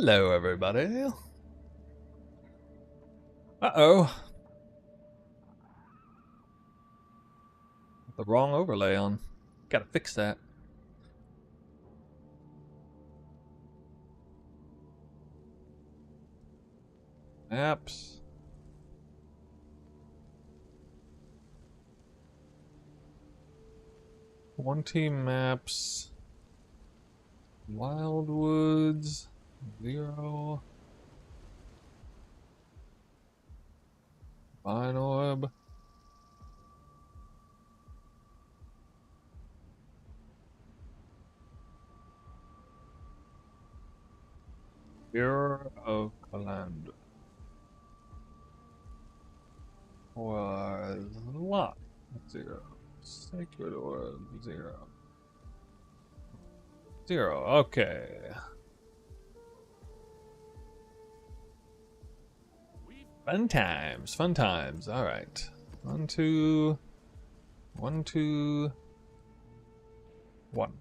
Hello, everybody. Uh-oh. The wrong overlay on. Gotta fix that. Maps. One team maps. Wildwoods. 0. Vine orb. Mirror of Calandra. Was locked. 0. Sacred orb. 0. 0. Okay. Fun times. Fun times. All right. 1, 2. 1, 2. 1.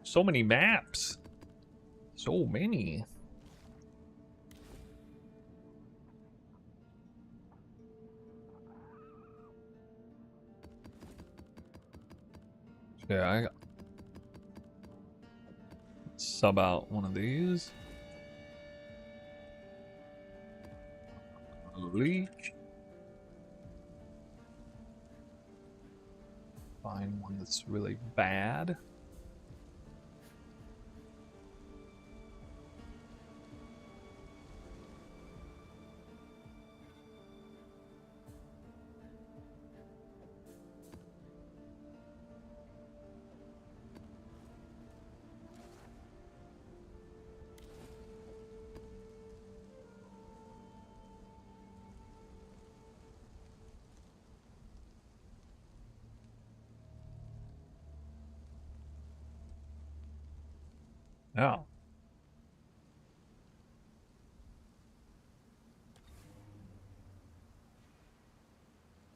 So many maps. So many. Yeah, I sub out one of these. Leech. Find one that's really bad. Yeah.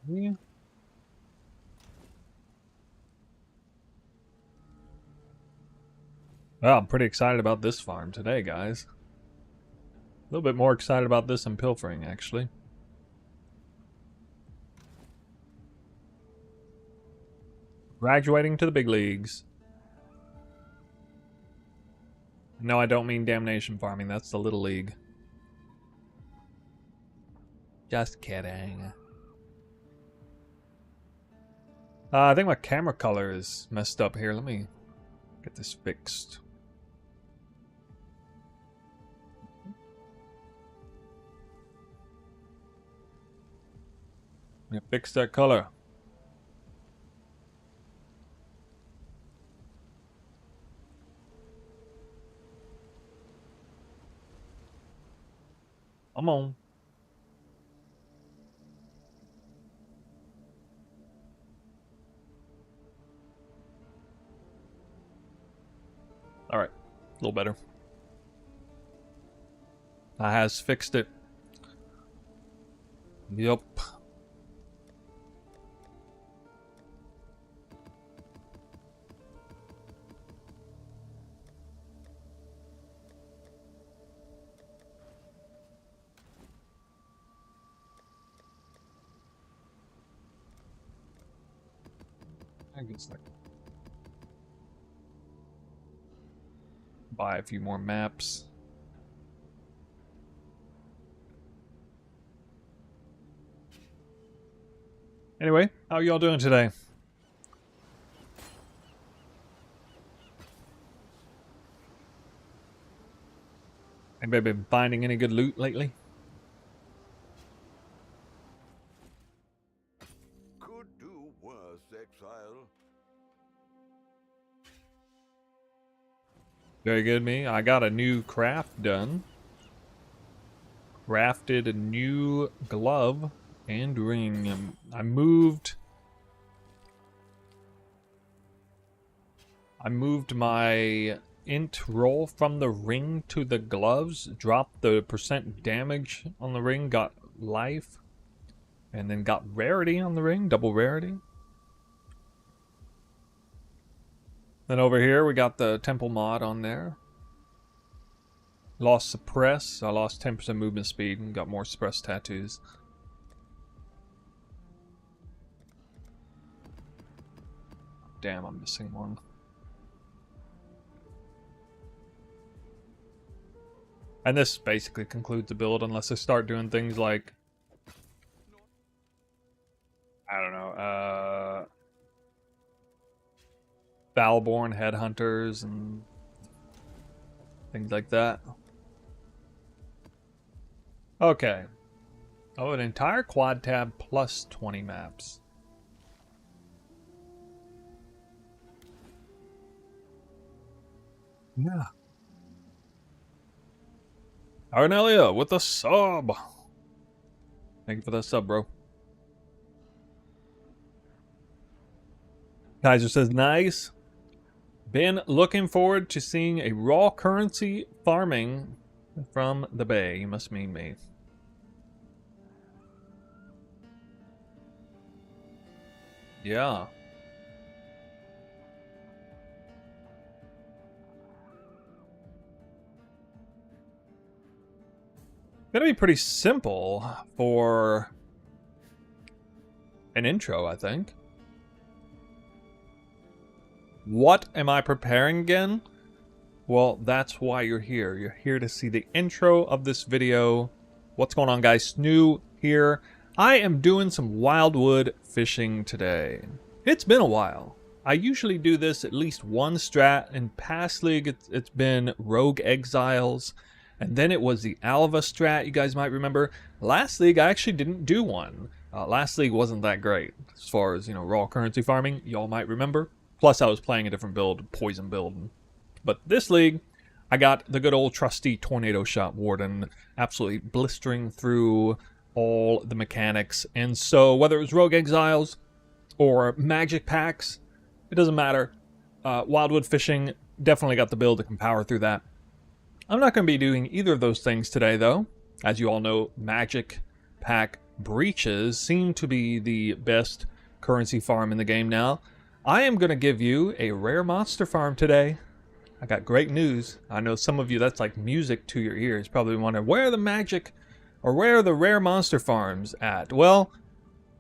Yeah. Well, I'm pretty excited about this farm today, guys. A little bit more excited about this than pilfering, actually. Graduating to the big leagues. No, I don't mean damnation farming. That's the little league. Just kidding. I think my camera color is messed up here. Let me get this fixed. Let me fix that color. Come on. Alright. A little better. I has fixed it. Yup. I guess I can buy a few more maps. Anyway, how y'all doing today? Anybody been finding any good loot lately? Could do worse, exile. Very good, me. I got a new craft done. Crafted a new glove and ring. I moved my int roll from the ring to the gloves, dropped the percent damage on the ring, got life, and then got rarity on the ring, double rarity. Then over here we got the temple mod on there. Lost suppress, I lost 10% movement speed and got more suppress tattoos. Damn, I'm missing one. And this basically concludes the build unless I start doing things like, I don't know, Valborn headhunters and things like that. Okay. Oh, an entire quad tab plus 20 maps. Yeah. Arnelia with a sub. Thank you for that sub, bro. Kaiser says, nice. Been looking forward to seeing a raw currency farming from the Bay. You must mean me. Yeah. Gonna be pretty simple for an intro, I think. What am I preparing again? Well, that's why you're here. You're here to see the intro of this video. What's going on, guys? Snoo here. I am doing some Wildwood fishing today. It's been a while. I usually do this at least one strat. In past league, it's been Rogue Exiles. And then it was the Alva strat, you guys might remember. Last league, I actually didn't do one. Last league wasn't that great as far as, you know, raw currency farming. Y'all might remember. Plus, I was playing a different build, poison build. But this league, I got the good old trusty Tornado Shot Warden, absolutely blistering through all the mechanics. And so, whether it was Rogue Exiles or Magic Packs, it doesn't matter. Wildwood fishing, definitely got the build that can power through that. I'm not going to be doing either of those things today, though. As you all know, Magic Pack breaches seem to be the best currency farm in the game now. I am going to give you a rare monster farm today. I got great news. I know some of you, that's like music to your ears. Probably wondering, where are the magic or where are the rare monster farms at? Well,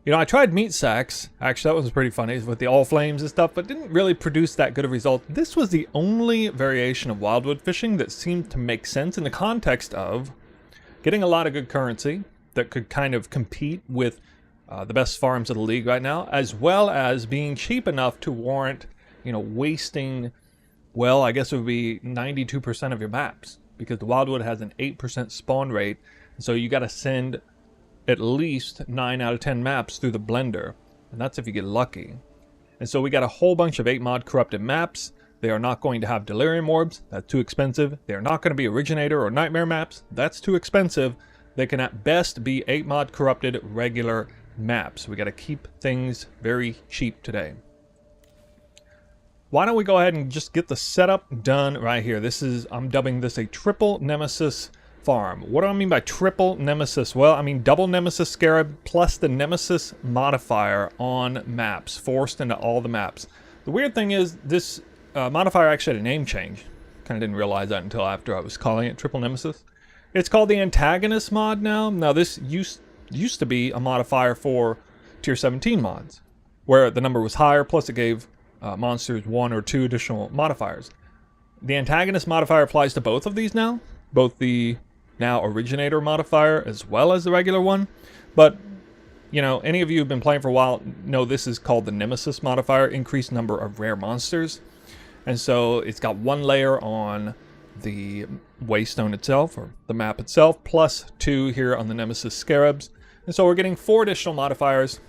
you know, I tried meat sacks. Actually, that was pretty funny with the all flames and stuff, but didn't really produce that good a result. This was the only variation of Wildwood fishing that seemed to make sense in the context of getting a lot of good currency that could kind of compete with the best farms of the league right now, as well as being cheap enough to warrant, you know, wasting, well, I guess it would be 92% of your maps, because the Wildwood has an 8% spawn rate, so you got to send at least 9 out of 10 maps through the blender, and that's if you get lucky. And so we got a whole bunch of 8 mod corrupted maps. They are not going to have delirium orbs, that's too expensive. They are not going to be originator or nightmare maps, that's too expensive. They can at best be 8 mod corrupted regular maps. We got to keep things very cheap today. Why don't we go ahead and just get the setup done right here. This is, I'm dubbing this a triple nemesis farm. What do I mean by triple nemesis? Well, I mean double nemesis scarab plus the nemesis modifier on maps, forced into all the maps. The weird thing is this modifier actually had a name change. Kind of didn't realize that until after I was calling it triple nemesis. It's called the antagonist mod now. Now this used to be a modifier for tier 17 mods, where the number was higher, plus it gave monsters 1 or 2 additional modifiers. The antagonist modifier applies to both of these now, both the now originator modifier as well as the regular one. But, you know, any of you who've been playing for a while know this is called the nemesis modifier, increased number of rare monsters. And so it's got 1 layer on the waystone itself, or the map itself, plus 2 here on the nemesis scarabs. And so we're getting 4 additional modifiers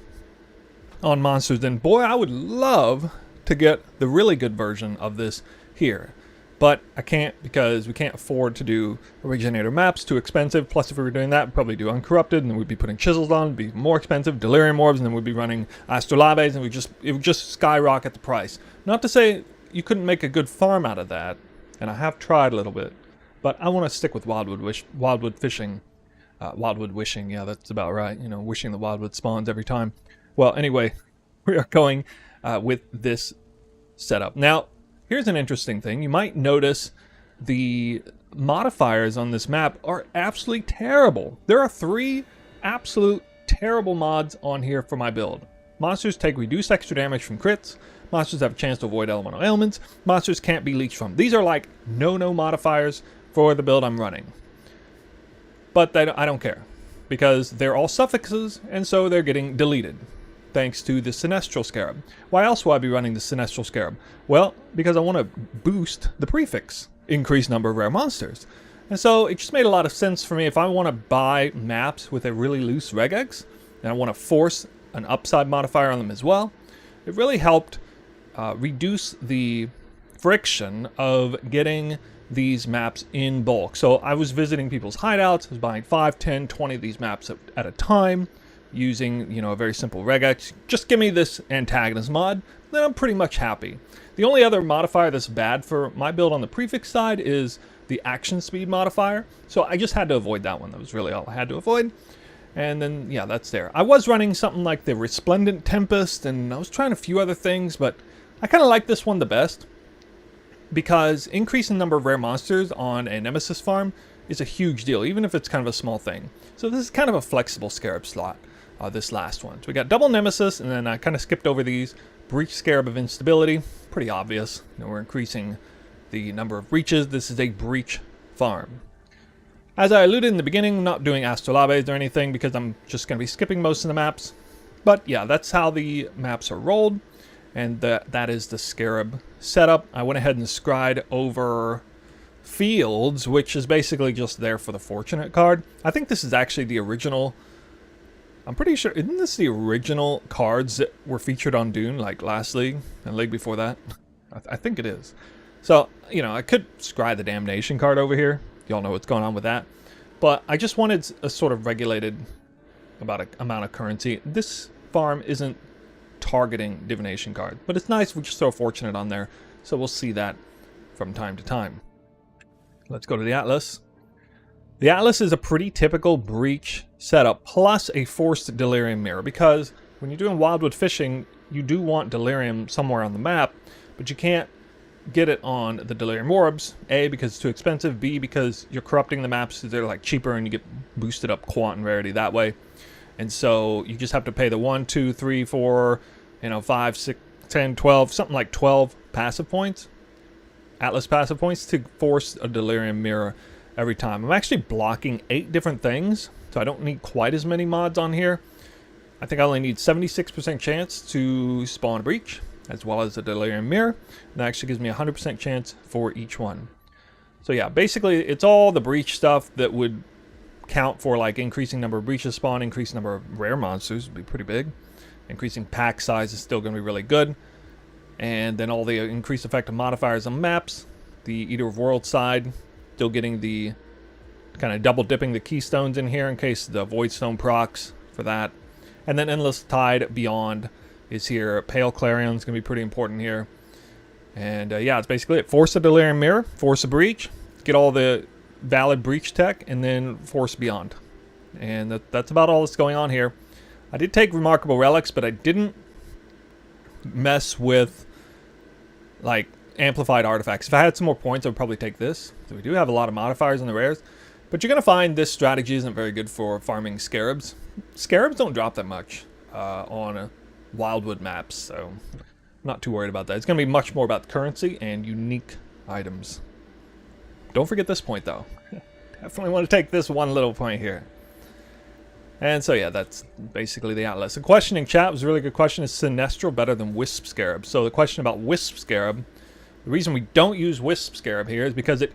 on monsters. And boy, I would love to get the really good version of this here. But I can't, because we can't afford to do originator maps, too expensive. Plus, if we were doing that, we'd probably do uncorrupted, and then we'd be putting chisels on, it'd be more expensive, delirium orbs, and then we'd be running astrolabes, and it would just skyrocket the price. Not to say you couldn't make a good farm out of that, and I have tried a little bit, but I want to stick with Wildwood fishing. Wildwood wishing, yeah, that's about right. You know, wishing the Wildwood spawns every time. Well, anyway, we are going with this setup. Now, here's an interesting thing. You might notice the modifiers on this map are absolutely terrible. There are 3 absolute terrible mods on here for my build. Monsters take reduced extra damage from crits. Monsters have a chance to avoid elemental ailments. Monsters can't be leeched from. These are like no modifiers for the build I'm running. But I don't care, because they're all suffixes, and so they're getting deleted, thanks to the Sinestral Scarab. Why else will I be running the Sinestral Scarab? Well, because I want to boost the prefix, increase number of rare monsters. And so it just made a lot of sense for me if I want to buy maps with a really loose regex, and I want to force an upside modifier on them as well. It really helped reduce the friction of getting these maps in bulk. So I was visiting people's hideouts, I was buying 5, 10, 20 of these maps at a time, using, you know, a very simple regex. Just give me this antagonist mod, then I'm pretty much happy. The only other modifier that's bad for my build on the prefix side is the action speed modifier. So I just had to avoid that one. That was really all I had to avoid. And then, yeah, that's there. I was running something like the Resplendent Tempest, and I was trying a few other things, but I kind of like this one the best, because increasing the number of rare monsters on a Nemesis farm is a huge deal, even if it's kind of a small thing. So this is kind of a flexible Scarab slot, this last one. So we got double Nemesis, and then I kind of skipped over these. Breach Scarab of Instability, pretty obvious. You know, we're increasing the number of breaches. This is a breach farm. As I alluded in the beginning, I'm not doing astrolabes or anything because I'm just going to be skipping most of the maps. But yeah, that's how the maps are rolled. And that is the Scarab setup. I went ahead and scried over Fields, which is basically just there for the Fortunate card. I think this is actually the original. I'm pretty sure, isn't this the original cards that were featured on Dune, like last league and league before that? I think it is. So, you know, I could scry the Damnation card over here. Y'all know what's going on with that. But I just wanted a sort of regulated amount of currency. This farm isn't targeting divination card, but it's nice if we just throw Fortunate on there, so we'll see that from time to time. Let's go to the Atlas. The Atlas is a pretty typical breach setup, plus a forced Delirium Mirror, because when you're doing Wildwood fishing, you do want Delirium somewhere on the map, but you can't get it on the Delirium Orbs. A, because it's too expensive. B, because you're corrupting the maps, so they're like cheaper and you get boosted up quant and rarity that way. And so you just have to pay the 1, 2, 3, 4, 5, 6, 10, 12, something like 12 passive points, Atlas passive points, to force a Delirium Mirror every time. I'm actually blocking 8 different things, so I don't need quite as many mods on here. I think I only need 76% chance to spawn a breach, as well as a Delirium Mirror. And that actually gives me a 100% chance for each one. So yeah, basically it's all the breach stuff that would count for like increasing number of breaches spawn, increasing number of rare monsters would be pretty big. Increasing pack size is still going to be really good. And then all the increased effect of modifiers on maps. The Eater of Worlds side, still getting the kind of double dipping the keystones in here in case the Voidstone procs for that. And then Endless Tide Beyond is here. Pale Clarion is going to be pretty important here. And yeah, it's basically it. Force a Delirium Mirror, force a breach, get all the valid breach tech, and then force Beyond. And that's about all that's going on here. I did take Remarkable Relics, but I didn't mess with like amplified artifacts. If I had some more points, I would probably take this. So we do have a lot of modifiers on the rares, but you're going to find this strategy isn't very good for farming Scarabs. Scarabs don't drop that much on Wildwood maps, so I'm not too worried about that. It's going to be much more about currency and unique items. Don't forget this point, though. Definitely want to take this one little point here. And so yeah, that's basically the Atlas. The question in chat was a really good question. Is Sinestral better than Wisp Scarab? So the question about Wisp Scarab, the reason we don't use Wisp Scarab here is because it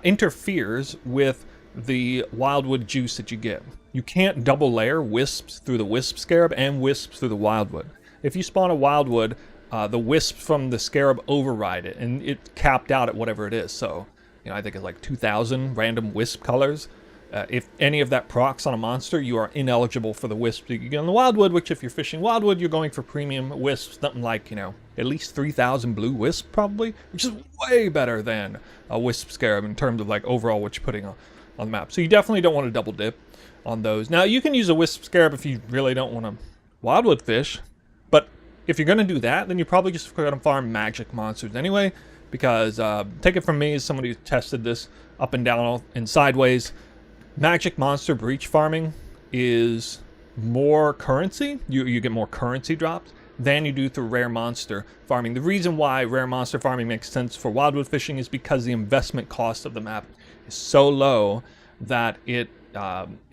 interferes with the Wildwood juice that you get. You can't double layer Wisps through the Wisp Scarab and Wisps through the Wildwood. If you spawn a Wildwood, the Wisps from the Scarab override it, and it's capped out at whatever it is. So, I think it's like 2,000 random Wisp colors. If any of that procs on a monster, you are ineligible for the wisp that you get on the Wildwood, which if you're fishing Wildwood, you're going for premium wisps, something like, you know, at least 3,000 blue wisp probably, which is way better than a wisp scarab in terms of like overall what you're putting on the map. So you definitely don't want to double dip on those. Now you can use a wisp scarab if you really don't want to Wildwood fish, but if you're going to do that, then you're probably just going to farm magic monsters anyway, because take it from me as somebody who tested this up and down and sideways, magic monster breach farming is more currency. You get more currency drops than you do through rare monster farming. The reason why rare monster farming makes sense for Wildwood fishing is because the investment cost of the map is so low that it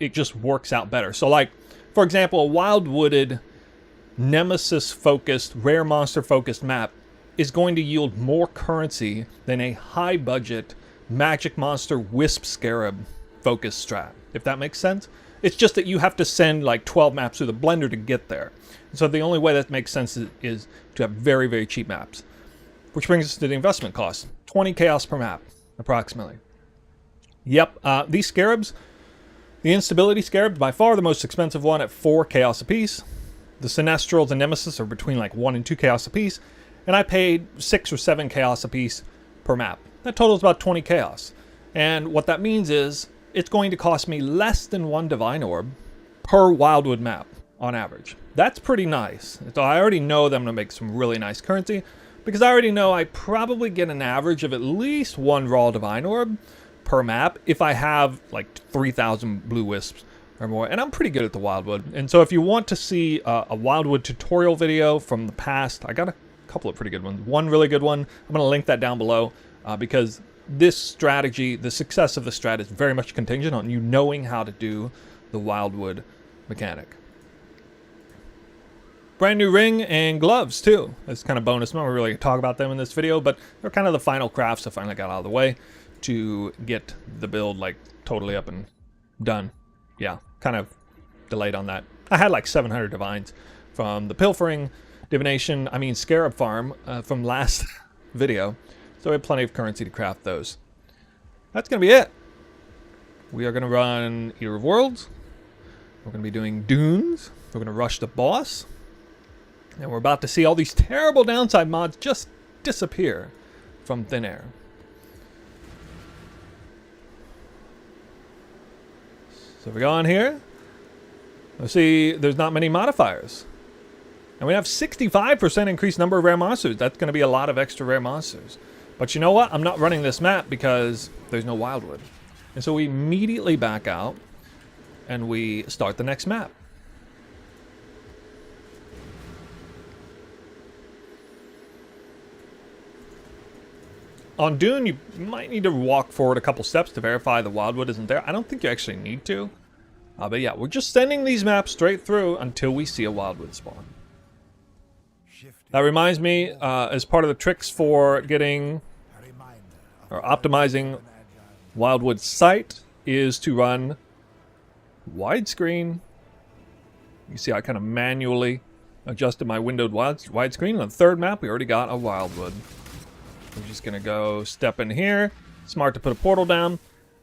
just works out better. So like, for example, a Wildwooded Nemesis focused, rare monster focused map is going to yield more currency than a high budget magic monster wisp scarab focus strat, if that makes sense. It's just that you have to send like 12 maps through the blender to get there. So the only way that makes sense is to have very, very cheap maps. Which brings us to the investment cost. 20 chaos per map, approximately. Yep, these scarabs, the instability scarab, by far the most expensive one at 4 chaos apiece. The Sinestrals and Nemesis are between like 1 and 2 chaos apiece. And I paid 6 or 7 chaos apiece per map. That totals about 20 chaos. And what that means is it's going to cost me less than 1 divine orb per Wildwood map on average. That's pretty nice. So I already know that I'm going to make some really nice currency because I already know I probably get an average of at least 1 raw divine orb per map if I have like 3,000 blue wisps or more. And I'm pretty good at the Wildwood. And so if you want to see a Wildwood tutorial video from the past, I got a couple of pretty good ones. One really good one. I'm going to link that down below because this strategy, the success of the strat is very much contingent on you knowing how to do the Wildwood mechanic. Brand new ring and gloves too. That's kind of bonus. I'm not really going to talk about them in this video, but they're kind of the final crafts I finally got out of the way to get the build like totally up and done. Yeah, kind of delayed on that. I had like 700 divines from the pilfering, scarab farm from last video. So we have plenty of currency to craft those. That's going to be it. We are going to run Eater of Worlds. We're going to be doing Dunes. We're going to rush the boss. And we're about to see all these terrible downside mods just disappear from thin air. So we go on here. Let's see, there's not many modifiers. And we have 65% increased number of rare monsters. That's going to be a lot of extra rare monsters. But you know what? I'm not running this map because there's no Wildwood. And so we immediately back out and we start the next map. On Dune, you might need to walk forward a couple steps to verify the Wildwood isn't there. I don't think you actually need to. But yeah, we're just sending these maps straight through until we see a Wildwood spawn. That reminds me, as part of the tricks for getting or optimizing Wildwood's site is to run widescreen. You see I kind of manually adjusted my windowed widescreen. On the third map, we already got a Wildwood. I'm just going to go step in here. Smart to put a portal down.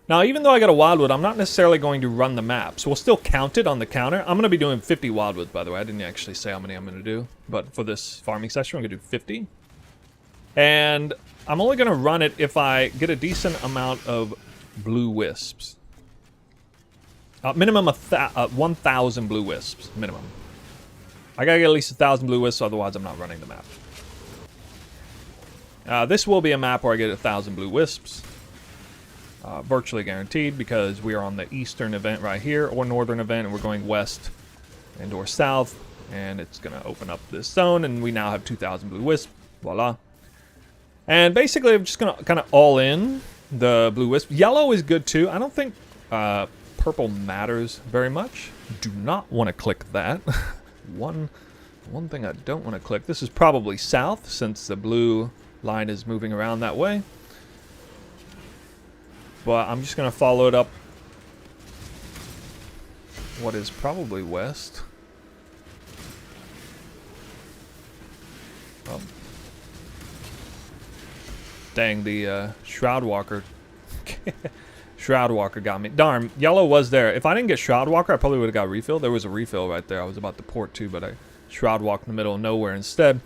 Now, even though I got a Wildwood, I'm not necessarily going to run the map. So we'll still count it on the counter. I'm going to be doing 50 Wildwoods, by the way. I didn't actually say how many I'm going to do. But for this farming session, I'm going to do 50. And I'm only going to run it if I get a decent amount of blue wisps. Minimum 1,000 blue wisps. Minimum. I got to get at least 1,000 blue wisps, otherwise I'm not running the map. This will be a map where I get 1,000 blue wisps. Virtually guaranteed because we are on the eastern event right here or northern event and we're going west and or south and it's going to open up this zone and we now have 2,000 blue wisp. Voila. And basically I'm just going to kind of all in the blue wisp. Yellow is good too. I don't think purple matters very much. Do not want to click that. One thing I don't want to click. This is probably south since the blue line is moving around that way. But I'm just going to follow it up what is probably west. Oh. Dang, the Shroud Walker Shroudwalker got me. Darn, yellow was there. If I didn't get Shroudwalker, I probably would have got refill. There was a refill right there. I was about to port too, but I Shroudwalked in the middle of nowhere instead.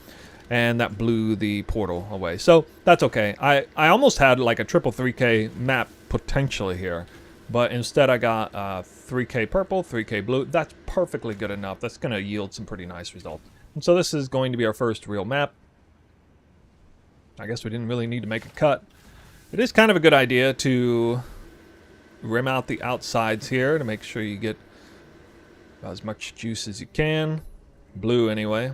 And that blew the portal away. So that's okay. I almost had like a triple 3K map potentially here. But instead I got 3K purple, 3K blue. That's perfectly good enough. That's going to yield some pretty nice results. And so this is going to be our first real map. I guess we didn't really need to make a cut. It is kind of a good idea to rim out the outsides here to make sure you get about as much juice as you can. Blue anyway.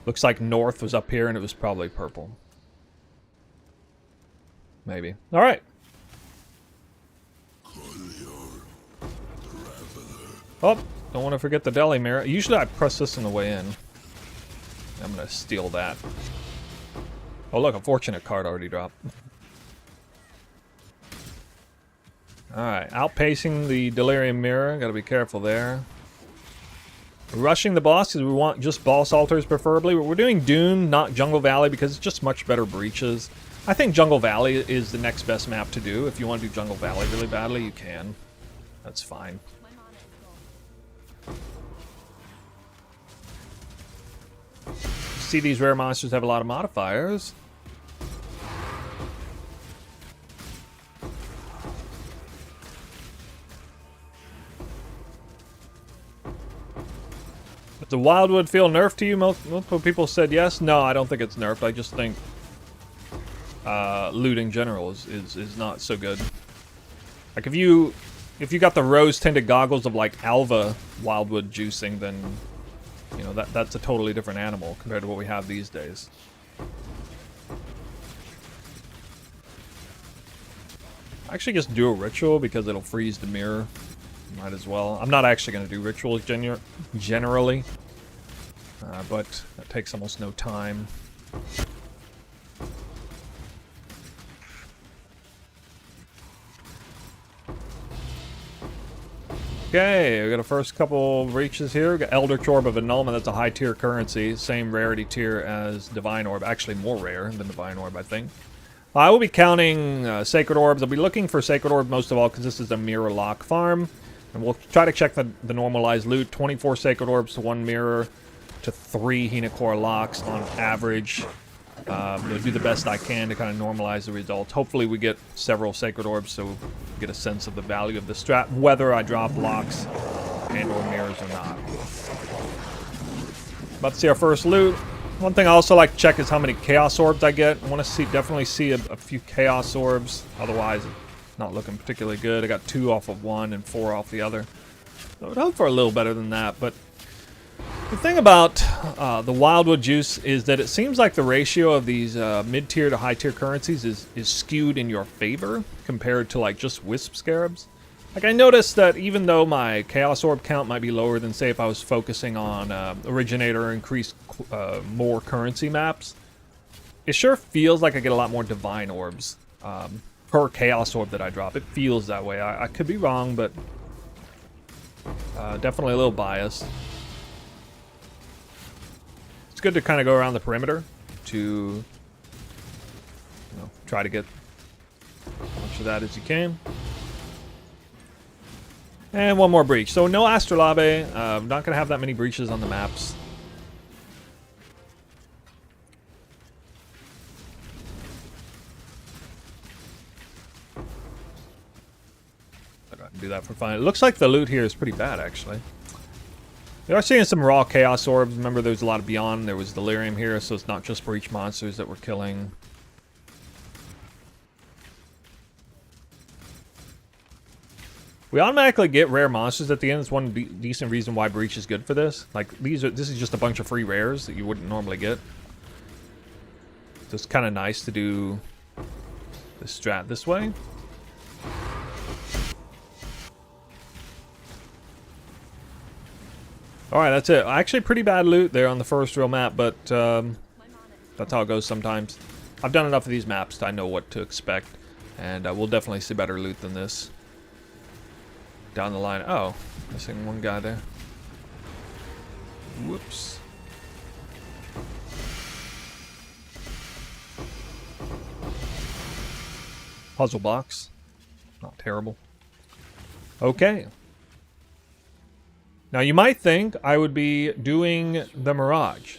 Looks like north was up here and it was probably purple. Maybe. Alright. Oh, don't want to forget the deli mirror. Usually I press this on the way in. I'm going to steal that. Oh look, a fortunate card already dropped. Alright, outpacing the delirium mirror. Gotta be careful there. Rushing the boss because we want just boss altars preferably. But we're doing Dune, not Jungle Valley, because it's just much better breaches. I think Jungle Valley is the next best map to do. If you want to do Jungle Valley really badly, you can. That's fine. See, these rare monsters have a lot of modifiers. Does the Wildwood feel nerfed to you? Multiple people said yes. No, I don't think it's nerfed. I just think loot in general is not so good. Like if you got the rose-tinted goggles of like Alva Wildwood juicing, then you know that's a totally different animal compared to what we have these days. I actually just do a ritual because it'll freeze the mirror. Might as well. I'm not actually going to do rituals generally, but that takes almost no time. Okay, we got a first couple reaches here. We got Elder Orb of Annulment. That's a high tier currency, same rarity tier as Divine Orb. Actually, more rare than Divine Orb, I think. I will be counting Sacred Orbs. I'll be looking for Sacred Orb most of all because this is a mirror lock farm. And we'll try to check the normalized loot. 24 Sacred Orbs to 1 mirror to 3 Hinacore locks on average. We'll do the best I can to kind of normalize the results. Hopefully we get several Sacred Orbs so we get a sense of the value of the strat, whether I drop locks and or mirrors or not. About to see our first loot. One thing I also like to check is how many Chaos Orbs I get. I want to definitely see a few Chaos Orbs. Otherwise, it's not looking particularly good. I got 2 off of one and 4 off the other. So I would hope for a little better than that, but the thing about the Wildwood juice is that it seems like the ratio of these mid-tier to high-tier currencies is skewed in your favor compared to like just Wisp Scarabs. Like I noticed that even though my Chaos Orb count might be lower than say if I was focusing on Originator increased more currency maps, it sure feels like I get a lot more Divine Orbs per Chaos Orb that I drop. It feels that way. I could be wrong, but definitely a little biased. It's good to kind of go around the perimeter to try to get as much of that as you can. And one more breach. So no Astrolabe. I'm not going to have that many breaches on the maps. I can do that for fun. It looks like the loot here is pretty bad, actually. We are seeing some raw Chaos Orbs. Remember, there's a lot of Beyond. There was Delirium here, so it's not just Breach monsters that we're killing. We automatically get rare monsters at the end. It's one decent reason why Breach is good for this. Like, this is just a bunch of free rares that you wouldn't normally get. So it's kind of nice to do the strat this way. Alright, that's it. Actually, pretty bad loot there on the first real map, but that's how it goes sometimes. I've done enough of these maps to I know what to expect, and we'll definitely see better loot than this. Down the line. Oh, missing one guy there. Whoops. Puzzle box. Not terrible. Okay. Now you might think I would be doing the Mirage.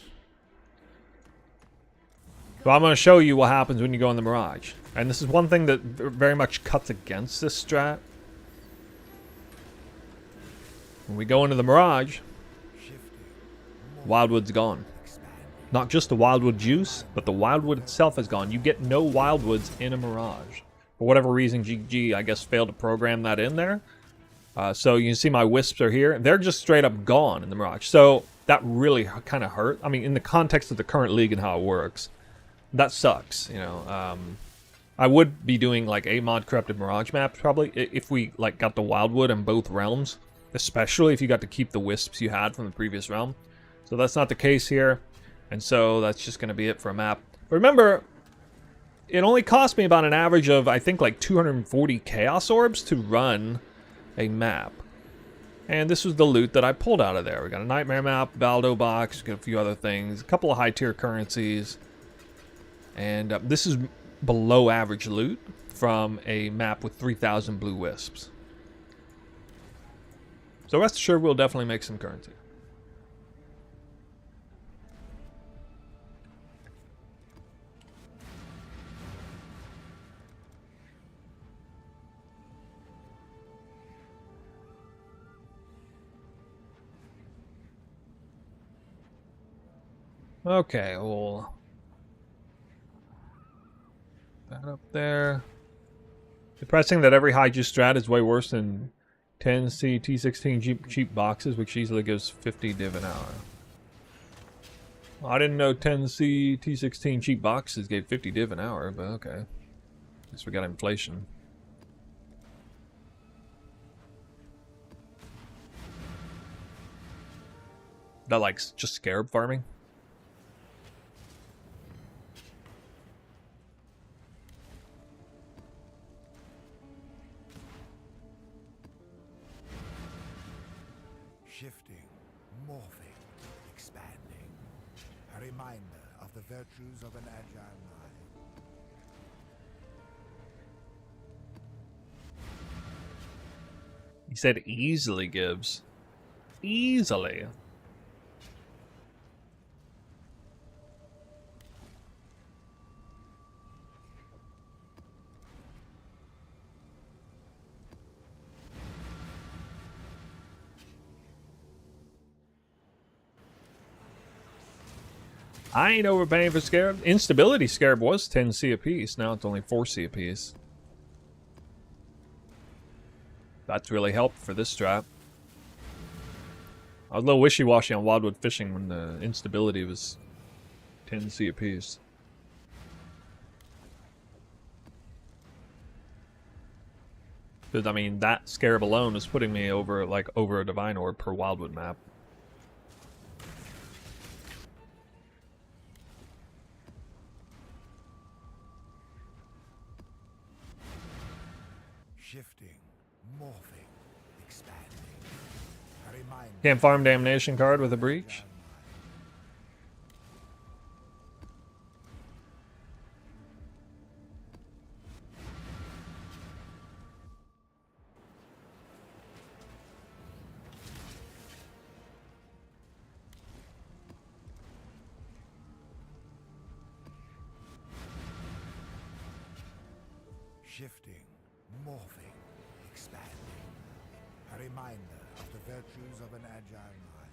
But I'm going to show you what happens when you go in the Mirage. And this is one thing that very much cuts against this strat. When we go into the Mirage, Wildwood's gone. Not just the Wildwood juice, but the Wildwood itself is gone. You get no Wildwoods in a Mirage. For whatever reason, GG, I guess, failed to program that in there. So you can see my wisps are here. They're just straight up gone in the Mirage. So that really kind of hurt. I mean, in the context of the current league and how it works, that sucks, you know. I would be doing like a mod corrupted Mirage map probably if we like got the Wildwood in both realms, especially if you got to keep the wisps you had from the previous realm. So that's not the case here, and so that's just going to be it for a map. But remember, it only cost me about an average of, I think, like 240 Chaos Orbs to run a map. And this was the loot that I pulled out of there. We got a Nightmare map, Baldo box, got a few other things, a couple of high-tier currencies. And this is below average loot from a map with 3,000 blue wisps. So rest assured we'll definitely make some currency. Okay, well, that up there. Depressing that every high juice strat is way worse than 10C T16 cheap boxes, which easily gives 50 div an hour. Well, I didn't know 10C T16 cheap boxes gave 50 div an hour, but okay. Guess we got inflation. That like just scarab farming? Shifting, morphing, expanding. A reminder of the virtues of an agile mind. He said easily gives. Easily. I ain't overpaying for Scarab. Instability Scarab was 10C a piece. Now it's only 4C a piece. That's really helped for this strat. I was a little wishy-washy on Wildwood fishing when the instability was 10C a piece. Because, I mean, that Scarab alone is putting me over, like, over a Divine Orb per Wildwood map. Shifting, morphing, expanding. A reminder. Can't farm Damnation card with a Breach. Shifting, morphing, expanding. A reminder of the virtues of an agile mind.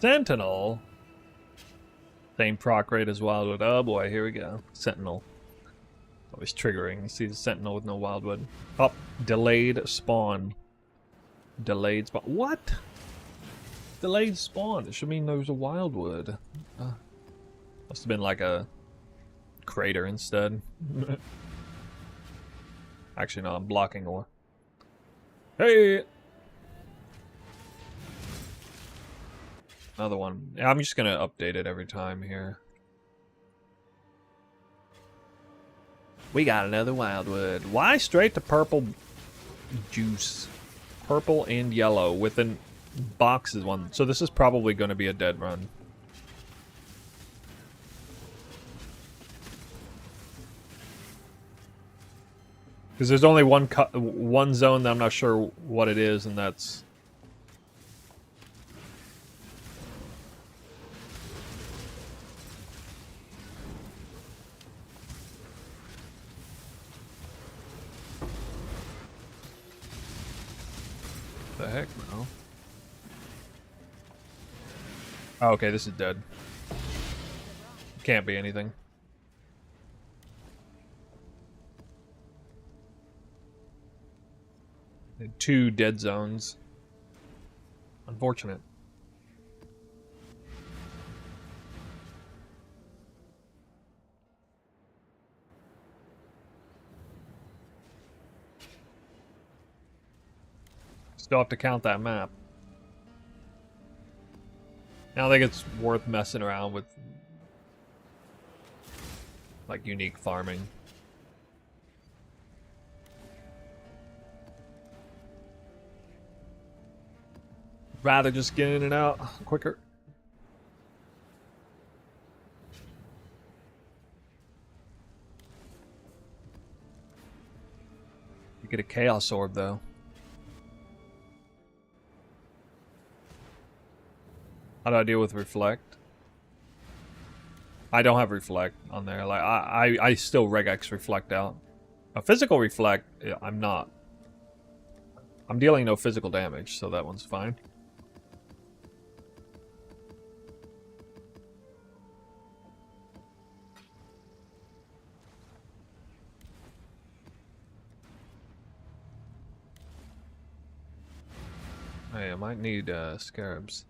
Sentinel? Same proc rate as Wildwood. Oh boy, here we go. Sentinel. Always triggering. You see the Sentinel with no Wildwood. Oh, delayed spawn. Delayed spawn. What? Delayed spawn. It should mean there was a Wildwood. Must have been like a crater instead. Actually, no, I'm blocking ore. Hey! Another one. Yeah, I'm just gonna update it every time here. We got another Wildwood. Why straight to purple juice? Purple and yellow with an box is one. So this is probably going to be a dead run. Because there's only one zone that I'm not sure what it is, and that's... The heck, bro? Oh, okay, this is dead. Can't be anything. Two dead zones. Unfortunate. Still have to count that map. I don't think it's worth messing around with, like, unique farming. Rather just get in and out quicker. You get a chaos orb though. How do I deal with reflect? I don't have reflect on there. Like I still regex reflect out. A physical reflect, I'm not. I'm dealing no physical damage, so that one's fine. Hey, I might need scarabs.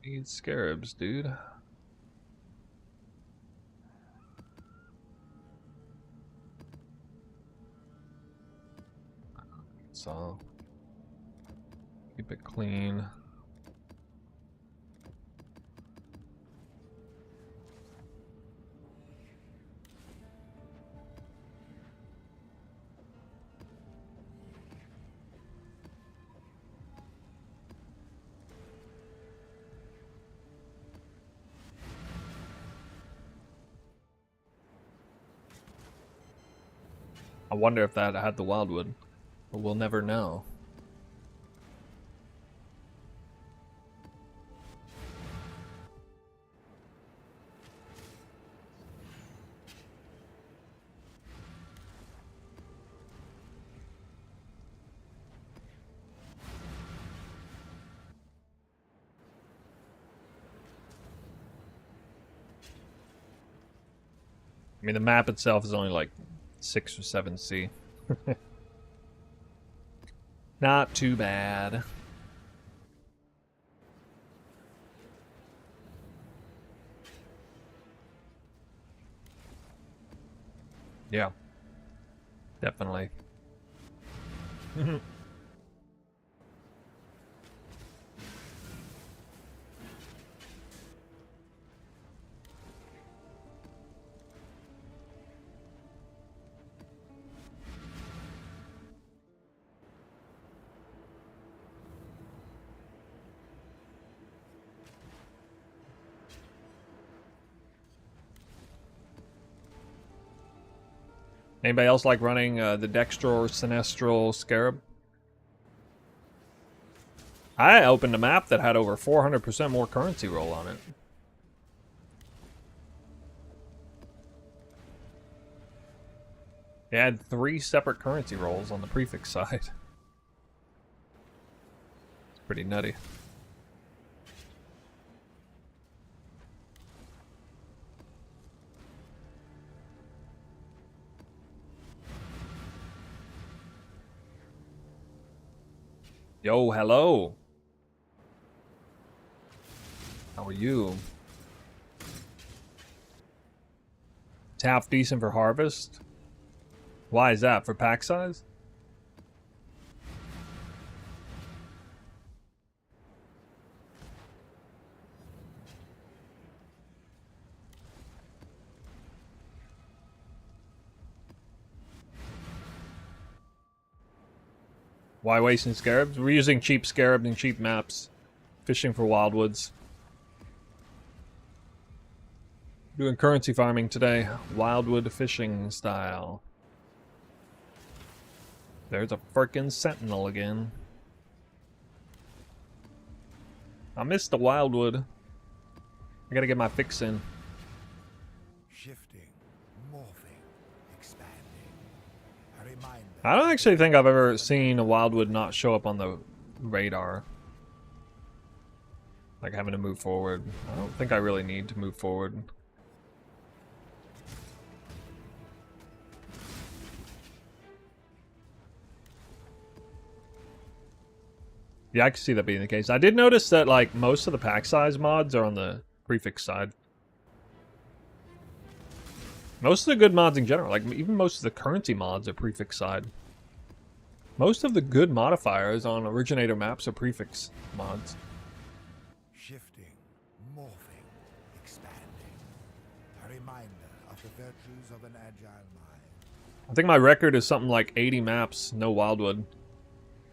Need scarabs, dude. So keep it clean. I wonder if that had the Wildwood, but we'll never know. I mean, the map itself is only like 6 or 7C. Not too bad. Yeah. Definitely. Anybody else like running the Dextral or Sinestral Scarab? I opened a map that had over 400% more currency roll on it. It had 3 separate currency rolls on the prefix side. It's pretty nutty. Yo, hello. How are you? It's half decent for harvest. Why is that? For pack size? Why wasting scarabs? We're using cheap scarabs and cheap maps. Fishing for wildwoods. Doing currency farming today. Wildwood fishing style. There's a frickin' sentinel again. I missed the wildwood. I gotta get my fix in. Shifting, morphing, expanding. A reminder. I don't actually think I've ever seen a wildwood not show up on the radar. Like having to move forward. I don't think I really need to move forward. Yeah, I can see that being the case. I did notice that like most of the pack size mods are on the prefix side. Most of the good mods in general, like even most of the currency mods are prefix side. Most of the good modifiers on originator maps are prefix mods. Shifting, morphing, expanding. A reminder of the virtues of an agile mind. I think my record is something like 80 maps, no wildwood,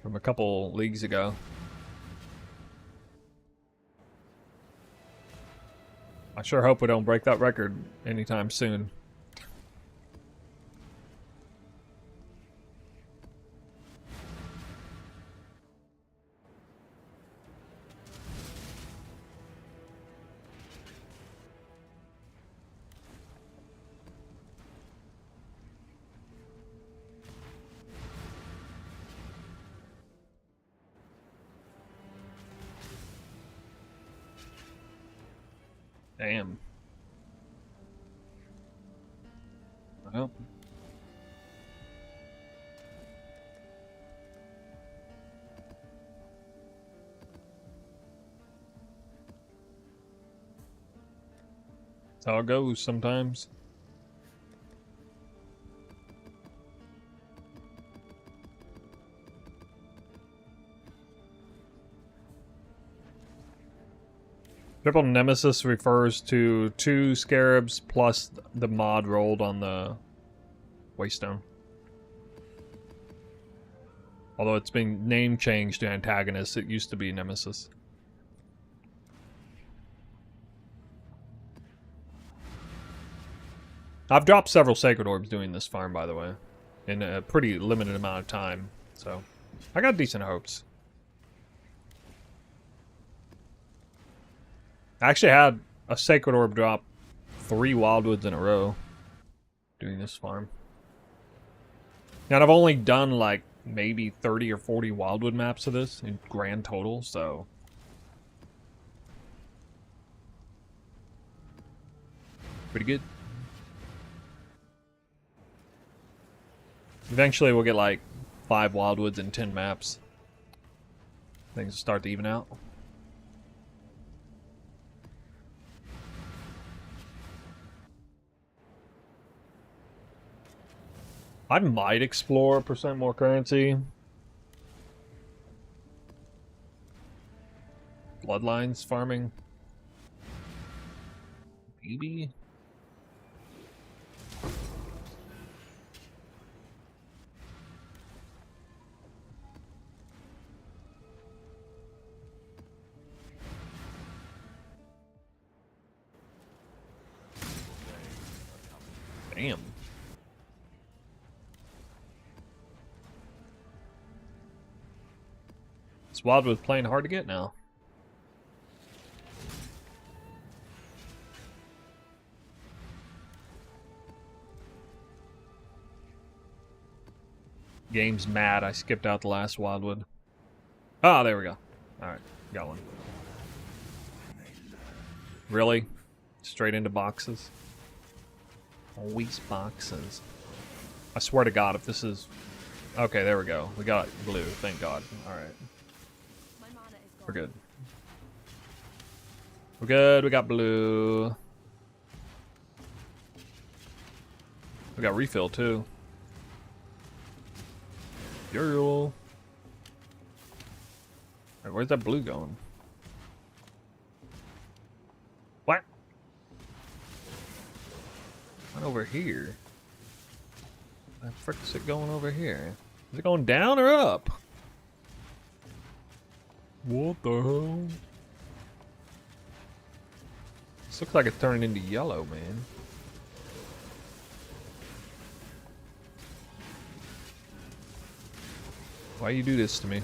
from a couple leagues ago. I sure hope we don't break that record anytime soon. Damn. Well. That's how it goes sometimes. Triple Nemesis refers to 2 scarabs plus the mod rolled on the Waystone. Although it's been name changed to Antagonist, it used to be Nemesis. I've dropped several Sacred Orbs doing this farm, by the way, in a pretty limited amount of time, so I got decent hopes. I actually had a Sacred Orb drop 3 Wildwoods in a row doing this farm. And I've only done like maybe 30 or 40 Wildwood maps of this in grand total, so... pretty good. Eventually we'll get like 5 Wildwoods and 10 maps. Things will start to even out. I might explore percent more currency. Bloodlines farming. Maybe. Damn. This Wildwood's playing hard to get now. Game's mad. I skipped out the last Wildwood. Ah, there we go. Alright, got one. Really? Straight into boxes? Always boxes. I swear to God, if this is... Okay, there we go. We got blue, thank God. Alright. We're good. We're good, we got blue. We got refill, too. Girl. Right, where's that blue going? What? Not over here. Where the frick is it going over here? Is it going down or up? What the hell? This looks like it's turning into yellow, man. Why you do this to me?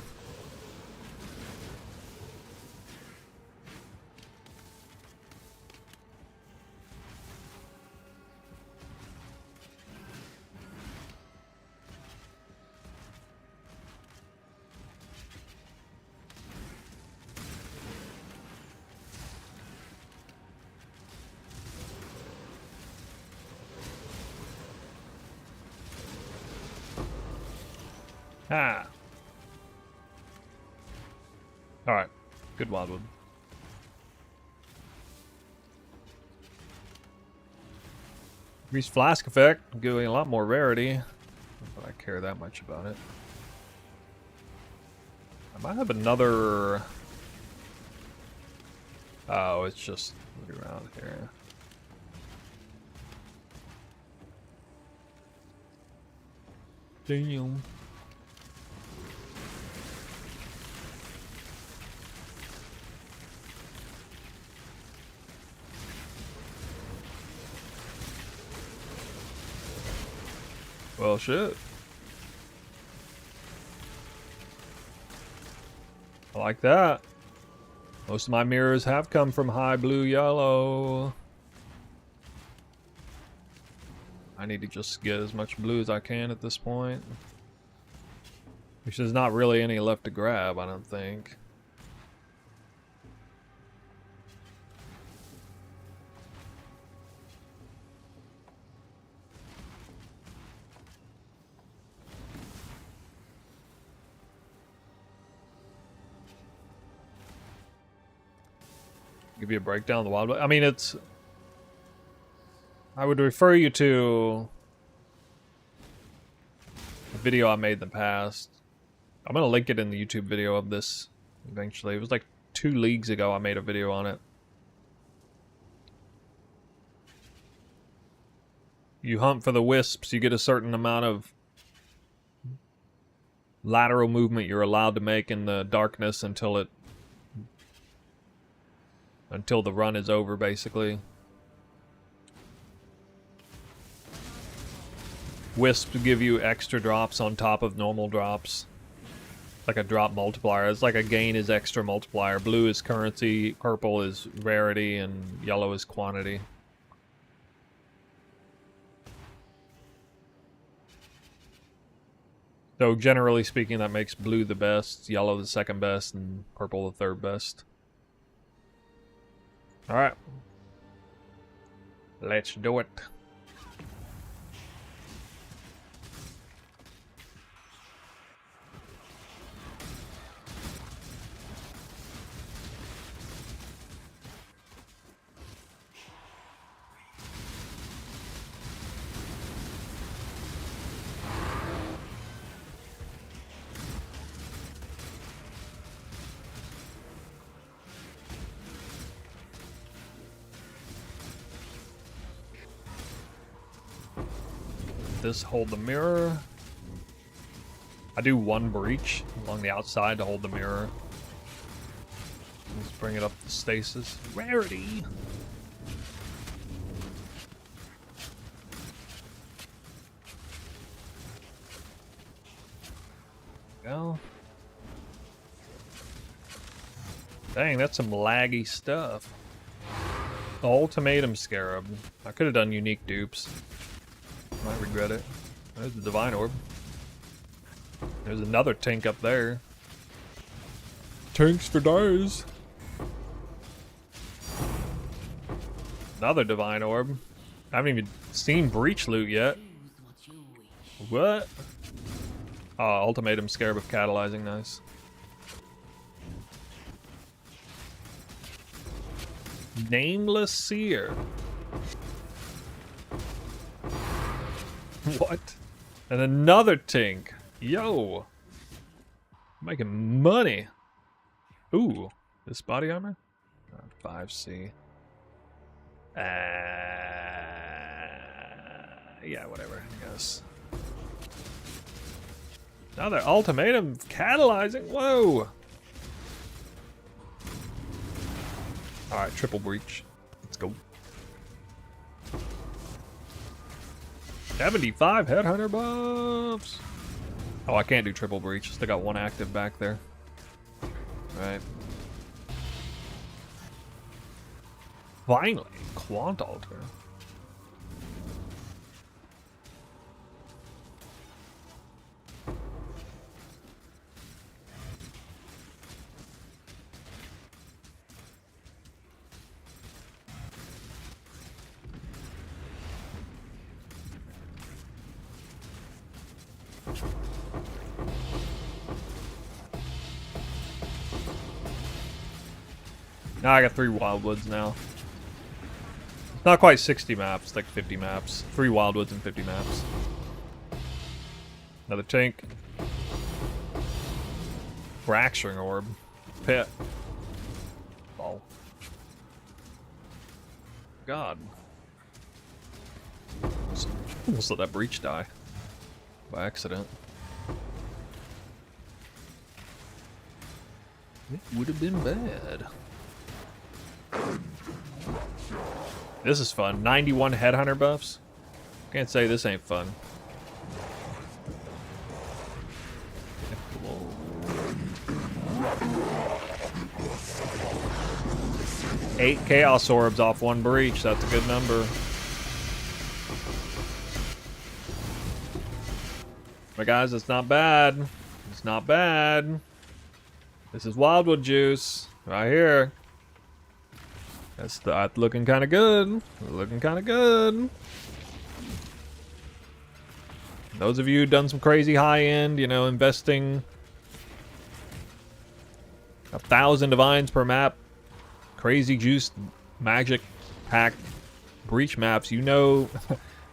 Ah. Alright. Good Wildwood. Increased flask effect, giving a lot more rarity. Not that I care that much about it. I might have another... Oh, it's just around here. Damn. Well, shit. I like that. Most of my mirrors have come from high blue yellow. I need to just get as much blue as I can at this point. Which there's not really any left to grab, I don't think. Give you a breakdown of the Wildwood. I mean, it's... I would refer you to a video I made in the past. I'm going to link it in the YouTube video of this eventually. It was like 2 leagues ago I made a video on it. You hunt for the wisps, you get a certain amount of lateral movement you're allowed to make in the darkness until the run is over, basically. Wisps give you extra drops on top of normal drops. Like a drop multiplier. It's like a gain is extra multiplier. Blue is currency, purple is rarity, and yellow is quantity. So generally speaking, that makes blue the best, yellow the second best, and purple the third best. Alright. Let's do it. This hold the mirror. I do 1 breach along the outside to hold the mirror. Let's bring it up to stasis. Rarity! Go. Dang, that's some laggy stuff. The ultimatum scarab. I could have done unique dupes. Might regret it. There's the divine orb. There's another tank up there. Tanks for days. Another divine orb. I haven't even seen breach loot yet. What? Oh, ultimatum scarab of catalyzing, nice. Nameless seer. What? And another tank. Yo. Making money. Ooh. This body armor? 5C. Yeah, whatever, I guess. Another ultimatum catalyzing. Whoa. Alright, triple breach. Let's go. 75 headhunter buffs. Oh, I can't do triple breach. Still got one active back there. Alright. Finally, Quant Altar. Now I got 3 Wildwoods now. It's not quite 60 maps, like 50 maps. 3 Wildwoods and 50 maps. Another tank. Fracturing orb. Pit. Oh. God. Almost let that breach die. By accident. It would have been bad. This is fun. 91 headhunter buffs. Can't say this ain't fun. Eight chaos orbs off 1 breach. That's a good number. But guys, it's not bad. It's not bad. This is Wildwood juice right here. That's looking kind of good. Looking kind of good. Those of you who've done some crazy high-end, you know, investing 1,000 divines per map, crazy juice, magic pack, breach maps, you know,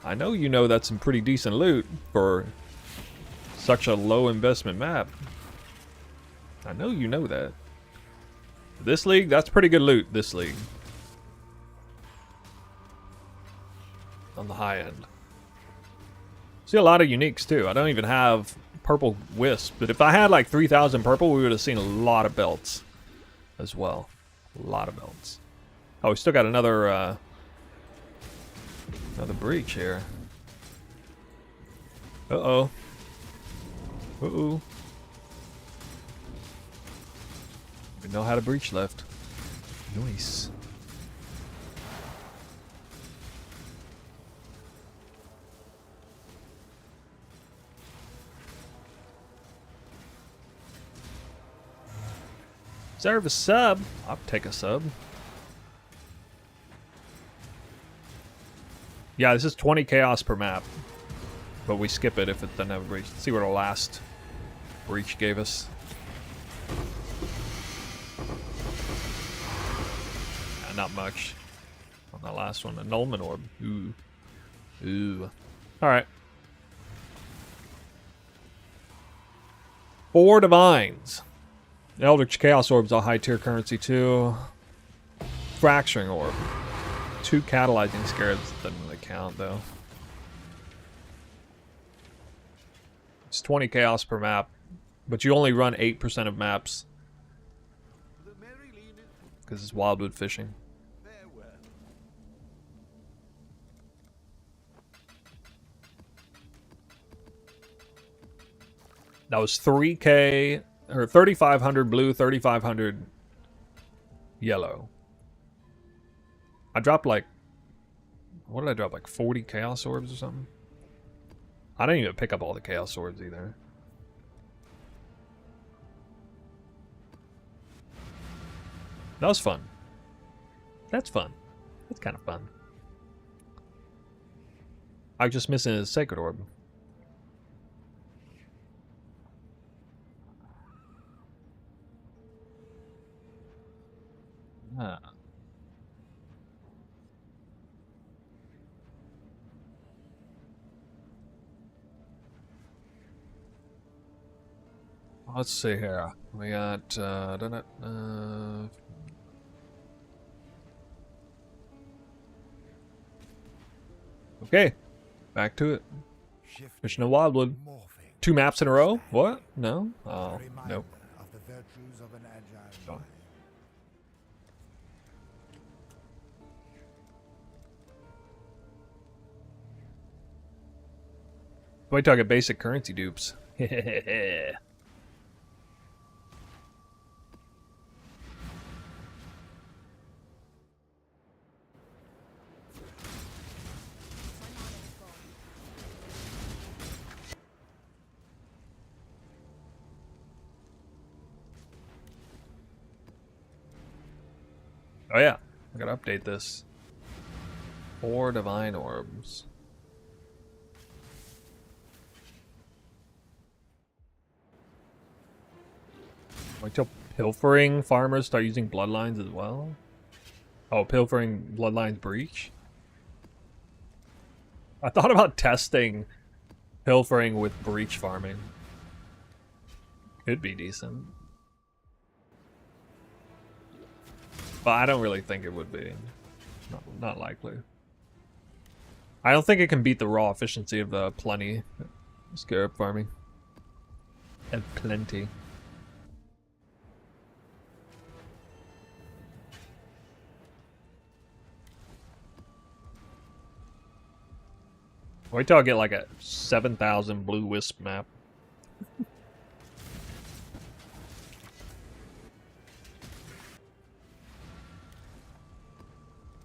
I know you know that's some pretty decent loot for such a low investment map. I know you know that. This league, that's pretty good loot, this league. On the high end. See a lot of uniques too. I don't even have purple wisp, but if I had like 3,000 purple, we would have seen a lot of belts as well. A lot of belts. Oh, we still got another breach here. Uh-oh. Uh-oh. We know how to breach left. Nice. Serve a sub. I'll take a sub. Yeah, this is 20 chaos per map. But we skip it if it doesn't have a breach. Let's see what our last breach gave us. Yeah, not much. On that last one. Annulment orb. Ooh. Ooh. Alright. 4 divines. Eldritch Chaos Orb's a high tier currency too. Fracturing Orb. 2 catalyzing scarabs doesn't really count though. It's 20 chaos per map, but you only run 8% of maps. Because it's Wildwood fishing. That was 3K. Or 3,500 blue, 3,500 yellow. I dropped like... What did I drop? Like 40 chaos orbs or something? I didn't even pick up all the chaos orbs either. That was fun. That's fun. That's kind of fun. I was just missing a sacred orb. Let's see here. We got okay, back to it. Fishing in Wildwood. 2 maps in a row? What? No? Oh, nope. Wait till I get basic currency dupes. Oh yeah, I gotta update this. 4 divine orbs. Wait till pilfering farmers start using bloodlines as well? Oh, pilfering bloodlines breach? I thought about testing pilfering with breach farming. Could be decent. But I don't really think it would be. Not likely. I don't think it can beat the raw efficiency of the plenty scarab farming. And plenty. Wait till I get like a 7,000 blue wisp map. I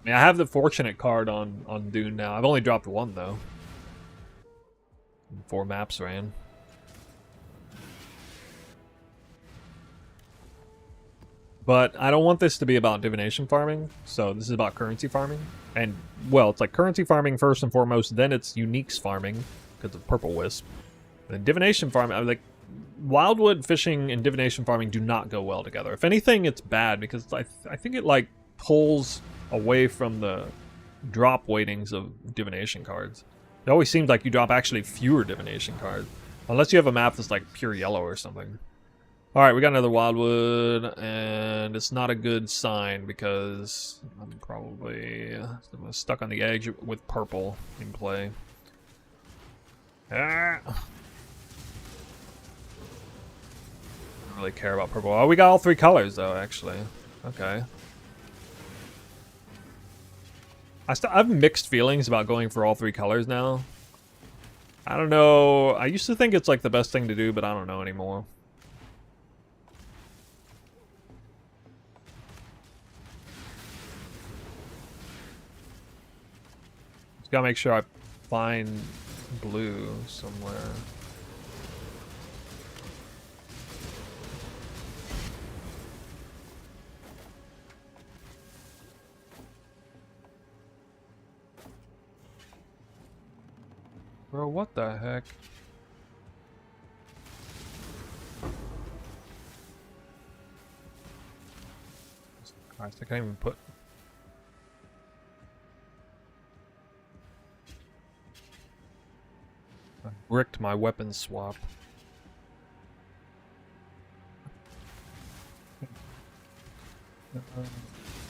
mean, I have the fortunate card on Dune now. I've only dropped one though. 4 maps ran. But I don't want this to be about divination farming, so this is about currency farming. And, well, it's like currency farming first and foremost, then it's uniques farming, because of purple wisp. And divination farming, like, Wildwood fishing and divination farming do not go well together. If anything, it's bad, because I think it, like, pulls away from the drop weightings of divination cards. It always seems like you drop actually fewer divination cards. Unless you have a map that's, like, pure yellow or something. Alright, we got another Wildwood, and it's not a good sign because I'm probably stuck on the edge with purple in play. Ah. I don't really care about purple. Oh, we got all 3 colors though, actually. Okay. I have mixed feelings about going for all 3 colors now. I don't know. I used to think it's like the best thing to do, but I don't know anymore. Just gotta make sure I find blue somewhere. Bro, what the heck? Christ, I can't even put... I bricked my weapon swap.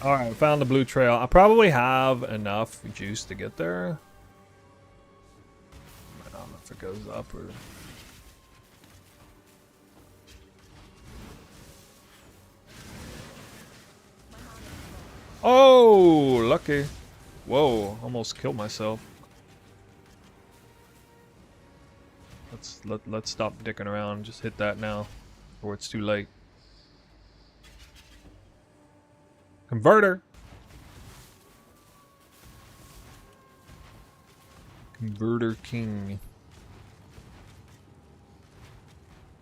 Alright, found the blue trail. I probably have enough juice to get there. I don't know if it goes up or... Oh, lucky. Whoa, almost killed myself. Let's stop dicking around. Just hit that now, or it's too late. Converter. Converter King.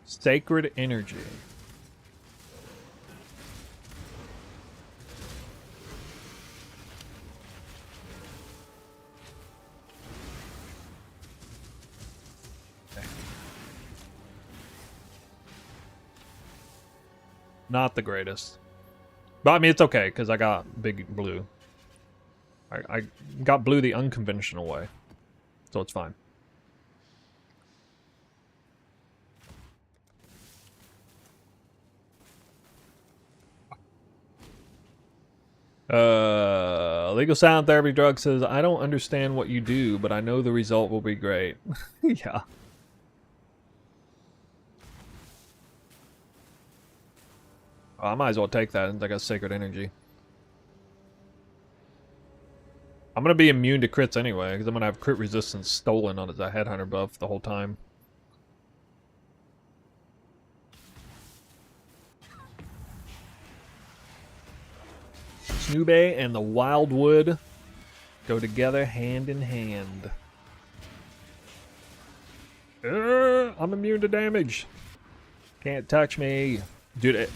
Sacred energy. Not the greatest. But I mean, it's okay, because I got big blue. I got blue the unconventional way. So it's fine. Legal Sound Therapy Drug says, I don't understand what you do, but I know the result will be great. Yeah. I might as well take that. I got sacred energy. I'm gonna be immune to crits anyway, because I'm gonna have crit resistance stolen on the headhunter buff the whole time. Snoobe and the Wildwood go together hand in hand. I'm immune to damage. Can't touch me. Dude,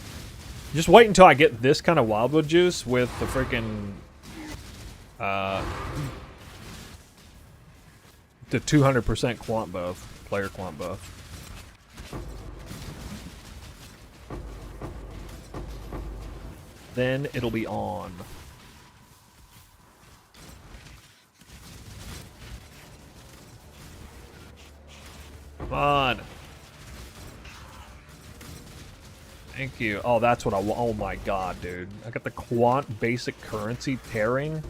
just wait until I get this kind of Wildwood juice with the freaking... the 200% quant buff. Player quant buff. Then it'll be on. Come on. Thank you. Oh, that's what I want. Oh my god, dude. I got the quant basic currency pairing.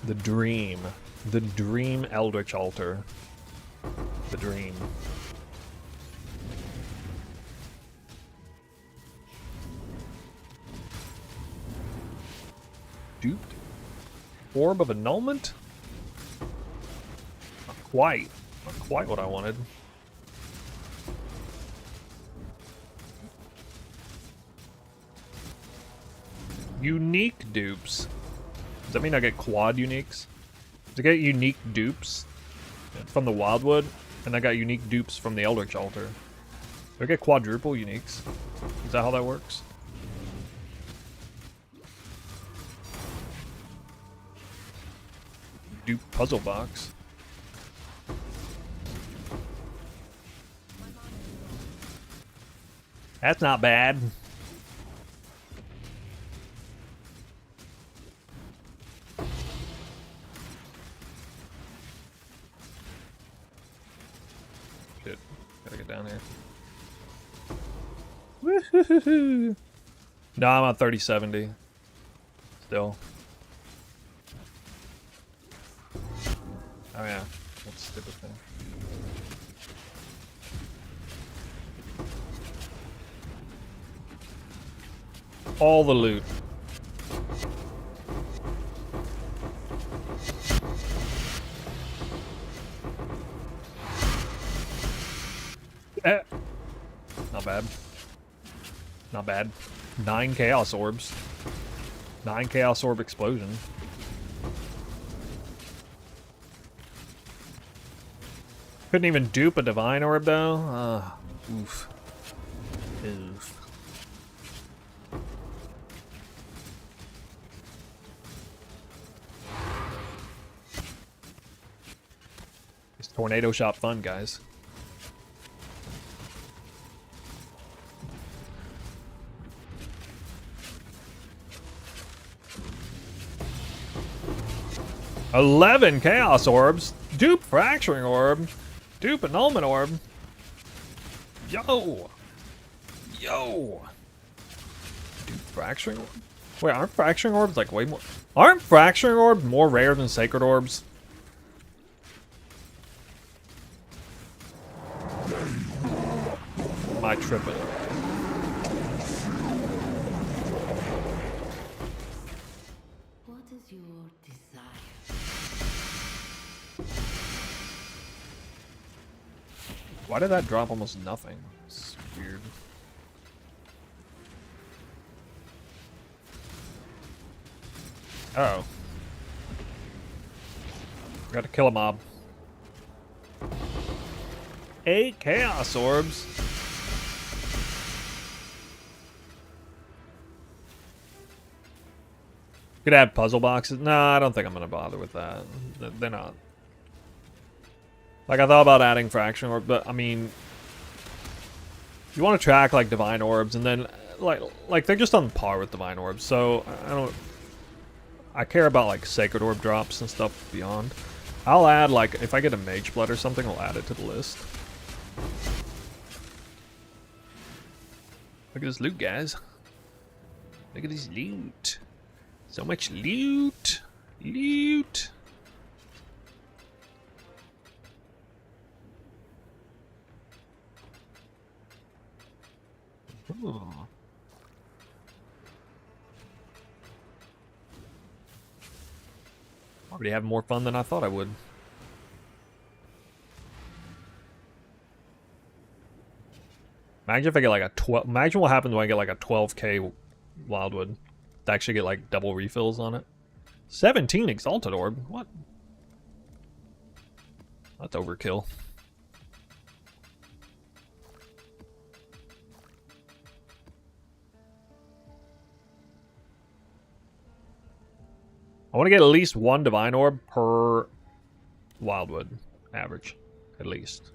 The dream. The dream Eldritch Altar. The dream. Duped? Orb of Annulment? Not quite. Not quite what I wanted. Unique dupes. Does that mean I get quad uniques? Does I get unique dupes from the Wildwood? And I got unique dupes from the Eldritch Altar. Do I get quadruple uniques? Is that how that works? Dupe puzzle box. That's not bad. Shit. Gotta get down here. Woohoo! No, I'm on 3070. Still. Oh yeah, that's a stupid thing. All the loot. Not bad. Not bad. 9 Chaos Orbs. 9 Chaos Orb Explosion. Couldn't even dupe a Divine Orb, though? Oof. Oof. It's Tornado Shop fun, guys. $11 Chaos Orbs. Dupe Fracturing Orb. Dupe Annulment Orb. Yo! Yo! Dupe Fracturing Orb? Wait, aren't Fracturing Orbs like way more... Aren't Fracturing Orbs more rare than Sacred Orbs? Am I tripping? What is your desire? Why did that drop almost nothing? It's weird. Uh oh. Gotta kill a mob. 8 Chaos Orbs. Could add puzzle boxes. Nah, I don't think I'm gonna bother with that. They're not. Like, I thought about adding Fraction Orb, but I mean, you want to track like Divine Orbs, and then like they're just on par with Divine Orbs. So I care about like Sacred Orb drops and stuff beyond. I'll add like if I get a Mage Blood or something, I'll add it to the list. Look at this loot, guys. Look at this loot. So much loot. Loot. Ooh. Already having more fun than I thought I would. Imagine if I get like a 12. Imagine what happens when I get like a 12k Wildwood. To actually get like double refills on it. 17 Exalted Orb? What? That's overkill. I want to get at least one Divine Orb per Wildwood. Average. At least.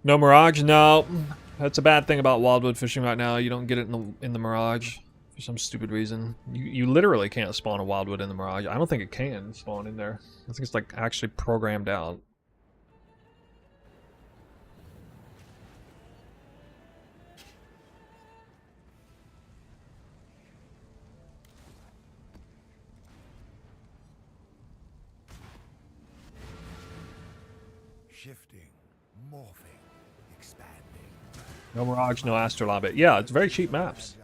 No Mirage? No. That's a bad thing about Wildwood fishing right now. You don't get it in the Mirage for some stupid reason. You literally can't spawn a Wildwood in the Mirage. I don't think it can spawn in there. I think it's like actually programmed out. Shifting, morphing, expanding. No Mirage, no Astrolabe. Yeah, it's very cheap maps.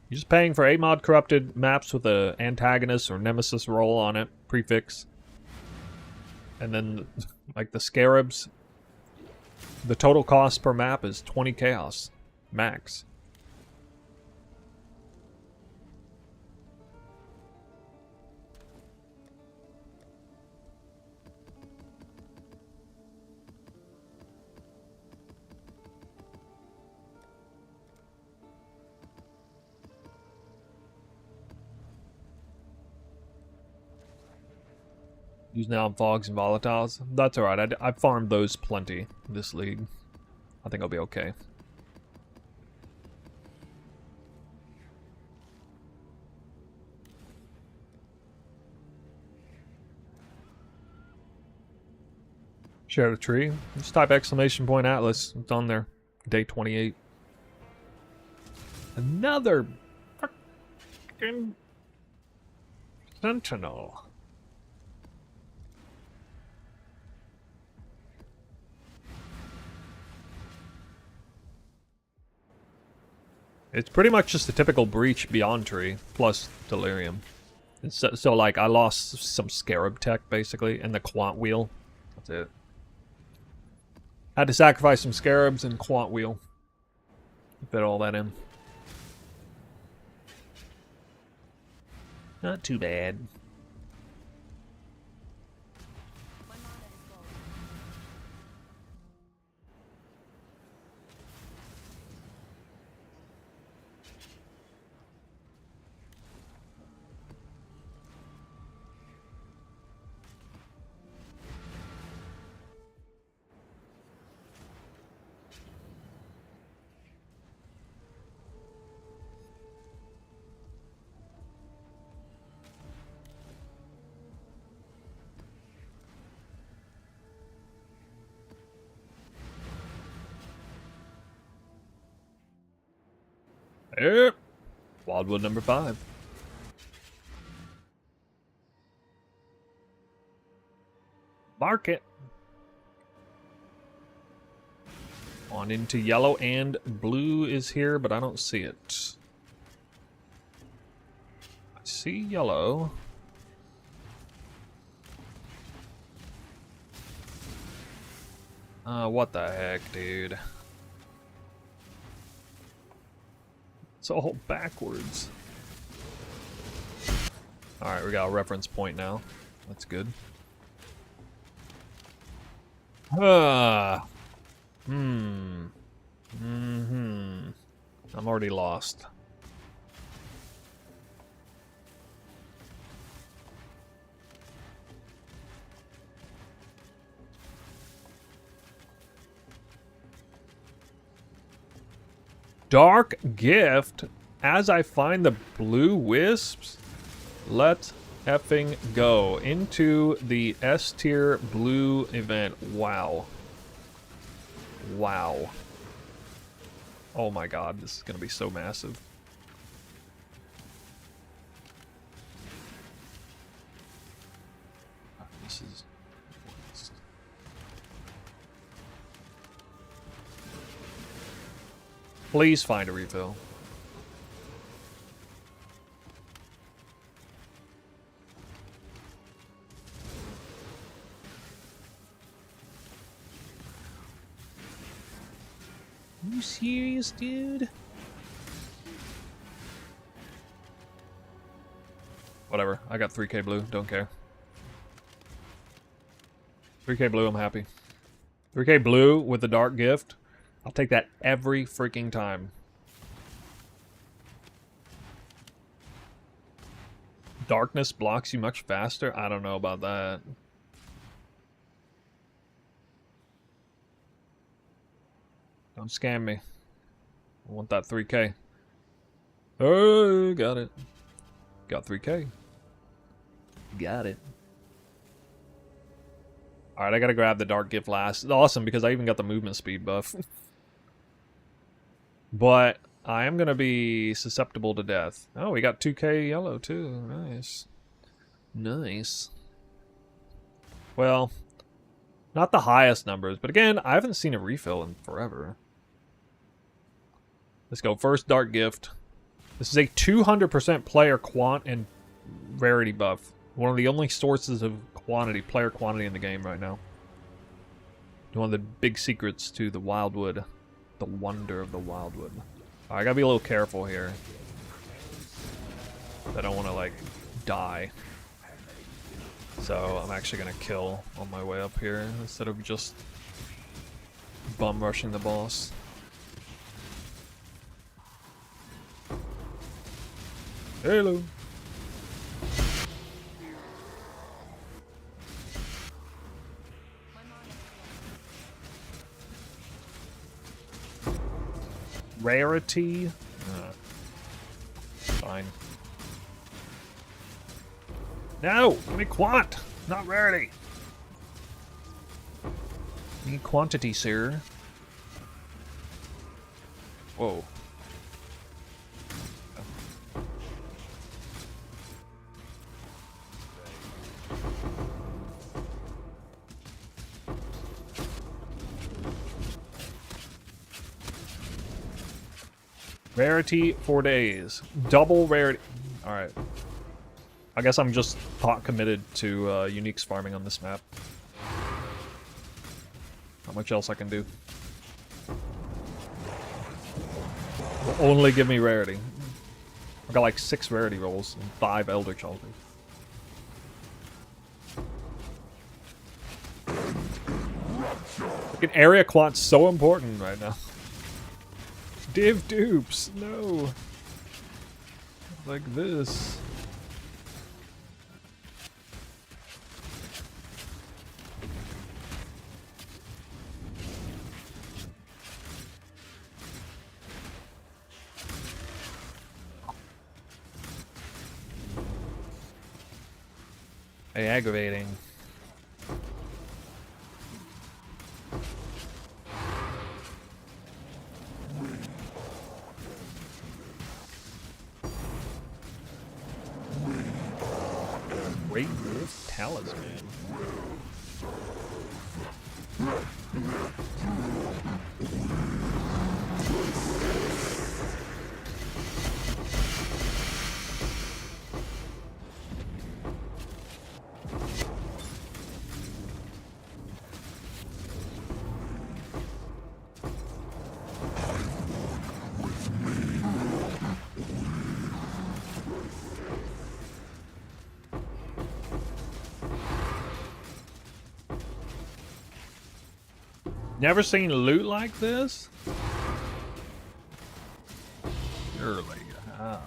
You're just paying for 8-mod corrupted maps with a antagonist or nemesis roll on it, prefix. And then, like the scarabs, the total cost per map is 20 chaos, max. Use now on fogs and volatiles. That's alright. I farmed those plenty this league. I think I'll be okay. Share the tree. Just type exclamation point Atlas. It's on there. Day 28. Another fucking sentinel. It's pretty much just a typical breach beyond tree plus delirium. So like I lost some scarab tech basically and the quant wheel. That's it. Had to sacrifice some scarabs and quant wheel. Fit all that in. Not too bad. Yep. Wildwood number 5. Mark it. On into yellow and blue is here, but I don't see it. I see yellow. What the heck, dude? It's all backwards. Alright, we got a reference point now. That's good. I'm already lost. Dark Gift. As I find the blue wisps, let's effing go into the S tier blue event. Wow. Wow. Oh my god, this is gonna be so massive. This is... Please find a refill. You serious, dude? Whatever. I got 3k blue. Don't care. 3k blue, I'm happy. 3k blue with the dark gift. I'll take that every freaking time. Darkness blocks you much faster? I don't know about that. Don't scam me. I want that 3k. Oh, got it. Got 3k. Got it. Alright, I gotta grab the dark gift last. It's awesome because I even got the movement speed buff. But I am gonna be susceptible to death. Oh, we got 2k yellow too. Nice. Nice. Well, not the highest numbers, but again, I haven't seen a refill in forever. Let's go. First dark gift. This is a 200% player quant and rarity buff. One of the only sources of quantity, player quantity in the game right now. One of the big secrets to the Wildwood. The wonder of the Wildwood. I gotta be a little careful here. I don't want to, like, die. So I'm actually gonna kill on my way up here instead of just bum rushing the boss. Hello. Rarity? Fine. No! Give me quant! Not rarity! Need quantity, sir. Whoa. Rarity 4 days. Double rarity. Alright. I guess I'm just pot committed to uniques farming on this map. Not much else I can do. Will only give me rarity. I've got like 6 rarity rolls and 5 Elder Chargers. Like an area quant's so important right now. Div dupes, no. Like this. Hey, aggravating. Great Rift Talisman. Never seen loot like this? Surely you have.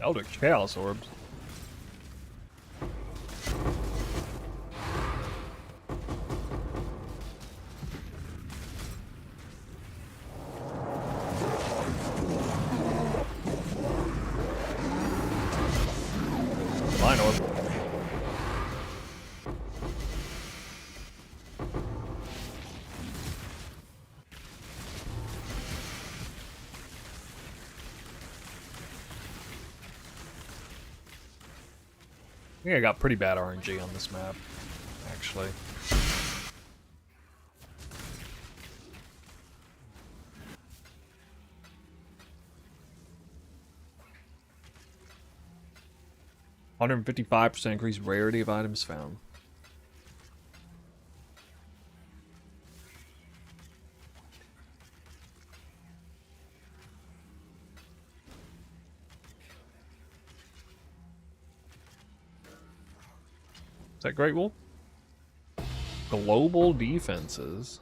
Elder Chaos Orbs. Divine Orb. I think I got pretty bad RNG on this map, actually. 155% increased rarity of items found. Is that Great Wolf? Global defenses.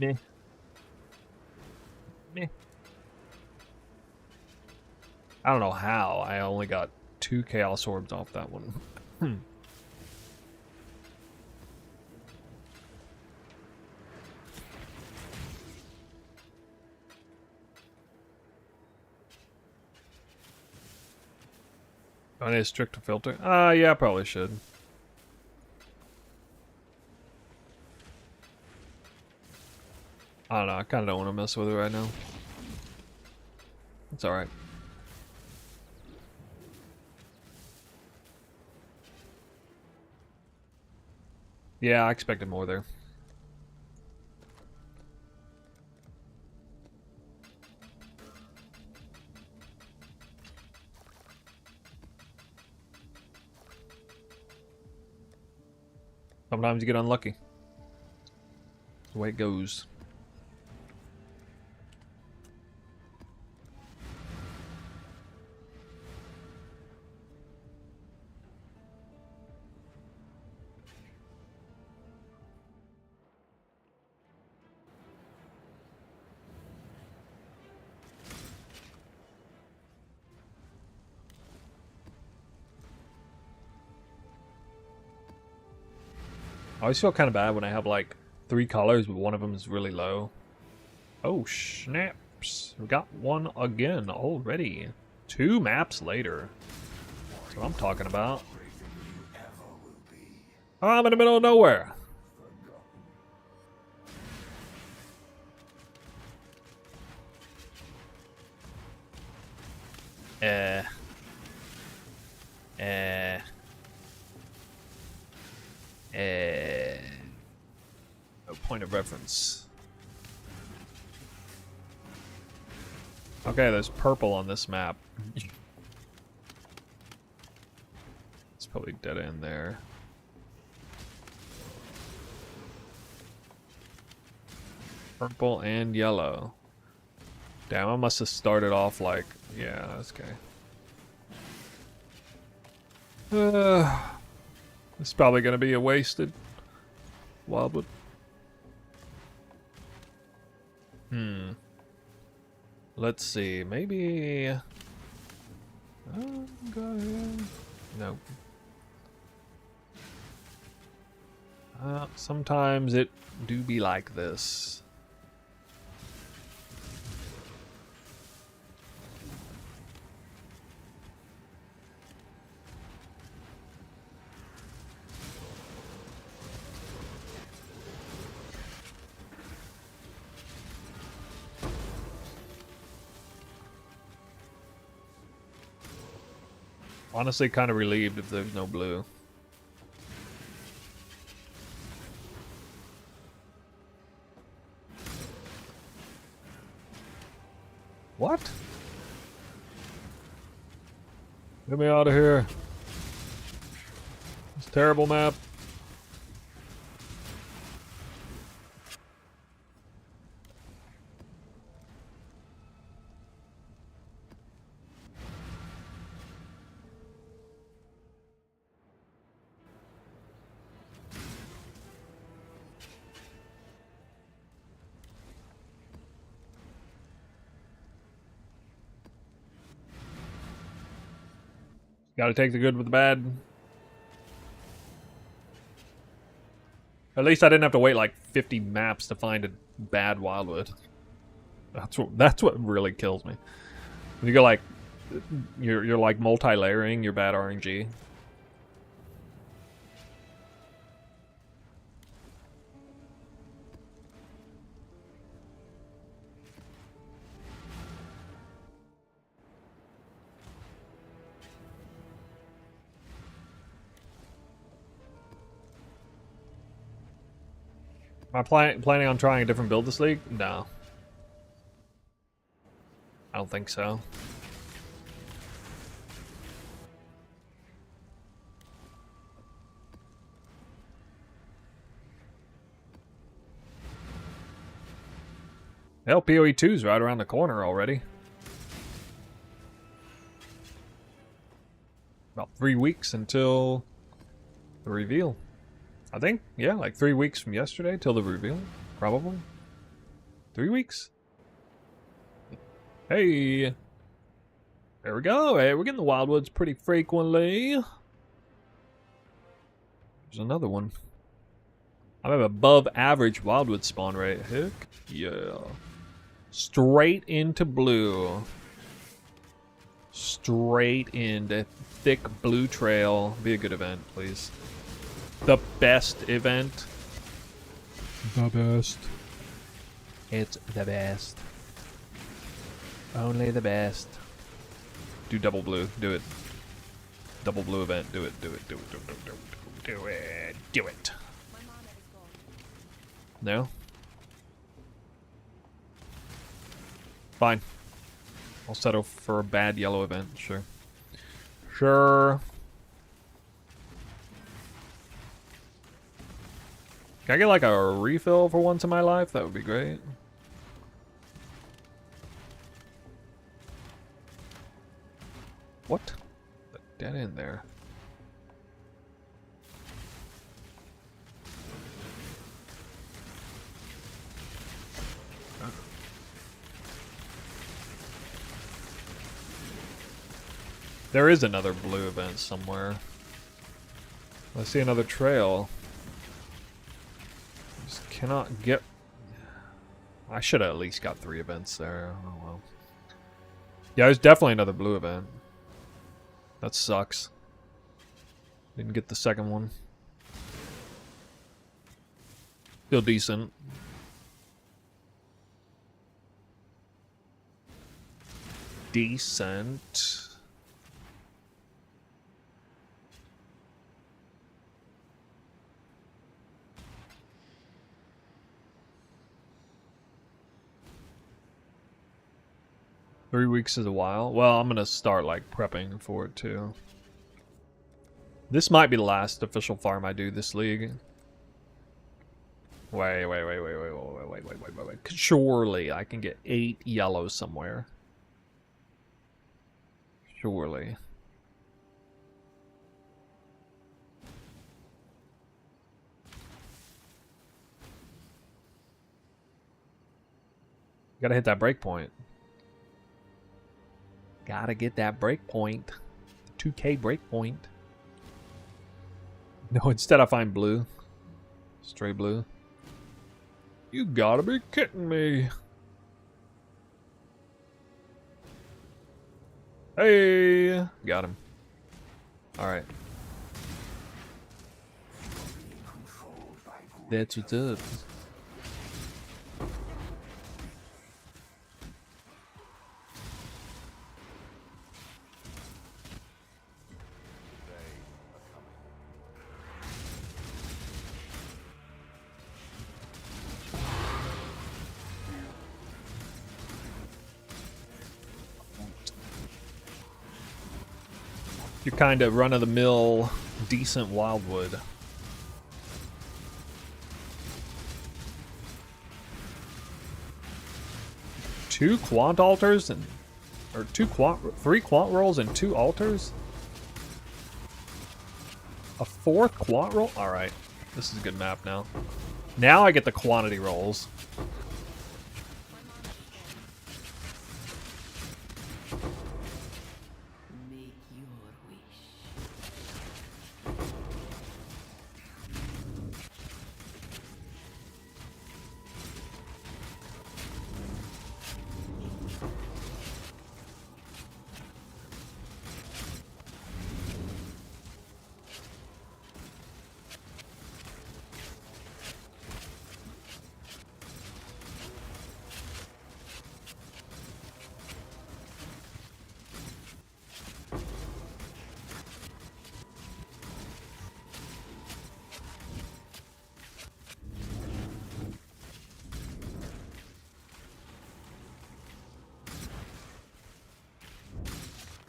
Meh. Meh. I don't know how. I only got 2 Chaos Orbs off that one. I need a stricter filter? Yeah, I probably should. I don't know, I kinda don't want to mess with it right now. It's alright. Yeah, I expected more there. Sometimes you get unlucky. That's the way it goes. I always feel kind of bad when I have like 3 colors, but one of them is really low. Oh, snaps. We got one again already. 2 maps later. That's what I'm talking about. Oh, I'm in the middle of nowhere. No point of reference. Okay, there's purple on this map. It's probably dead end there. Purple and yellow. Damn, I must have started off like... Yeah, that's okay. It's probably going to be a wasted Wildwood. Let's see. Maybe... go ahead. Nope. Sometimes it do be like this. Honestly, kind of relieved if there's no blue. What? Get me out of here. This terrible map. Gotta take the good with the bad. At least I didn't have to wait like 50 maps to find a bad Wildwood. That's what really kills me. When you go like you're like multi-layering your bad RNG. Am I planning on trying a different build this league? No. I don't think so. Hell, PoE 2's right around the corner already. About 3 weeks until the reveal. I think, yeah, like 3 weeks from yesterday till the reveal, probably. 3 weeks? Hey! There we go, hey, we're getting the Wildwoods pretty frequently. There's another one. I have above average Wildwood spawn rate. Heck yeah. Straight into blue. Straight into thick blue trail. Be a good event, please. The best event. The best. It's the best. Only the best. Do double blue. Do it. Double blue event. Do it. Do it. Do it. Do it. Do it. Do it. Do it. No? Fine. I'll settle for a bad yellow event. Sure. Sure. Can I get like a refill for once in my life? That would be great. What? The dead end there. There is another blue event somewhere. I see another trail. Just cannot get... I should have at least got 3 events there. Oh well. Yeah, there's definitely another blue event. That sucks. Didn't get the second one. Still decent. Decent. 3 weeks is a while. Well, I'm gonna start like prepping for it too. This might be the last official farm I do this league. Wait. Surely I can get 8 yellow somewhere. Surely. Gotta hit that breakpoint. Gotta get that breakpoint. 2K breakpoint. No, instead I find blue. Stray blue. You gotta be kidding me. Hey! Got him. Alright. That's what's up. You're kind of run-of-the-mill, decent Wildwood. Two quant altars and or 3 quant rolls and 2 altars? A 4th quant roll? Alright. This is a good map now. Now I get the quantity rolls. Make your wish.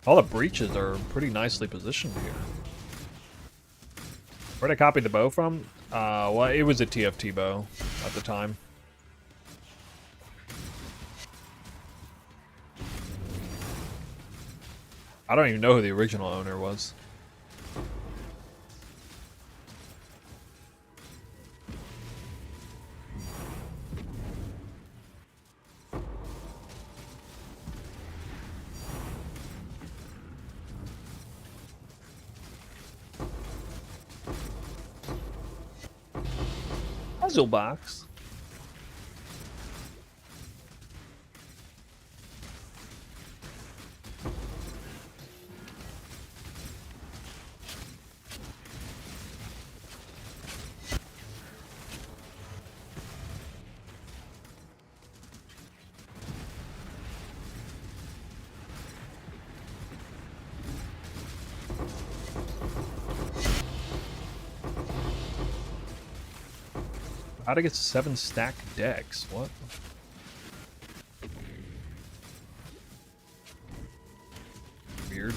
All the breaches are pretty nicely positioned here. Where'd I copy the bow from? Well, it was a TFT bow at the time. I don't even know who the original owner was. Puzzle box. How to get 7 stack decks? What? Weird.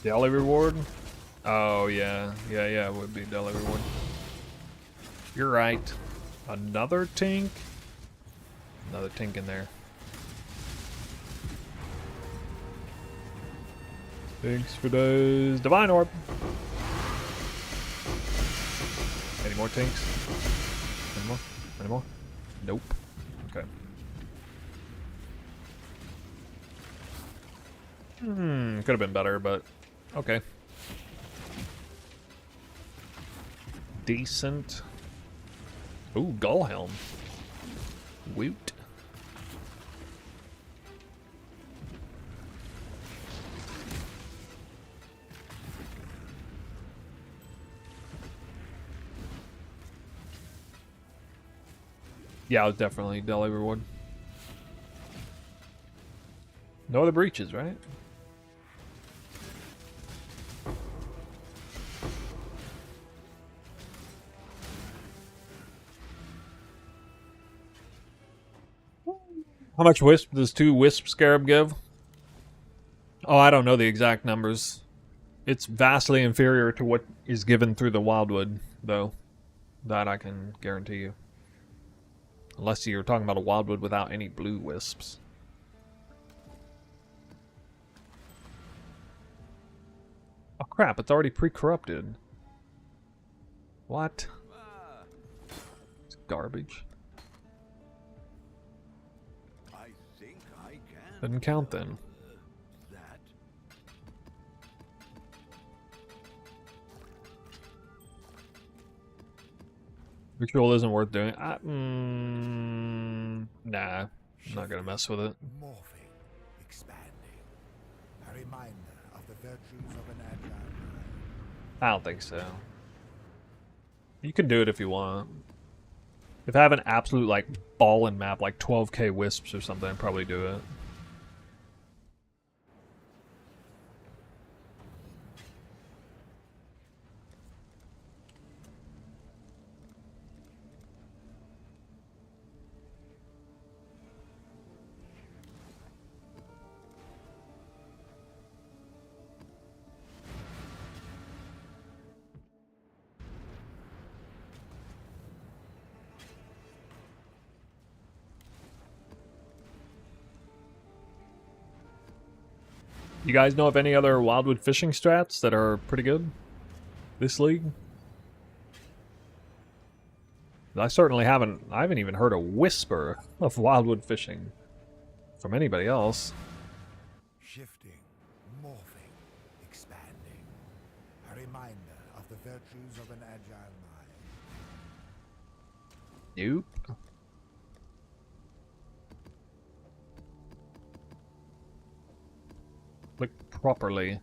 Daily reward? Oh yeah, it would be daily reward. You're right. Another tank? Another tank in there. Thanks for those divine orb. Any more tanks? Any more? Any more? Nope. Okay. Could have been better, but okay. Decent. Ooh, gull helm. Woot. Yeah, it was definitely daily reward. No other breaches, right? How much wisp does 2 wisp scarab give? Oh, I don't know the exact numbers. It's vastly inferior to what is given through the Wildwood, though. That I can guarantee you. Unless you're talking about a Wildwood without any blue wisps. Oh crap, it's already pre-corrupted. What? It's garbage. Doesn't count then. Ritual isn't worth doing. Nah, I'm not gonna mess with it. Morphing, expanding. A reminder of the virtues of an agile mind. I don't think so. You can do it if you want. If I have an absolute like ballin' map, like 12k wisps or something, I'd probably do it. You guys know of any other Wildwood fishing strats that are pretty good this league? I certainly haven't. I haven't even heard a whisper of Wildwood fishing from anybody else. Shifting, morphing, expanding. A reminder of the virtues of an agile mind. Nope. Click properly.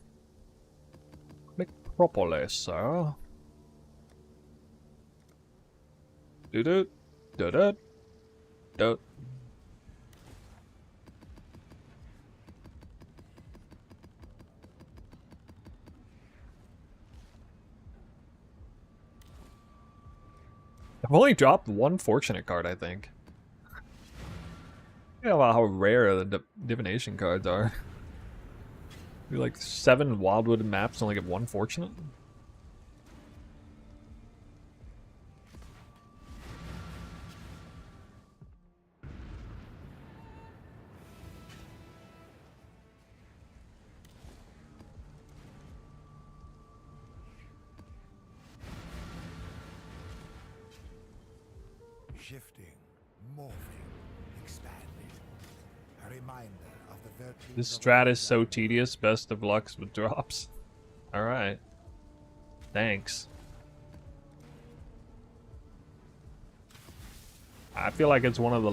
Click properly, sir. Do-do. Do-do. Do. I've only dropped one fortunate card, I think. Yeah, about how rare the divination cards are. We like 7 Wildwood maps only get 1 fortunate. Shifting, morphing, expanding. A reminder of the virtues This of strat an is so agile tedious. Best of luck with drops. Alright. Thanks. I feel like it's one of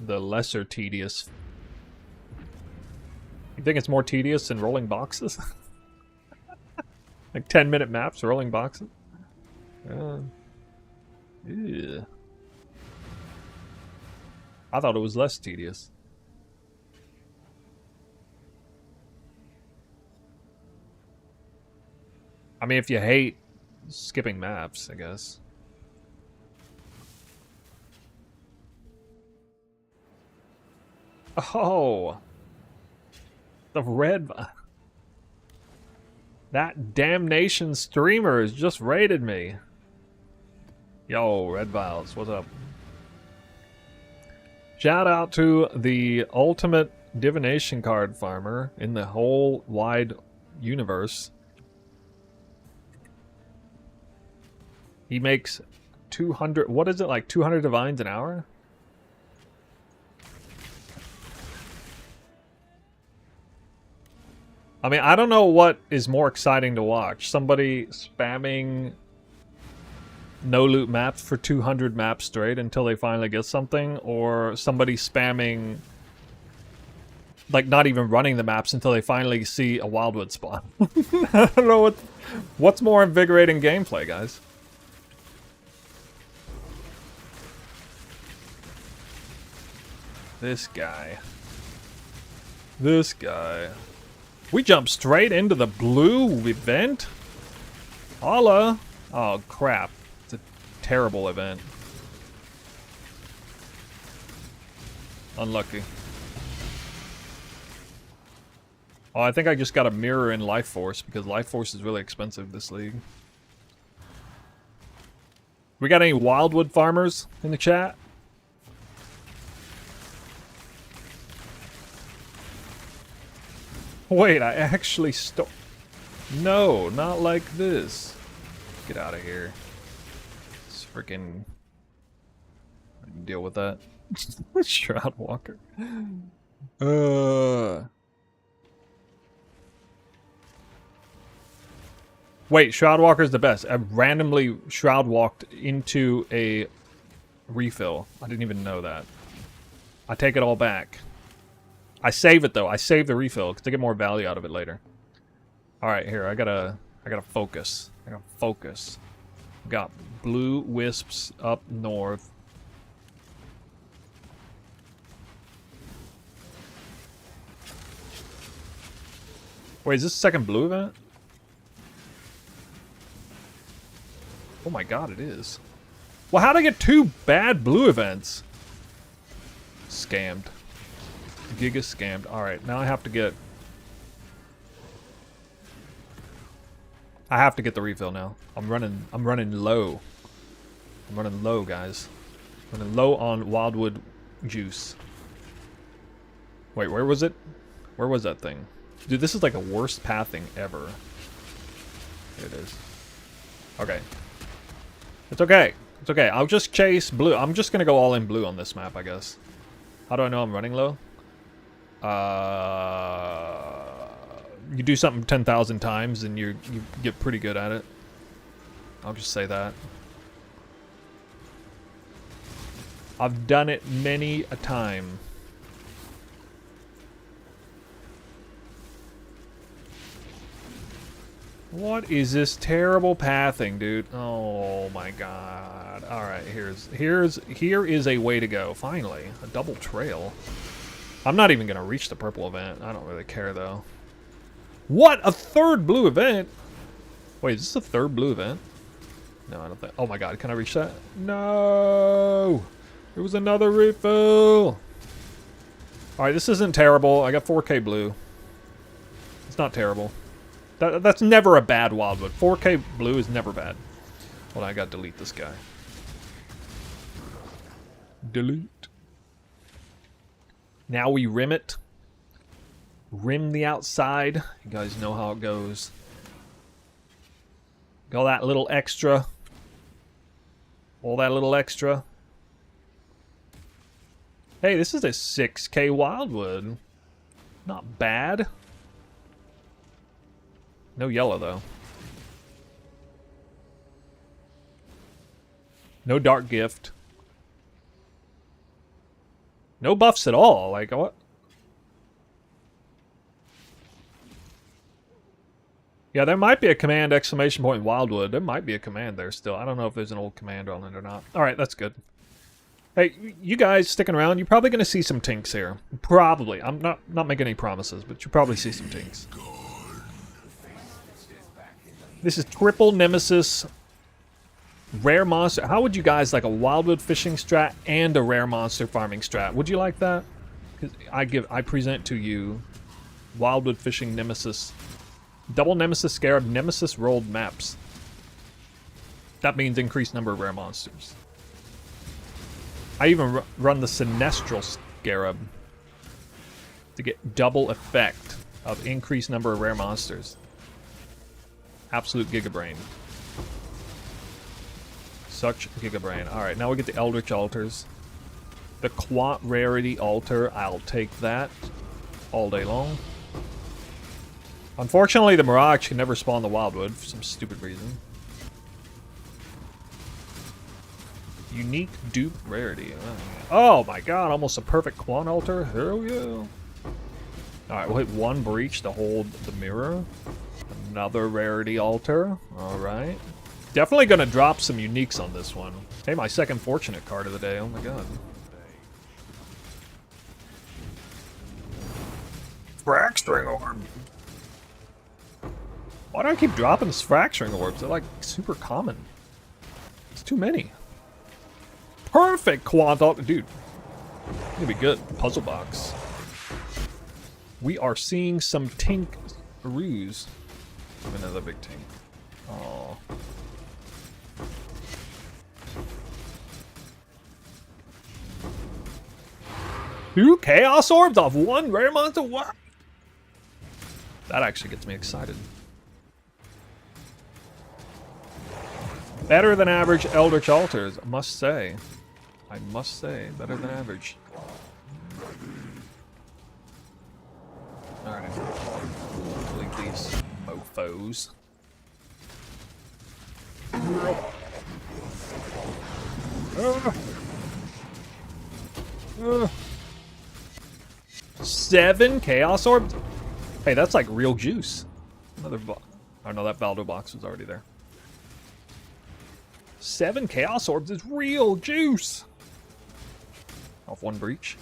the lesser tedious. You think it's more tedious than rolling boxes? Like 10-minute maps, rolling boxes? Yeah. I thought it was less tedious. I mean, if you hate skipping maps, I guess. Oh! The red... That damnation streamer has just raided me. Yo, Red Vials, what's up? Shout out to the ultimate divination card farmer in the whole wide universe. He makes 200, what is it, like 200 divines an hour? I mean, I don't know what is more exciting to watch. Somebody spamming no loot maps for 200 maps straight until they finally get something, or somebody spamming, like, not even running the maps until they finally see a Wildwood spawn. I don't know what's more invigorating gameplay, guys. This guy. This guy. We jumped straight into the blue event? Holla! Oh, crap. It's a terrible event. Unlucky. Oh, I think I just got a mirror in Life Force, because Life Force is really expensive this league. We got any Wildwood farmers in the chat? Wait, I actually No, not like this. Get out of here. It's freaking... deal with that. Shroud Walker. Wait, Shroud Walker's the best. I randomly Shroud Walked into a refill. I didn't even know that. I take it all back. I save it though. I save the refill to get more value out of it later. All right, here I gotta focus. I gotta focus. Got blue wisps up north. Wait, is this the second blue event? Oh my god, it is. Well, how'd I get 2 bad blue events? Scammed. Giga scammed. Alright, now I have to get the refill now. I'm running low. I'm running low, guys. Running low on Wildwood juice. Wait, where was it? Where was that thing? Dude, this is like the worst pathing ever. Here it is. Okay. It's okay. It's okay. I'll just chase blue. I'm just gonna go all in blue on this map, I guess. How do I know I'm running low? You do something 10,000 times and you get pretty good at it. I'll just say that. I've done it many a time. What is this terrible pathing, dude? Oh my god. Alright, here is a way to go. Finally. A double trail. I'm not even gonna reach the purple event. I don't really care though. What? A third blue event? Wait, is this the third blue event? No, I don't think. Oh my god, can I reach that? No! There was another refill! Alright, this isn't terrible. I got 4K blue. It's not terrible. That's never a bad Wildwood. 4K blue is never bad. Well, I gotta delete this guy. Delete. Now we rim it. Rim the outside. You guys know how it goes. All that little extra. All that little extra. Hey, this is a 6K Wildwood. Not bad. No yellow, though. No dark gift. No buffs at all. Like, what? Yeah, there might be a command exclamation point Wildwood. There might be a command there still. I don't know if there's an old command on it or not. Alright, that's good. Hey, you guys sticking around, you're probably going to see some tinks here. Probably. I'm not making any promises, but you'll probably see some tinks. This is triple Nemesis. Rare monster. How would you guys like a Wildwood fishing strat and a rare monster farming strat? Would you like that? Because I present to you Wildwood fishing Nemesis. Double Nemesis Scarab, Nemesis rolled maps. That means increased number of rare monsters. I even run the Sinestral Scarab to get double effect of increased number of rare monsters. Absolute Gigabrain. Such Gigabrain. Alright, now we get the Eldritch Altars. The Quant Rarity Altar, I'll take that all day long. Unfortunately, the Mirage can never spawn the Wildwood for some stupid reason. Unique dupe rarity. Oh my god, almost a perfect Quant Altar. Hell yeah. Alright, we'll hit one breach to hold the mirror. Another rarity altar. Alright. Definitely gonna drop some uniques on this one. Hey, my second fortunate card of the day. Oh my god. Fracturing Orb. Why do I keep dropping these fracturing orbs? They're like super common. It's too many. Perfect Quant Altar. Dude. It's gonna be good. Puzzle box. We are seeing some tink-roos. Another big tink. Oh. Two Chaos Orbs off one rare monster? What? That actually gets me excited. Better than average Eldritch Altars, I must say. I must say, better than average. Alright. Delete these mofos. 7 Chaos Orbs? Hey, that's like real juice. Another box. Oh no, that Valdo box was already there. 7 Chaos Orbs is real juice! Off one breach.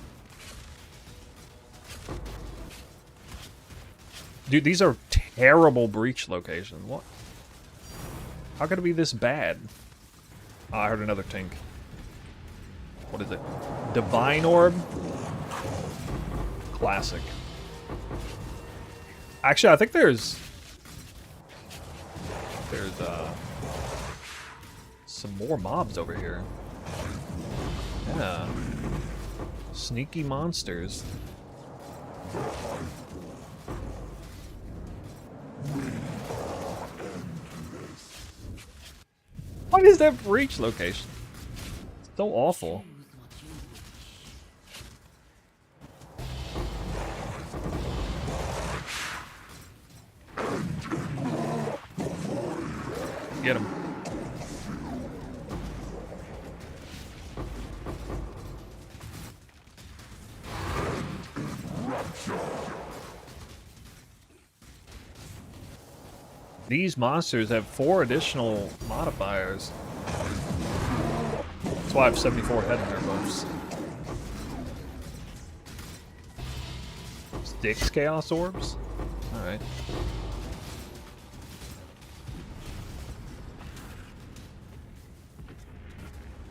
Dude, these are terrible breach locations. What? How could it be this bad? Oh, I heard another tink. What is it? Divine Orb? Classic. Actually, I think there's some more mobs over here. Yeah. Sneaky monsters. What is that breach location? It's so awful. Get him. These monsters have 4 additional modifiers. That's why I have 74 head in their buffs. 6 Chaos Orbs? Alright.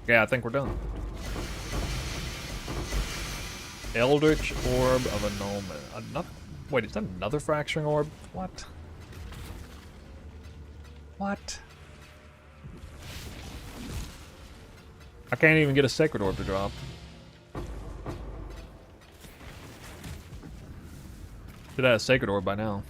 Yeah, I think we're done. Eldritch Orb of Annulment. Another, wait, is that another Fracturing Orb? What? What? I can't even get a Sacred Orb to drop. Should have a Sacred Orb by now.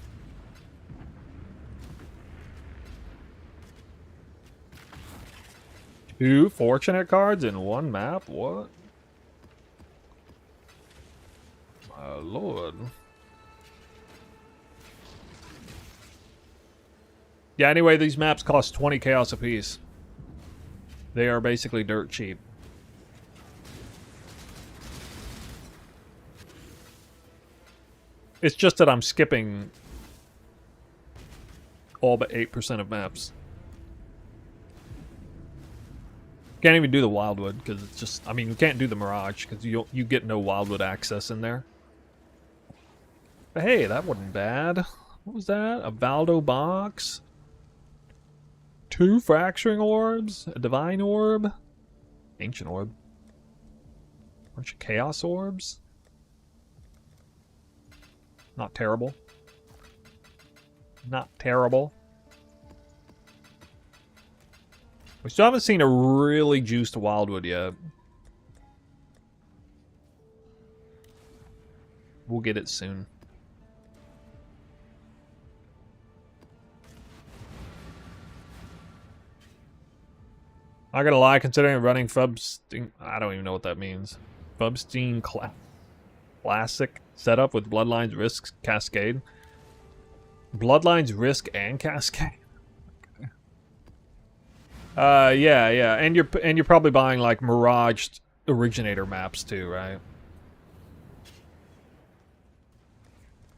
Two Fortunate cards in one map? What? My lord. Yeah, anyway, these maps cost 20 chaos apiece. They are basically dirt cheap. It's just that I'm skipping all but 8% of maps. Can't even do the Wildwood because it's just, I mean, you can't do the Mirage because you get no Wildwood access in there. But hey, that wasn't bad. What was that? A Valdo box? 2 Fracturing Orbs? A Divine Orb? Ancient Orb? Bunch of Chaos Orbs? Not terrible. Not terrible. We still haven't seen a really juiced Wildwood yet. We'll get it soon. Not gonna lie, considering running Fubstein, I don't even know what that means. Fubstein Classic setup with Bloodlines, Risk, Cascade. Bloodlines, Risk, and Cascade. Yeah, and you're probably buying like Mirage Originator maps too, right?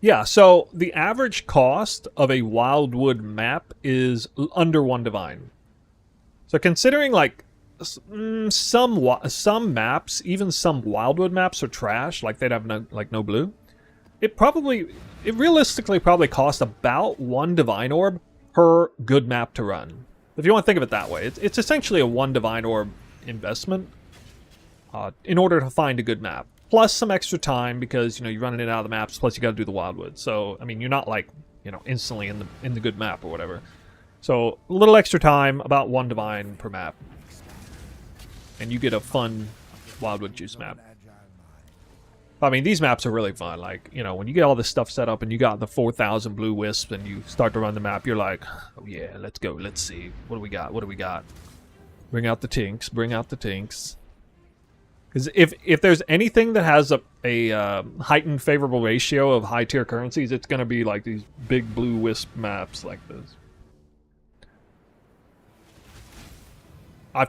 Yeah, so the average cost of a Wildwood map is under 1 Divine. So considering like some maps, even some Wildwood maps are trash, like they'd have no blue. It realistically probably costs about 1 Divine Orb per good map to run. If you want to think of it that way, it's essentially a 1 Divine Orb investment in order to find a good map. Plus some extra time because, you know, you're running it out of the maps, plus you got to do the Wildwood. So, I mean, you're not like, you know, instantly in the good map or whatever. So, a little extra time, about 1 Divine per map. And you get a fun Wildwood juice map. I mean, these maps are really fun. Like, you know, when you get all this stuff set up and you got the 4,000 blue wisps and you start to run the map, you're like, oh yeah, let's go, let's see. What do we got? What do we got? Bring out the tinks, bring out the tinks. Because if there's anything that has a heightened favorable ratio of high tier currencies, it's going to be like these big blue wisp maps like this.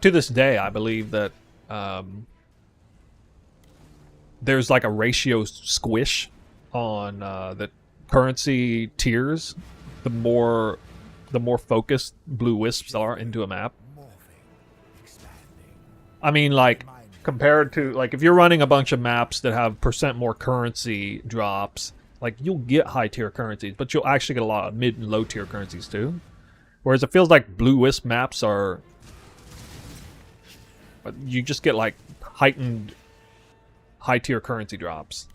To this day, I believe that there's like a ratio squish on the currency tiers. The more focused blue wisps are into a map. I mean, like compared to like if you're running a bunch of maps that have % more currency drops, like you'll get high tier currencies, but you'll actually get a lot of mid and low tier currencies too. Whereas it feels like blue wisp maps are. You just get like heightened high tier currency drops.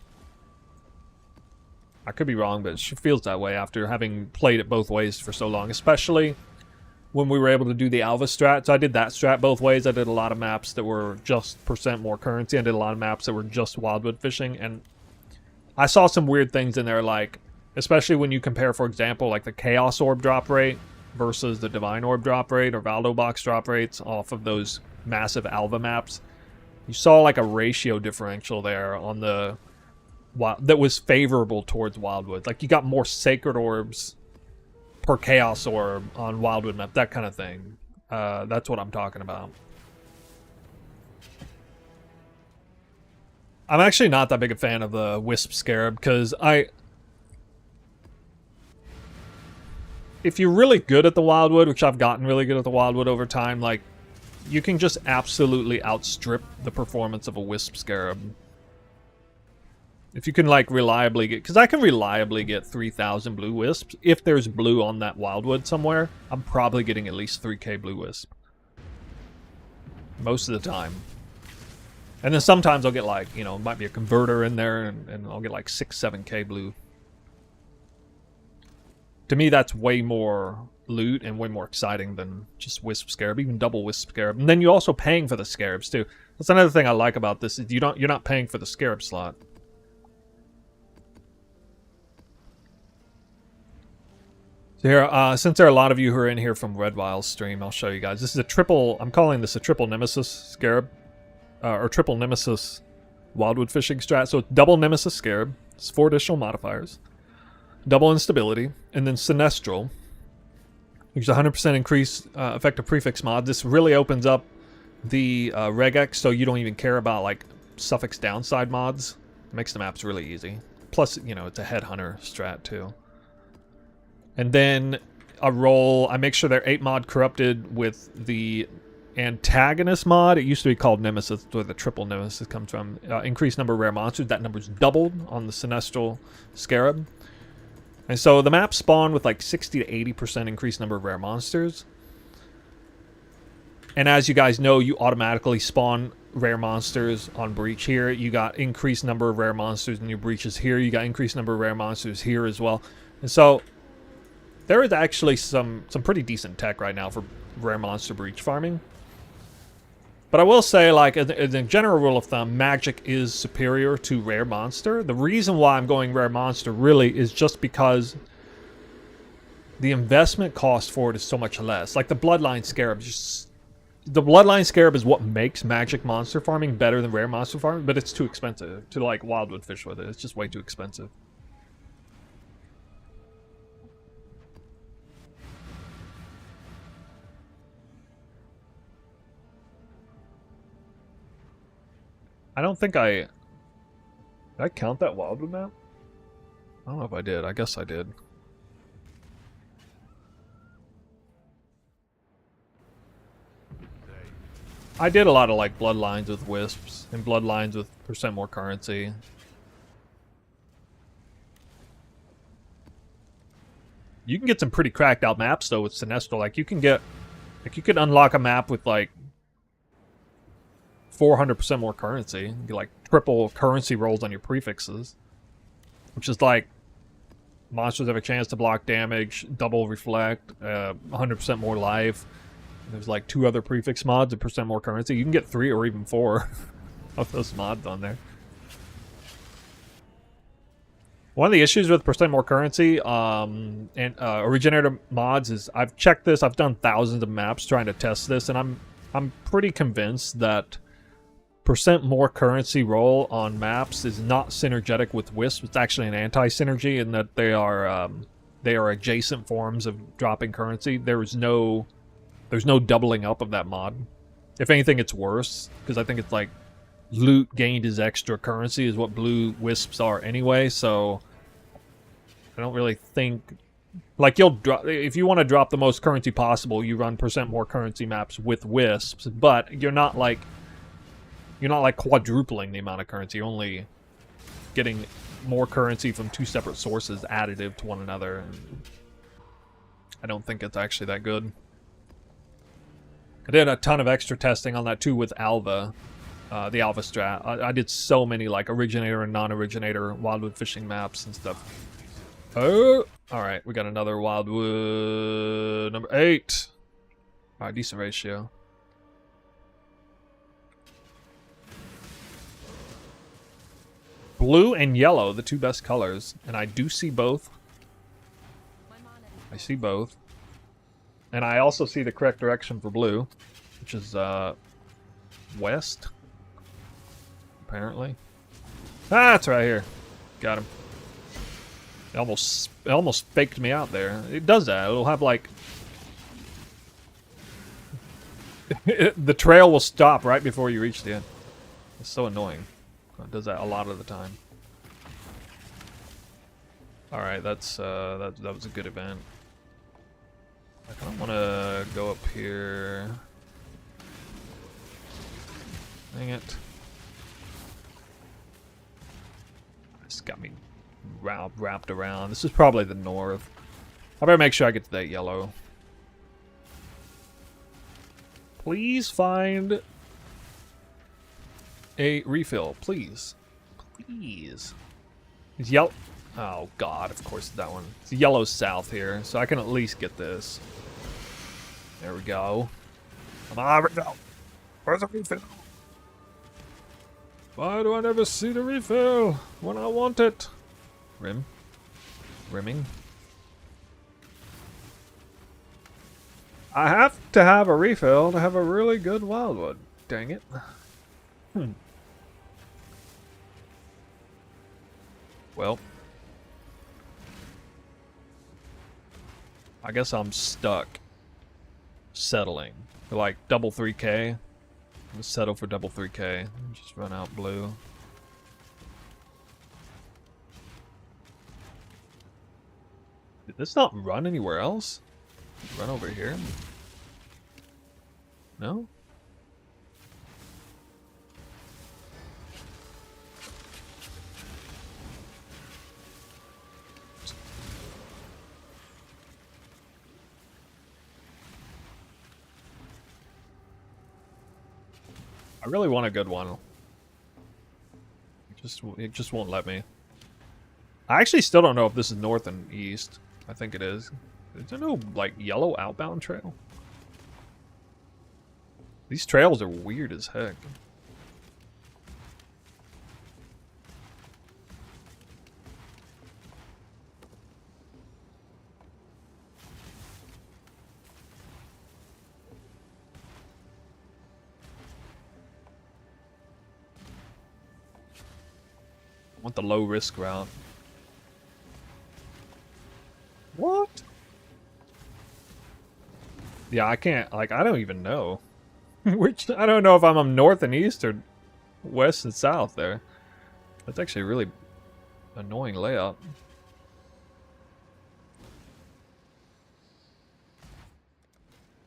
I could be wrong, but it feels that way after having played it both ways for so long, especially when we were able to do the Alva strat. So I did that strat both ways. I did a lot of maps that were just % more currency. I did a lot of maps that were just Wildwood fishing, and I saw some weird things in there, like especially when you compare, for example, like the Chaos Orb drop rate versus the Divine Orb drop rate or Valdo box drop rates off of those massive Alva maps. You saw like a ratio differential there on the that was favorable towards Wildwood. Like you got more Sacred Orbs per Chaos Orb on Wildwood map, that kind of thing. That's what I'm talking about. I'm actually not that big a fan of the Wisp Scarab because if you're really good at the Wildwood, which I've gotten really good at the Wildwood over time, like you can just absolutely outstrip the performance of a Wisp Scarab. If you can like reliably get, because I can reliably get 3,000 blue wisps. If there's blue on that Wildwood somewhere, I'm probably getting at least 3k blue wisp. most of the time. And then sometimes I'll get like, you know, might be a converter in there, and I'll get like 6-7k blue. To me, that's way more loot and way more exciting than just wisp scarab, even double wisp scarab. And then you're also paying for the scarabs too. That's another thing I like about this, is you're not paying for the scarab slot. So here, since there are a lot of you who are in here from Redwild's stream, I'll show you guys. This is a triple, I'm calling this a triple nemesis scarab, or triple nemesis wildwood fishing strat. So it's double nemesis scarab, it's 4 additional modifiers, double instability, and then sinestral, which is 100% increase effective prefix mod. This really opens up the regex, so you don't even care about like suffix downside mods. It makes the maps really easy. Plus, you know, it's a headhunter strat too. And then I make sure they're 8 mod corrupted with the antagonist mod. It used to be called Nemesis, where the triple nemesis comes from. Increased number of rare monsters. That number's doubled on the sinestral scarab. And so the maps spawn with like 60 to 80% increased number of rare monsters. And as you guys know, you automatically spawn rare monsters on breach here. You got increased number of rare monsters in your breaches here. You got increased number of rare monsters here as well. And so there is actually some pretty decent tech right now for rare monster breach farming. But I will say, like, as a general rule of thumb, magic is superior to rare monster. The reason why I'm going rare monster really is just because the investment cost for it is so much less. Like, the bloodline scarab the bloodline scarab is what makes magic monster farming better than rare monster farming, but it's too expensive to, like, wildwood fish with it. It's just way too expensive. I don't think did I count that Wildwood map? I don't know if I did. I guess I did. I did a lot of like bloodlines with wisps and bloodlines with % more currency. You can get some pretty cracked out maps though with Sinestro. Like you can unlock a map with like 400% more currency. You get like triple currency rolls on your prefixes, which is like monsters have a chance to block damage, double reflect, 100% more life. There's like 2 other prefix mods and % more currency. You can get 3 or even 4 of those mods on there. One of the issues with % more currency and originator mods is I've checked this. I've done thousands of maps trying to test this, and I'm pretty convinced that % more currency roll on maps is not synergetic with Wisp. It's actually an anti-synergy in that they are adjacent forms of dropping currency. There's no doubling up of that mod. If anything, it's worse, because I think it's like loot gained as extra currency is what blue Wisps are anyway, so I don't really think... Like, you'll drop... If you want to drop the most currency possible, you run % more currency maps with Wisps, but you're not like quadrupling the amount of currency. You're only getting more currency from 2 separate sources additive to one another. I don't think it's actually that good. I did a ton of extra testing on that too with Alva, the Alva strat. I did so many like originator and non-originator Wildwood fishing maps and stuff. Oh, all right, we got another Wildwood number 8. All right, decent ratio. Blue and yellow, the 2 best colors, and I do see both. I see both. And I also see the correct direction for blue, which is west, apparently. Ah, it's right here. Got him. It almost faked me out there. It does that. It'll have like... the trail will stop right before you reach the end. It's so annoying. It does that a lot of the time. Alright, that was a good event. I kind of want to go up here. Dang it. It's got me wrapped around. This is probably the north. I better make sure I get to that yellow. Please find a refill, please. Please. It's yellow. Oh, God, of course, that one. It's yellow south here, so I can at least get this. There we go. Come on, refill. Where's the refill? Why do I never see the refill when I want it? Rim. Rimming. I have to have a refill to have a really good Wildwood. Dang it. Well. I guess I'm stuck. Settling. For like double 3K. I'm gonna settle for double 3K. Just run out blue. Did this not run anywhere else? Run over here? No? I really want a good one. It just won't let me. I actually still don't know if this is north and east. I think it is. Is there no, like, yellow outbound trail? These trails are weird as heck. I want the low risk route. What? Yeah, I can't, like, I don't even know. Which, I don't know if I'm north and east or west and south there. That's actually a really annoying layout.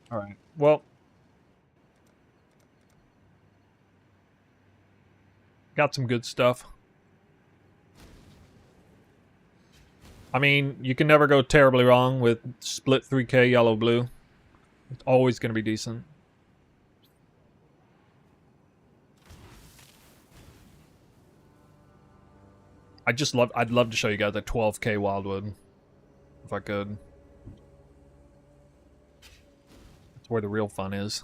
Alright, well. Got some good stuff. I mean, you can never go terribly wrong with split 3K yellow-blue. It's always going to be decent. I'd love to show you guys a 12K Wildwood. If I could. That's where the real fun is.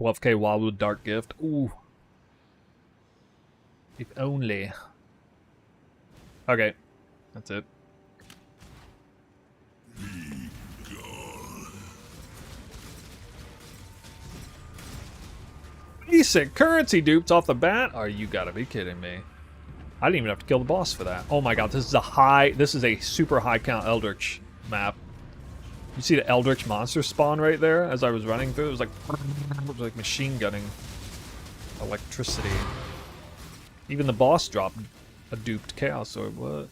12K Wildwood Dark Gift. Ooh. If only. Okay. That's it. Basic currency dupes off the bat? Oh, you gotta be kidding me. I didn't even have to kill the boss for that. Oh my god, this is a super high count Eldritch map. You see the Eldritch monster spawn right there as I was running through? It was like machine gunning electricity. Even the boss dropped a duped Chaos Sword. What?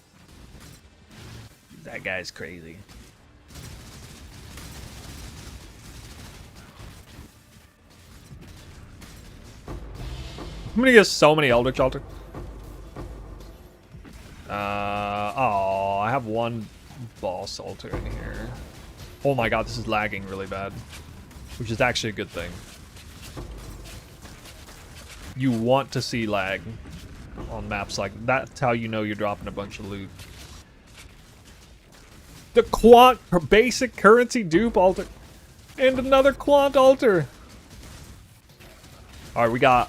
That guy's crazy. I'm gonna get so many Eldritch Altar. Oh, I have one boss altar in here. Oh my god, this is lagging really bad. Which is actually a good thing. You want to see lag on maps like that. That's how you know you're dropping a bunch of loot. The quant basic currency dupe altar. And another quant altar. Alright,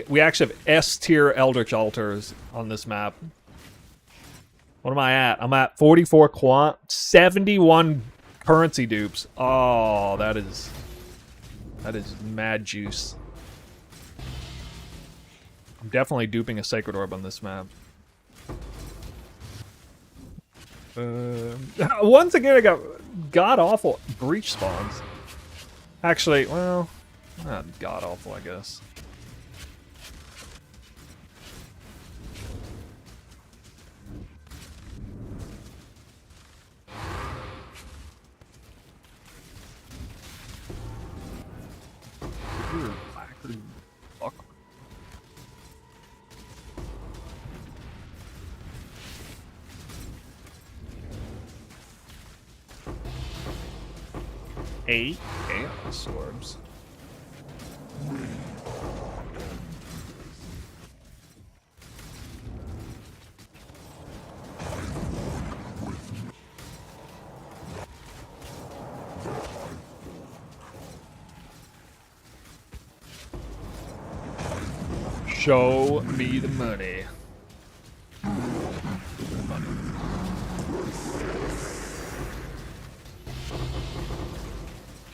we actually have S tier Eldritch altars on this map. What am I at? I'm at 44 quant, 71 currency dupes. Oh, that is mad juice. I'm definitely duping a Sacred Orb on this map. Once again, I got god-awful breach spawns. Actually, well, not god-awful, I guess. Eight Chaos Orbs. Show me the money.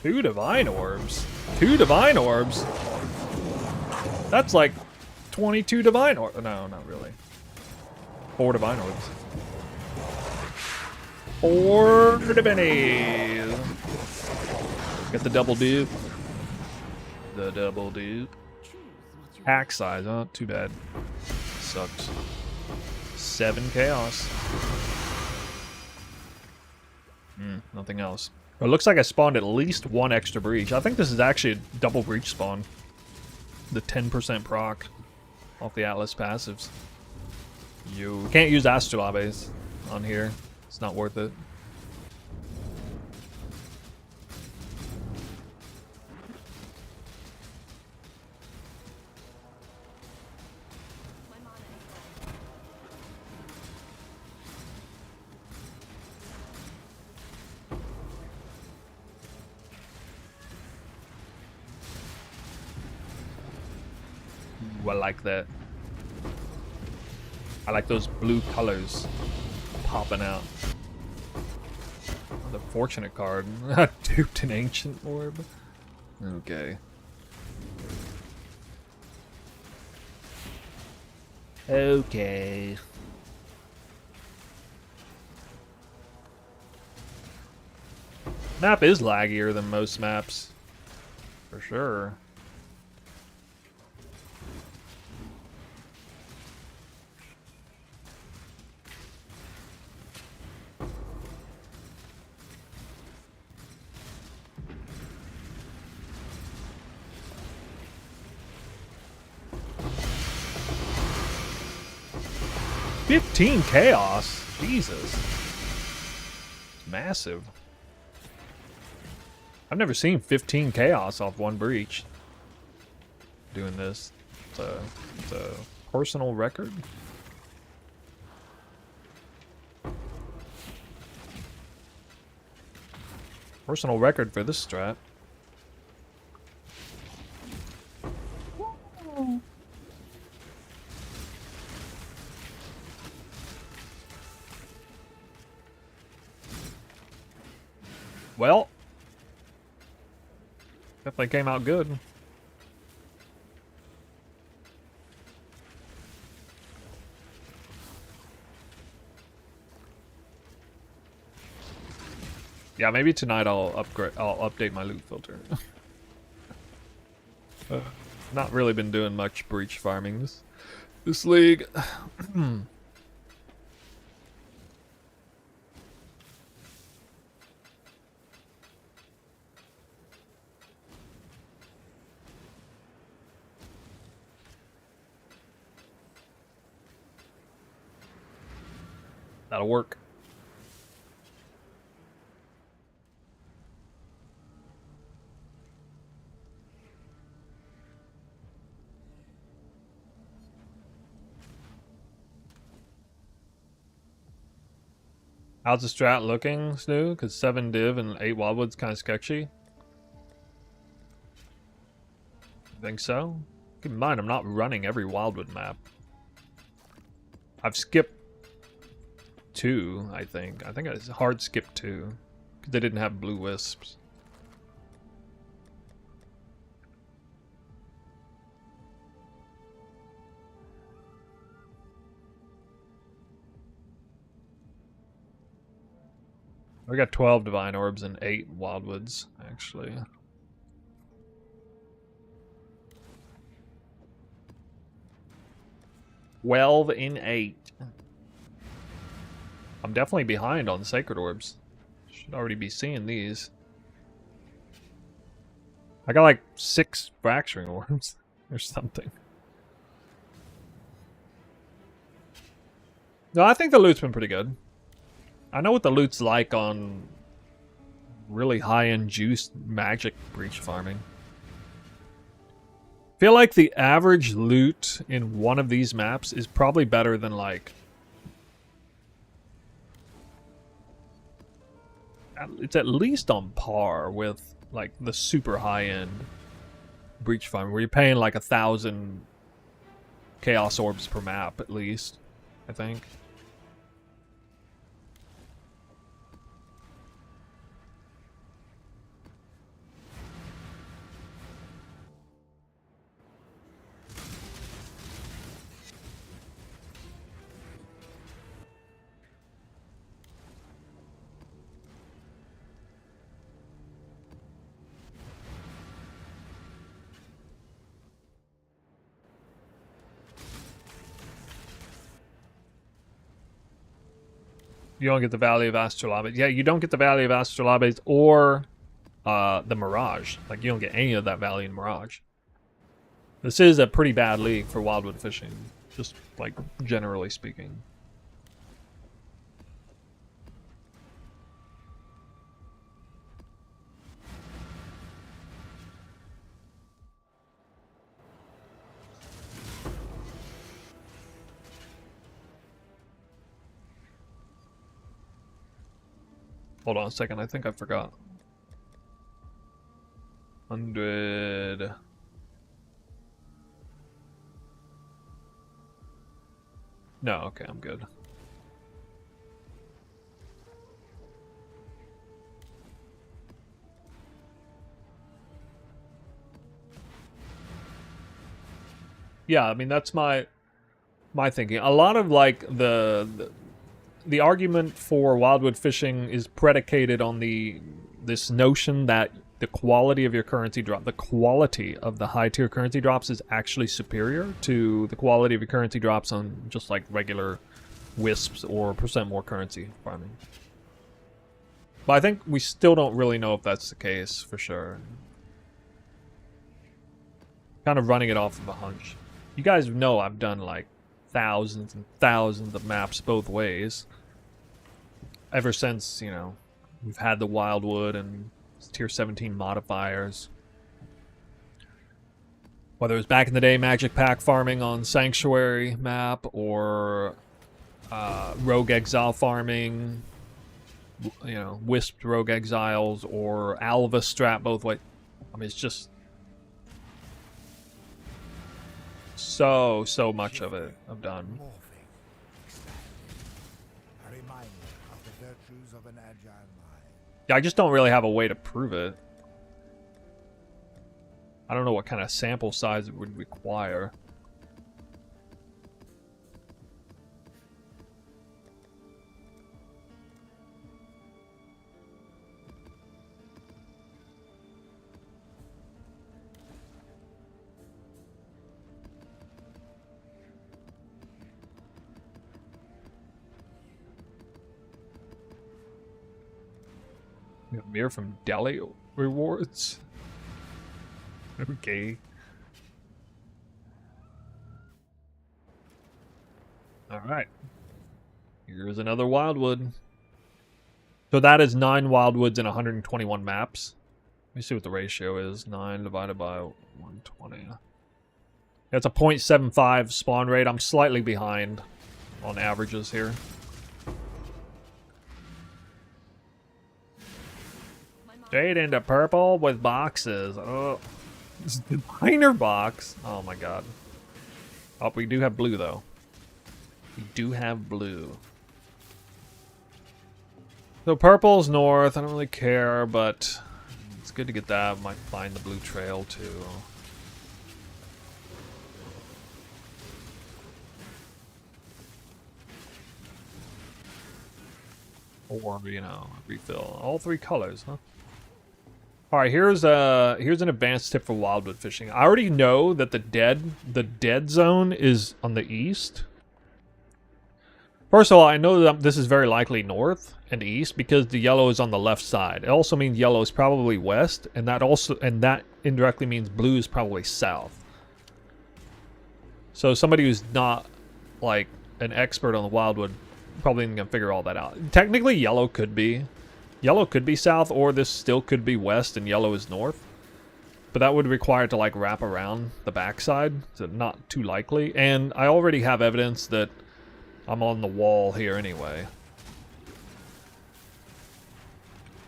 Two divine orbs. 2 divine orbs. That's like 22 divine orbs. No, not really. 4 divine orbs. 4 divinis. Get the double dupe. The double dupe. Hack size, huh? Too bad. Sucks. 7 chaos. Nothing else. It looks like I spawned at least 1 extra breach. I think this is actually a double breach spawn. The 10% proc off the Atlas passives. You can't use Astrolabes on here. It's not worth it. Ooh, I like that. I like those blue colors popping out. The fortunate card. Duped an ancient orb. Okay. Okay. Map is laggier than most maps. For sure. $15 chaos. Jesus. It's massive. I've never seen 15 chaos off 1 breach. Doing this. It's a personal record. Personal record for this strat. Well, definitely came out good. Yeah, maybe tonight I'll update my loot filter. Not really been doing much breach farming this league. That'll work. How's the strat looking, Snoo? Because 7 div and 8 Wildwood's kind of sketchy. Think so? Keep in mind, I'm not running every Wildwood map. I've skipped 2, I think. I think it's hard skip 2. Because they didn't have blue wisps. We got 12 divine orbs and 8 wildwoods, actually. Twelve in 8. I'm definitely behind on sacred orbs. Should already be seeing these. I got like 6 fracturing orbs or something. No, I think the loot's been pretty good. I know what the loot's like on really high-end juiced magic breach farming. Feel like the average loot in one of these maps is probably better than like... It's at least on par with like the super high-end breach farming where you're paying like 1,000 chaos orbs per map, at least, I think. You don't get the Valley of Astrolabes. Yeah, you don't get the Valley of Astrolabes or the Mirage. Like, you don't get any of that Valley in Mirage. This is a pretty bad league for Wildwood fishing, just, like, generally speaking. Hold on a second, I think I forgot. 100... No, okay, I'm good. Yeah, I mean, that's my thinking. A lot of, like, the argument for Wildwood fishing is predicated on this notion that the quality of your currency drop, the quality of the high tier currency drops is actually superior to the quality of your currency drops on just like regular wisps or percent more currency farming. But I think we still don't really know if that's the case for sure. Kind of running it off of a hunch. You guys know I've done like thousands and thousands of maps both ways. Ever since, you know, we've had the Wildwood and tier 17 modifiers. Whether it was back in the day magic pack farming on Sanctuary map or Rogue Exile farming, you know, Wisped Rogue Exiles or Alva strat both ways. I mean, it's just so much of it I've done. Yeah, I just don't really have a way to prove it. I don't know what kind of sample size it would require. Mirror from Delhi rewards. Okay. Alright. Here's another Wildwood. So that is 9 Wildwoods in 121 maps. Let me see what the ratio is. 9 divided by 120. That's a 0.75 spawn rate. I'm slightly behind on averages here. Straight into purple with boxes. Oh, this is the minor box. Oh my god. Oh, we do have blue though. We do have blue. So purple's north. I don't really care, but it's good to get that. Might find the blue trail too. Or, you know, refill all 3 colors, huh? Alright, here's an advanced tip for Wildwood fishing. I already know that the dead zone is on the east. First of all, I know that this is very likely north and east because the yellow is on the left side. It also means yellow is probably west, and that indirectly means blue is probably south. So somebody who's not like an expert on the Wildwood probably isn't gonna figure all that out. Technically, yellow could be south, or this still could be west and yellow is north. But that would require it to like wrap around the backside, so not too likely. And I already have evidence that I'm on the wall here anyway.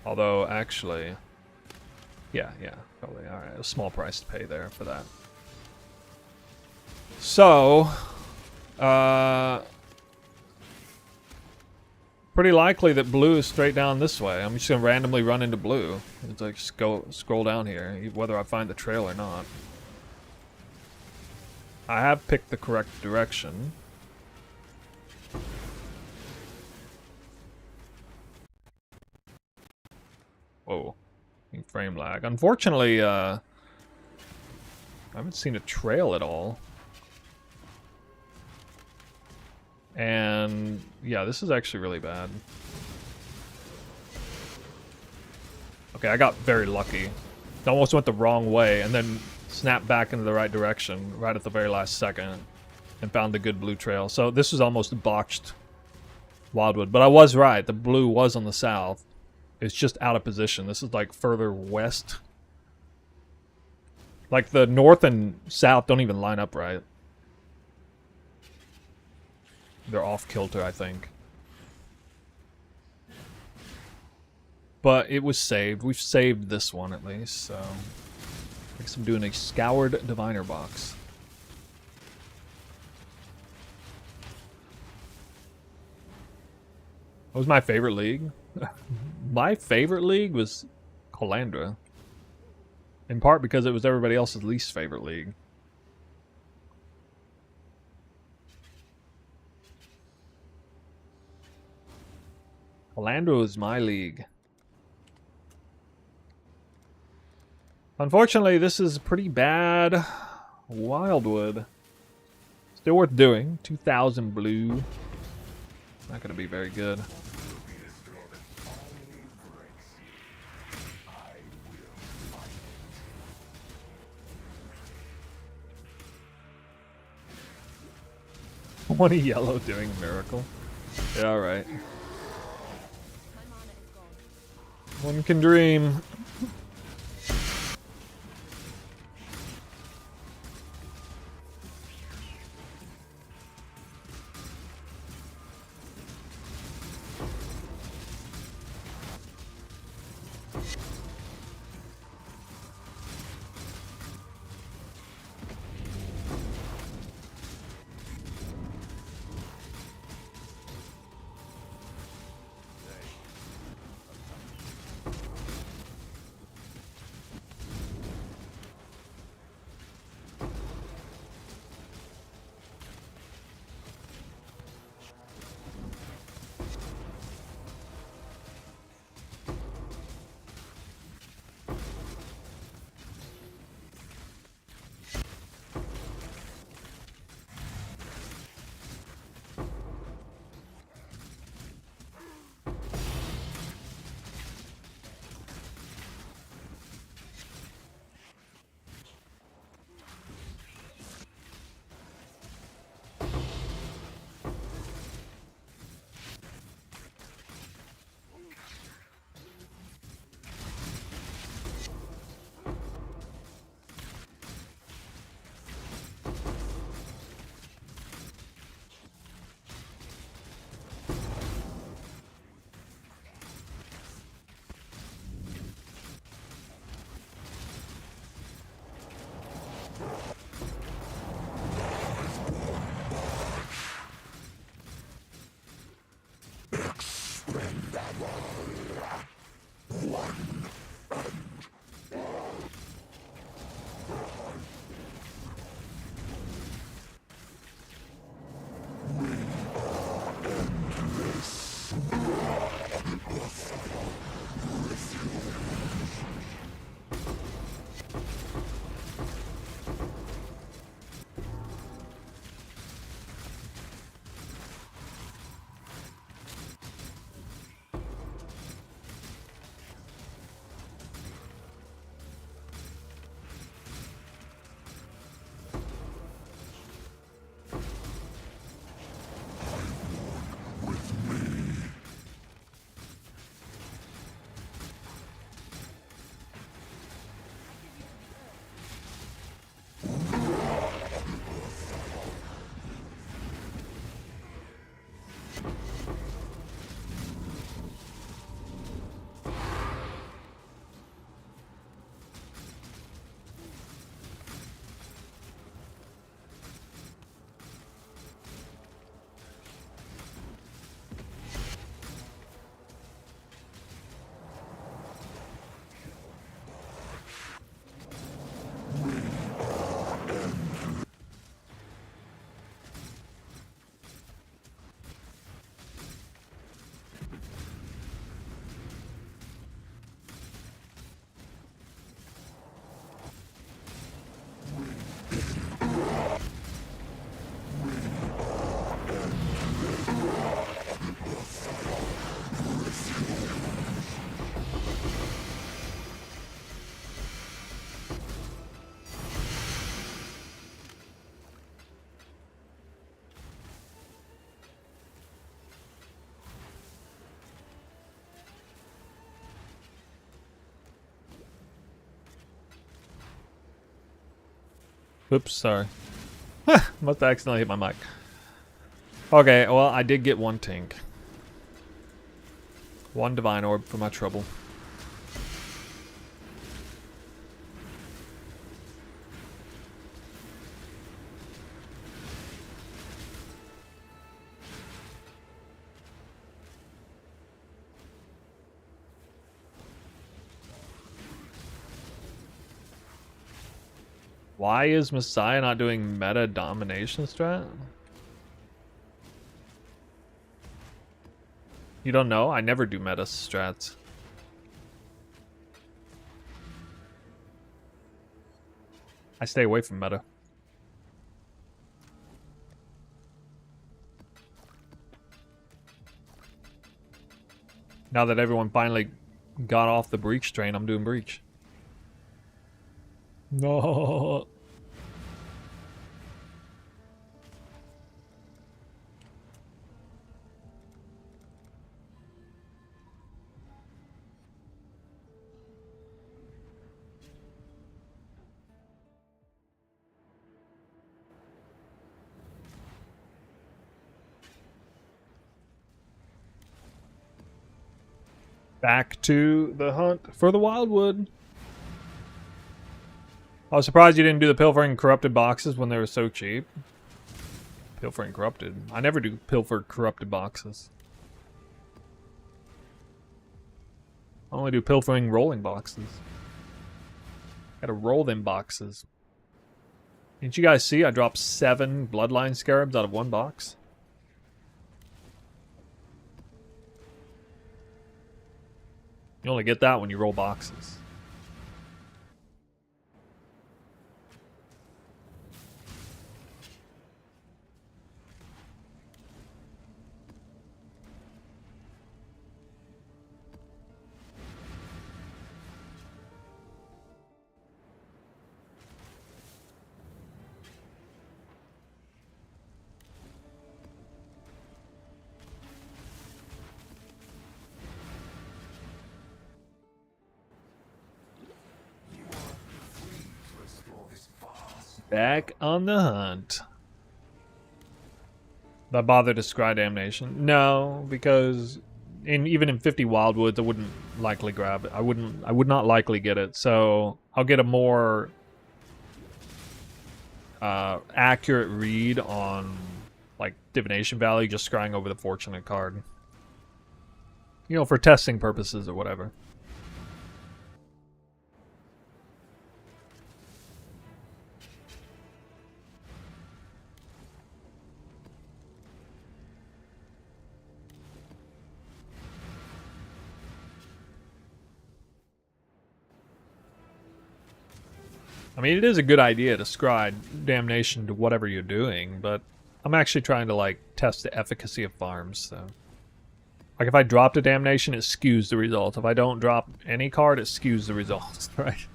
Although, actually, yeah, probably. Alright, a small price to pay there for that. So, pretty likely that blue is straight down this way. I'm just gonna randomly run into blue. It's like just go scroll down here, whether I find the trail or not. I have picked the correct direction. Whoa. Frame lag. Unfortunately, I haven't seen a trail at all. And yeah, this is actually really bad. Okay, I got very lucky. I almost went the wrong way and then snapped back into the right direction right at the very last second and found the good blue trail. So this was almost botched Wildwood, but I was right. The blue was on the south. It's just out of position. This is like further west. Like the north and south don't even line up right. They're off kilter, I think. But it was saved. We've saved this one at least, so I guess I'm doing a scoured diviner box. What was my favorite league? My favorite league was Calandra. In part because it was everybody else's least favorite league. Calandra was my league. Unfortunately, this is pretty bad. Wildwood. Still worth doing. 2,000 blue. Not going to be very good. What a yellow doing a miracle. Yeah, alright. One can dream. Oops, sorry. Must have accidentally hit my mic. Okay, well, I did get one tank. One divine orb for my trouble. Why is Messiah not doing meta domination strat? You don't know? I never do meta strats. I stay away from meta. Now that everyone finally got off the breach train, I'm doing breach. No. Back to the hunt for the Wildwood. I was surprised you didn't do the pilfering corrupted boxes when they were so cheap. Pilfering corrupted. I never do pilfer corrupted boxes. I only do pilfering rolling boxes. Gotta roll them boxes. Didn't you guys see I dropped 7 bloodline scarabs out of 1 box? You only get that when you roll boxes. Back on the hunt. Did I bother to scry damnation? No, because even in 50 Wildwoods, I wouldn't likely grab it. I would not likely get it. So I'll get a more accurate read on like divination value, just scrying over the fortunate card. You know, for testing purposes or whatever. I mean, it is a good idea to scry damnation to whatever you're doing, but I'm actually trying to, like, test the efficacy of farms, so... Like, if I dropped a damnation, it skews the result. If I don't drop any card, it skews the result, right?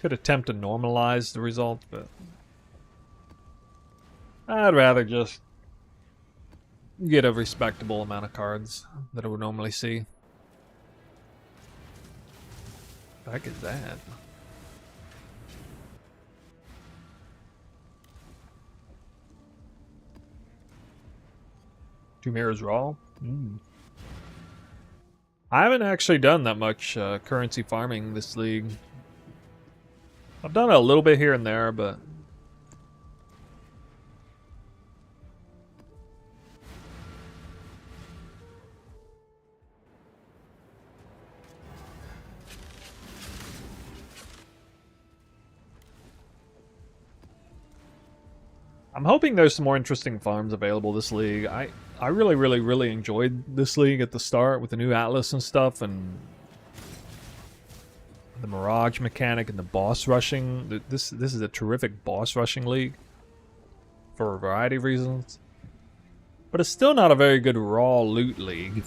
Could attempt to normalize the result, but... I'd rather just... get a respectable amount of cards that I would normally see. The heck is that? Two mirrors raw? I haven't actually done that much currency farming this league. I've done it a little bit here and there, but... I'm hoping there's some more interesting farms available this league. I really enjoyed this league at the start with the new Atlas and stuff, and the Mirage mechanic and the boss rushing. This is a terrific boss rushing league for a variety of reasons. But it's still not a very good raw loot league.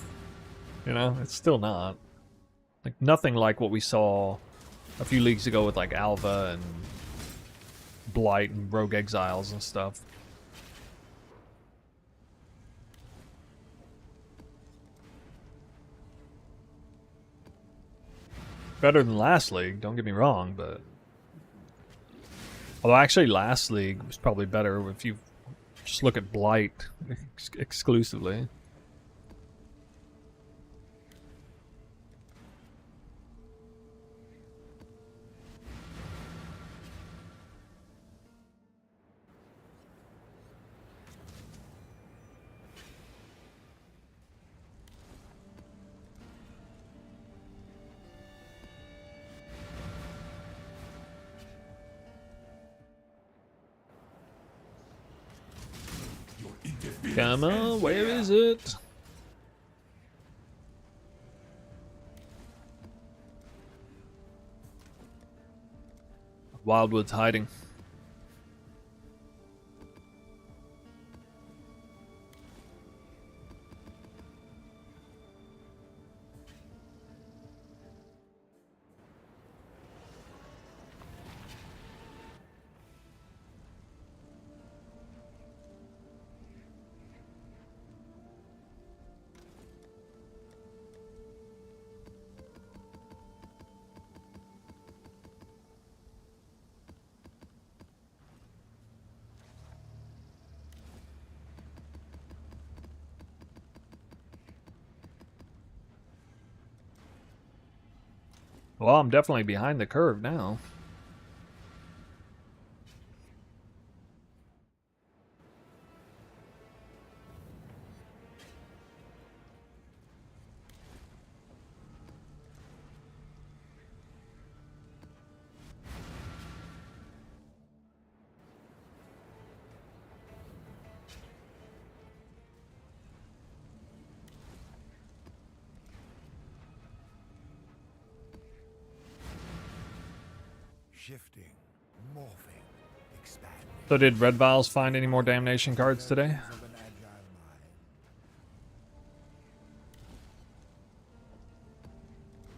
You know, it's still not. Like, nothing like what we saw a few leagues ago with, like, Alva and Blight and Rogue Exiles and stuff. Better than last league, don't get me wrong, but... Although actually last league was probably better if you just look at Blight exclusively. Come on, where is it? Wildwood's hiding. Well, I'm definitely behind the curve now. Shifting, morphing, expanding. So did Red Vials find any more damnation cards today? Of an agile mind.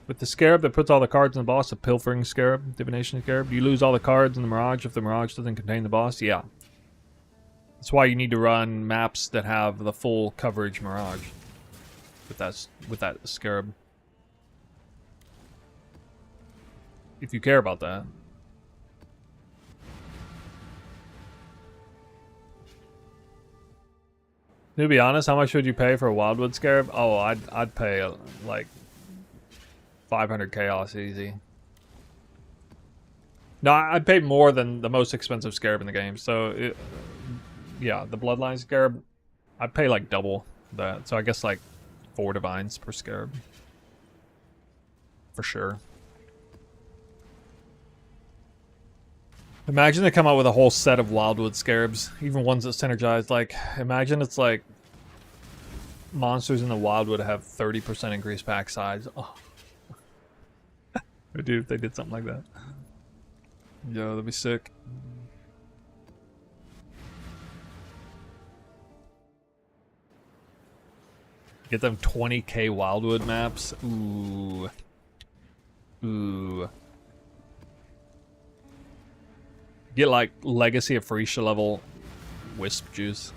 With the Scarab that puts all the cards in the boss, a Pilfering Scarab, Divination Scarab, do you lose all the cards in the Mirage if the Mirage doesn't contain the boss? Yeah. That's why you need to run maps that have the full coverage Mirage with that Scarab. If you care about that. To be honest, how much would you pay for a Wildwood Scarab? Oh, I'd pay like 500 chaos easy. No, I'd pay more than the most expensive Scarab in the game. So, yeah, the Bloodline Scarab, I'd pay like double that. So I guess like 4 divines per Scarab. For sure. Imagine they come out with a whole set of Wildwood Scarabs, even ones that synergize. Like, imagine it's like monsters in the Wildwood have 30% increased pack size. Oh. Dude, if they did something like that. Yo, that'd be sick. Get them 20k Wildwood maps. Ooh. Ooh. Get like Legacy of Freesia level Wisp juice.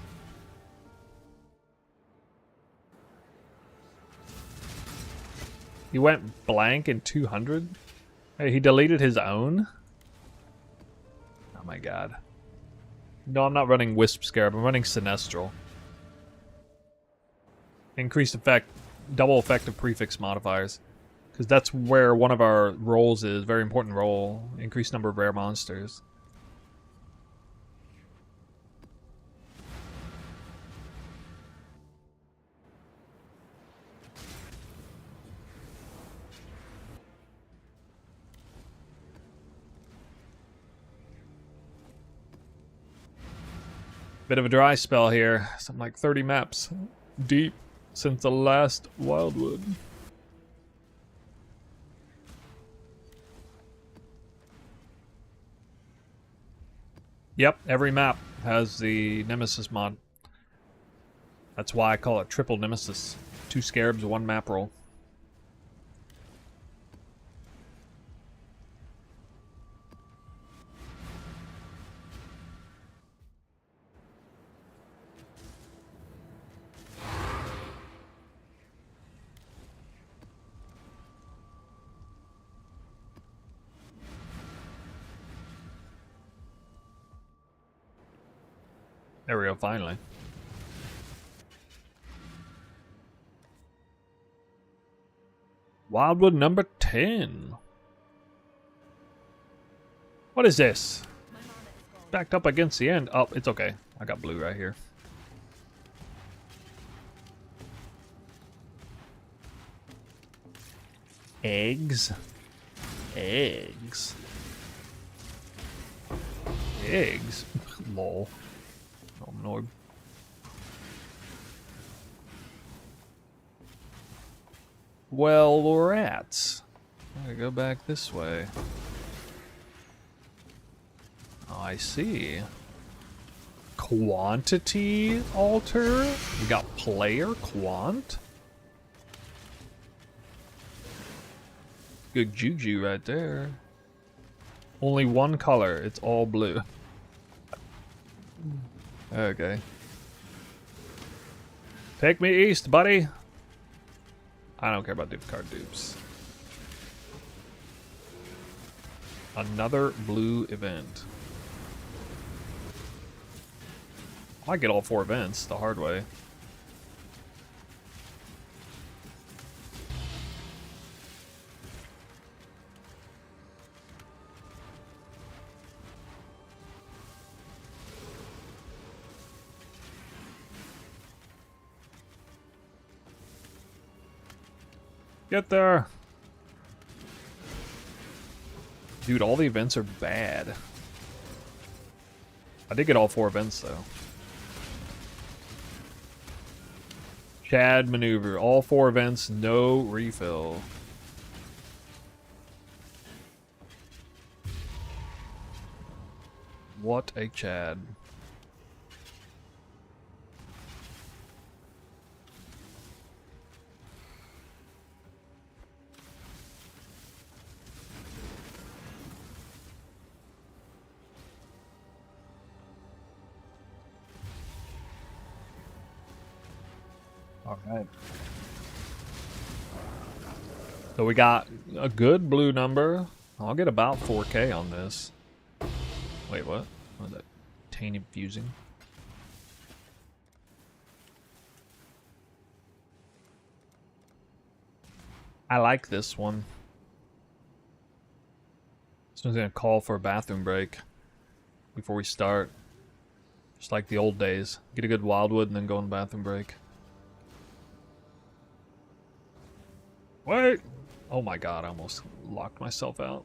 He went blank in 200? Hey, he deleted his own? Oh my god. No, I'm not running Wisp Scarab, I'm running Sinestral. Increased effect, double effective prefix modifiers. Because that's where one of our roles is, very important role. Increased number of rare monsters. Bit of a dry spell here. Something like 30 maps deep since the last Wildwood. Yep, every map has the Nemesis mod. That's why I call it triple Nemesis. 2 Scarabs, 1 map roll. There we go, finally. Wildwood number 10. What is this? Backed up against the end. Oh, it's okay. I got blue right here. Eggs. Eggs. Eggs. Lol. Oh, I'm annoyed. Well, rats. I gotta go back this way. Oh, I see. Quantity alter? We got player quant? Good juju right there. Only one color. It's all blue. Okay. Take me east, buddy. I don't care about dupe card dupes. Another blue event. I get all 4 events the hard way. Get there! Dude, all the events are bad. I did get all 4 events, though. Chad maneuver. All 4 events, no refill. What a Chad. All right. So we got a good blue number. I'll get about 4K on this. Wait, what? What is that? Tainted fusing. I like this one. This one's gonna call for a bathroom break before we start. Just like the old days. Get a good Wildwood and then go on the bathroom break. Wait! Oh my god, I almost locked myself out.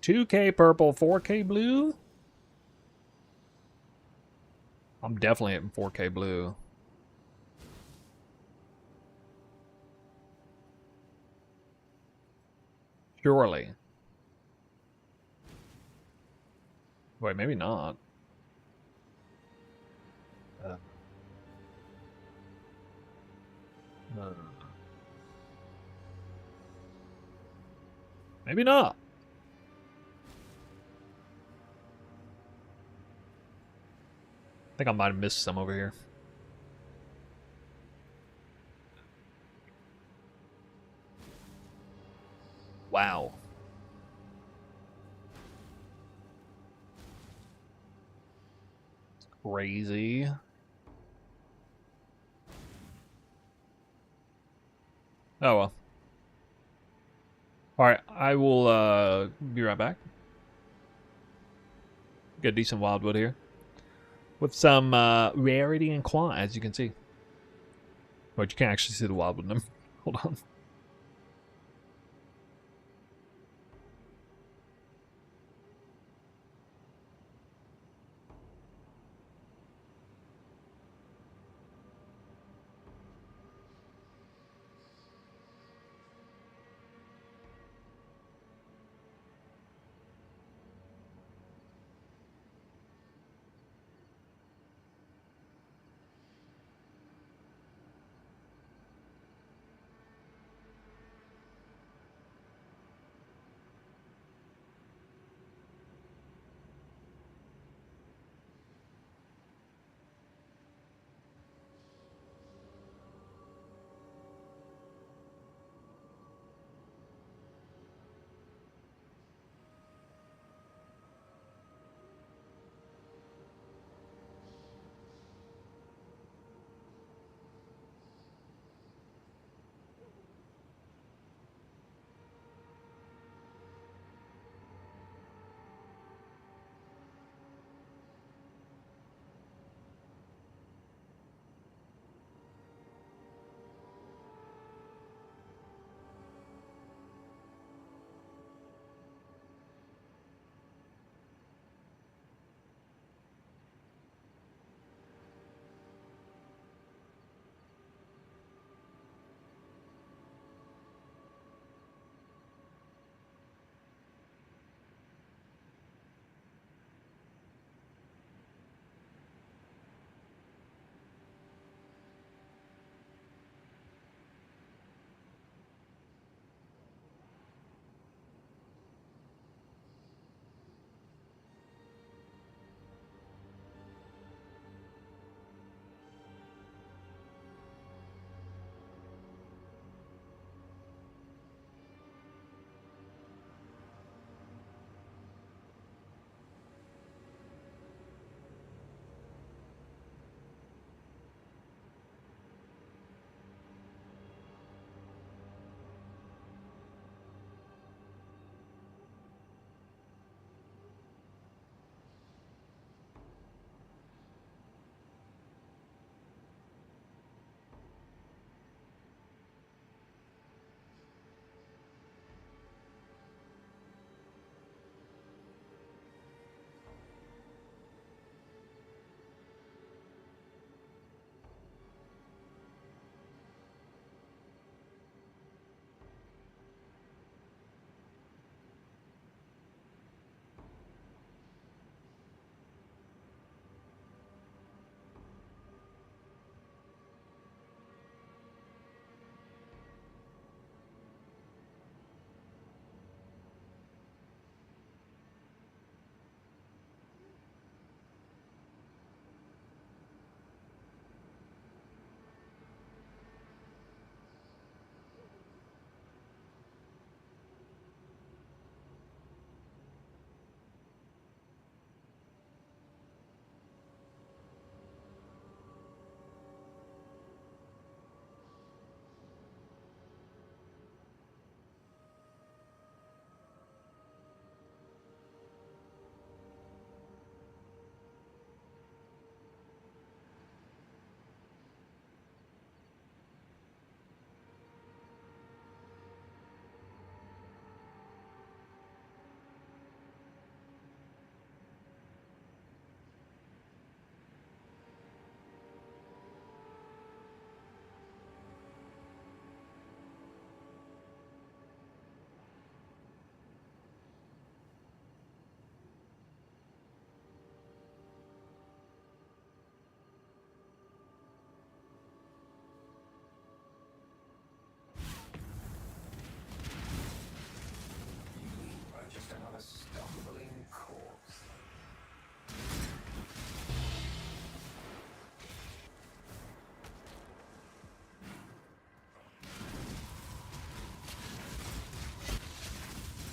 2K purple, 4K blue? I'm definitely hitting 4K blue. Surely. Wait, maybe not. Maybe not. I think I might have missed some over here. Wow. It's crazy. Oh well. Alright, I will be right back. Get a decent Wildwood here. With some rarity and quant, as you can see. But you can't actually see the Wildwood number. Hold on.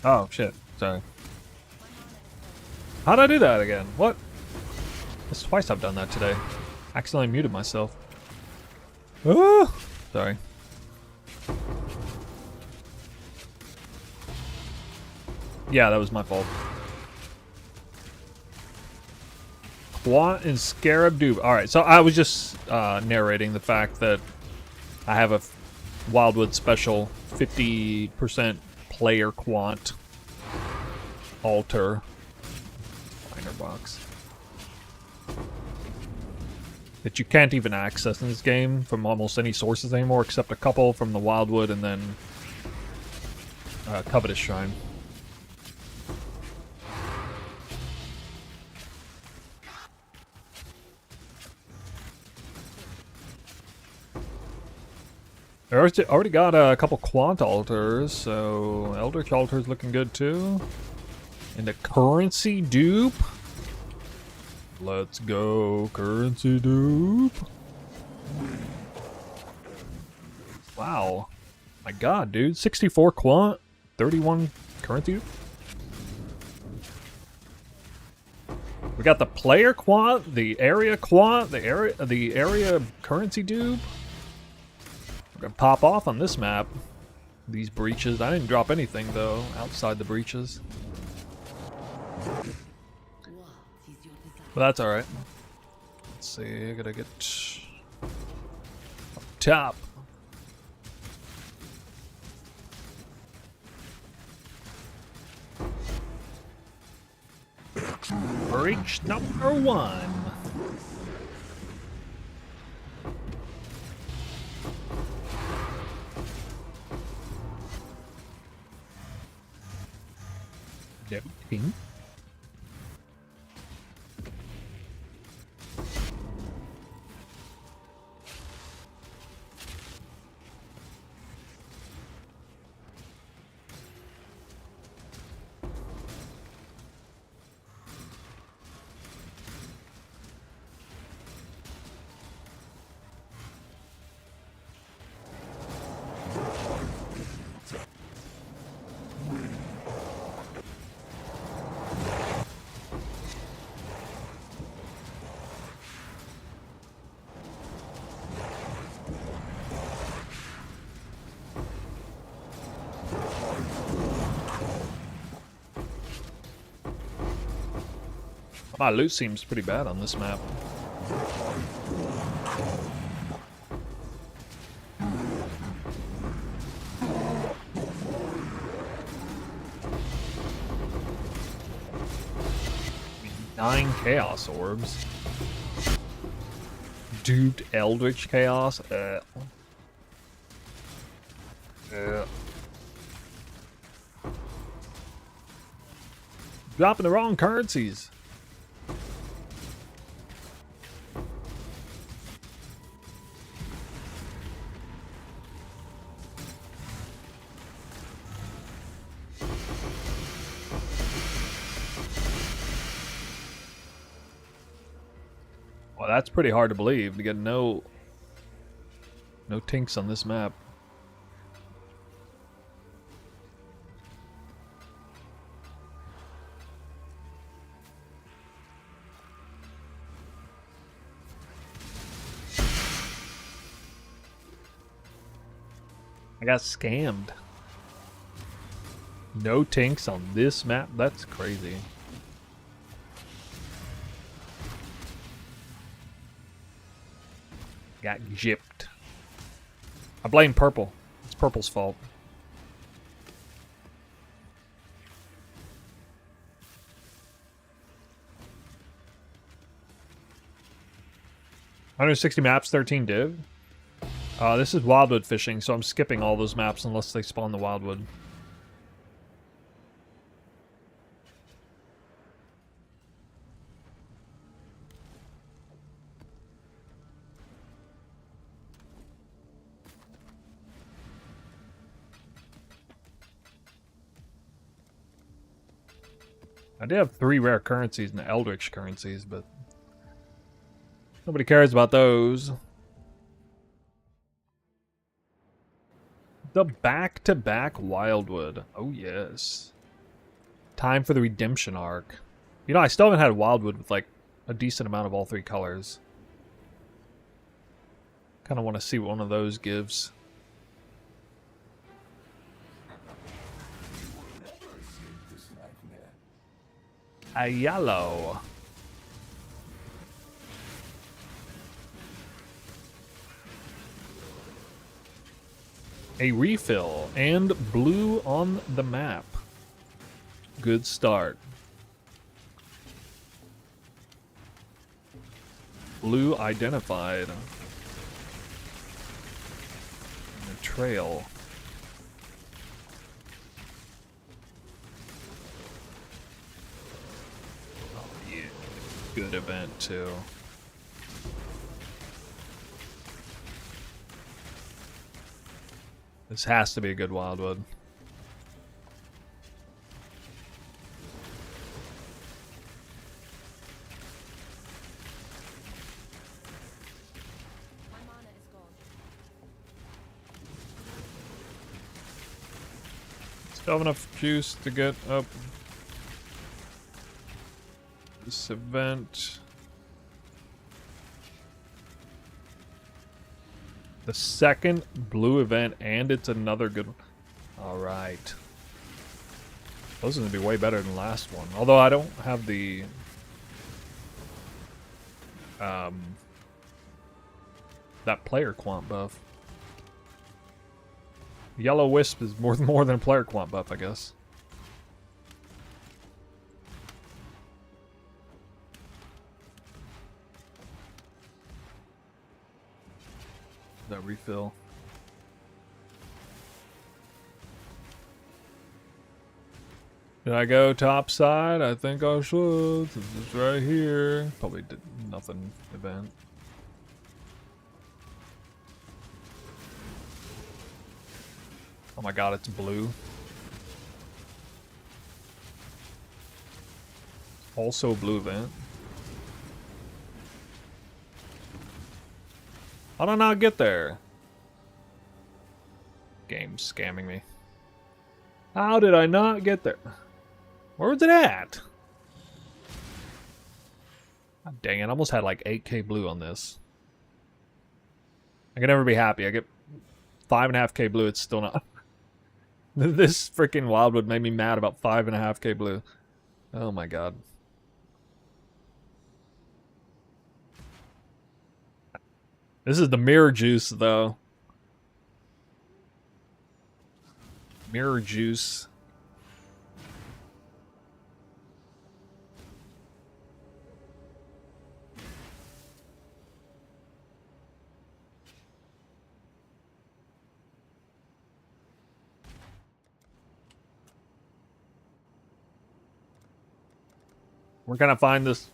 Oh, shit. Sorry. How'd I do that again? What? It's twice I've done that today. Accidentally muted myself. Oh! Sorry. Yeah, that was my fault. Quant and Scarab Dupe. Alright, so I was just narrating the fact that I have a Wildwood special 50% player quant altar miner box that you can't even access in this game from almost any sources anymore except a couple from the Wildwood and then Covetous Shrine. I already got a couple quant altars, so Eldritch altar's looking good too. And the currency dupe. Let's go, currency dupe. Wow. My god, dude. 64 quant, 31 currency dupe. We got the player quant, the area quant, the area currency dupe. We're gonna pop off on this map. These breaches. I didn't drop anything though outside the breaches. But that's alright. Let's see, I gotta get up top. Breach number 1. Ping. My loot seems pretty bad on this map. Nine chaos orbs. Duped eldritch chaos. Dropping the wrong currencies. Well, that's pretty hard to believe to get no tinks on this map. I got scammed. No tinks on this map? That's crazy. Got gypped. I blame purple. It's purple's fault. $160 maps, 13 div. This is Wildwood fishing, so I'm skipping all those maps unless they spawn the Wildwood. I did have 3 rare currencies and the Eldritch currencies, but nobody cares about those. The back-to-back Wildwood. Oh, yes. Time for the redemption arc. You know, I still haven't had Wildwood with like a decent amount of all three colors. Kind of want to see what one of those gives. A yellow. A refill and blue on the map. Good start. Blue identified. And a trail. Oh yeah, good event too. This has to be a good Wildwood. Still have enough juice to get up this event. The second blue event, and it's another good one. Alright. Those are going to be way better than the last one. Although I don't have the... that player quant buff. Yellow Wisp is more than a player quant buff, I guess. That refill. Did I go top side? I think I should. It's right here. Probably did nothing event. Oh my god, it's blue. Also a blue event. How did I not get there? Game's scamming me. How did I not get there? Where was it at? God dang it, I almost had like 8k blue on this. I can never be happy. I get 5.5k blue, it's still not. This freaking Wildwood made me mad about 5.5k blue. Oh my god. This is the mirror juice, though. Mirror juice. We're gonna find this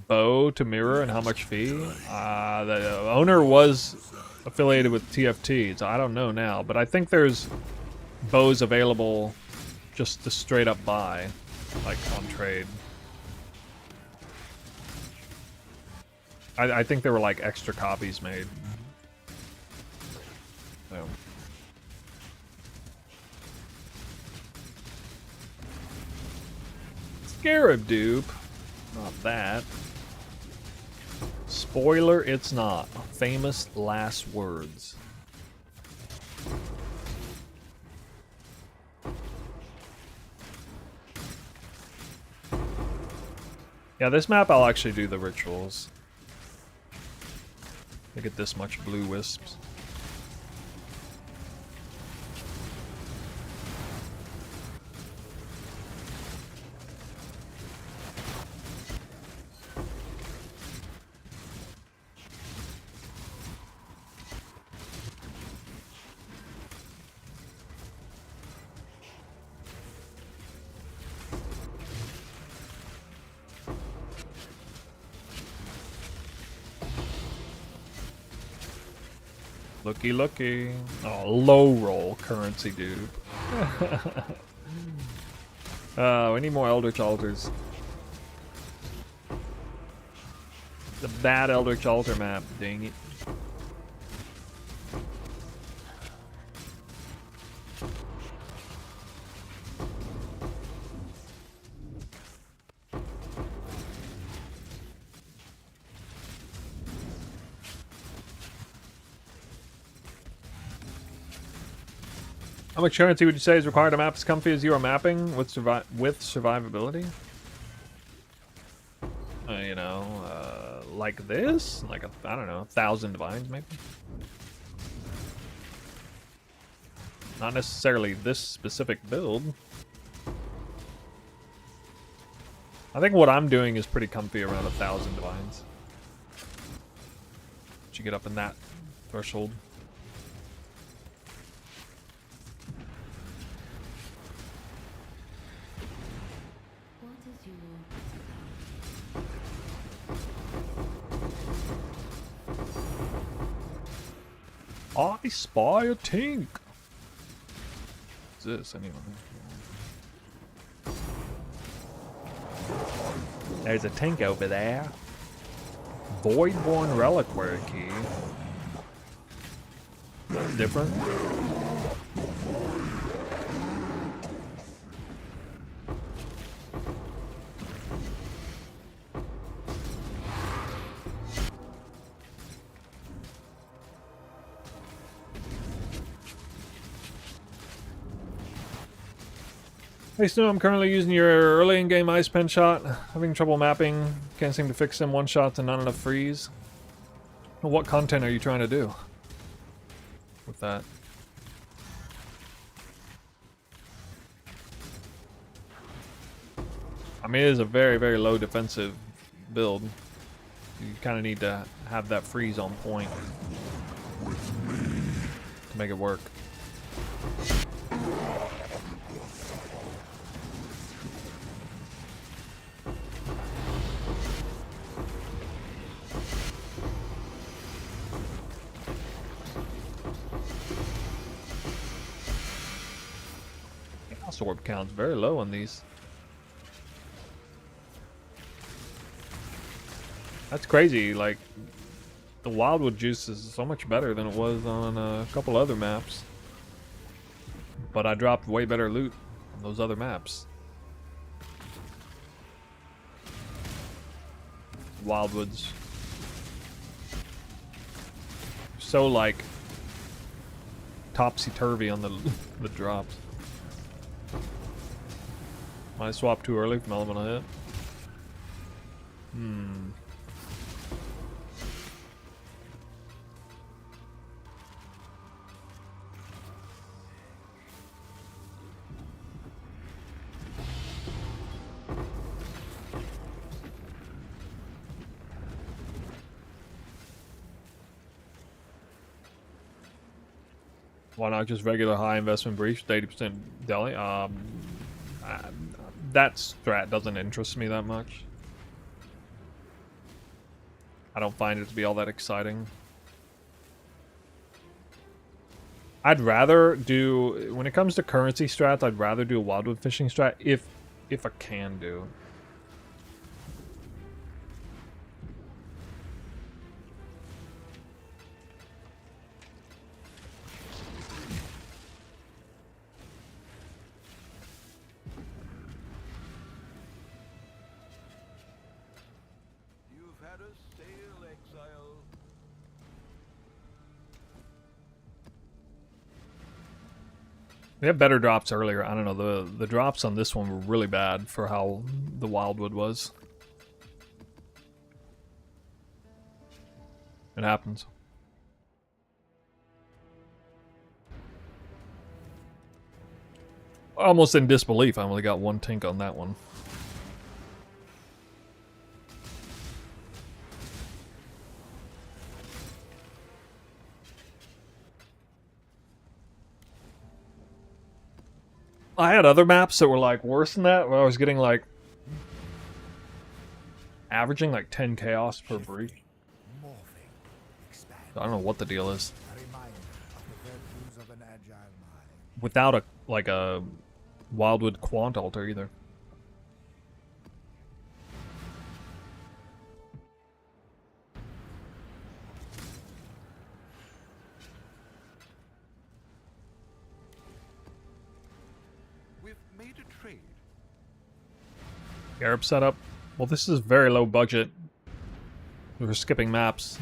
bow to mirror and how much fee. The owner was affiliated with TFT, so I don't know now, but I think there's bows available just to straight up buy, like on trade. I think there were like extra copies made. So. Scarab dupe. Not that. Spoiler, it's not. Famous last words. Yeah, this map I'll actually do the rituals. I get this much blue wisps. Looky, looky. Oh, low roll currency, dude. We need more Eldritch Altars. The bad Eldritch Altar map, dang it. How much currency would you say is required to map as comfy as you are mapping with survivability? You know, like this? Like, I don't know, 1,000 divines maybe? Not necessarily this specific build. I think what I'm doing is pretty comfy around 1,000 divines. Once you get up in that threshold. What is your I spy a tank. What's this anyway? There's a tank over there. Voidborn reliquary key. That's different. Hey Snow, I'm currently using your early in-game ice pen shot. Having trouble mapping. Can't seem to fix them one shots and not enough freeze. Well, what content are you trying to do with that? I mean, it is a very, very low defensive build. You kind of need to have that freeze on point to make it work. Orb count's very low on these. That's crazy. Like, the Wildwood juice is so much better than it was on a couple other maps. But I dropped way better loot on those other maps. Wildwoods. So, like, topsy-turvy on the drops. Might I swap too early from elemental hit? Why not just regular high investment breach, 80% deli? That strat doesn't interest me that much. I don't find it to be all that exciting. I'd rather do, when it comes to currency strats, I'd rather do a Wildwood fishing strat if I can do. We have better drops earlier. I don't know, the drops on this one were really bad for how the Wildwood was. It happens. Almost in disbelief, I only got one tank on that one. I had other maps that were like worse than that, where I was getting like averaging like 10 chaos per breach. So I don't know what the deal is. Without a like a Wildwood Quant altar either. Scarab setup. Well, this is very low budget. We're skipping maps.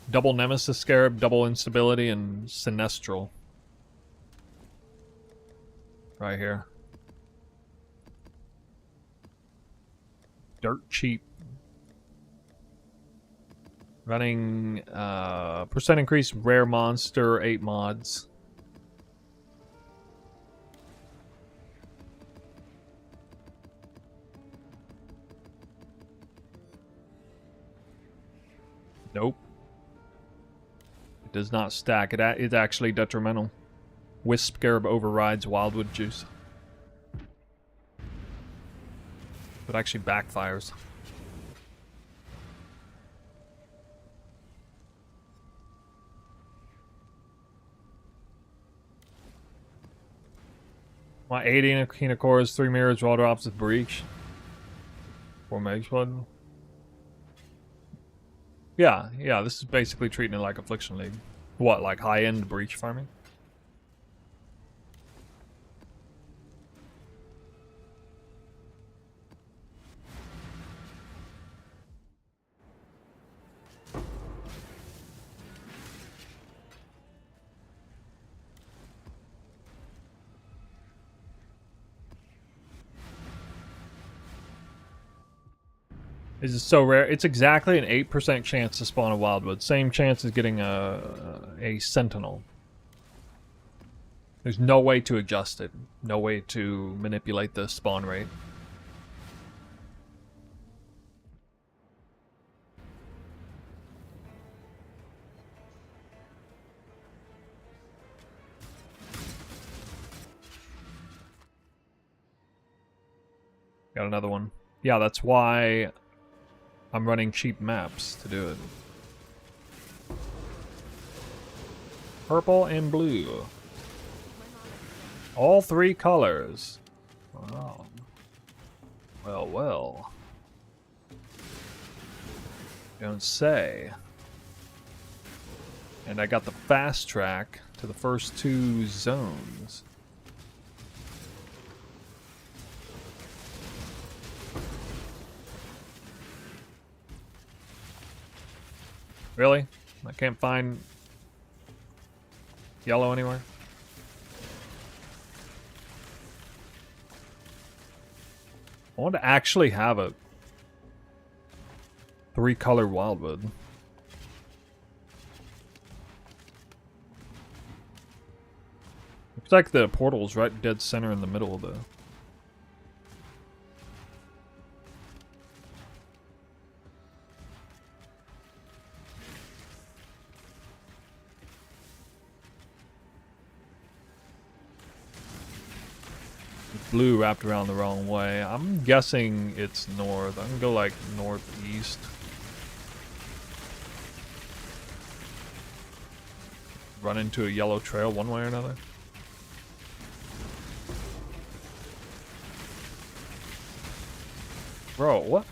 Double Nemesis Scarab, double instability, and Sinestral. right here. Dirt cheap. Running percent increase rare monster 8 mods. Nope. It does not stack. It's actually detrimental. Wisp Scarab overrides Wildwood juice. It actually backfires. My 80 in a Kina Chorus, 3 mirrors, raw drops with breach. 4 Meg's blood. Yeah, this is basically treating it like Affliction League. What, like high-end breach farming? This is so rare. It's exactly an 8% chance to spawn a Wildwood. Same chance as getting a Sentinel. There's no way to adjust it. No way to manipulate the spawn rate. Got another one. Yeah, that's why I'm running cheap maps to do it. Purple and blue. All 3 colors. Wow. Well. Don't say. And I got the fast track to the first 2 zones. Really? I can't find yellow anywhere? I want to actually have a 3-color Wildwood. Looks like the portal's right dead center in the middle of the... Blue wrapped around the wrong way. I'm guessing it's north. I'm gonna go like northeast. Run into a yellow trail one way or another. Bro, what?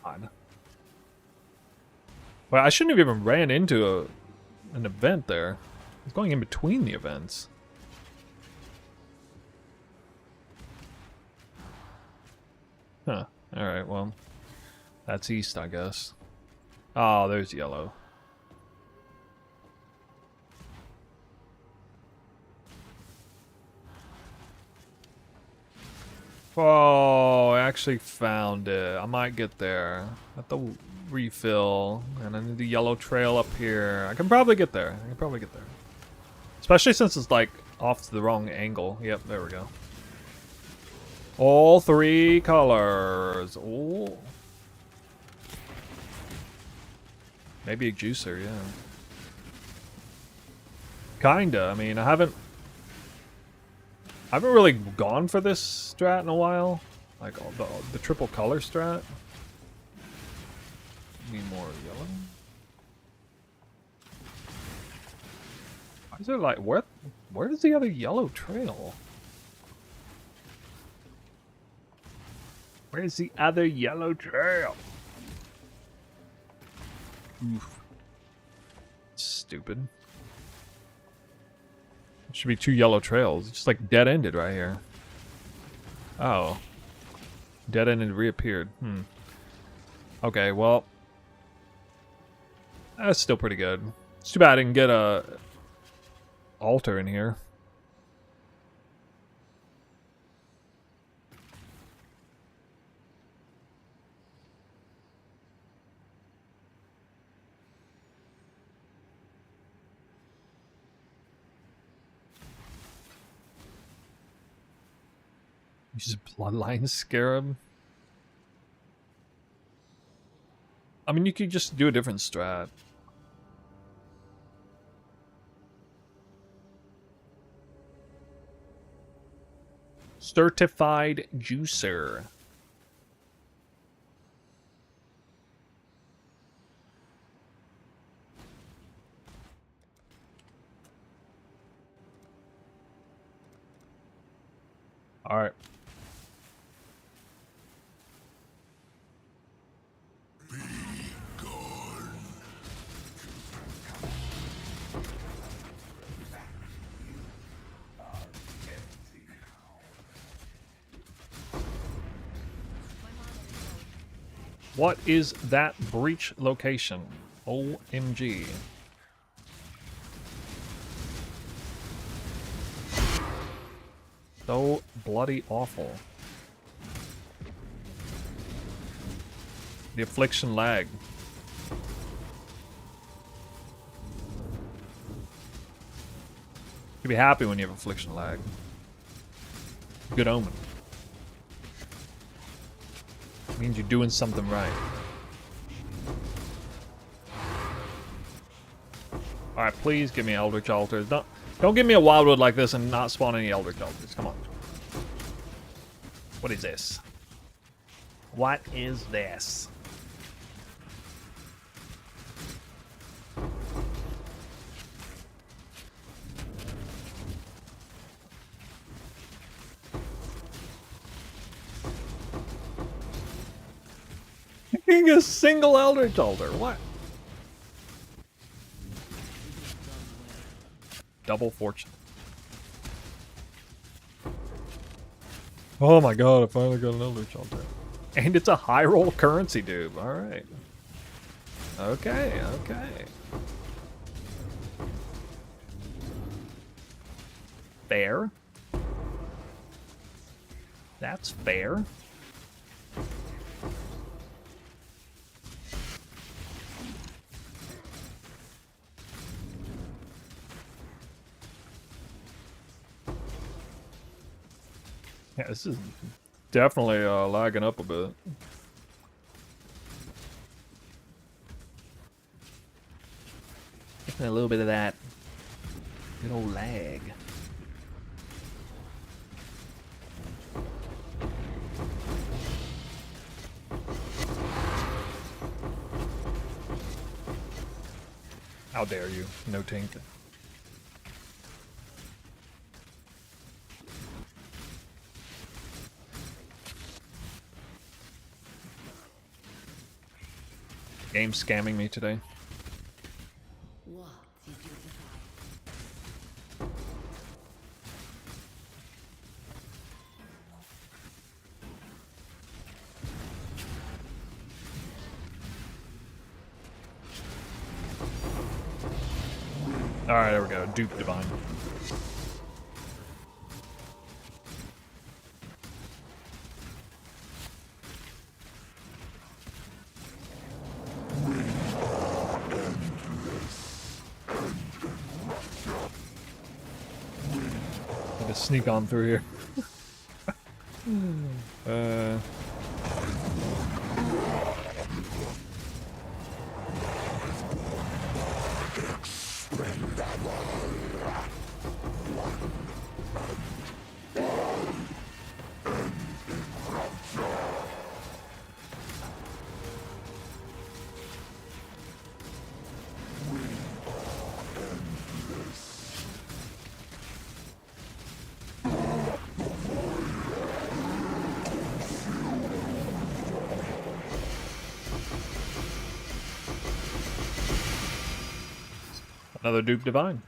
God. Well, I shouldn't have even ran into an event there. I was going in between the events. Huh. Alright, well. That's east, I guess. Oh, there's yellow. Oh, I actually found it. I might get there. At the refill. And I need the yellow trail up here. I can probably get there. Especially since it's like off to the wrong angle. Yep, there we go. All 3 colors. Oh. Maybe a juicer, yeah. Kinda. I mean, I haven't really gone for this strat in a while. Like the triple color strat. Need more yellow. Why is there like where is the other yellow trail? Where's the other yellow trail? Oof. Stupid. There should be 2 yellow trails. It's just like dead-ended right here. Oh. Dead-ended reappeared. Okay, well. That's still pretty good. It's too bad I didn't get a altar in here. Use bloodline scarab. I mean, you could just do a different strat. Certified juicer. All right. What is that breach location? OMG. So bloody awful. The affliction lag. You'll be happy when you have affliction lag. Good omen. Means you're doing something right. Alright, please give me Eldritch Altars. Don't give me a Wildwood like this and not spawn any Eldritch Altars. Come on. What is this? What is this? A single Eldritch Altar. What? Double fortune. Oh my god, I finally got an Eldritch Altar. And it's a high roll currency dude. Alright. Okay, okay. Fair. That's fair. Yeah, this is definitely lagging up a bit. Definitely a little bit of that good old lag. How dare you? No tank. Game scamming me today. What did you Alright, there we go. Dupe Divine. Sneak on through here. Another Duke Divine.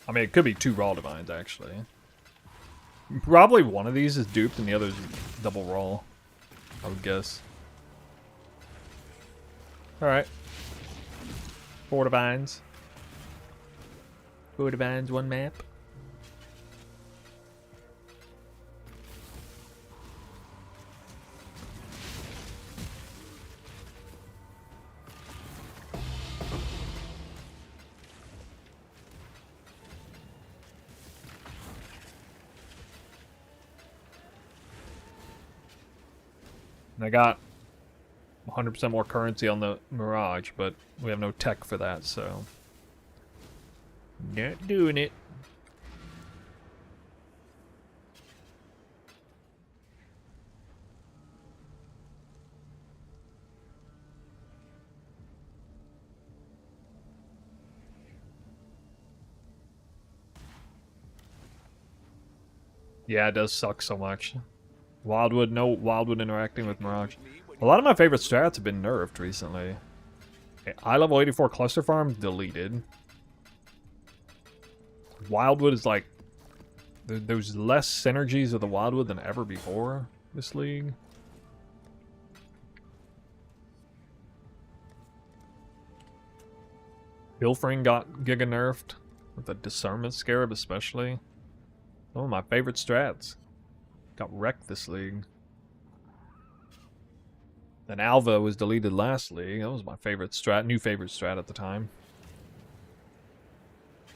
I mean, it could be two Raw Divines, actually. Probably one of these is duped and the other's double Raw, I would guess. Alright. 4 Divines. 4 Divines, 1 map. And I got 100% more currency on the Mirage, but we have no tech for that, so... Not doing it. Yeah, it does suck so much. Wildwood, no Wildwood interacting with Mirage. A lot of my favorite strats have been nerfed recently. Okay, eye level 84 cluster farm deleted. Wildwood is like... There's less synergies with the Wildwood than ever before this league. Pilfering got giga nerfed. With the discernment scarab especially. Some of my favorite strats got wrecked this league. Then Alva was deleted last league. That was my favorite strat, new favorite strat at the time.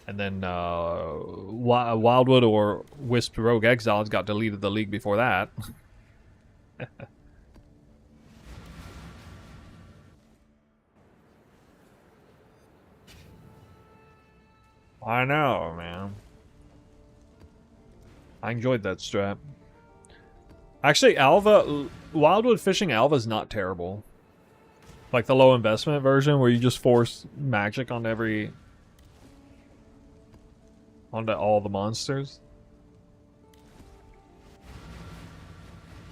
And then Wildwood or Wisp Rogue Exiles got deleted the league before that. I know, man. I enjoyed that strat. Actually, Alva, Wildwood fishing Alva is not terrible. Like the low investment version where you just force magic on onto all the monsters.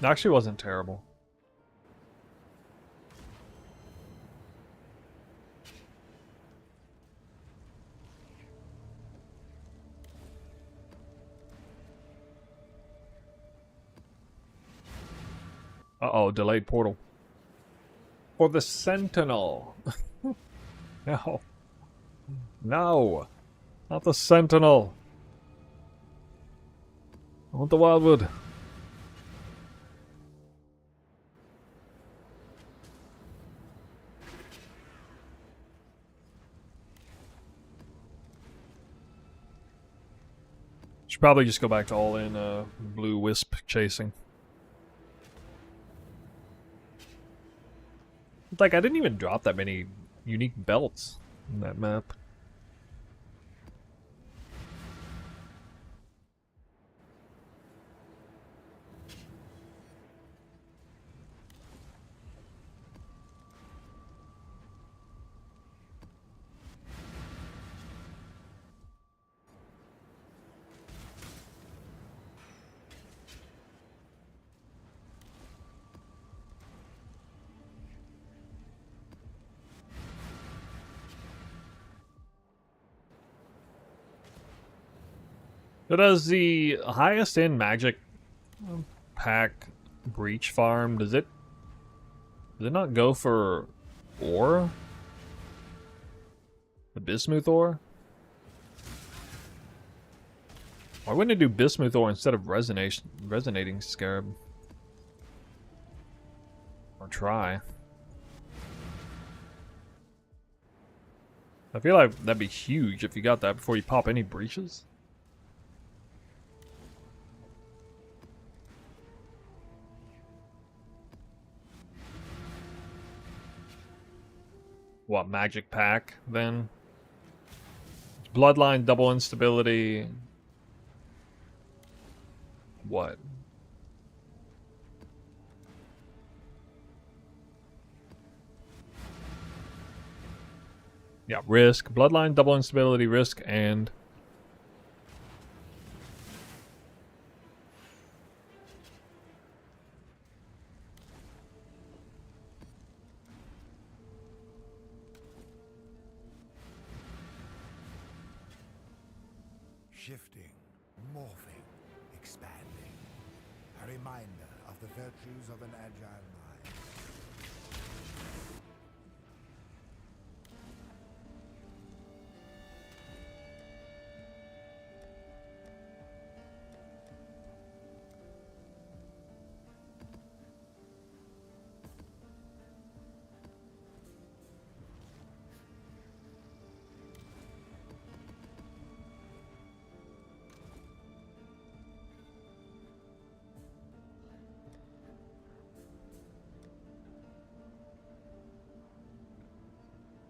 It actually wasn't terrible. Uh-oh, delayed portal. For the Sentinel. No. No. Not the Sentinel. I want the Wildwood. Should probably just go back to all in blue wisp chasing. Like, I didn't even drop that many unique belts in that map. So does the highest end magic pack breach farm, does it not go for ore? The bismuth ore? Why wouldn't it do bismuth ore instead of resonating scarab? Or try. I feel like that'd be huge if you got that before you pop any breaches. What, magic pack, then? Bloodline, double instability. What? Yeah, risk. Bloodline, double instability, risk, and... Shifting, morphing, expanding. A reminder of the virtues of an agile mind.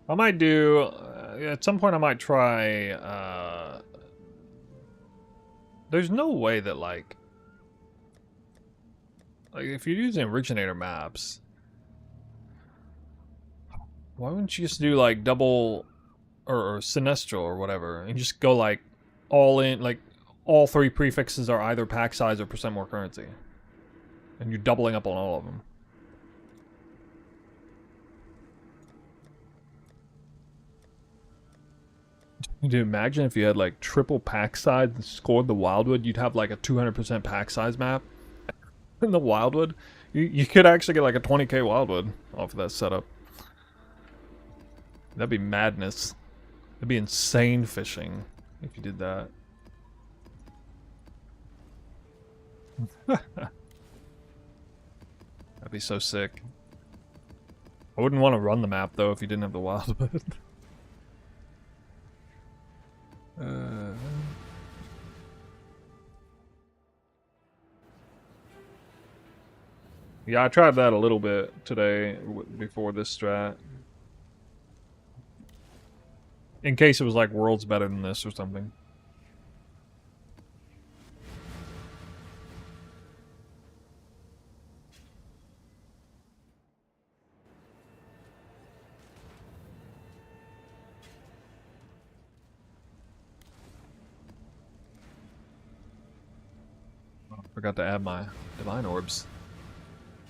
I might do... at some point I might try... there's no way that, like, if you're using originator maps, why wouldn't you just do, like, double... or sinestral or whatever, and just go, like, all in, like, all three prefixes are either pack size or percent more currency. And you're doubling up on all of them. Dude, imagine if you had, like, triple pack size and scored the Wildwood, you'd have, like, a 200% pack size map in the Wildwood. You could actually get, like, a 20k Wildwood off of that setup. That'd be madness. It'd be insane fishing if you did that. That'd be so sick. I wouldn't want to run the map though if you didn't have the Wildwood. Yeah, I tried that a little bit today before this strat. In case it was like worlds better than this or something. Oh, I forgot to add my divine orbs.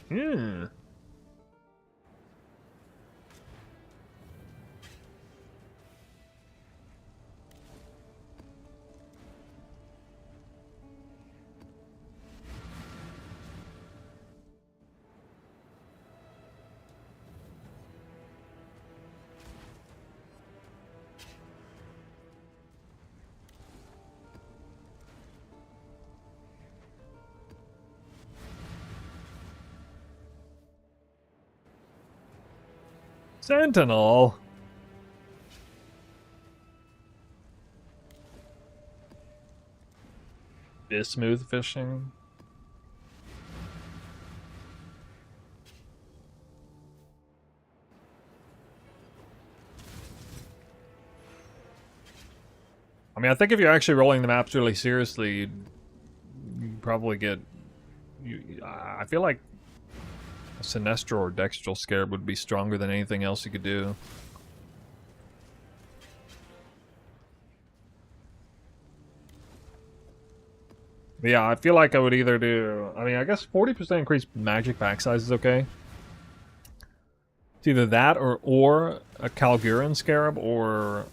Yeah. Sentinel. This smooth fishing. I mean, I think if you're actually rolling the maps really seriously, you'd probably get... I feel like a sinestral or dextral scarab would be stronger than anything else you could do. But yeah, I feel like I would either do... I mean, I guess 40% increased magic pack size is okay. It's either that or a Calguran scarab or...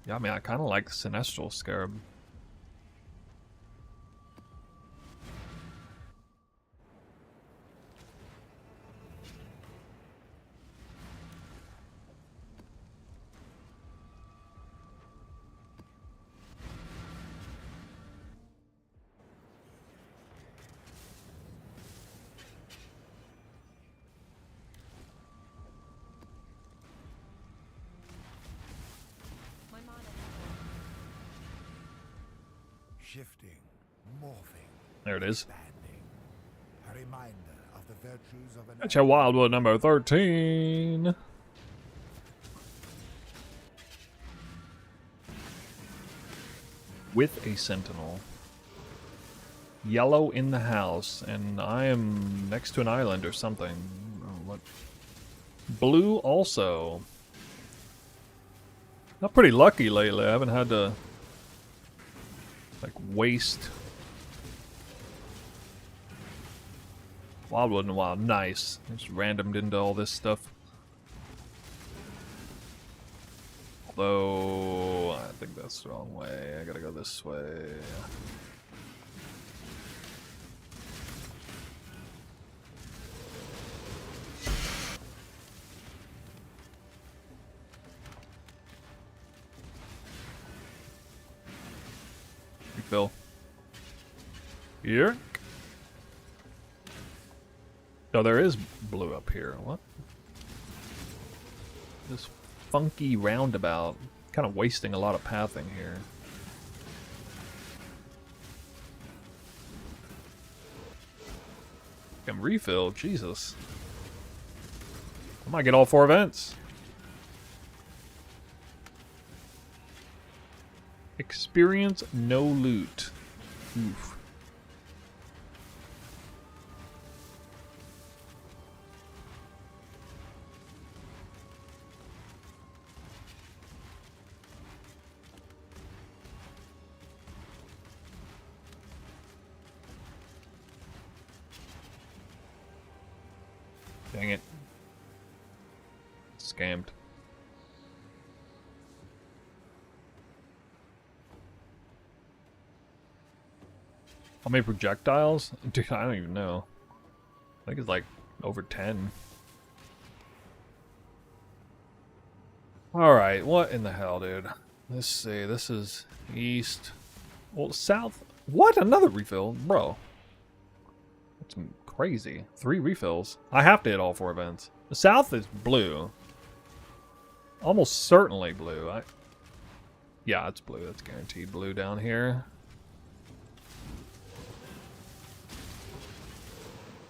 Yeah, I mean, I kind of like the sinestral scarab. Shifting, morphing, There it is. expanding. A reminder of the virtues of an That's your Wildwood number 13. With a sentinel. Yellow in the house, and I am next to an island or something. Oh, what? Blue also. Not pretty lucky lately. I haven't had to like waste Wildwood in a while. Nice. Just randomed into all this stuff. Although I think that's the wrong way. I gotta go this way. Refill. Here. No, there is blue up here. What? This funky roundabout. Kind of wasting a lot of pathing here. Can refill, Jesus. I might get all 4 events. Experience no loot. Oof. Dang it. Scammed. How many projectiles? Dude, I don't even know. I think it's like over 10. Alright, what in the hell, dude? Let's see, this is east. Well, south. What? Another refill? Bro. That's crazy. 3 refills. I have to hit all 4 events. The south is blue. Almost certainly blue. Yeah, it's blue. That's guaranteed blue down here.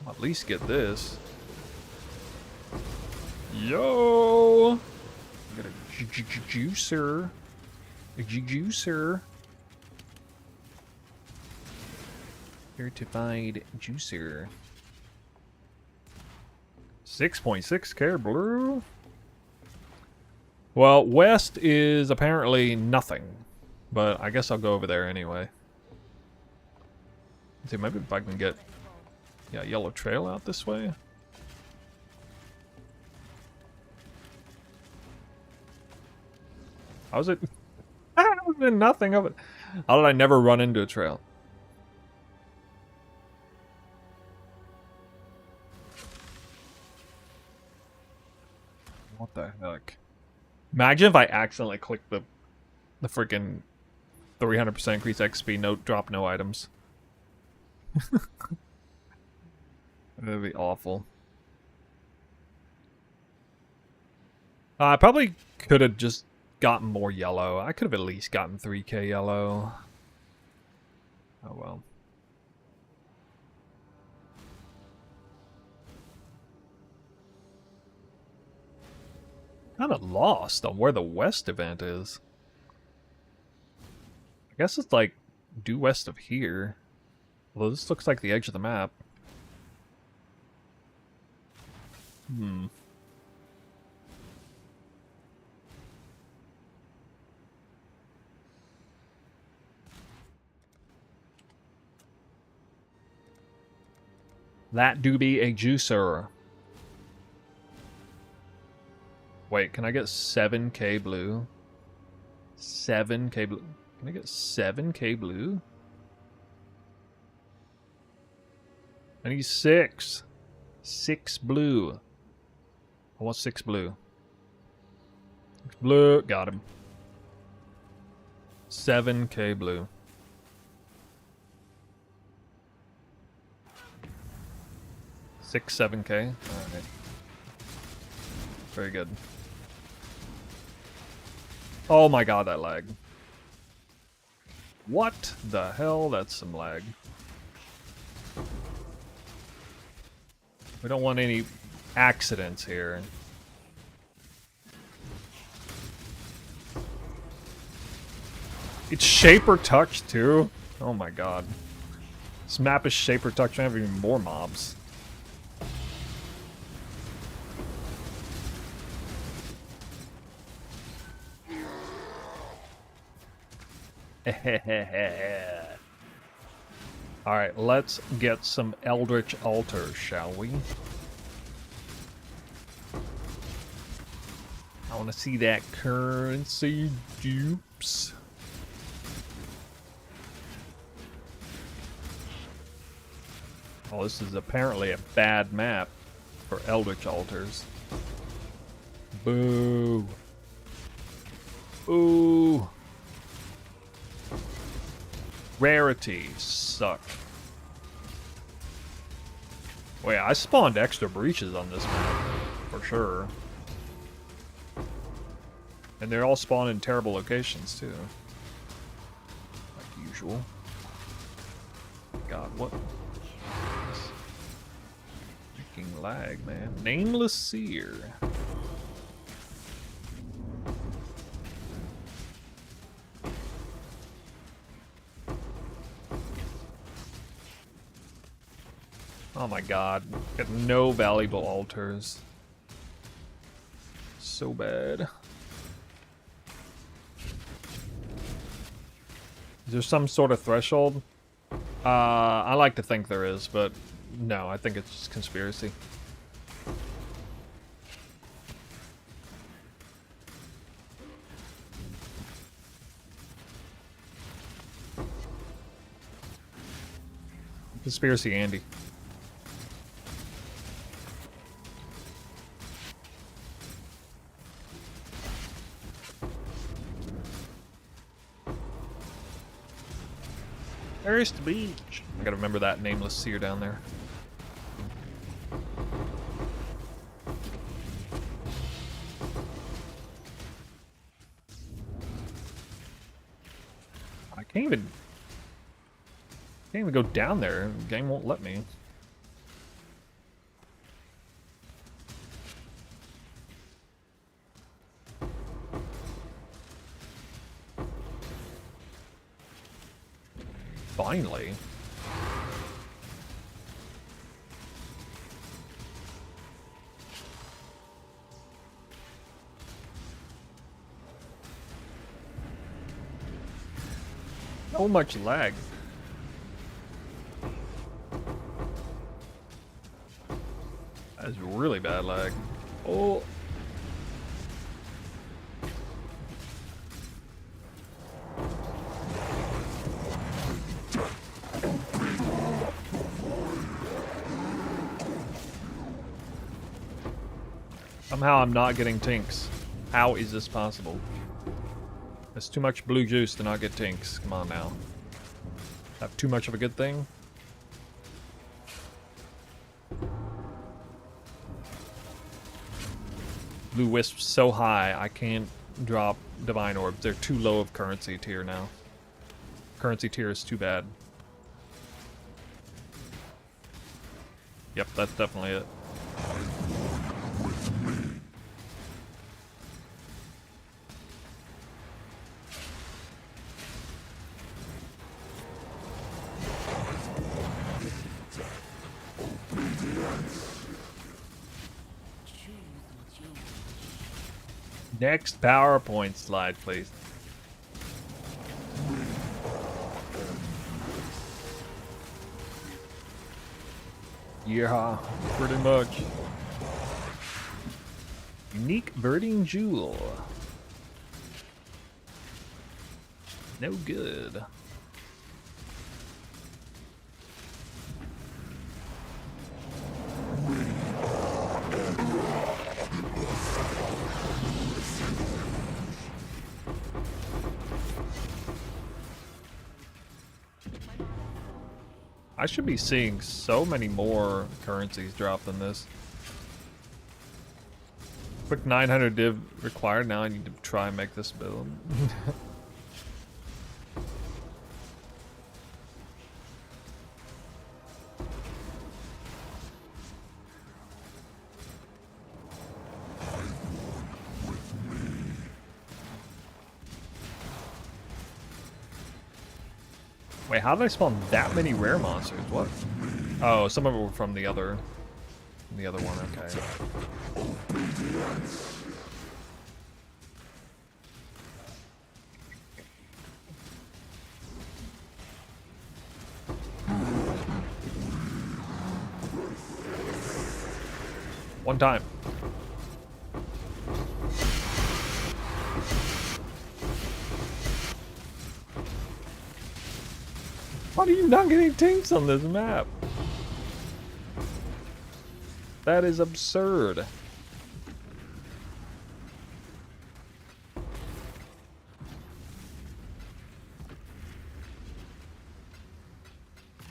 I'll at least get this. Yo! Got a juicer. A juicer. Certified juicer. 6.6k blue. Well, west is apparently nothing. But I guess I'll go over there anyway. Let's see, maybe if I can get... Yeah, yellow trail out this way. How's it? There's been nothing of it. How did I never run into a trail? What the heck? Imagine if I accidentally clicked the freaking 300% increase XP, no drop, no items. That'd be awful. I probably could have just gotten more yellow. I could have at least gotten 3k yellow. Oh well. Kind of lost on where the west event is. I guess it's like due west of here. Although this looks like the edge of the map. That do be a juicer. Wait, can I get 7k blue? 7k blue? Can I get 7k blue? I need 6. 6 blue. I want 6 blue. 6 blue. Got him. 7k blue. Six, 7k. Alright. Very good. Oh my god, that lag. What the hell? That's some lag. We don't want any accidents here. It's shaper touch too? Oh my god. This map is shaper touch. I have even more mobs. Alright, let's get some Eldritch Altars, shall we? I want to see that currency dupes. Oh, this is apparently a bad map for Eldritch Altars. Boo. Ooh. Rarities suck. Wait, I spawned extra breaches on this map, for sure. And they're all spawned in terrible locations, too. Like usual. God, what? Fucking lag, man. Nameless seer. Oh my god. Got no valuable altars. So bad. Is there some sort of threshold? I like to think there is, but no, I think it's just conspiracy. Conspiracy Andy. There's the beach. I gotta remember that nameless seer down there. I can't even go down there. The game won't let me. Finally. So much lag. That's really bad lag. Oh. Somehow I'm not getting tinks. How is this possible? That's too much blue juice to not get tinks. Come on now. Have too much of a good thing? Blue Wisp's so high, I can't drop Divine Orbs. They're too low of currency tier now. Currency tier is too bad. Yep, that's definitely it. Next PowerPoint slide, please. Yeah, pretty much. Unique birding jewel. No good. I should be seeing so many more currencies drop than this. Quick 900 div required. Now I need to try and make this build. Wait, how did I spawn that many rare monsters? What? Oh, some of it were from the other one, okay. One time. Why are you not getting tinks on this map? That is absurd.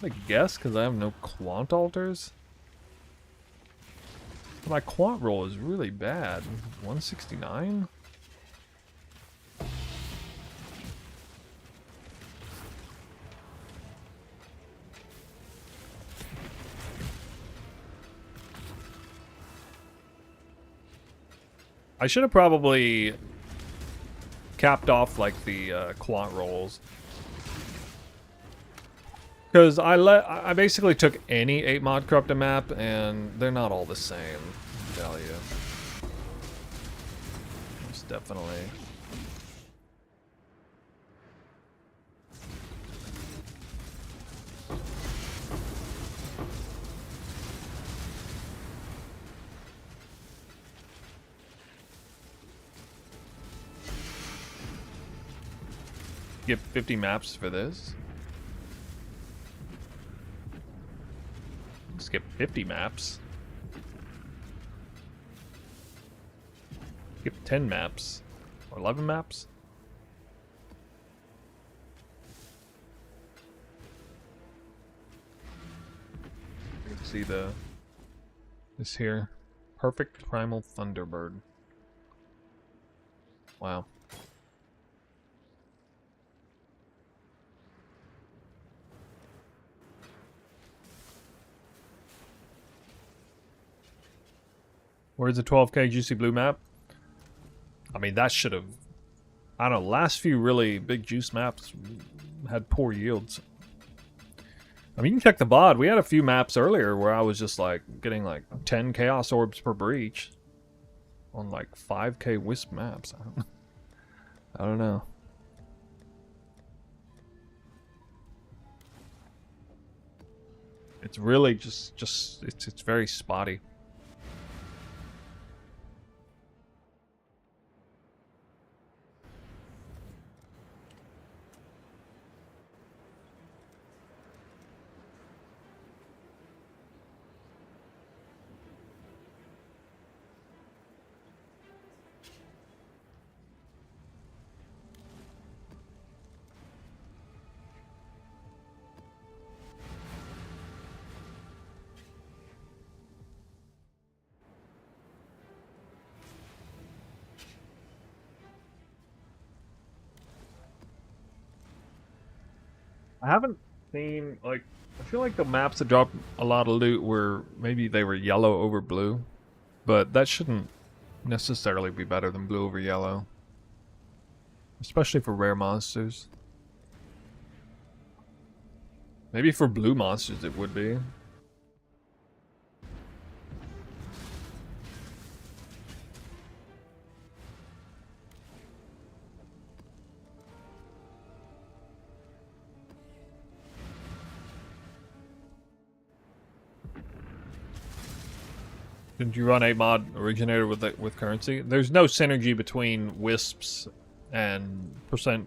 I guess because I have no quant altars. My quant roll is really bad. 169? I should have probably capped off like the quant rolls. Because I basically took any 8 mod corrupted map and they're not all the same value. Most definitely. Get 50 maps for this. Skip 50 maps. Skip 10 maps. Or 11 maps. You can see this here. Perfect Primal Thunderbird. Wow. Where's the 12k juicy blue map? I mean, that should have... I don't know, last few really big juice maps had poor yields. I mean, you can check the VOD. We had a few maps earlier where I was just like getting like 10 chaos orbs per breach on like 5k wisp maps. I don't know. It's really it's very spotty. I haven't seen, like, I feel like the maps that dropped a lot of loot were, maybe they were yellow over blue, but that shouldn't necessarily be better than blue over yellow. Especially for rare monsters. Maybe for blue monsters it would be. Did you run 8 mod originator with currency? There's no synergy between wisps and percent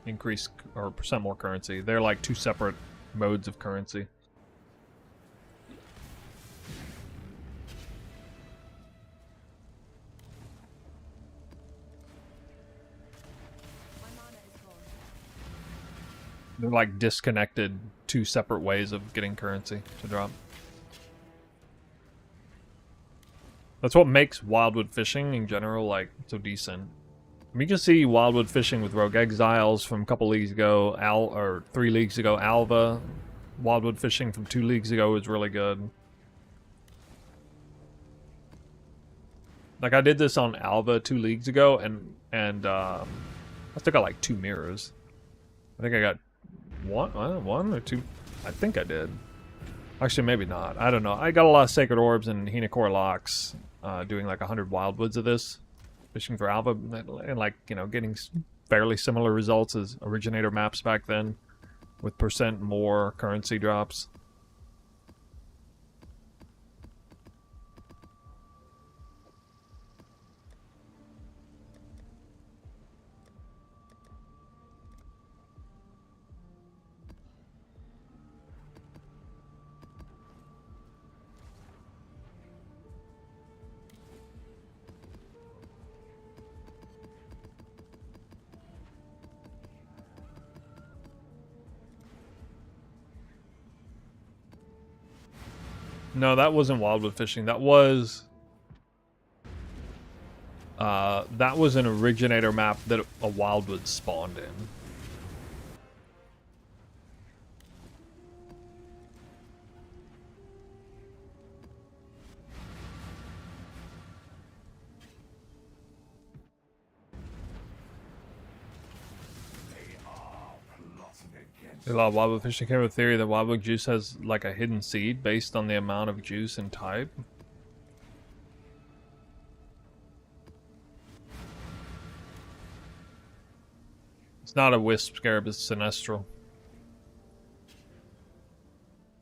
increase or percent more currency. They're like two separate modes of currency. They're like disconnected, two separate ways of getting currency to drop. That's what makes Wildwood fishing in general like so decent. We can see Wildwood fishing with Rogue Exiles from a couple leagues ago, or 3 leagues ago. Alva, Wildwood fishing from 2 leagues ago is really good. Like I did this on Alva 2 leagues ago, and I still got like 2 mirrors. I think I got one or 2. I think I did. Actually, maybe not. I don't know. I got a lot of Sacred Orbs and Hinacore Locks, doing like 100 Wildwoods of this, fishing for Alpha, and like, you know, getting fairly similar results as Originator maps back then, with percent more currency drops. No, that wasn't Wildwood fishing. That was an Originator map that a Wildwood spawned in. A lot of wildwood fishing came with a theory that wildwood juice has like a hidden seed based on the amount of juice and type. It's not a wisp scarab, it's sinestral.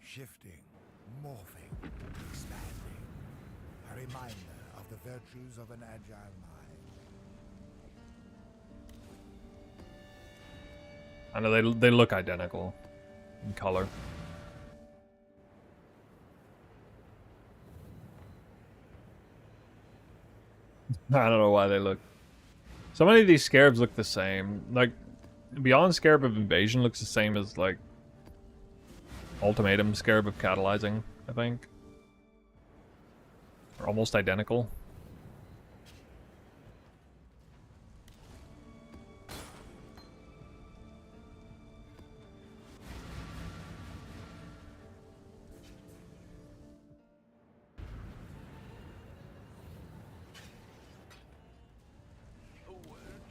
Shifting, morphing, expanding. A reminder of the virtues of an agile mind. I know they look identical in color. I don't know why they look. So many of these scarabs look the same. Like, Beyond Scarab of Invasion looks the same as, like, Ultimatum Scarab of Catalyzing, I think. They're almost identical.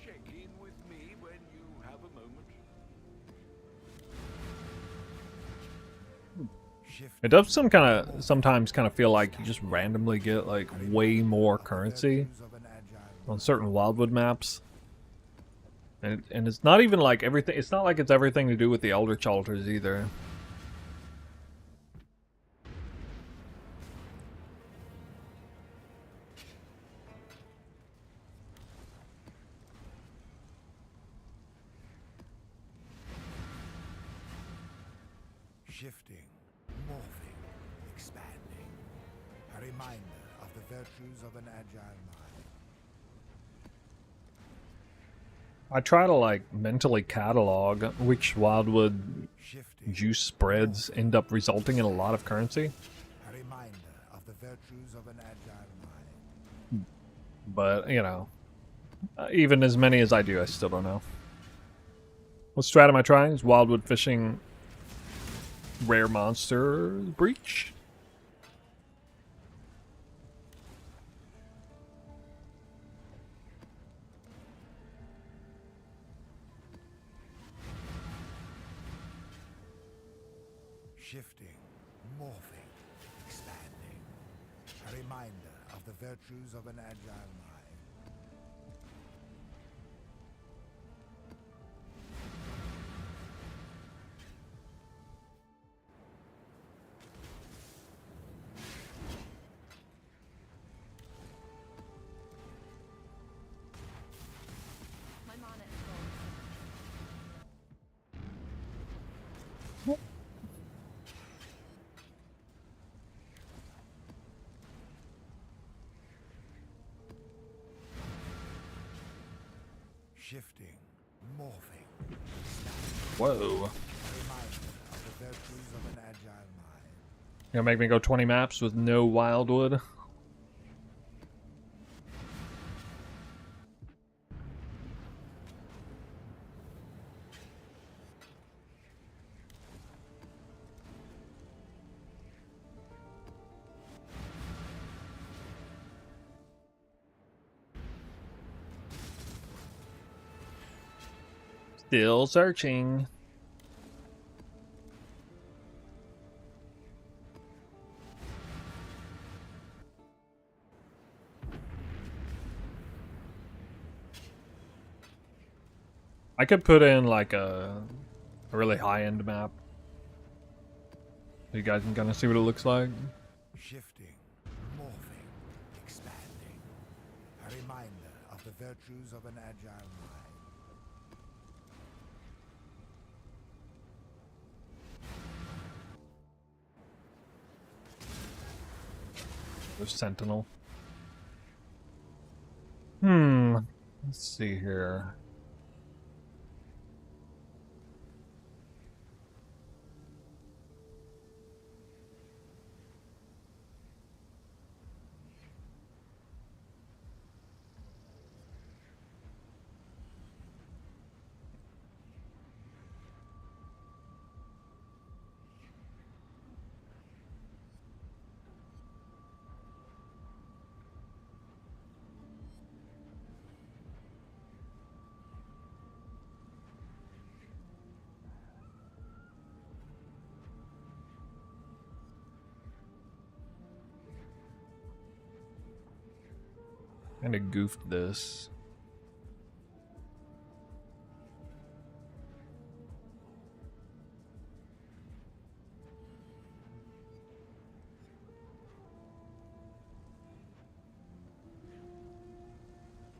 Check in with me when you have a moment. It does sometimes kind of feel like you just randomly get like way more currency on certain Wildwood maps. And it's not even like everything, it's not like it's everything to do with the Eldritch Altars either. Shifting, morphing, expanding. A reminder of the virtues of an agile mind. I try to like mentally catalog which Wildwood Shifting, juice spreads end up resulting in a lot of currency. a reminder of the virtues of an agile mind. But, you know, even as many as I do, I still don't know. What strat am I trying? Is Wildwood fishing rare monster breach? Shifting, morphing, expanding. A reminder of the virtues of an agile mind. My mana is Shifting, morphing, Whoa. a reminder of the virtues of an agile mind. You gonna make me go 20 maps with no Wildwood? Still searching. I could put in like a really high-end map. You guys can kind of see what it looks like. Shifting, morphing, expanding. A reminder of the virtues of an agile mind. The Sentinel. Let's see here. Kinda goofed this.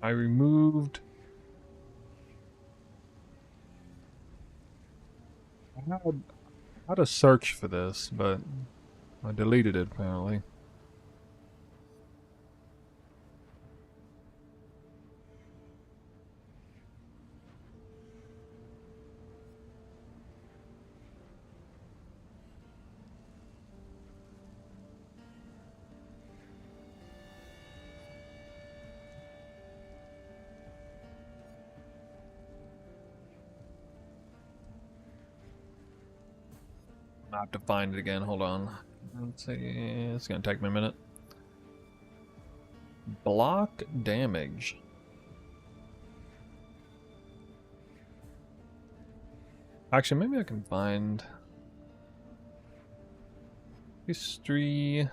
I removed... I had a search for this, but I deleted it apparently. I have to find it again. Hold on. Let's see. It's gonna take me a minute. Block damage. Actually, maybe I can find history.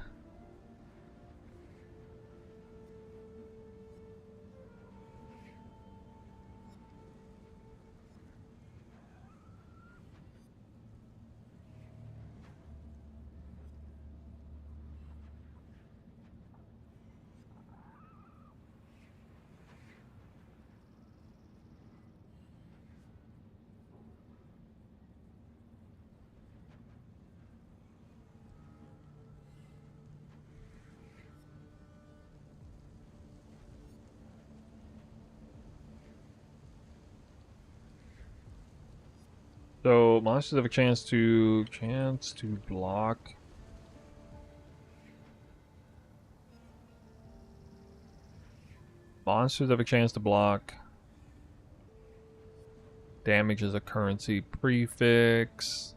So monsters have a chance to block. Monsters have a chance to block. Damage is a currency prefix.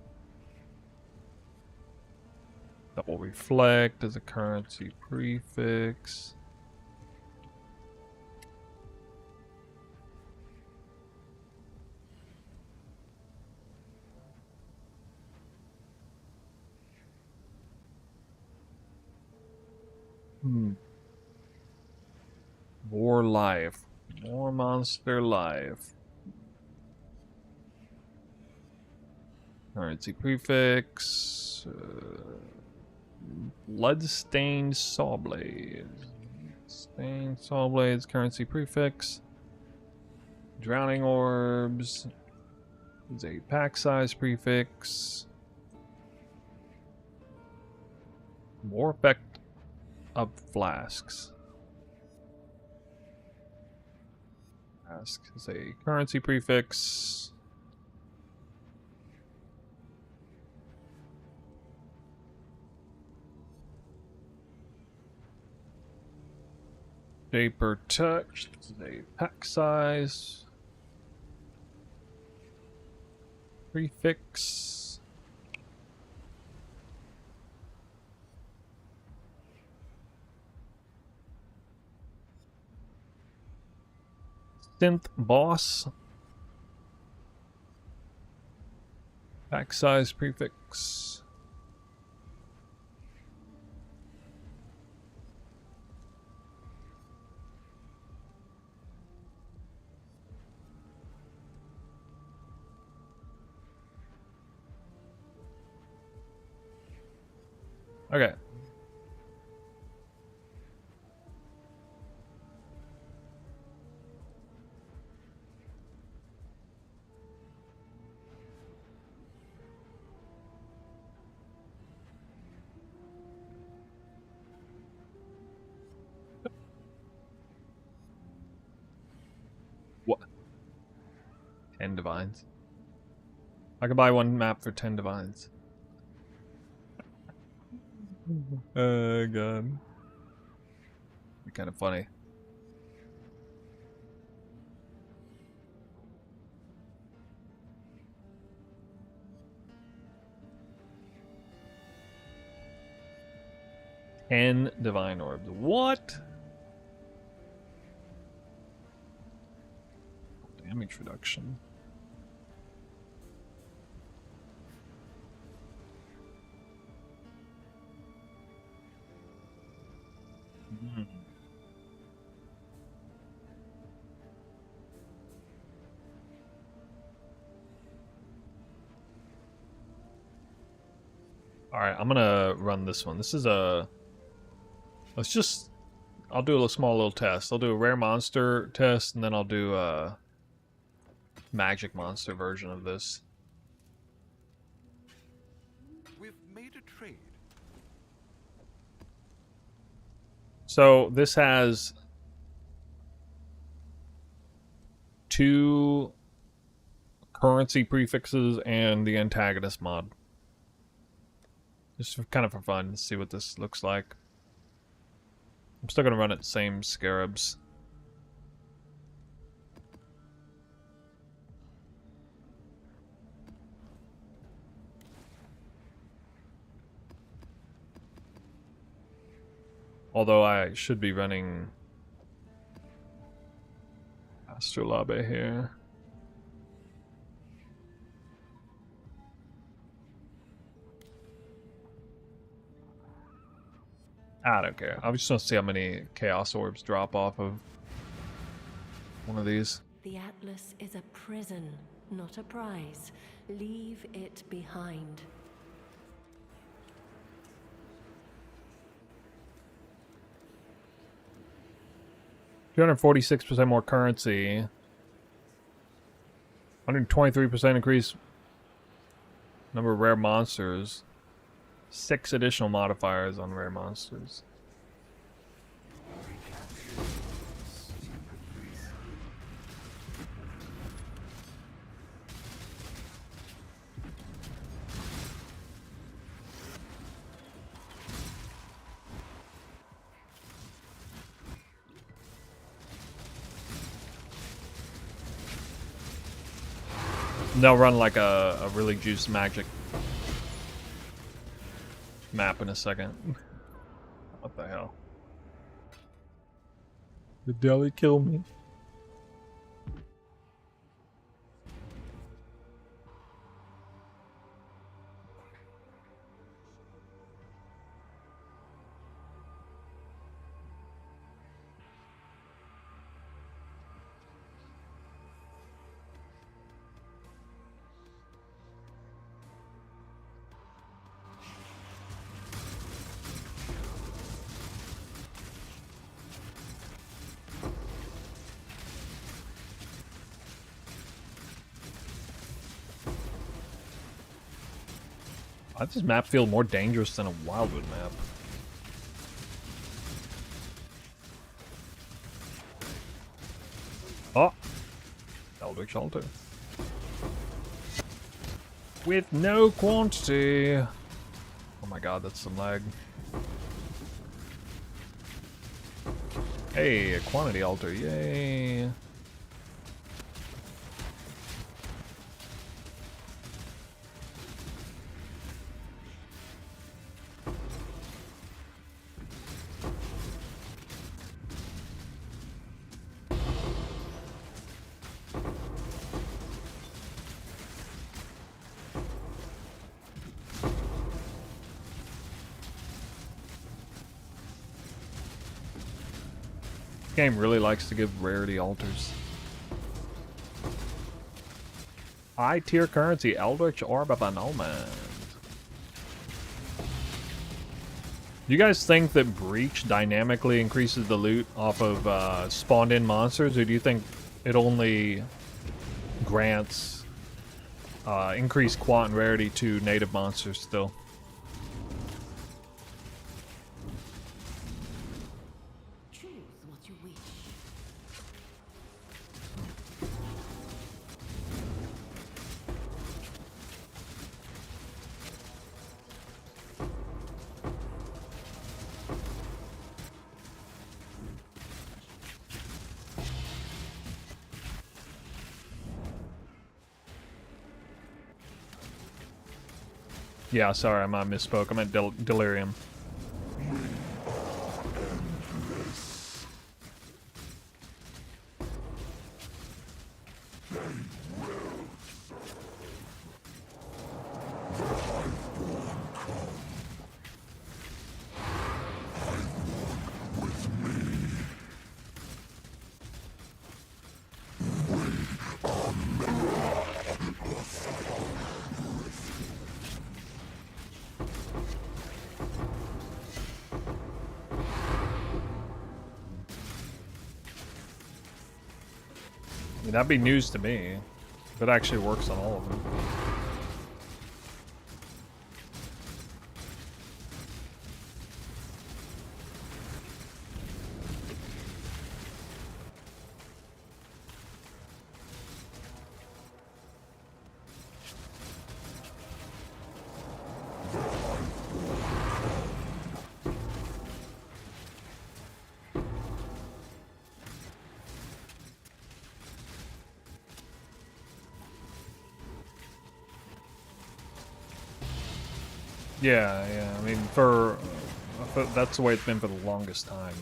Double reflect is a currency prefix. More life. More monster life. Currency prefix. Bloodstained Sawblade. Stained Sawblades, currency prefix. Drowning Orbs is a pack size prefix. More effect of flasks. Flask is a currency prefix. Vapor Touch is a pack size prefix. Synth Boss, pack size prefix. Okay. What? 10 divines. I could buy one map for 10 divines. God. Be kind of funny. Ten divine orbs. What? Damage reduction. Alright, I'm gonna run this one. This is a... I'll do a small little test. I'll do a rare monster test, and then I'll do a magic monster version of this. We've made a trade. So this has 2 currency prefixes and the antagonist mod. Just kind of for fun to see what this looks like. I'm still gonna run it same scarabs. Although I should be running Astrolabe here. I don't care. I just want to see how many chaos orbs drop off of one of these. The Atlas is a prison, not a prize. Leave it behind. $246% more currency. 123% increase number of rare monsters. 6 additional modifiers on rare monsters. They'll run like a really juiced magic map in a second. What the hell? Did Deli kill me? Why does this map feel more dangerous than a Wildwood map? Oh! Eldritch Altar. With no quantity! Oh my god, that's some lag. Hey, a quantity altar, yay! This game really likes to give rarity altars. High tier currency, Eldritch Orb of Annulment. Do you guys think that Breach dynamically increases the loot off of spawned in monsters, or do you think it only grants increased quant and rarity to native monsters still? Yeah, sorry, I misspoke. I meant delirium. mean, that'd be news to me. If it actually works on all of them. Yeah. I mean, that's the way it's been for the longest time.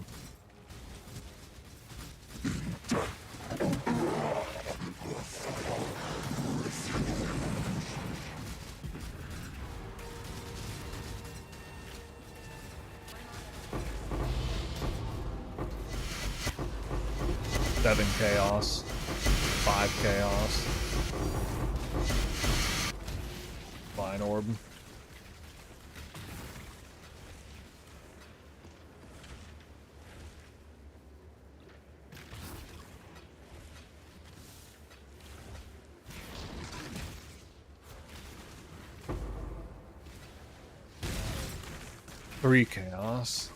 Seven chaos, 5 chaos, Vine orb. Three chaos.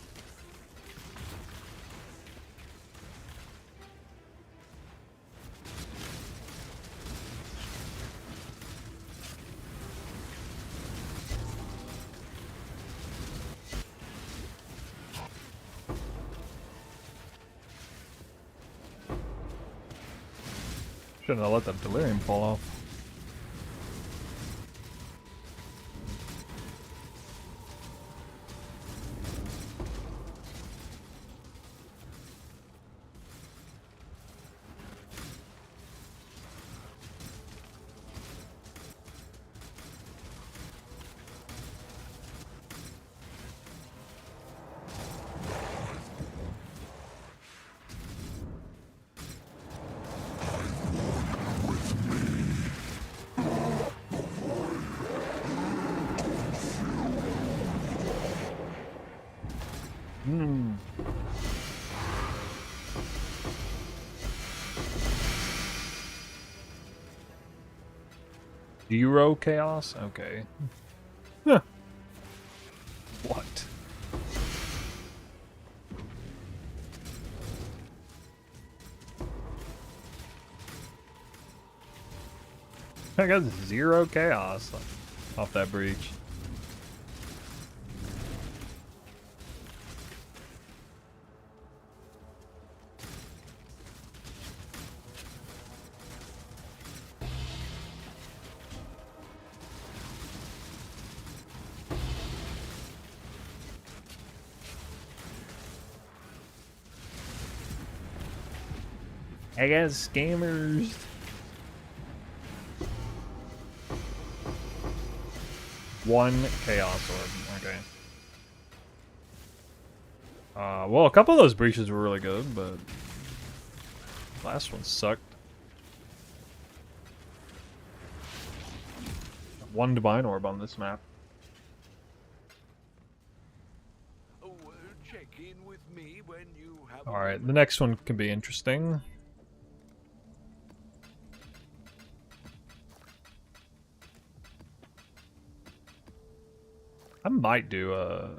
Shouldn't have let that delirium fall off. Zero chaos? Okay. Huh. What? I got 0 chaos off that breach. I got scammers. One chaos orb. Okay. Well, a couple of those breaches were really good, but the last one sucked. One divine orb on this map. Oh, check in with me when you have. All right, the next one can be interesting. I might do a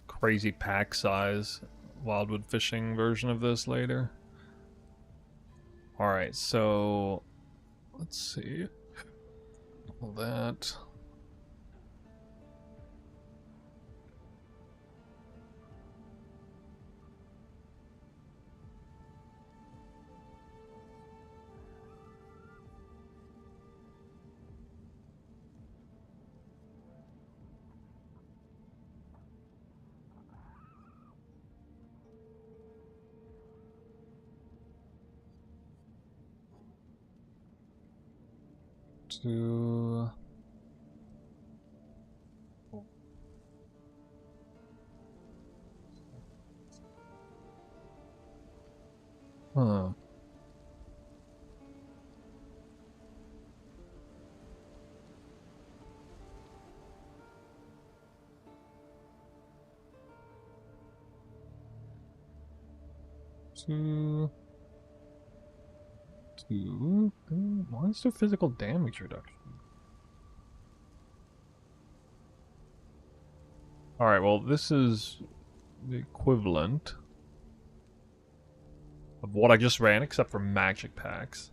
crazy pack size Wildwood fishing version of this later. Alright, so let's see. All that. To huh. 2. Monster physical damage reduction. Alright, well, this is the equivalent of what I just ran, except for magic packs.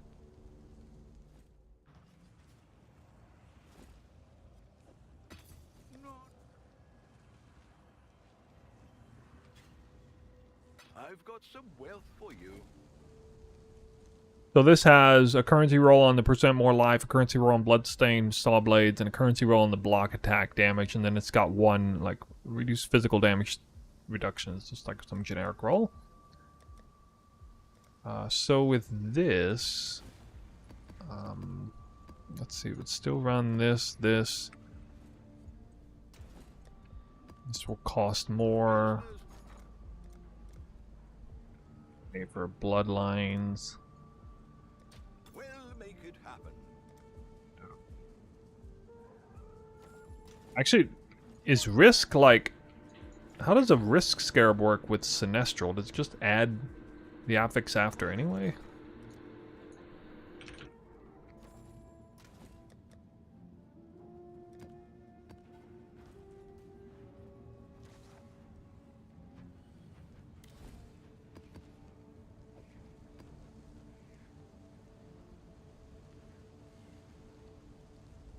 I've got some wealth for you. So this has a currency roll on the percent more life, a currency roll on bloodstained saw blades, and a currency roll on the block attack damage, and then it's got one, like, reduced physical damage reduction. It's just like some generic roll. So with this, let's see, it would still run this. This will cost more. Pay for bloodlines. We'll make it happen. Actually, is risk like... How does a risk scarab work with Sinestral? Does it just add the affix after anyway?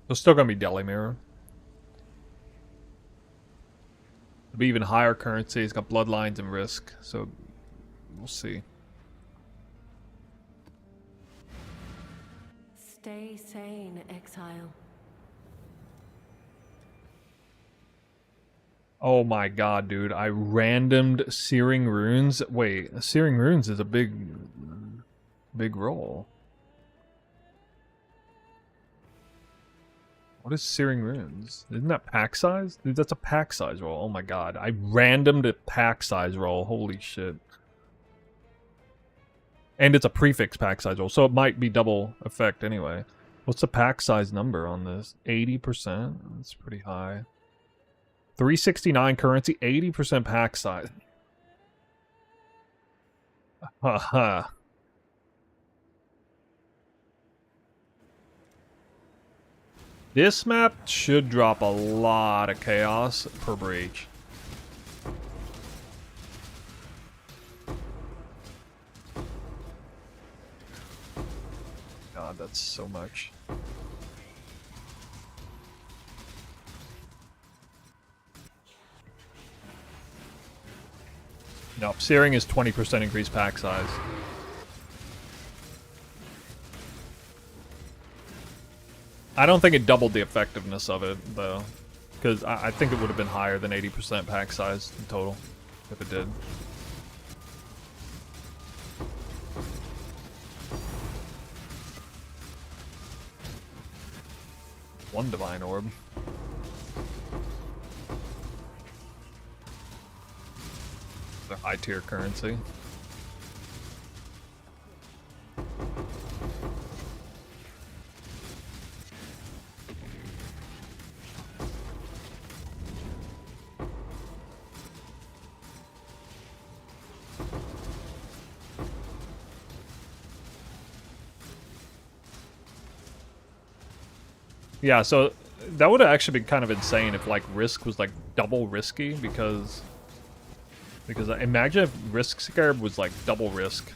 There's still gonna be Deli Mirror. It'll be even higher currency. It's got bloodlines and risk, so we'll see. Stay sane, exile. Oh my god, dude. I randomed Searing Runes. Wait, Searing Runes is a big roll. What is Searing Runes? Isn't that pack size? Dude, that's a pack size roll. Oh my god. I randomed a pack size roll. Holy shit. And it's a prefix pack size roll, so it might be double effect anyway. What's the pack size number on this? 80%? That's pretty high. 369 currency, 80% pack size. Haha. This map should drop a lot of chaos per breach. God, that's so much. Nope, Searing is 20% increased pack size. I don't think it doubled the effectiveness of it, though. Because I think it would have been higher than 80% pack size in total, if it did. One Divine Orb. The high tier currency. Yeah, so that would have actually been kind of insane if like risk was like double risky because imagine if risk scarab was like double risk,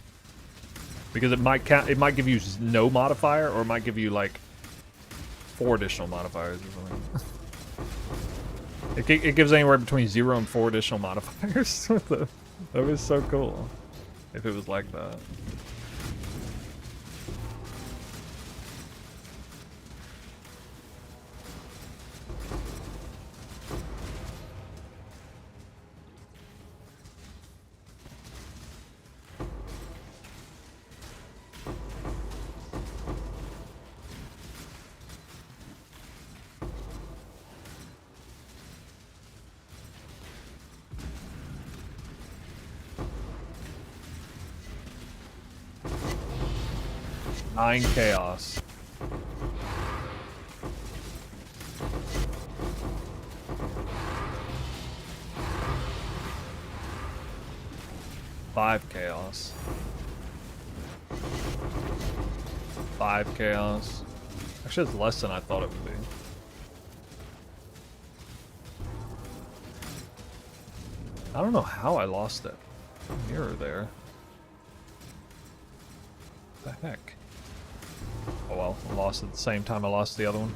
because it might give you no modifier, or it might give you like 4 additional modifiers or something. It gives anywhere between 0 and 4 additional modifiers. That was so cool if it was like that. Nine chaos. Five chaos. 5 chaos. Actually, it's less than I thought it would be. I don't know how I lost that mirror there. What the heck? Oh well, I lost it at the same time I lost the other one.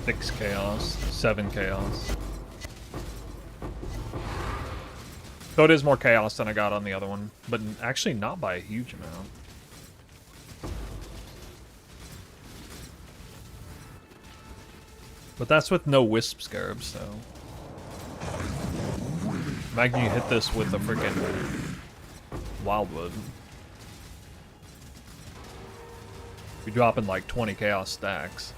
Six chaos, 7 chaos. So it is more chaos than I got on the other one, but actually not by a huge amount. But that's with no wisp scarabs, so. Imagine you hit this with a freaking Wildwood. You're dropping like 20 chaos stacks.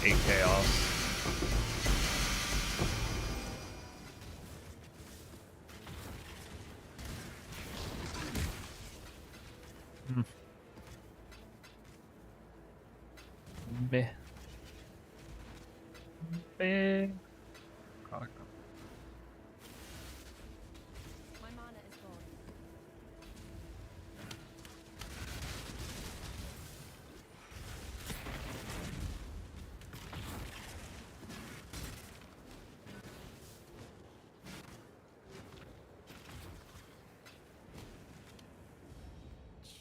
Eight chaos. Meh. Meh. My mana is gone.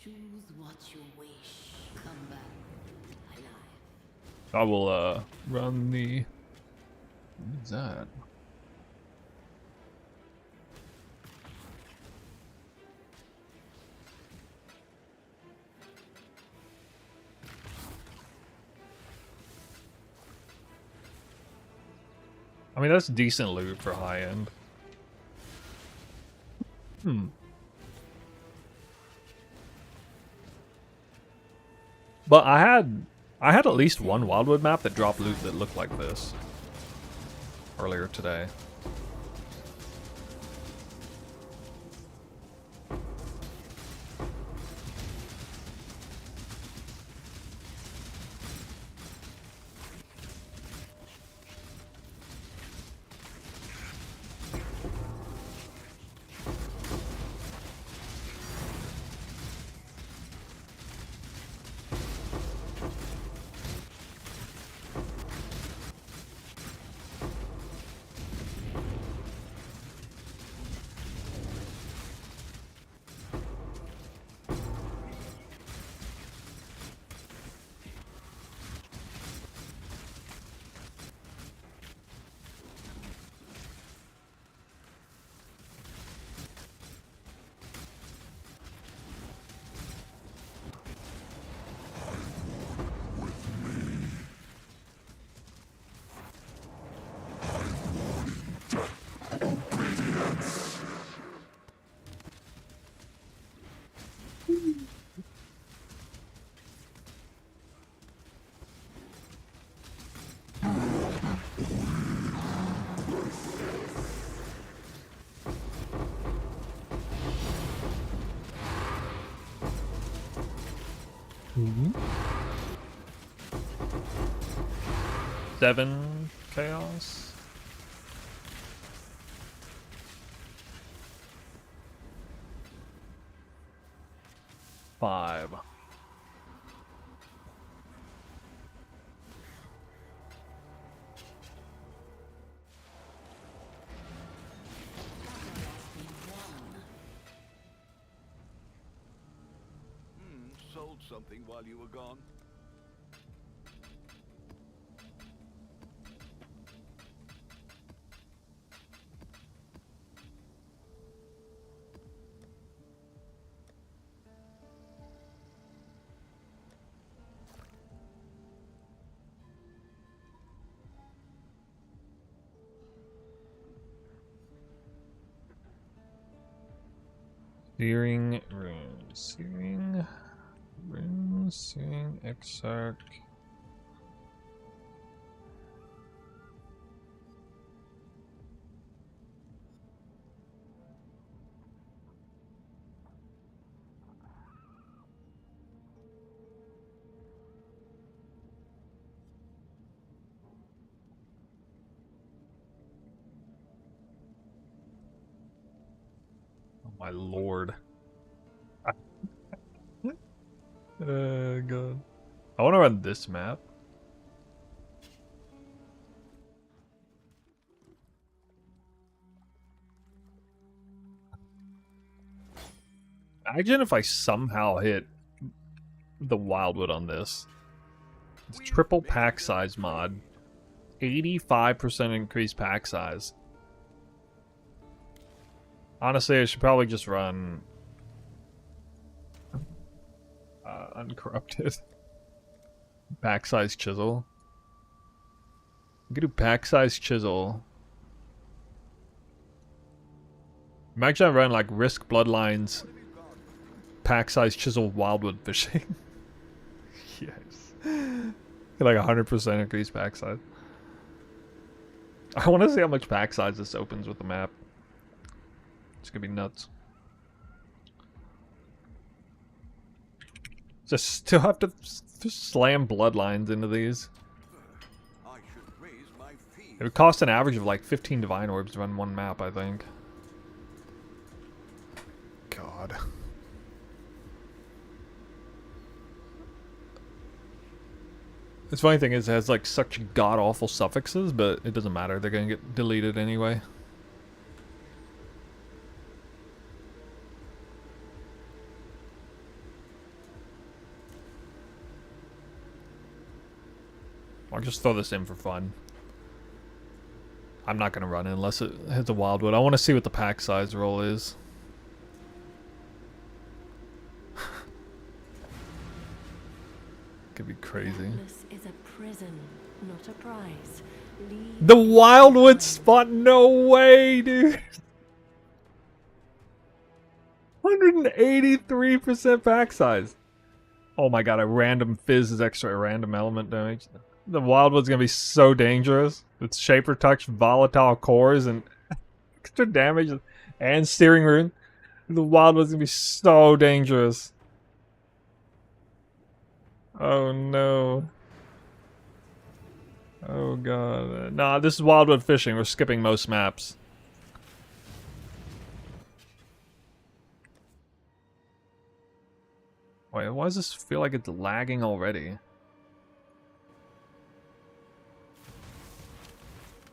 Choose what you wish. Come back alive. I will run the. What is that? I mean, that's decent loot for high end. But I had at least one Wildwood map that dropped loot that looked like this earlier today. Seven chaos. Five. Sold something while you were gone. Searing rune. Searing rune. Searing exarch. Oh my lord. God. I want to run this map. Imagine if I somehow hit the Wildwood on this. It's triple pack size mod. 85% increased pack size. Honestly, I should probably just run uncorrupted. Pack size chisel. We could do pack size chisel. Imagine I run like risk bloodlines. Pack size chisel wildwood fishing. Yes. Get like 100% increased pack size. I want to see how much pack size this opens with the map. It's gonna be nuts. Just still have to slam bloodlines into these. I should raise my fee. It would cost an average of like 15 divine orbs to run one map, I think. God. The funny thing is, it has like such god-awful suffixes, but it doesn't matter. They're gonna get deleted anyway. I'll just throw this in for fun. I'm not gonna run it unless it hits a Wildwood. I want to see what the pack size roll is. Could be crazy. This is a prison, not a prize. Leave The Wildwood spot? No way, dude. 183% pack size. Oh my god, a random fizz is extra random element damage. The Wildwood's gonna be so dangerous. With Shaper Touch, volatile cores, and extra damage and steering rune. The Wildwood's gonna be so dangerous. Oh no. Oh god. Nah, this is Wildwood fishing. We're skipping most maps. Wait, why does this feel like it's lagging already?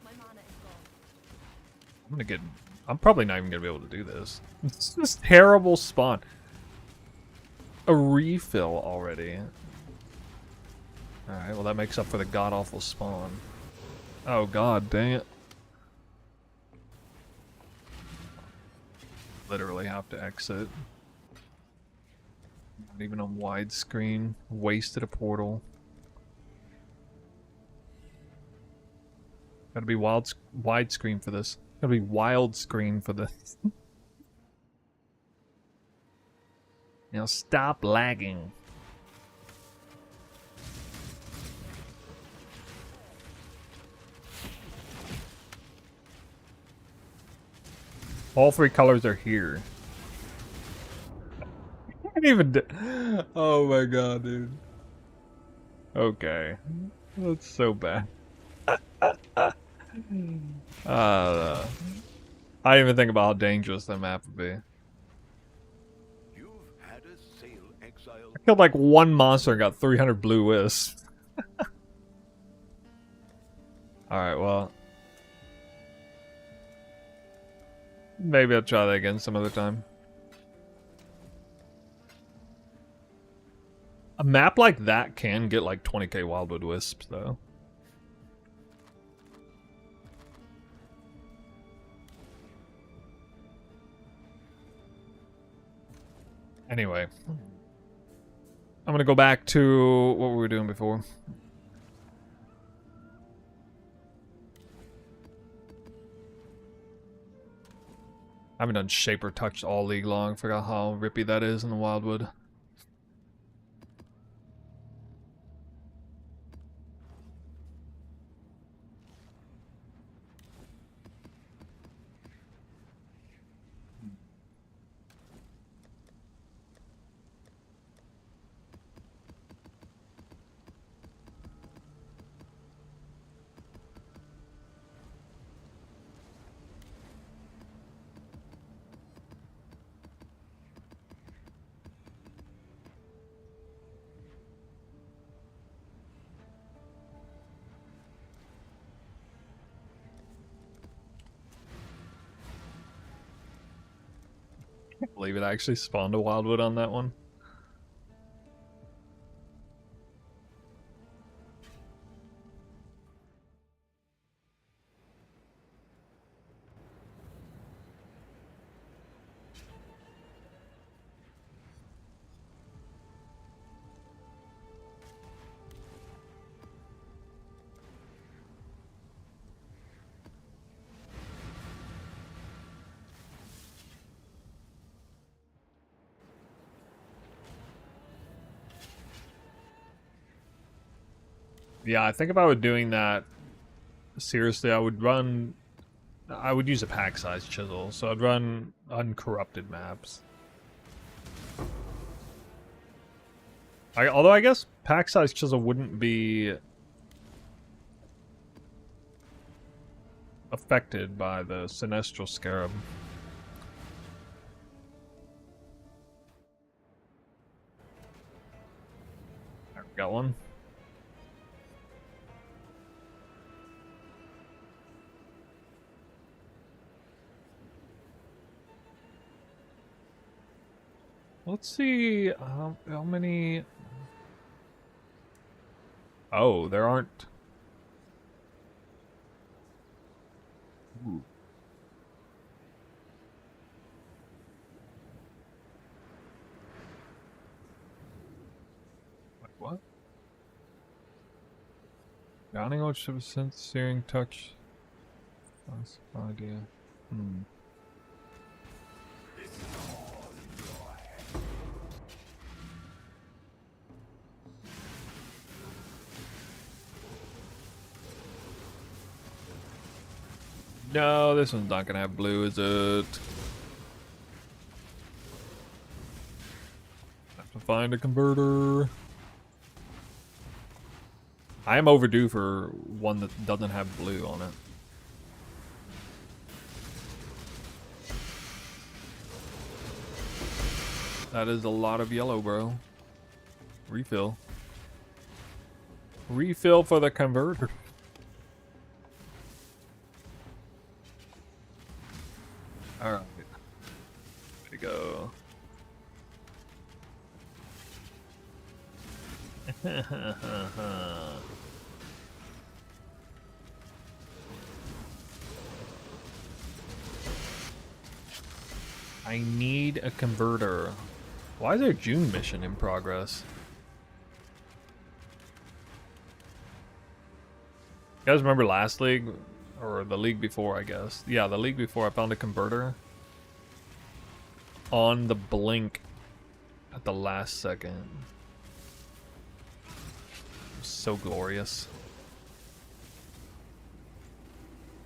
My mana is gone. I'm probably not even gonna be able to do this. It's just terrible spawn. A refill already. Alright, well that makes up for the god-awful spawn. Oh god, dang it. Literally have to exit. Not even on widescreen. Wasted a portal. Gotta be widescreen for this. Gotta be wild screen for this. Now stop lagging. All three colors are here. I can't even oh my god, dude. Okay. That's so bad. I didn't even think about how dangerous that map would be. You've had a sail, exile. I killed like one monster and got 300 blue wisps. Alright, well. Maybe I'll try that again some other time. A map like that can get like 20k Wildwood Wisps, though. Anyway. I'm gonna go back to what we were doing before. I haven't done Shaper Touch all league long. Forgot how rippy that is in the Wildwood. I can't believe it actually spawned a Wildwood on that one. Yeah, I think if I were doing that seriously, I would use a pack size chisel, so I'd run uncorrupted maps. Although I guess pack size chisel wouldn't be affected by the Sinestral Scarab. There, we got one. Let's see how many. Oh, there aren't. Ooh. Wait, what? Downing which of a sense searing touch. That's no idea. No, this one's not gonna have blue, is it? Have to find a converter. I am overdue for one that doesn't have blue on it. That is a lot of yellow, bro. Refill. Refill for the converter. Alright. There we go. I need a converter. Why is there a June mission in progress? You guys remember last league? Or the league before, I guess. Yeah, the league before I found a converter on the blink at the last second. It was so glorious.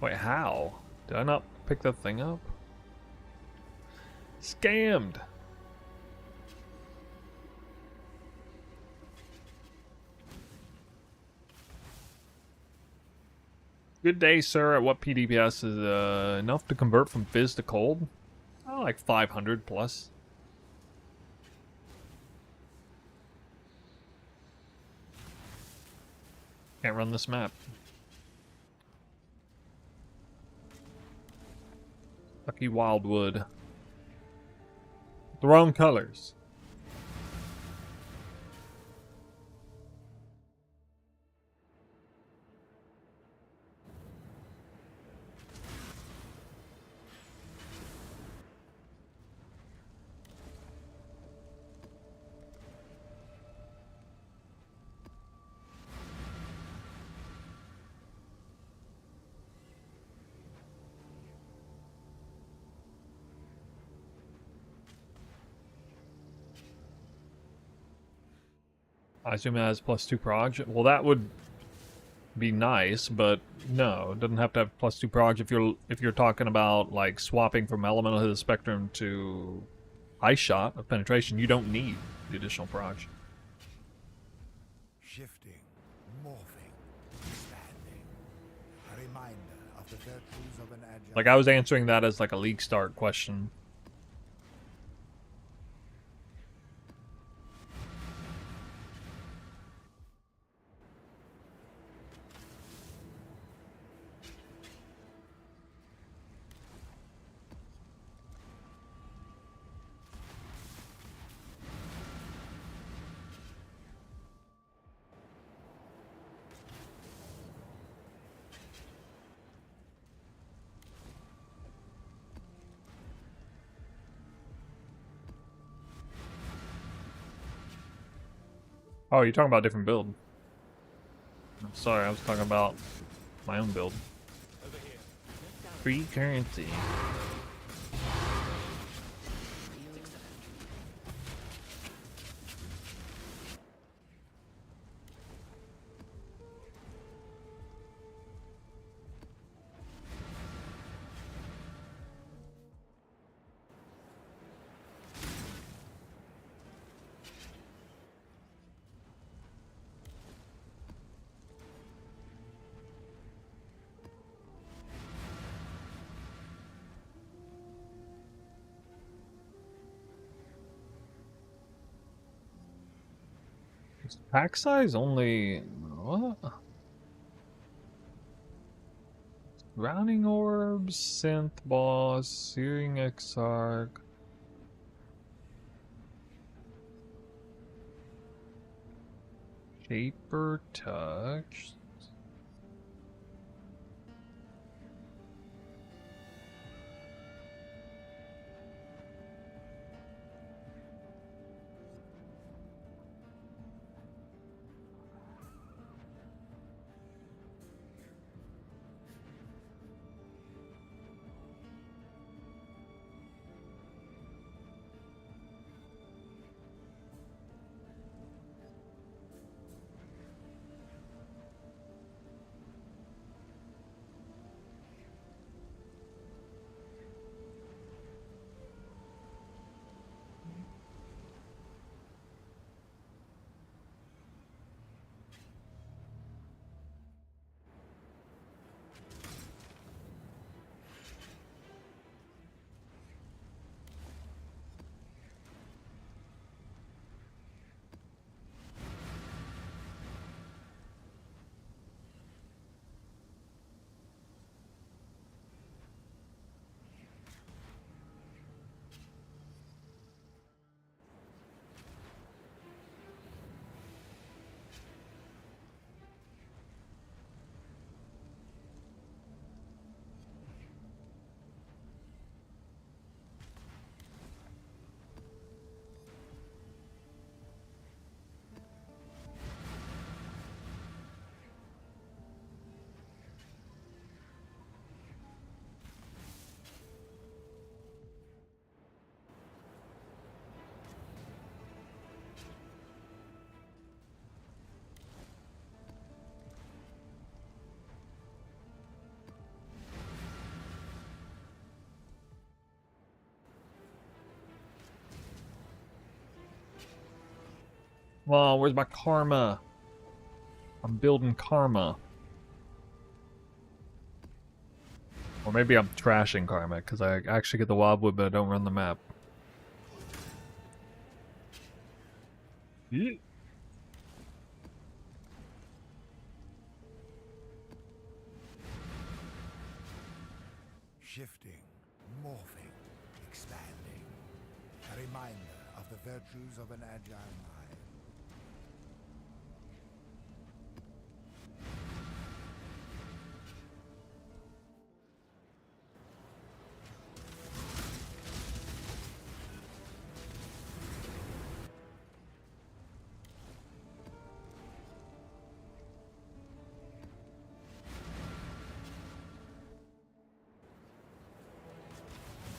Wait, how? Did I not pick that thing up? Scammed! Good day, sir. At what PDPS is enough to convert from fizz to cold? Oh, like 500 plus. Can't run this map. Lucky Wildwood. The wrong colors. I assume it has +2 prog. Well, that would be nice, but no, it doesn't have to have +2 prog if you're talking about like swapping from elemental to the spectrum to ice shot of penetration. You don't need the additional prog. Shifting, morphing, expanding. A reminder of the virtues of an agile. Like I was answering that as like a league start question. Oh, you're talking about a different build. Sorry, I was talking about my own build. Free currency. Is pack size only what? Rounding orbs, synth boss, searing exarch. Shaper touch. Well, where's my karma? I'm building karma. Or maybe I'm trashing karma, because I actually get the Wildwood, but I don't run the map. Yeah. Shifting, morphing, expanding. A reminder of the virtues of an agile mind.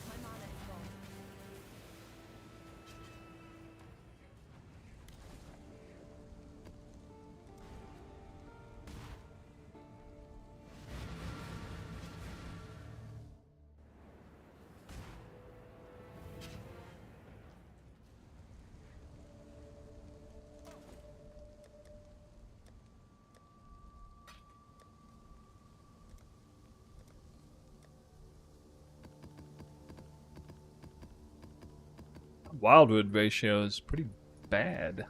My mana is gone. Wildwood ratio is pretty bad.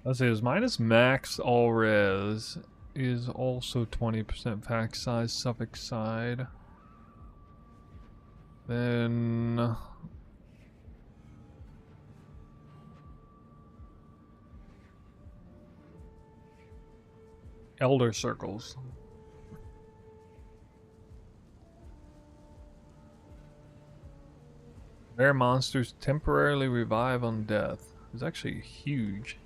Let's see, his minus max all res is also 20% pack size, suffix side. Then Elder Circles. Rare monsters temporarily revive on death. It's actually huge.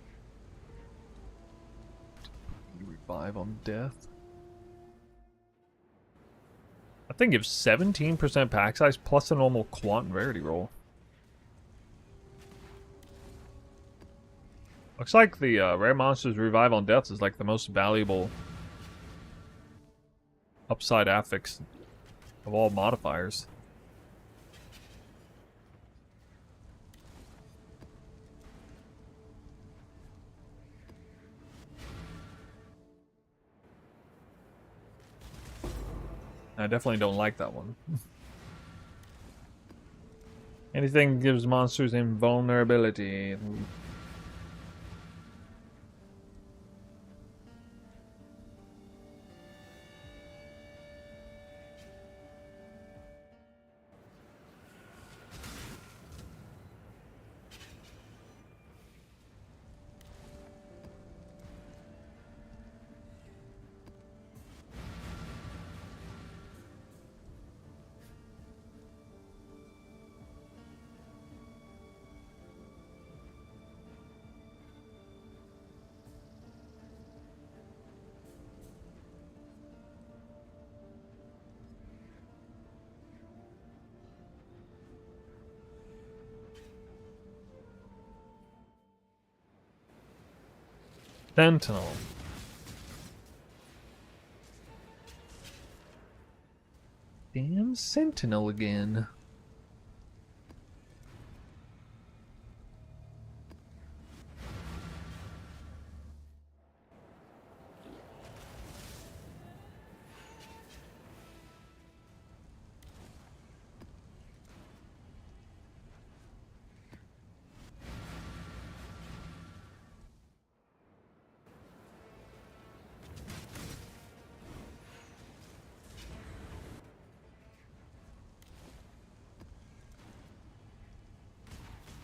Revive on death. I think gives 17% pack size plus a normal quant rarity roll. Looks like the rare monsters revive on death is like the most valuable upside affix of all modifiers. I definitely don't like that one. Anything gives monsters invulnerability. Sentinel. Damn Sentinel again.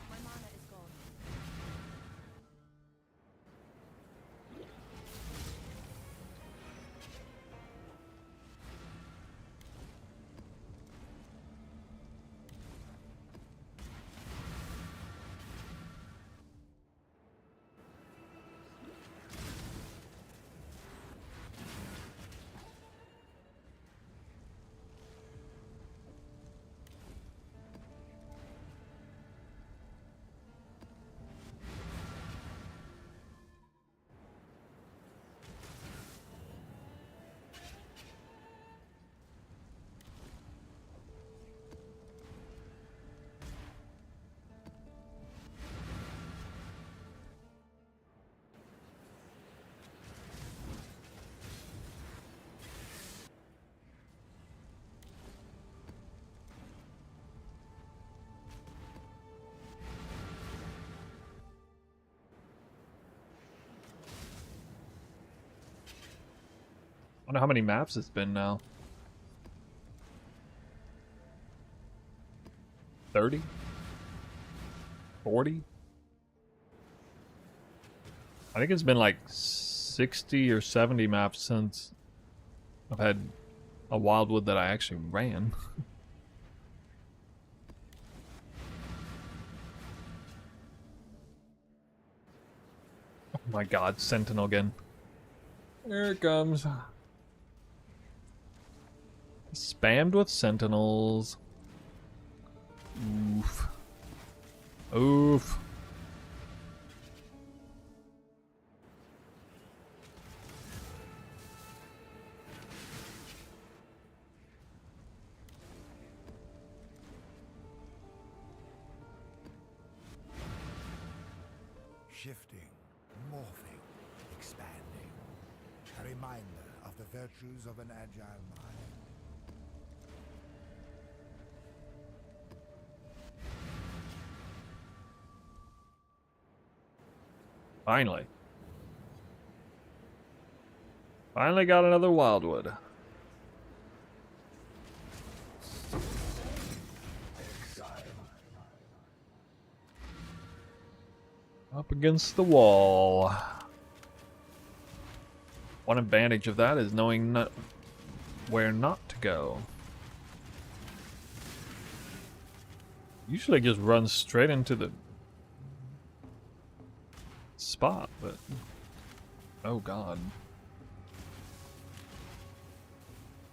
My mana is gone. I wonder how many maps it's been now. 30? 40? I think it's been like 60 or 70 maps since I've had a Wildwood that I actually ran. Oh my god, Sentinel again. Here it comes. Spammed with Sentinels. Oof. Oof. Shifting, morphing, expanding. A reminder of the virtues of an agile mind. Finally. Finally got another Wildwood. Up against the wall. One advantage of that is knowing where not to go. Usually just runs straight into the spot, but oh god.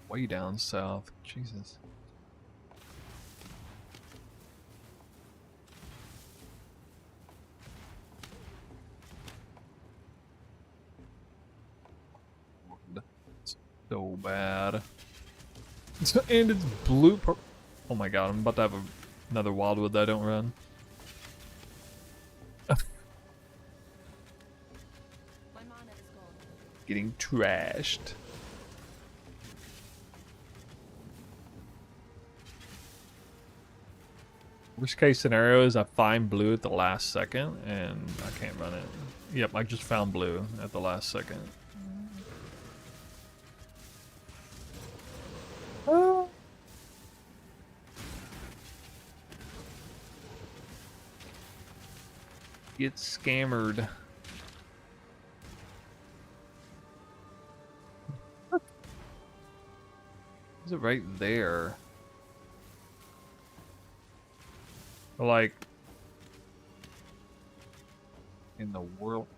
Way down south. Jesus. So bad. And it's blue. Oh my god, I'm about to have another Wildwood that I don't run. My mana is gone. Getting trashed. Worst case scenario is I find blue at the last second and I can't run it. Yep, I just found blue at the last second. Get scammered. Is it right there? Like in the world.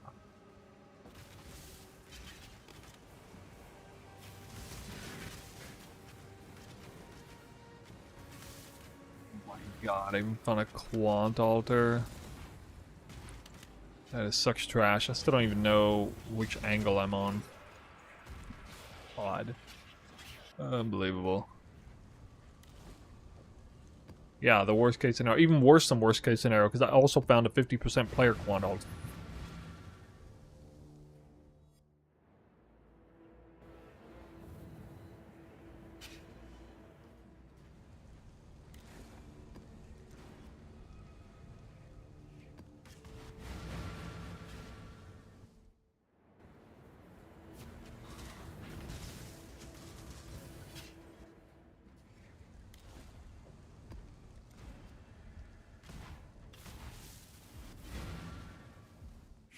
Oh my god, I even found a quant altar. That is such trash. I still don't even know which angle I'm on. Odd. Unbelievable. Yeah, the worst case scenario. Even worse than worst case scenario, because I also found a 50% player quant altar.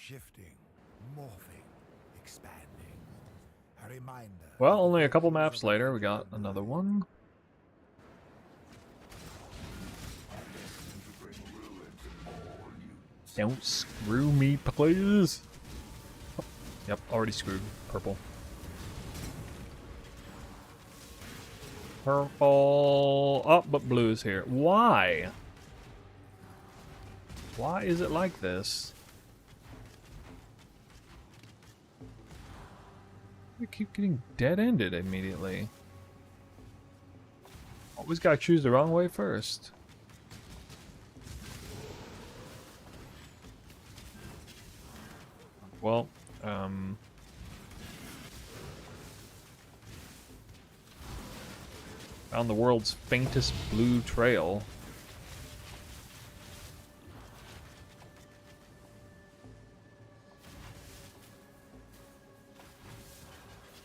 Shifting, morphing, expanding. A reminder. Well, only a couple maps later, we got another one. Don't screw me, please. Yep, already screwed. Purple. Purple. Oh, but blue is here. Why? Why is it like this? We keep getting dead-ended immediately. Always gotta choose the wrong way first. Well, found the world's faintest blue trail.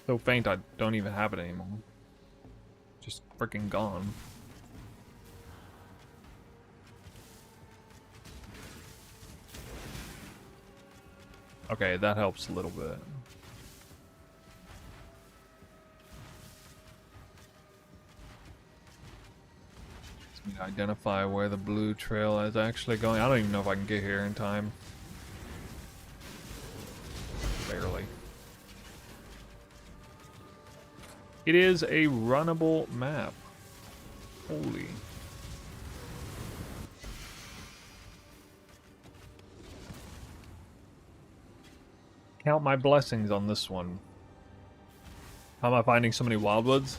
So faint I don't even have it anymore. Just freaking gone. Okay, that helps a little bit. Just need to identify where the blue trail is actually going. I don't even know if I can get here in time. Barely. It is a runnable map. Holy. Count my blessings on this one. How am I finding so many Wildwoods?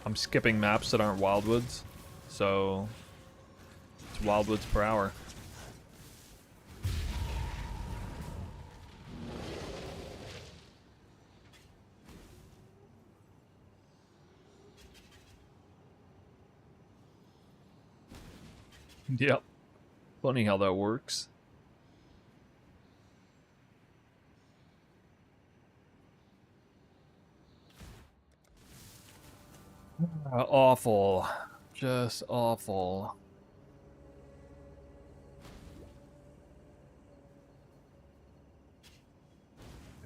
I'm skipping maps that aren't Wildwoods. So, it's Wildwoods per hour. Yep. Funny how that works. Awful. Just awful.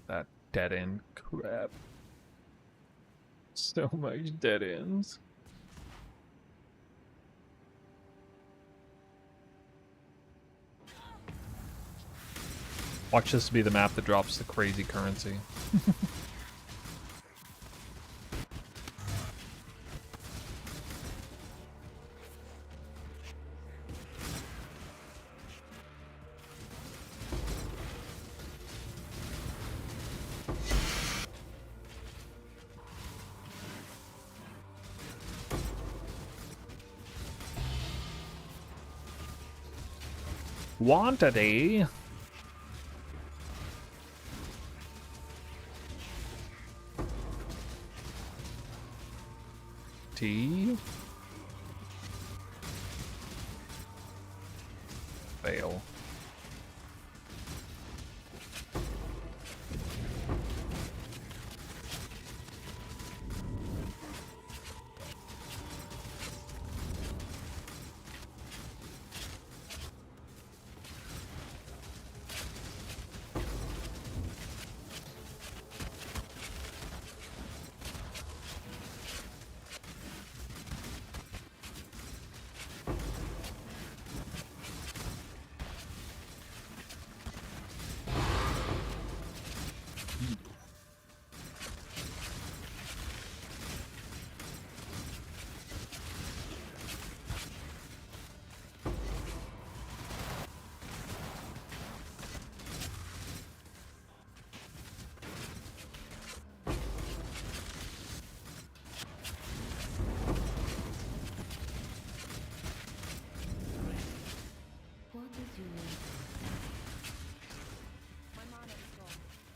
That dead end crap. So much dead ends. Watch this be the map that drops the crazy currency. Wanted. T. Fail.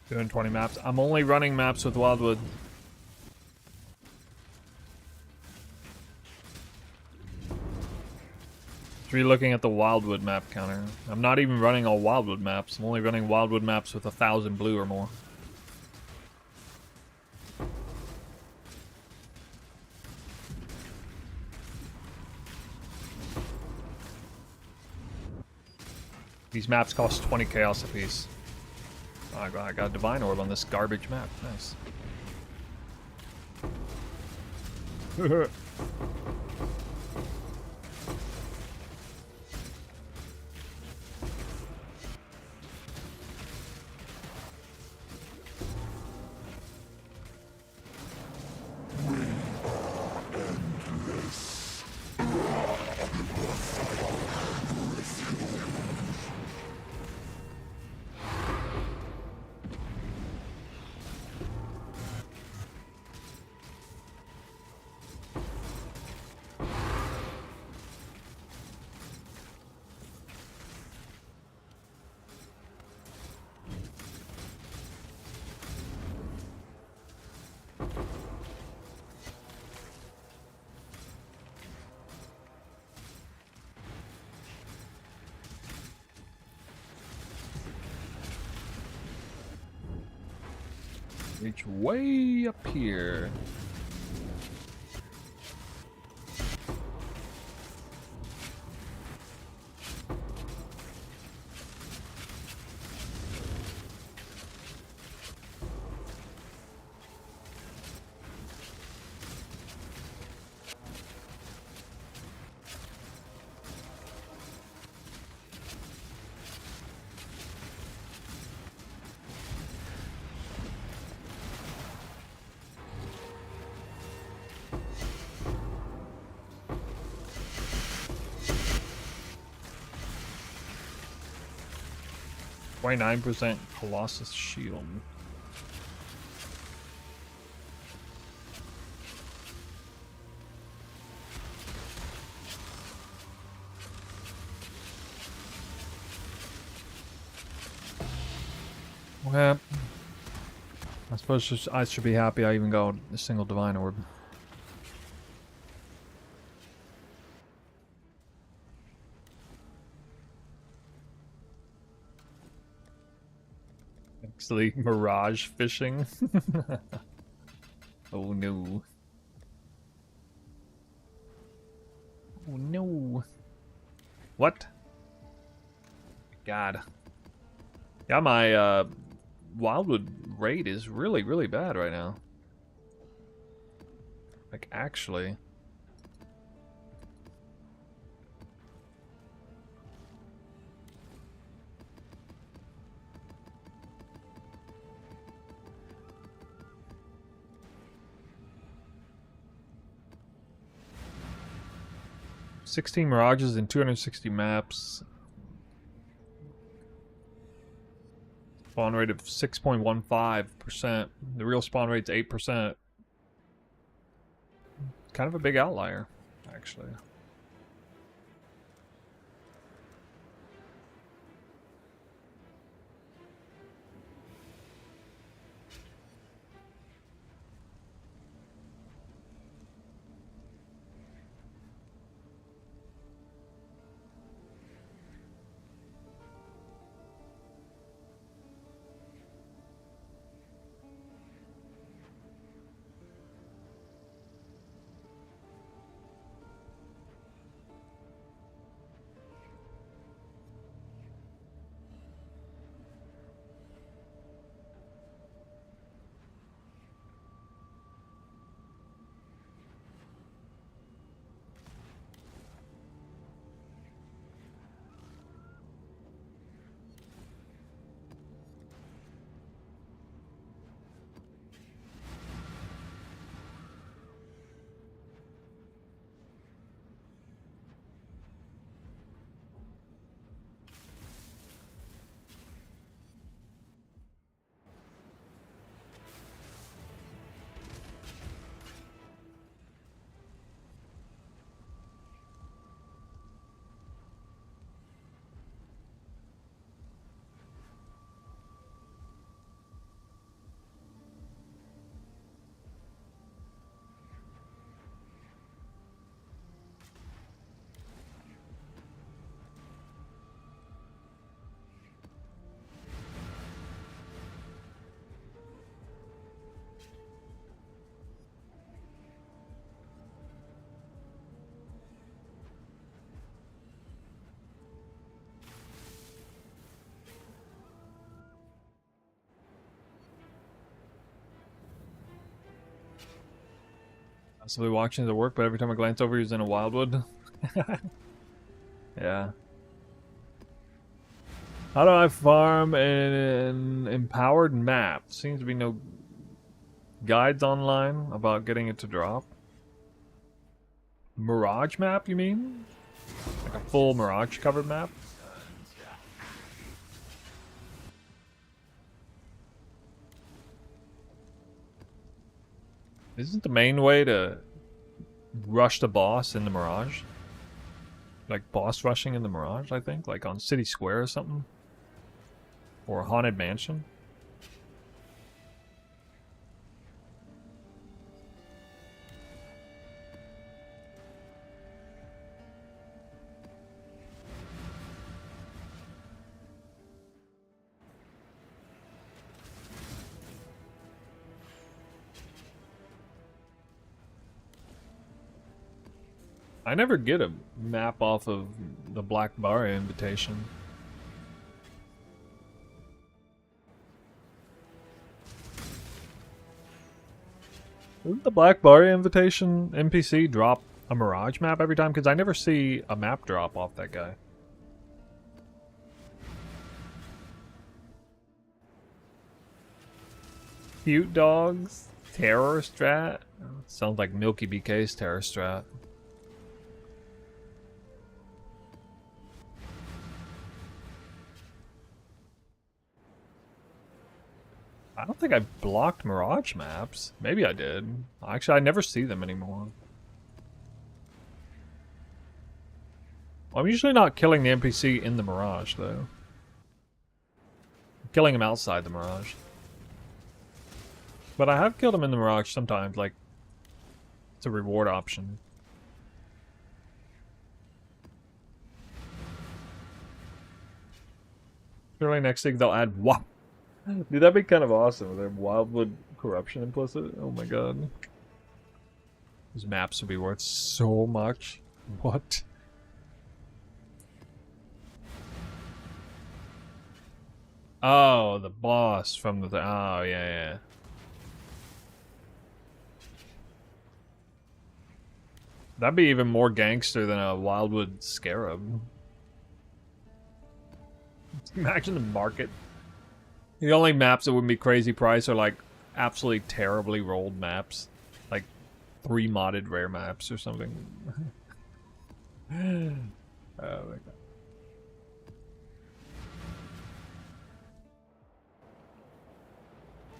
Doing 20 maps. I'm only running maps with Wildwood. Should be looking at the Wildwood map counter. I'm not even running all Wildwood maps. I'm only running Wildwood maps with 1,000 blue or more. These maps cost 20 chaos apiece. Oh, I got a divine orb on this garbage map. Nice. Reach way up here. .9% Colossus Shield. Well, I suppose I should be happy I even got a single divine orb. Actually, Mirage fishing. Oh no. Oh no. What? God. Yeah, my Wildwood rate is really, really bad right now. Like, actually. $16 Mirages and 260 maps. Spawn rate of 6.15%. The real spawn rate's 8%. Kind of a big outlier, actually. Possibly watching the work, but every time I glance over, he's in a Wildwood. Yeah. How do I farm an empowered map? Seems to be no guides online about getting it to drop. Mirage map, you mean? Like a full Mirage covered map? Isn't the main way to rush the boss in the Mirage? Like boss rushing in the Mirage, I think? Like on City Square or something? Or Haunted Mansion? I never get a map off of the Black Bar invitation. Doesn't the Black Bar invitation NPC drop a Mirage map every time? Because I never see a map drop off that guy. Cute dogs? Terror strat? Sounds like Milky BK's terror strat. I don't think I blocked Mirage maps. Maybe I did. Actually, I never see them anymore. I'm usually not killing the NPC in the Mirage, though. I'm killing him outside the Mirage. But I have killed him in the Mirage sometimes, like, it's a reward option. Surely next thing they'll add WAP Dude, that'd be kind of awesome. There's Wildwood corruption implicit. Oh my god. These maps would be worth so much. What? Oh, the boss from the... Oh, yeah, yeah. That'd be even more gangster than a Wildwood scarab. Imagine the market. The only maps that wouldn't be crazy price are like absolutely terribly rolled maps. Like 3 modded rare maps or something. Oh my god.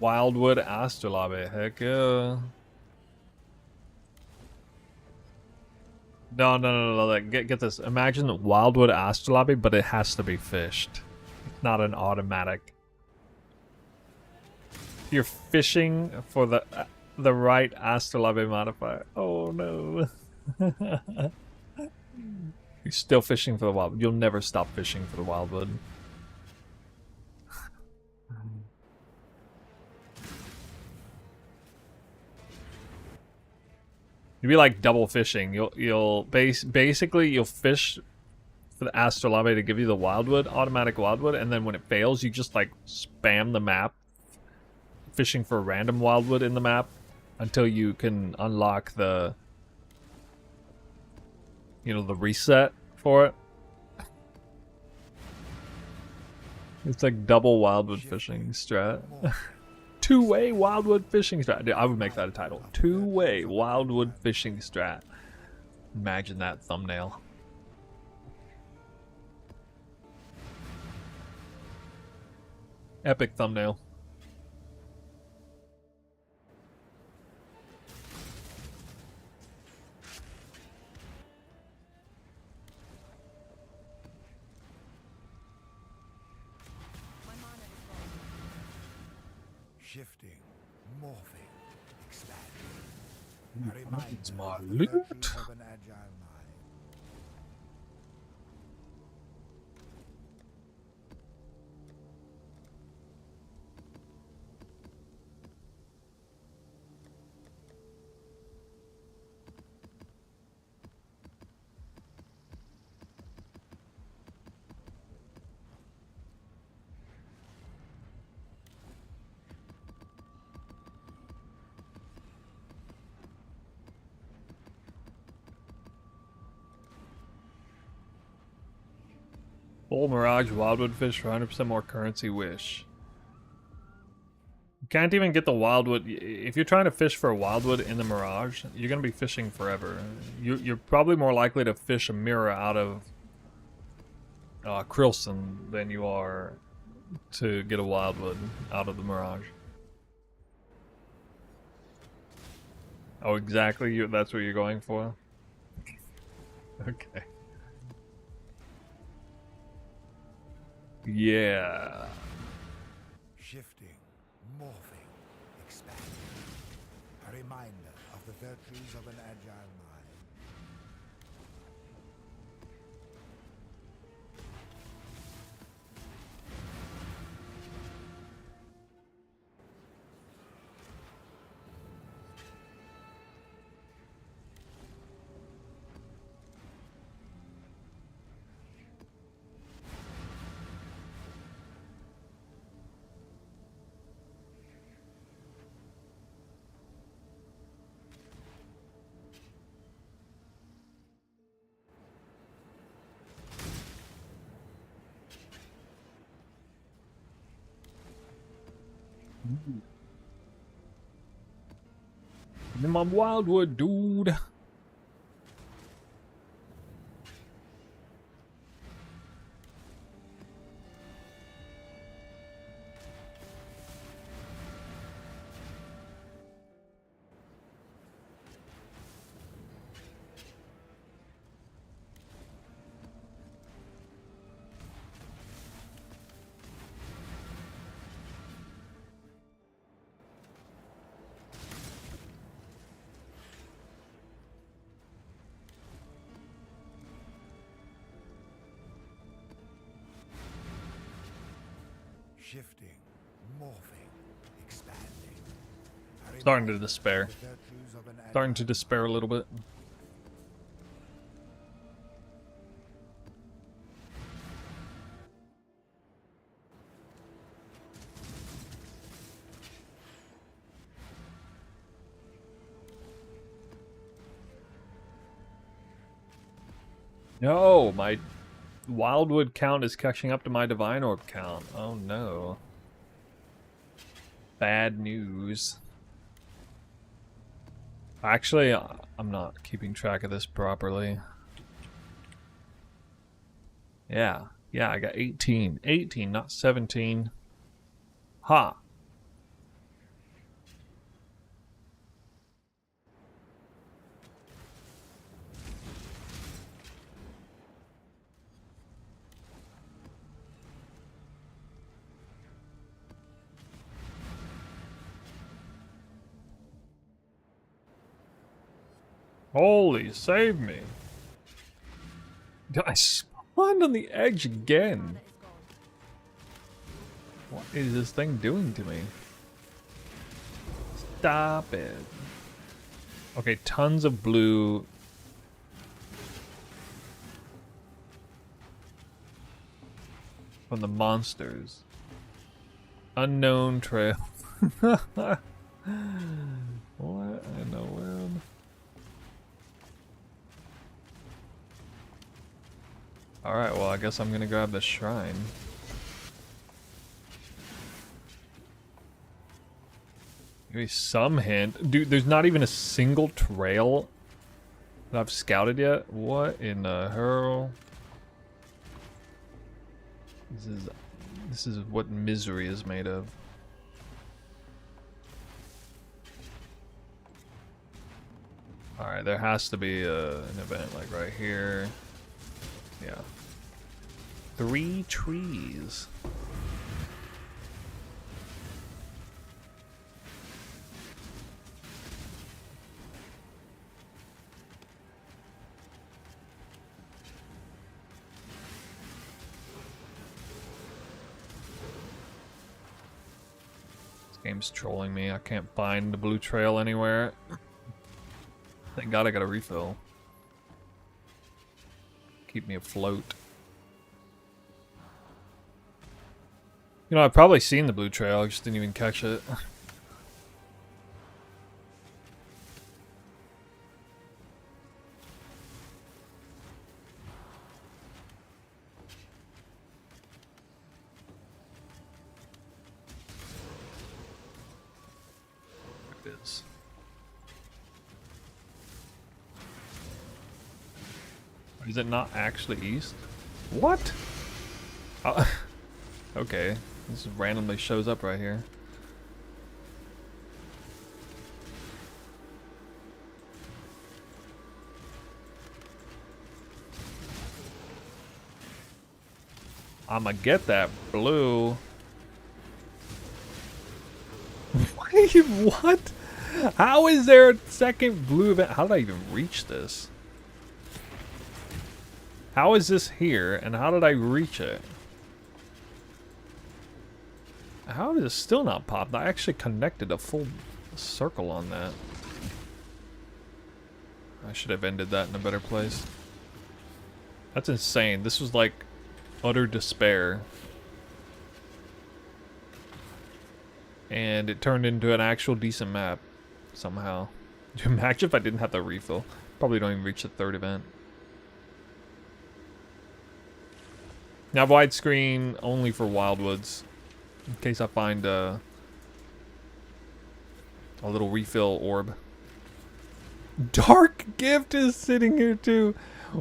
Wildwood Astrolabe, heck yeah. No, like, get this. Imagine Wildwood Astrolabe, but it has to be fished. It's not an automatic. You're fishing for the right Astrolabe modifier. Oh no. You're still fishing for the Wildwood. You'll never stop fishing for the Wildwood. You'd be like double fishing. You'll basically you'll fish for the Astrolabe to give you the Wildwood, automatic Wildwood, and then when it fails, you just like spam the map, fishing for random Wildwood in the map until you can unlock the, you know, the reset for it. It's like double Wildwood fishing strat. Two-way Wildwood fishing strat. Dude, I would make that a title. Two-way Wildwood fishing strat. Imagine that thumbnail. Epic thumbnail. My mana is gone. Shifting, morphing, expanding. A reminder It's my of the loot. virtues of an agile mind. Full Mirage Wildwood fish for 100% more currency wish. You can't even get the Wildwood. If you're trying to fish for a Wildwood in the Mirage, you're going to be fishing forever. You're probably more likely to fish a mirror out of Krilson than you are to get a Wildwood out of the Mirage. Oh, exactly. That's what you're going for? Okay. Yeah. Shifting, morphing, expanding. A reminder of the virtues of an agile mind. Give me my Wildwood, dude. Shifting, morphing, expanding. A Starting to reminder despair. of the virtues of an Starting to agile despair a little bit. No, my Wildwood count is catching up to my Divine Orb count. Oh no. Bad news. Actually, I'm not keeping track of this properly. Yeah, I got 18. 18, not 17. Ha! Holy, save me. I spawned on the edge again. Mana is gone. What is this thing doing to me? Stop it. Okay, tons of blue. From the monsters. Unknown trail. What in the world? Alright, well I guess I'm gonna grab the shrine. Maybe some hint. Dude, there's not even a single trail that I've scouted yet. What in the hell? This is what misery is made of. Alright, there has to be an event like right here. Yeah. 3 trees. This game's trolling me. I can't find the blue trail anywhere. Thank God I got a refill. Keep me afloat. You know, I've probably seen the blue trail, I just didn't even catch it. There it is. Is it not actually east? What? Oh, okay, this randomly shows up right here. I'ma get that blue. Wait, what? How is there a second blue event? How did I even reach this? How is this here, and how did I reach it? How is it still not popped? I actually connected a full circle on that. I should have ended that in a better place. That's insane. This was like utter despair. And it turned into an actual decent map somehow. Imagine if I didn't have the refill. Probably don't even reach the 3rd event. Now widescreen only for Wildwoods, in case I find a little refill orb. Dark Gift is sitting here too.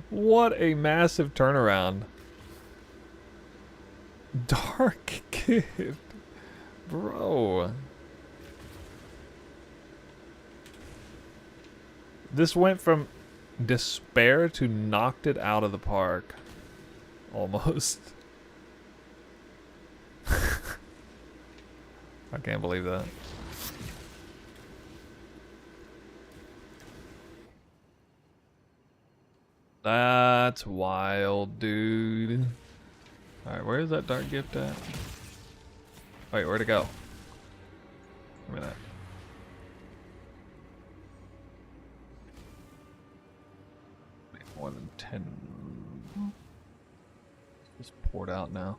What a massive turnaround. Dark Gift. Bro. This went from despair to knocked it out of the park. Almost. I can't believe that. That's wild, dude. Alright, where is that dark gift at? Wait, where'd it go? Give me that. More than 10. Just poured out now.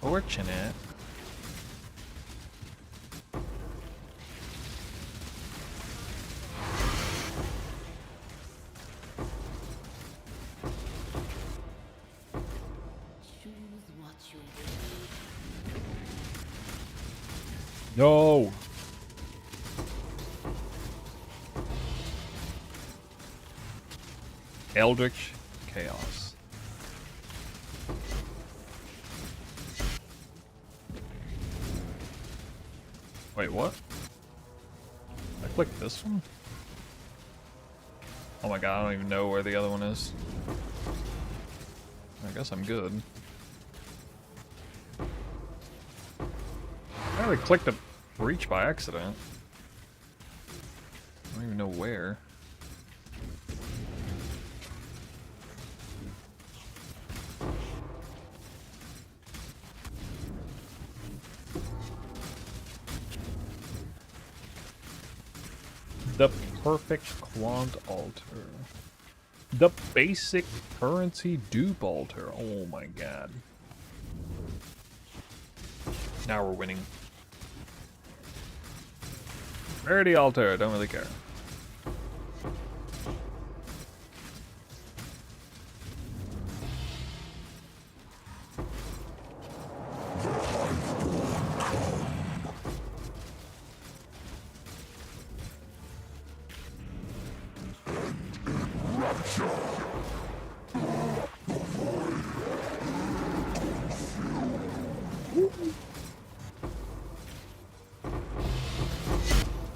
Fortunate. Choose what you No. Eldritch Chaos. Wait, what? I clicked this one? Oh my god, I don't even know where the other one is. I guess I'm good. I really clicked a breach by accident. I don't even know where. The perfect quant altar. The basic currency dupe altar. Oh my god. Now we're winning. Rarity altar, don't really care.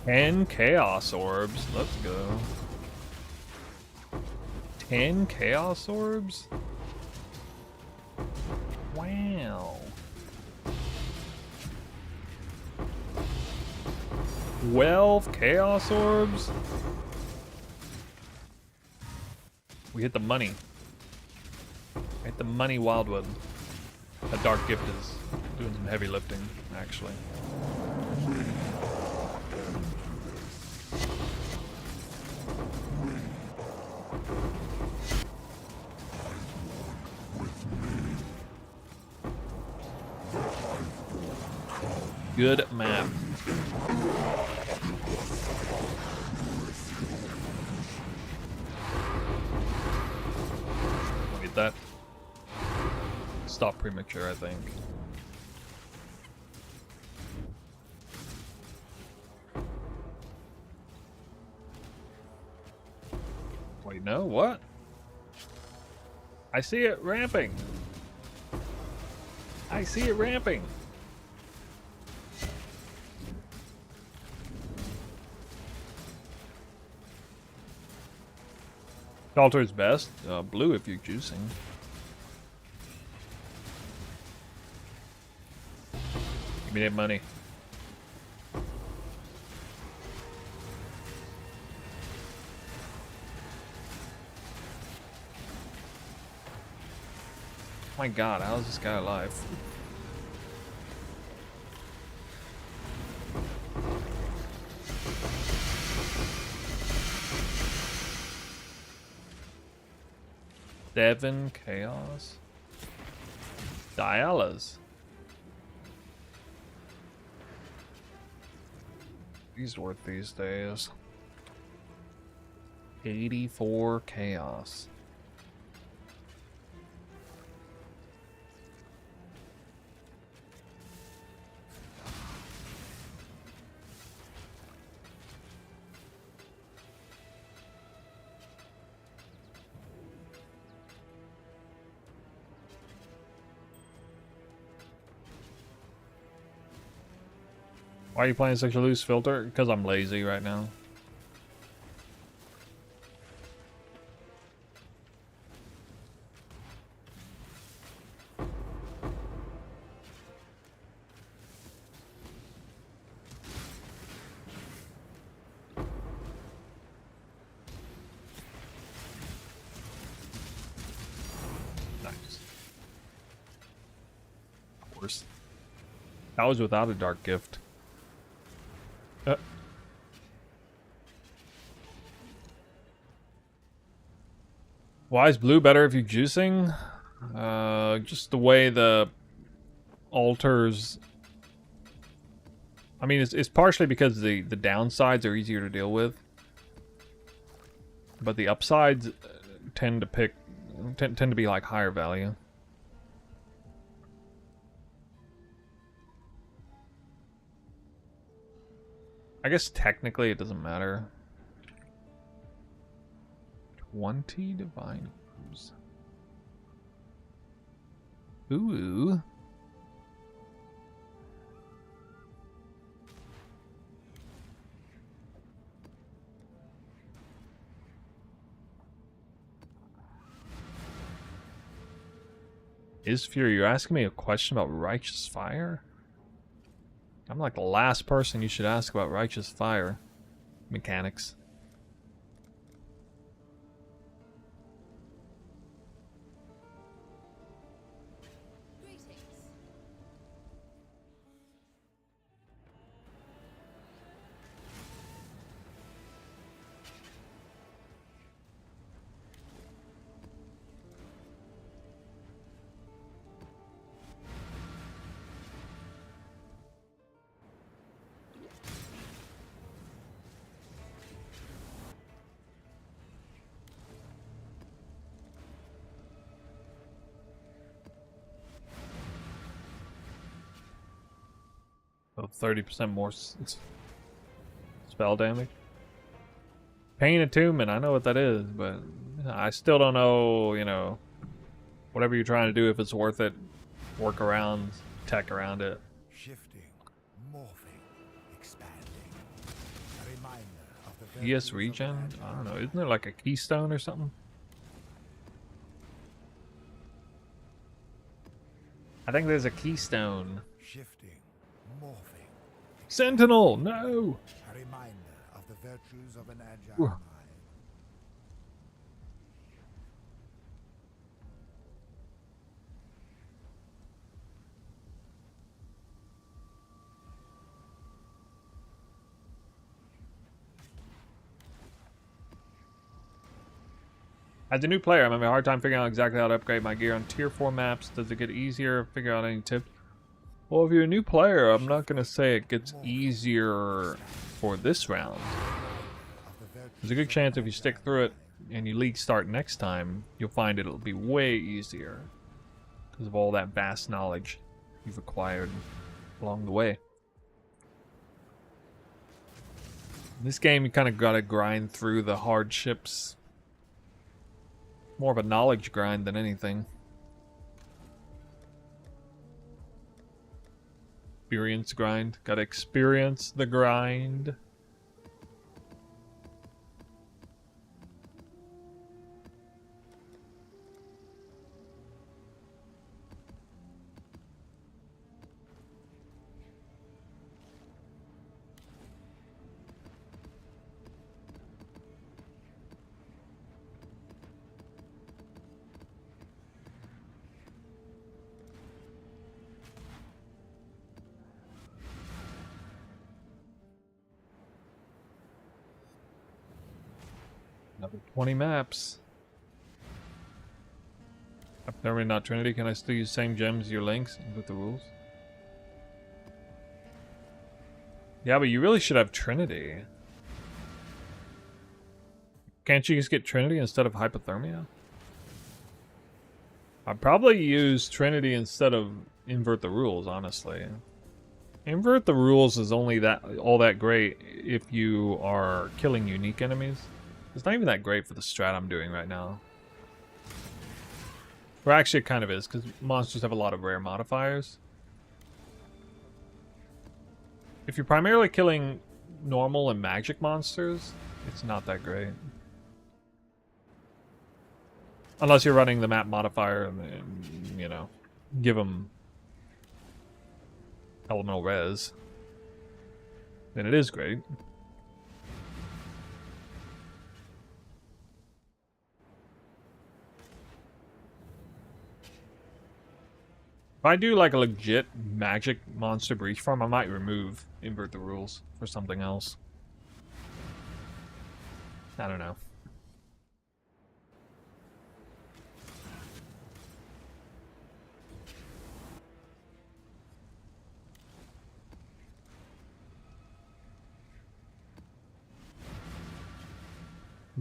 Ten chaos orbs. Let's go. 10 chaos orbs? Wow. 12 chaos orbs? We hit the money. Hit the money, Wildwood. That dark gift is doing some heavy lifting, actually. Good map. Get that. Stop premature, I think. Wait, no, what? I see it ramping. I see it ramping. Altar is best. Blue if you're juicing. Give me that money. My god, how is this guy alive? Seven chaos. Dialas. These worth these days. 84 chaos. Why are you playing such a loose filter? Because I'm lazy right now. course. That was without a dark gift. Why is blue better if you're juicing? Just the way the altars... I mean, it's partially because the downsides are easier to deal with. But the upsides tend to be like higher value. I guess technically it doesn't matter. 20 divine ooze. Ooh. Is Fury, you're asking me a question about righteous fire? I'm like the last person you should ask about righteous fire mechanics. Greetings. Oh, 30% more spell damage. Pain Attunement, I know what that is, but I still don't know, you know, whatever you're trying to do, if it's worth it. Workarounds, tech around it. Shifting, morphing, expanding. A reminder of the ES regen? I don't know. Isn't there like a keystone or something? I think there's a keystone. Shifting, morphing. Sentinel! No! A reminder of the virtues of an agile mind. As a new player, I'm having a hard time figuring out exactly how to upgrade my gear on tier 4 maps. Does it get easier? Figure out any tips? Well, if you're a new player, I'm not going to say it gets easier for this round. There's a good chance if you stick through it and you league start next time, you'll find it'll be way easier because of all that vast knowledge you've acquired along the way. In this game, you kind of got to grind through the hardships. More of a knowledge grind than anything. Experience grind. Gotta experience the grind. Another 20 maps. Apparently not Trinity. Can I still use same gems as your links with the rules? Yeah, but you really should have Trinity. Can't you just get Trinity instead of hypothermia? I'd probably use Trinity instead of invert the rules, honestly. Invert the rules is only all that great if you are killing unique enemies. It's not even that great for the strat I'm doing right now. Or actually it kind of is, because monsters have a lot of rare modifiers. If you're primarily killing normal and magic monsters, it's not that great. Unless you're running the map modifier and you know, give them elemental res. Then it is great. I do like a legit magic monster breach farm, I might invert the rules for something else. I don't know.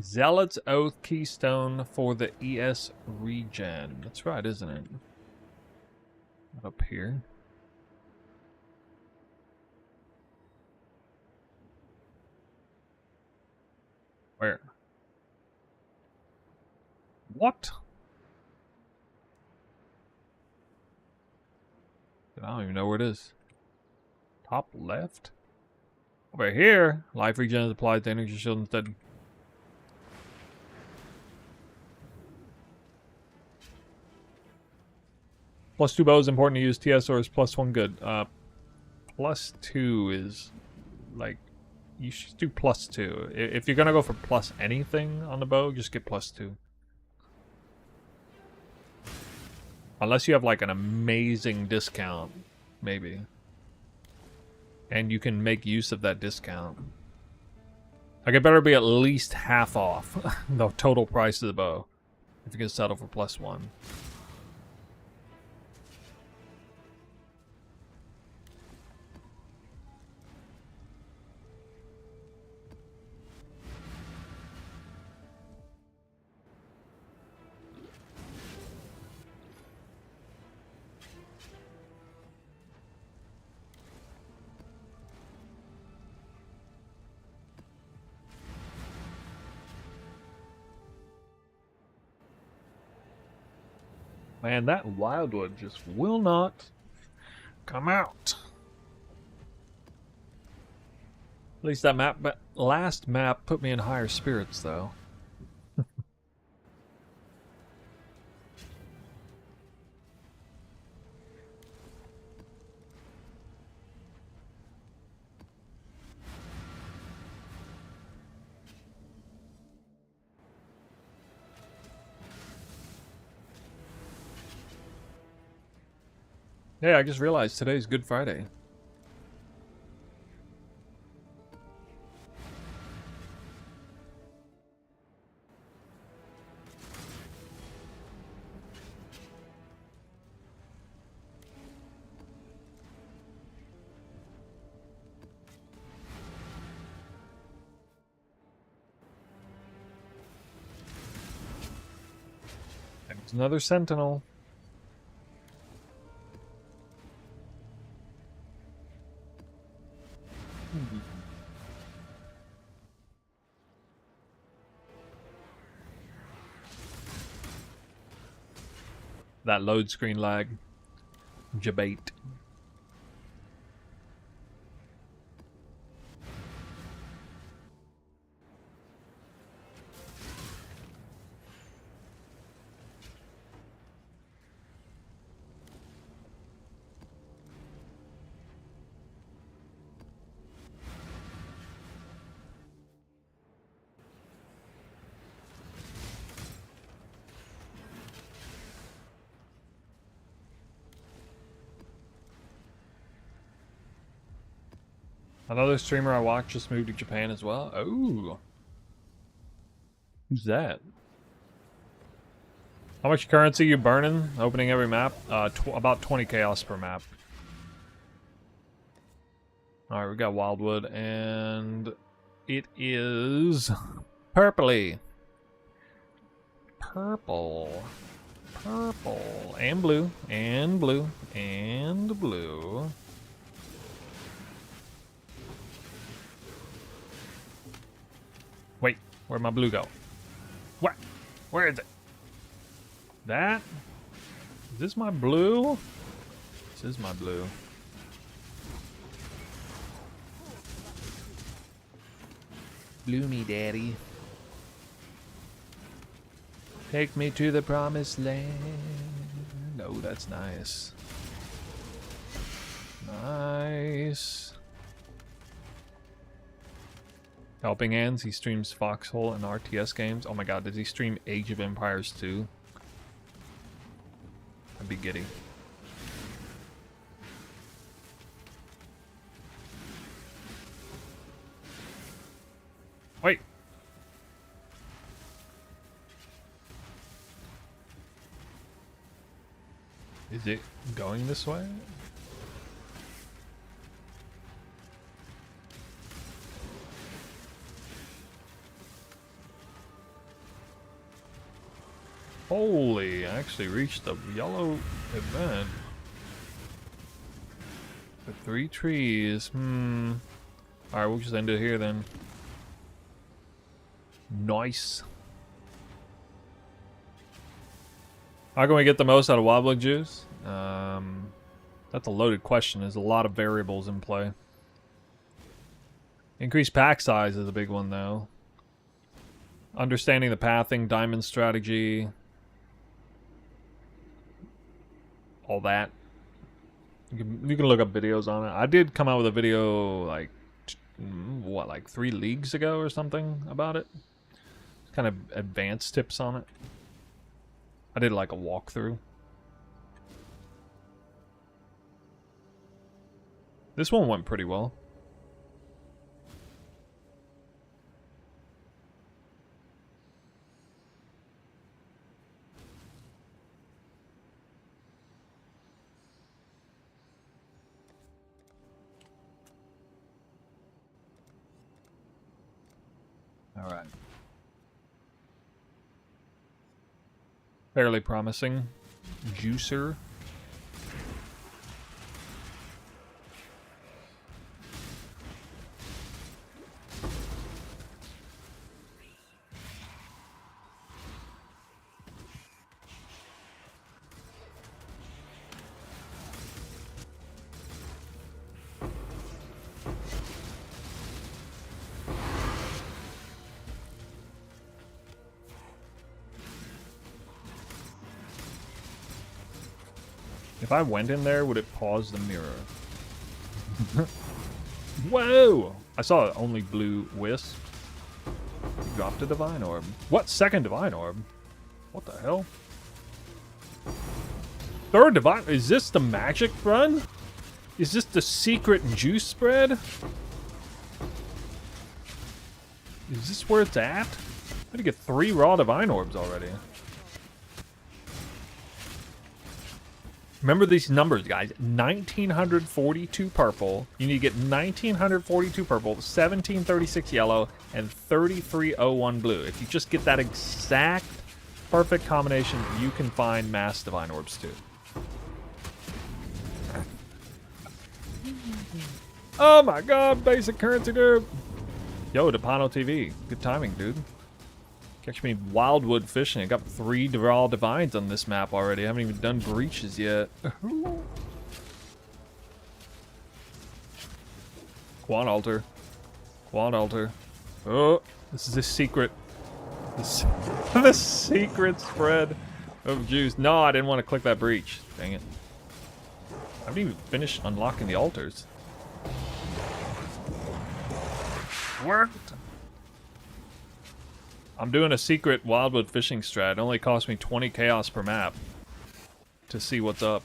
Zealot's Oath Keystone for the ES regen. That's right, isn't it? Up here. Where? What? I don't even know where it is. Top left? Over here. Life regen is applied to energy shield instead. +2 bow is important to use. TS or is +1 good? +2 is like, you should do +2. If you're gonna go for plus anything on the bow, just get +2. Unless you have like an amazing discount, maybe. And you can make use of that discount. Like, it better be at least half off the total price of the bow if you can settle for +1. Man, that Wildwood just will not come out. At least that map, but last map put me in higher spirits, though. Yeah, I just realized today's Good Friday. There's another sentinel. That load screen lag. Jabate. Another streamer I watch just moved to Japan as well. Oh. Who's that? How much currency you burning opening every map? About 20 chaos per map. Alright, we got Wildwood, and it is purpley. Purple. Purple. And blue. And blue. And blue. Wait, where'd my blue go? What? Where is it? That? Is this my blue? This is my blue. Blue me, daddy. Take me to the promised land. Oh, that's nice. Nice. Helping Hands, he streams Foxhole and RTS games. Oh my god, does he stream Age of Empires too? I'd be giddy. Wait. Is it going this way? Holy, I actually reached the yellow event. The 3 trees. Alright, we'll just end it here then. Nice. How can we get the most out of Wildwood juice? That's a loaded question. There's a lot of variables in play. Increased pack size is a big one though. Understanding the pathing, diamond strategy. All that. You can look up videos on it. I did come out with a video like, what, like 3 leagues ago or something about it. Kind of advanced tips on it. I did like a walkthrough. This one went pretty well. All right. Fairly promising. Juicer. If I went in there, would it pause the mirror? Whoa! I saw only blue wisp. He dropped a divine orb. What? Second divine orb? What the hell? Third divine? Is this the magic run? Is this the secret juice spread? Is this where it's at? I'm gonna get 3 raw divine orbs already. Remember these numbers, guys. 1942 purple. You need to get 1942 purple, 1736 yellow, and 3301 blue. If you just get that exact perfect combination, you can find mass divine orbs too. Oh my god, basic currency, dude. Yo, Depano TV. Good timing, dude. Catch me Wildwood fishing. I got 3 raw divines on this map already. I haven't even done breaches yet. Quad altar. Quad altar. Oh, this is a secret. The secret spread of juice. No, I didn't want to click that breach. Dang it. I haven't even finished unlocking the altars. Worked. I'm doing a secret Wildwood fishing strat. It only cost me 20 chaos per map to see what's up.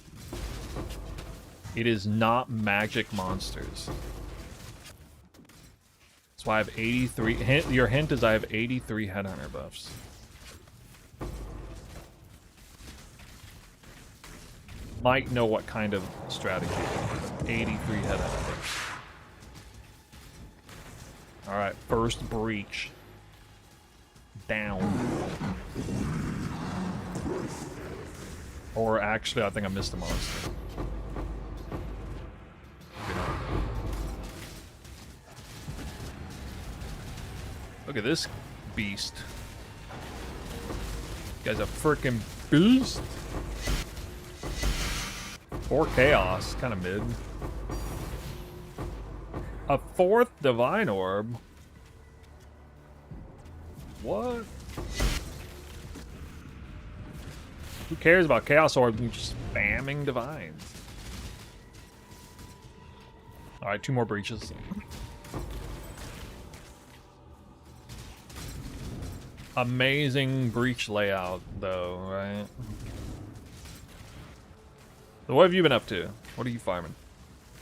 It is not magic monsters. That's why I have 83. Your hint is I have 83 headhunter buffs. Might know what kind of strategy. 83 headhunter buffs. Alright, first breach. Down. Or actually, I think I missed a monster. Look at this beast. You guys a freaking beast. 4 chaos, kind of mid. A 4th divine orb. What? Who cares about chaos orbs when you're just spamming divines? Alright, 2 more breaches. Amazing breach layout, though, right? So what have you been up to? What are you farming?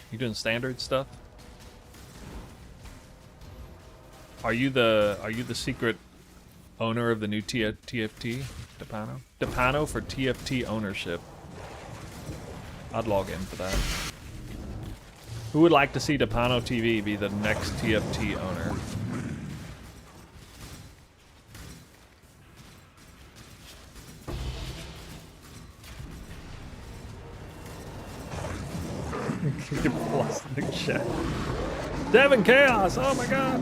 You doing standard stuff? Are you the secret owner of the new TFT? Depano? Depano for TFT ownership. I'd log in for that. Who would like to see Depano TV be the next TFT owner? Get lost in the chat. Devin Chaos! Oh my god!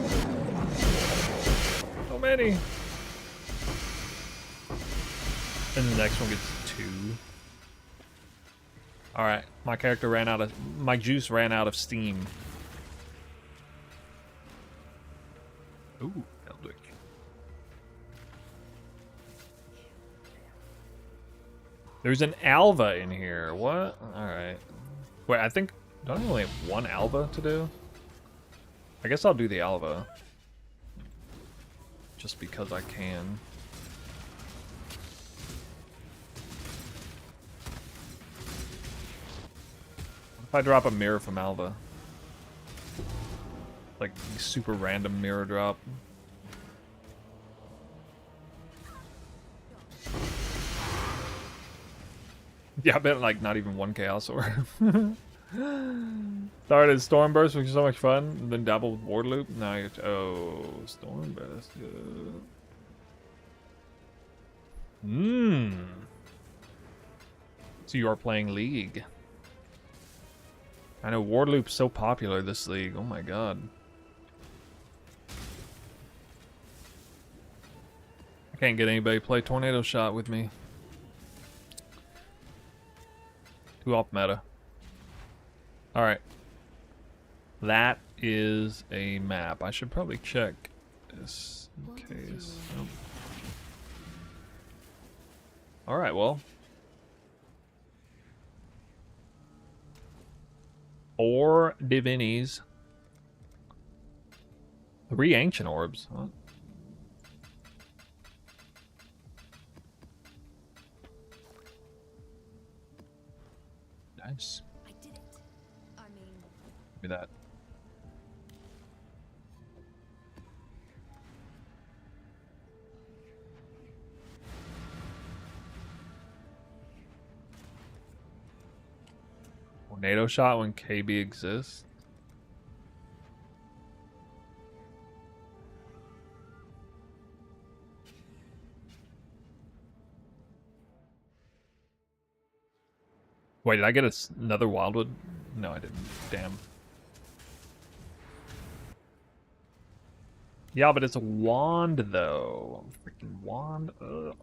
So many! And the next one gets 2. Alright, my character ran out of... My juice ran out of steam. Ooh, Eldritch. There's an Alva in here. What? Alright. Wait, I think... Don't I only have 1 Alva to do? I guess I'll do the Alva. Just because I can. What if I drop a mirror from Alva? Like, super random mirror drop. Yeah, I bet like not even 1 Chaos Orb. Started Stormburst, which is so much fun, and then dabble with Ward Loop. Now you're Stormburst. So you are playing League. I know Ward Loop's so popular this league. Oh my god. I can't get anybody to play Tornado Shot with me. Too off meta. Alright. That is a map. I should probably check this in case. Nope. Alright, well. 4 Divinis. 3 Ancient Orbs. What? Nice. I did it. I mean, Give me that. Tornado Shot when KB exists. Wait, did I get another Wildwood? No, I didn't. Damn. Yeah, but it's a wand, though. Freaking wand. Ugh.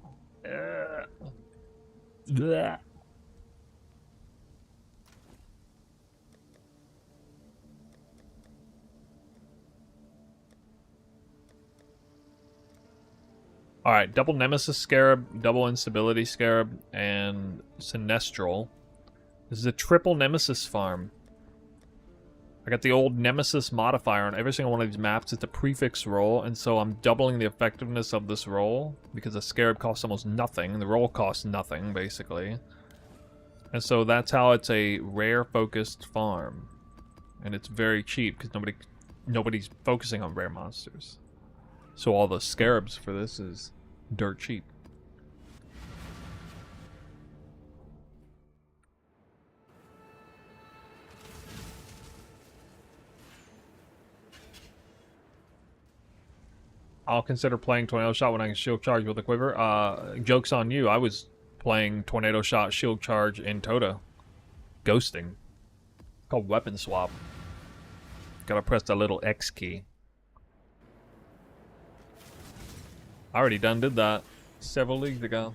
Blech. Alright, double Nemesis Scarab, double Instability Scarab, and Sinestral. This is a triple Nemesis farm. I got the old Nemesis modifier on every single one of these maps. It's a prefix roll, and so I'm doubling the effectiveness of this roll because the Scarab costs almost nothing. The roll costs nothing, basically. And so that's how it's a rare-focused farm. And it's very cheap because nobody's focusing on rare monsters. So all the Scarabs for this is dirt cheap. I'll consider playing Tornado Shot when I can shield charge with a quiver. Joke's on you. I was playing Tornado Shot shield charge in Tota. Ghosting. Called weapon swap. Gotta press the little X key. I already did that several leagues ago.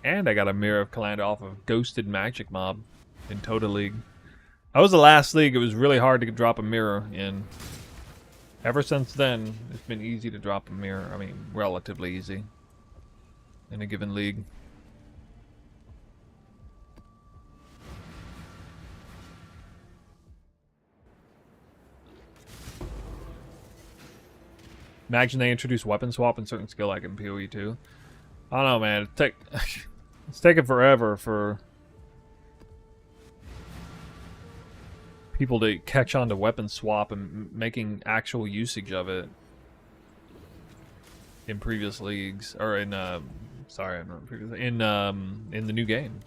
And I got a Mirror of Calamity off of Ghosted Magic Mob in Tota League. That was the last league. It was really hard to drop a mirror in. Ever since then, it's been easy to drop a mirror. I mean, relatively easy in a given league. Imagine they introduce weapon swap in certain skill like in PoE 2. I don't know, man. It's taking forever for people to catch on to weapon swap and making actual usage of it in previous leagues, or in sorry, not previous, in the new game,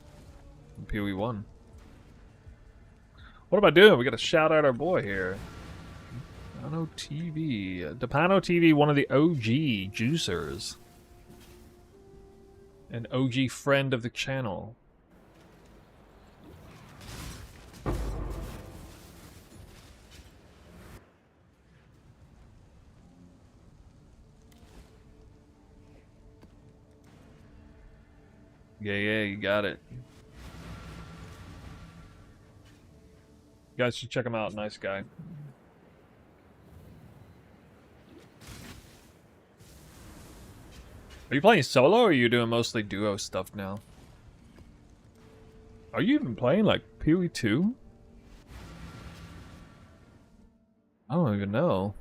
in PoE 1. What am I doing? We got to shout out our boy here. Depano TV. Depano TV, one of the OG juicers. An OG friend of the channel. Yeah, you got it. You guys should check him out. Nice guy. Are you playing solo, or are you doing mostly duo stuff now? Are you even playing like PoE 2? I don't even know.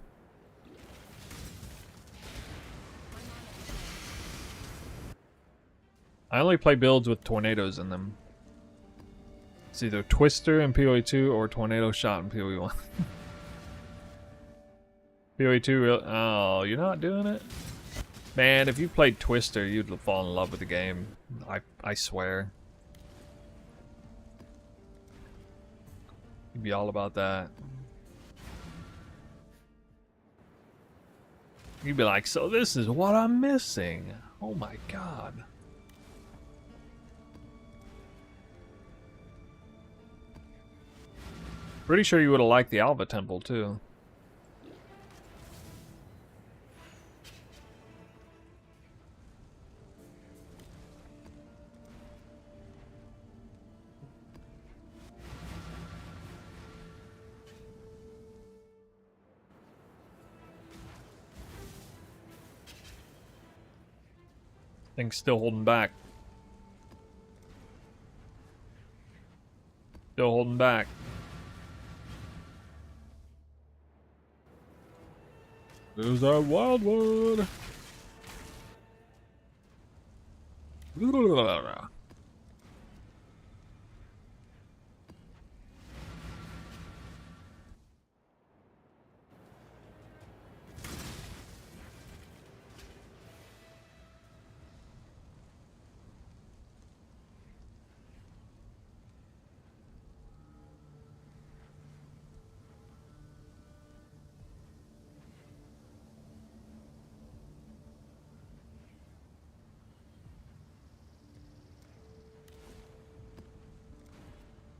I only play builds with tornadoes in them. It's either Twister in PoE 2 or Tornado Shot in PoE 1. PoE 2, oh, you're not doing it? Man, if you played Twister, you'd fall in love with the game. I swear. You'd be all about that. You'd be like, so this is what I'm missing. Oh my god. Pretty sure you would have liked the Alva Temple too. Thing's still holding back. Still holding back. There's our Wildwood.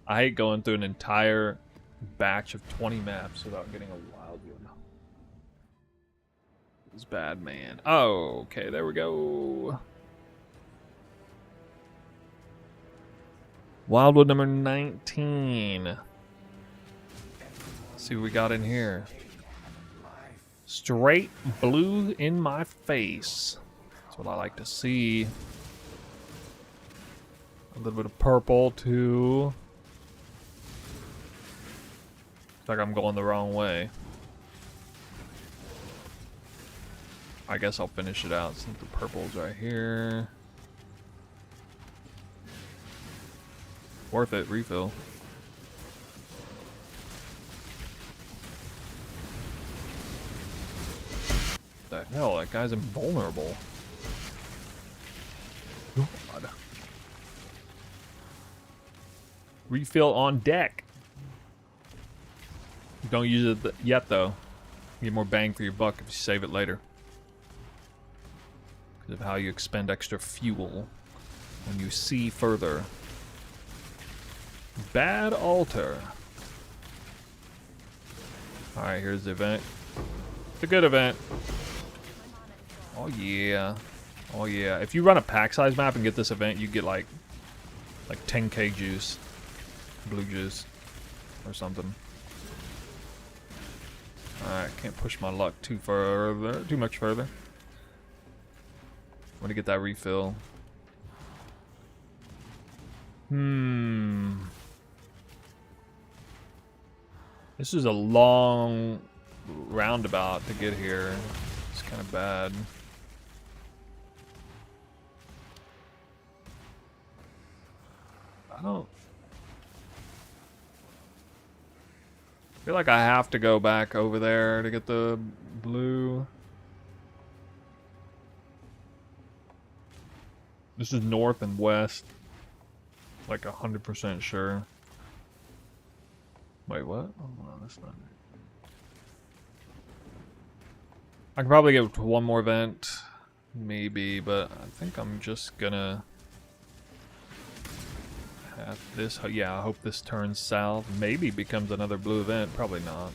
I hate going through an entire batch of 20 maps without getting a Wildwood. It's bad, man. Oh, okay, there we go. Wildwood number 19. Let's see what we got in here. Straight blue in my face. That's what I like to see. A little bit of purple, too. Looks like I'm going the wrong way. I guess I'll finish it out since the purple's right here. Worth it, refill. What the hell? That guy's invulnerable. God. Refill on deck. Don't use it yet, though. You get more bang for your buck if you save it later. Because of how you expend extra fuel when you see further. Bad altar. Alright, here's the event. It's a good event. Oh yeah. Oh yeah. If you run a pack size map and get this event, you get like 10k juice. Blue juice. Or something. Alright, can't push my luck too much further. I'm gonna get that refill. This is a long roundabout to get here. It's kind of bad. I feel like I have to go back over there to get the blue. This is north and west. Like 100% sure. Wait, what? Oh, no, that's not it. I can probably get to one more event. Maybe, but I think I'm just gonna have this. Yeah, I hope this turns south. Maybe becomes another blue event. Probably not.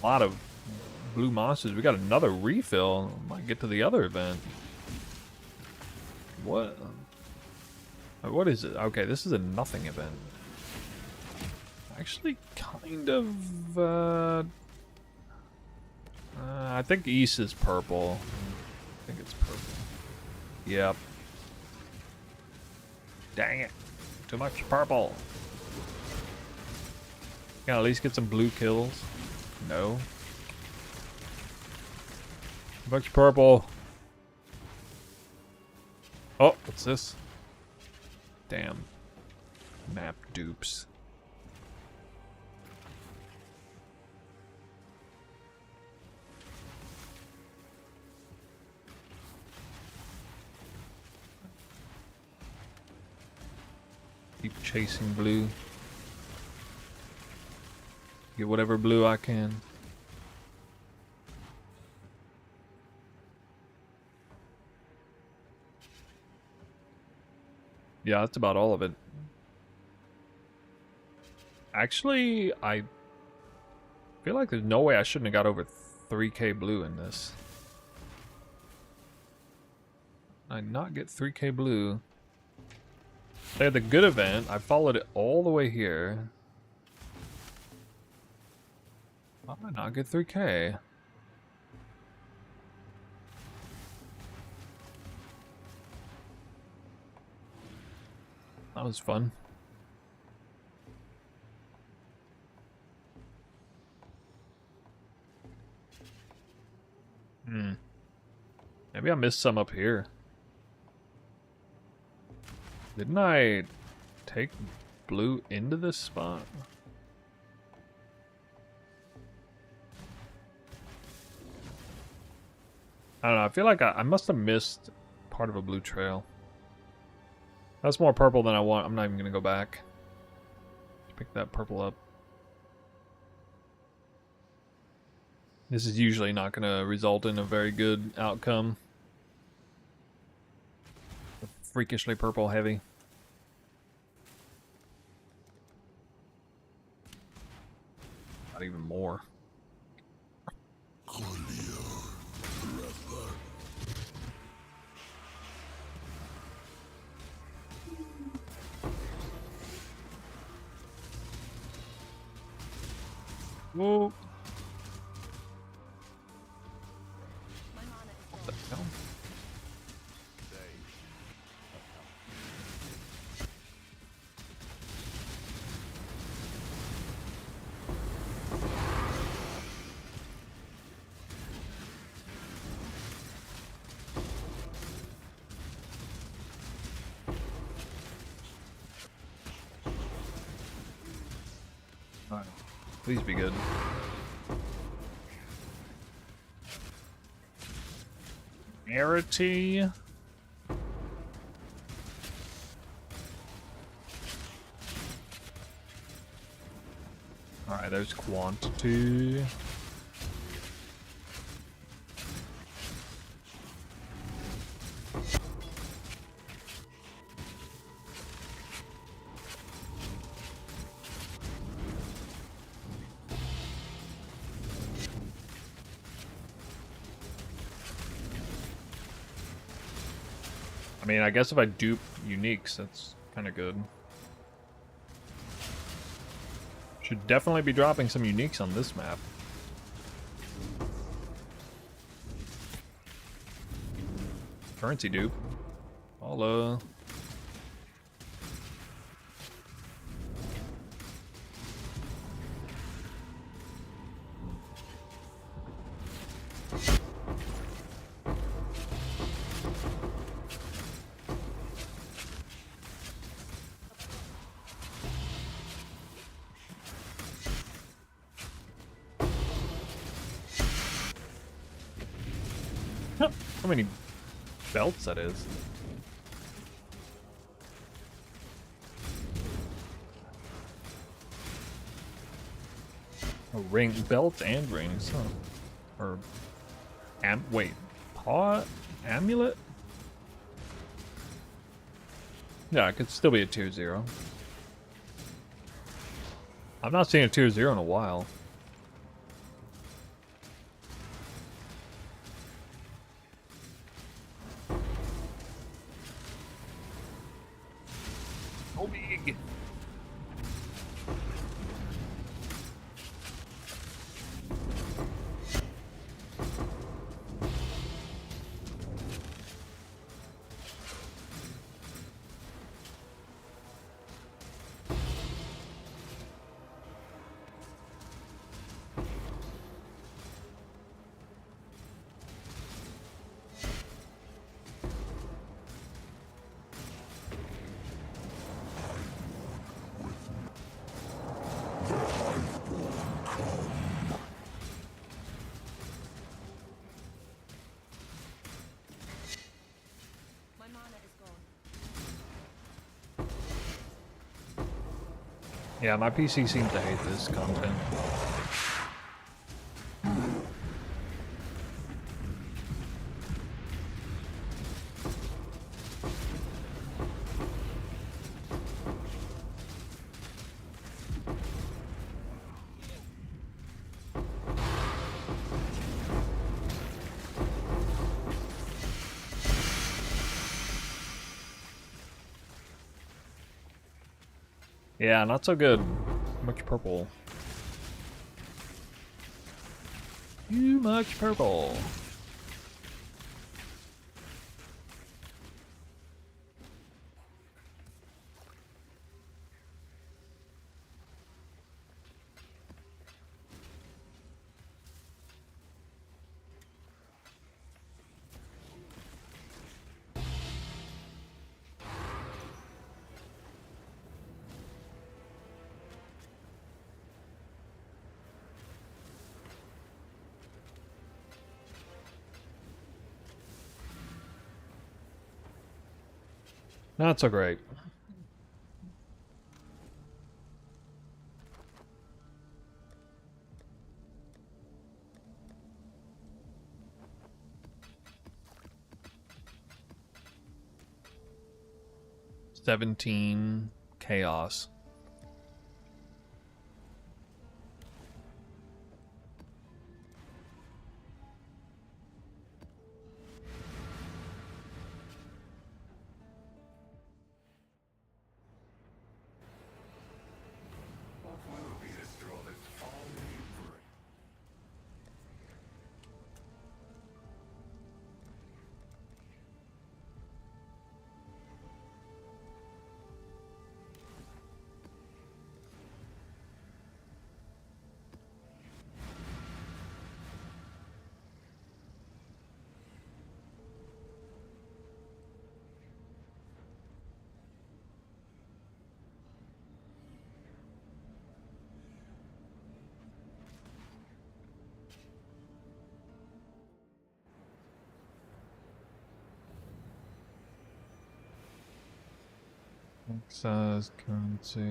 A lot of blue monsters. We got another refill. Might get to the other event. What? What is it? Okay, this is a nothing event. Actually, kind of. I think East is purple. I think it's purple. Yep. Dang it. Too much purple. Can I at least get some blue kills? No. Too much purple. Oh, what's this? Damn. Map dupes. Keep chasing blue. Get whatever blue I can. Yeah, that's about all of it. Actually, I feel like there's no way I shouldn't have got over 3k blue in this. I not get 3k blue. They had the good event. I followed it all the way here. Why did I not get 3k? That was fun. Maybe I missed some up here. Didn't I take blue into this spot? I don't know. I feel like I must have missed part of a blue trail. That's more purple than I want. I'm not even going to go back. Let's pick that purple up. This is usually not going to result in a very good outcome. Freakishly purple heavy. Not even more. Whoa. What the hell? Alright. Please be good. Rarity. Alright, there's quantity. I mean, I guess if I dupe uniques, that's kind of good. Should definitely be dropping some uniques on this map. Currency dupe. Holla. How many belts that is? Oh, ring, belts and rings, huh? Or wait, paw amulet? Yeah, it could still be a tier 0. I've not seen a tier 0 in a while. Oh, big. My mana is gone. Yeah, my PC seems to hate this content. Yeah, not so good. Too much purple. Too much purple. Not so great. $17 chaos. Size currency.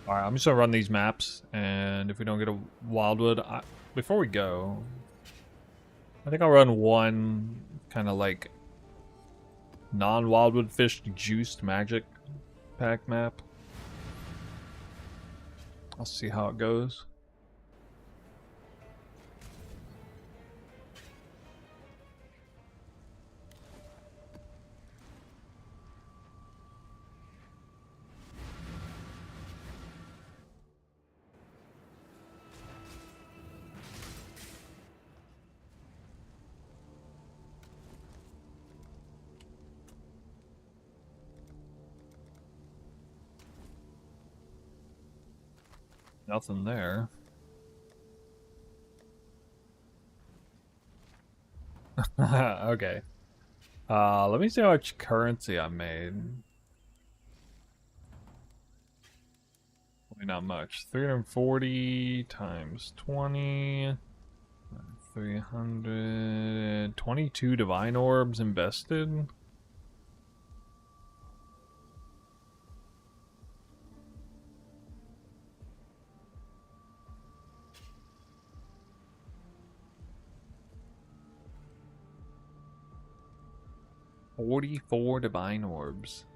Alright, I'm just gonna run these maps, and if we don't get a Wildwood, before we go, I think I'll run one kind of like non-Wildwood fish juiced magic pack map. I'll see how it goes. Nothing there. Okay. Let me see how much currency I made. Probably not much. 340 times 20. 322 divine orbs invested. $44 divine orbs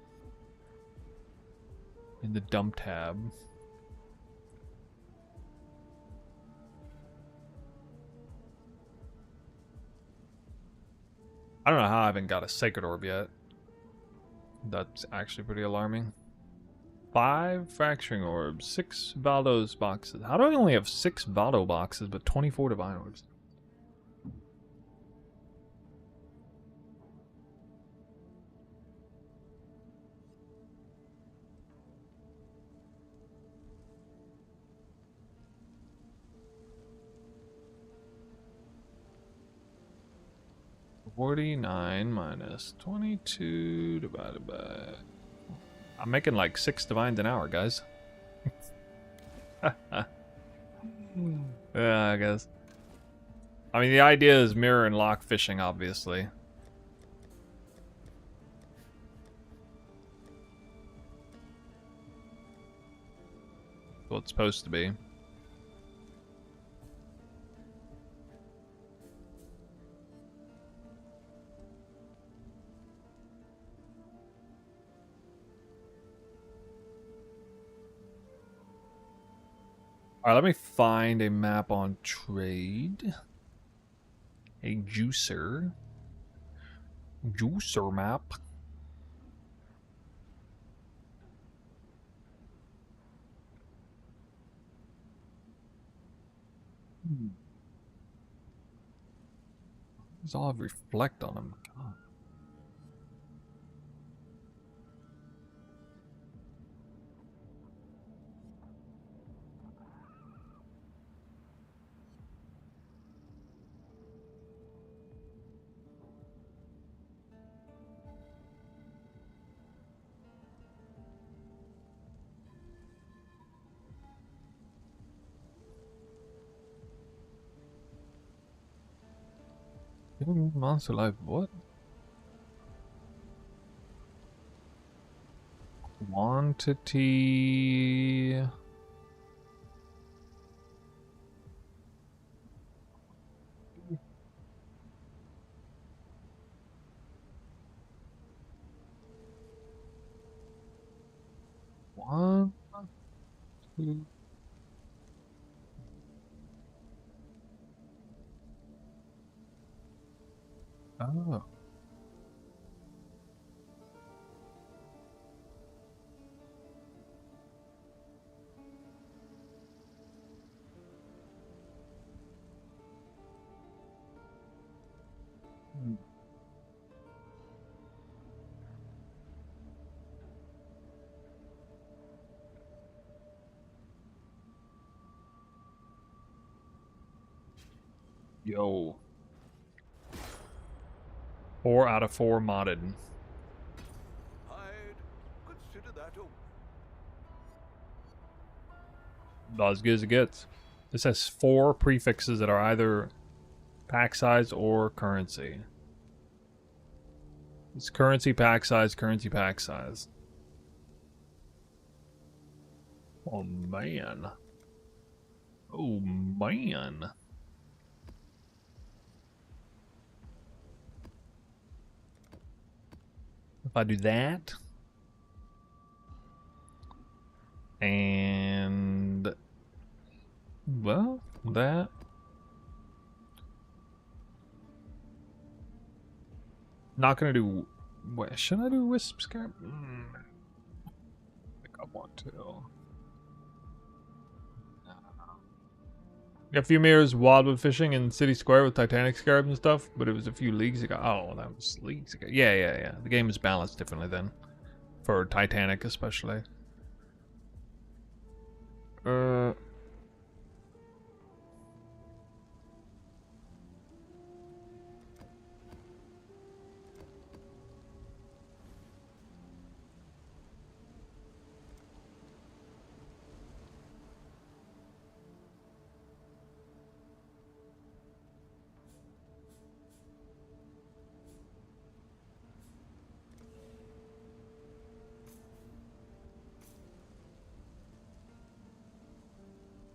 in the dump tab. I don't know how I haven't got a sacred orb yet. That's actually pretty alarming. 5 fracturing orbs, 6 Valdo's boxes. How do I only have 6 Valdo boxes but 24 divine orbs? $49 minus 22 divided by... I'm making like 6 divines an hour, guys. Yeah, I guess. I mean, the idea is mirror and lock fishing, obviously. What it's supposed to be. Alright, let me find a map on trade. A juicer. Juicer map. These all reflect on them. God. Monster life, what? Quantity. One, two. Oh. Yo. 4 out of 4 modded. I'd consider that About as good as it gets. This has 4 prefixes that are either pack size or currency. It's currency, pack size, currency, pack size. Oh man. Oh man. If I do that. And... well, that... not gonna do... wait, should I do Wisp Scarab? I think I want to. A few mirrors Wildwood fishing in City Square with Titanic scarabs and stuff, but it was a few leagues ago. Oh, that was leagues ago. Yeah. The game is balanced differently then. For Titanic, especially.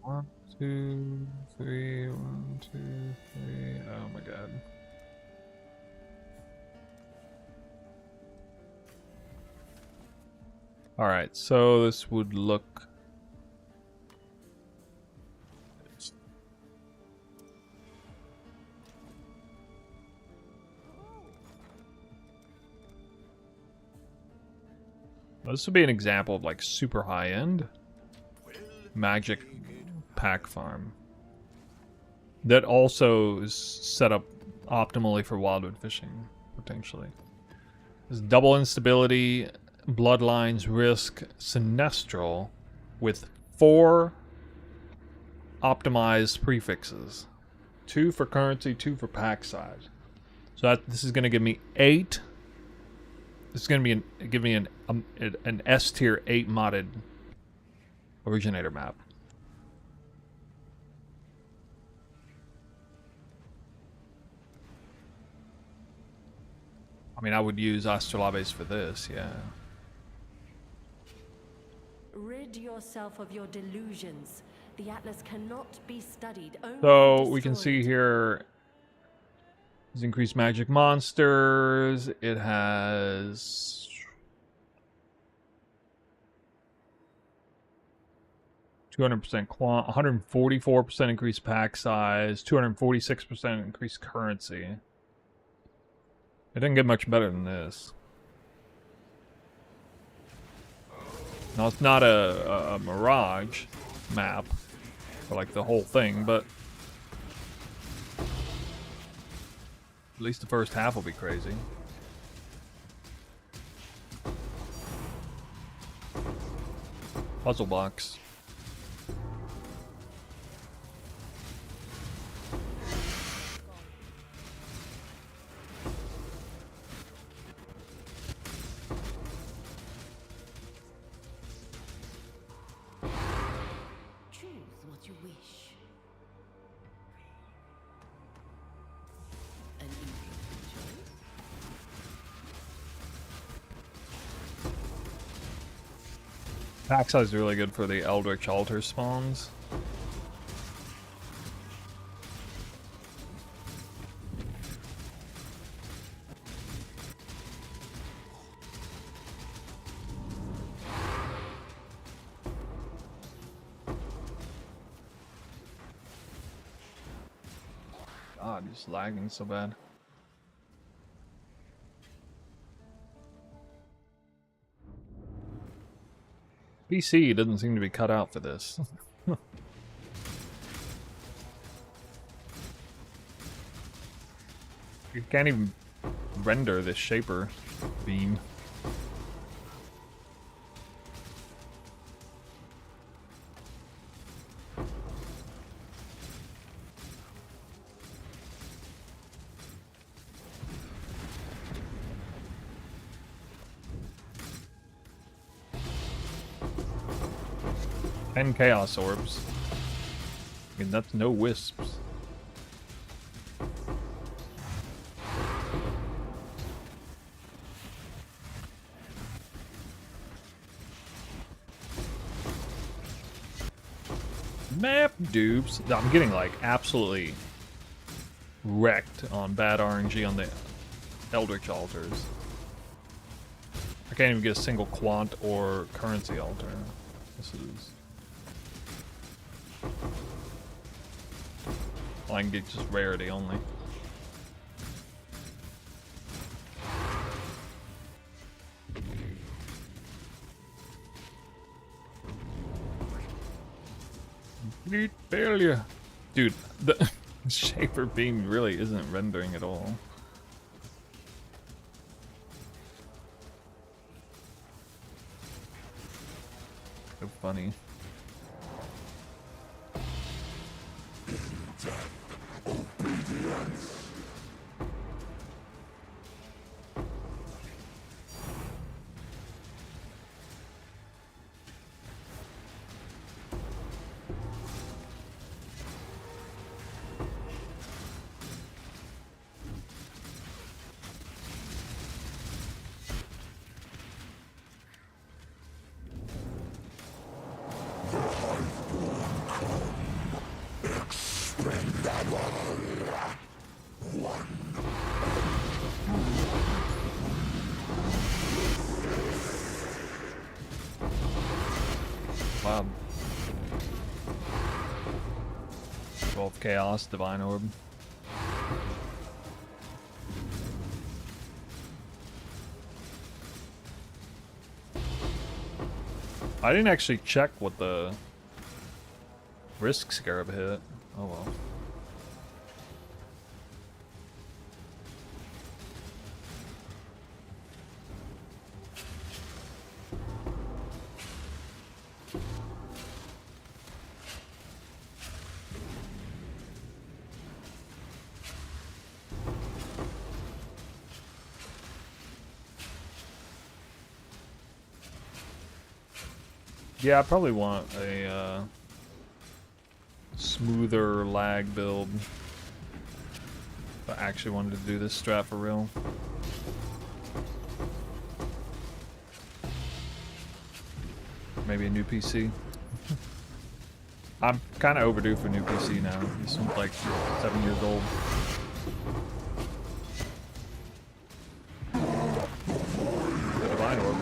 1, 2, 3, 1, 2, 3. Oh my god. Alright, so this would look. This would be an example of like super high end magic pack farm that also is set up optimally for wildwood fishing, potentially. There's double instability, bloodlines, risk, sinestral, with 4 optimized prefixes. 2 for currency, 2 for pack size. So this is going to give me 8. This is going to be give me an S tier 8 modded originator map. I mean, I would use Astrolabes for this, yeah. Rid yourself of your delusions. The Atlas cannot be studied, only So we can destroyed. see here, it's increased magic monsters. It has 200% quant, 144% increased pack size, 246% increased currency. It didn't get much better than this. Now it's not a Mirage map for like the whole thing, but at least the first half will be crazy. Puzzle box. Choose what you wish. An interesting choice. Pack size is really good for the Eldritch Altar spawns. God, he's lagging so bad. PC doesn't seem to be cut out for this. You can't even render this shaper beam. And chaos orbs. I mean, that's no wisps. Map dupes. I'm getting like absolutely wrecked on bad RNG on the Eldritch altars. I can't even get a single quant or currency altar. This is. Well, I can get just rarity only. Complete failure. Dude, the shaper beam really isn't rendering at all. So funny. Wow. 12 chaos, divine orb. I didn't actually check what the risk scarab hit. Oh well. Yeah, I probably want a smoother lag build if I actually wanted to do this strat for real. Maybe a new PC. I'm kind of overdue for a new PC now. This one's like 7 years old. The divine orb.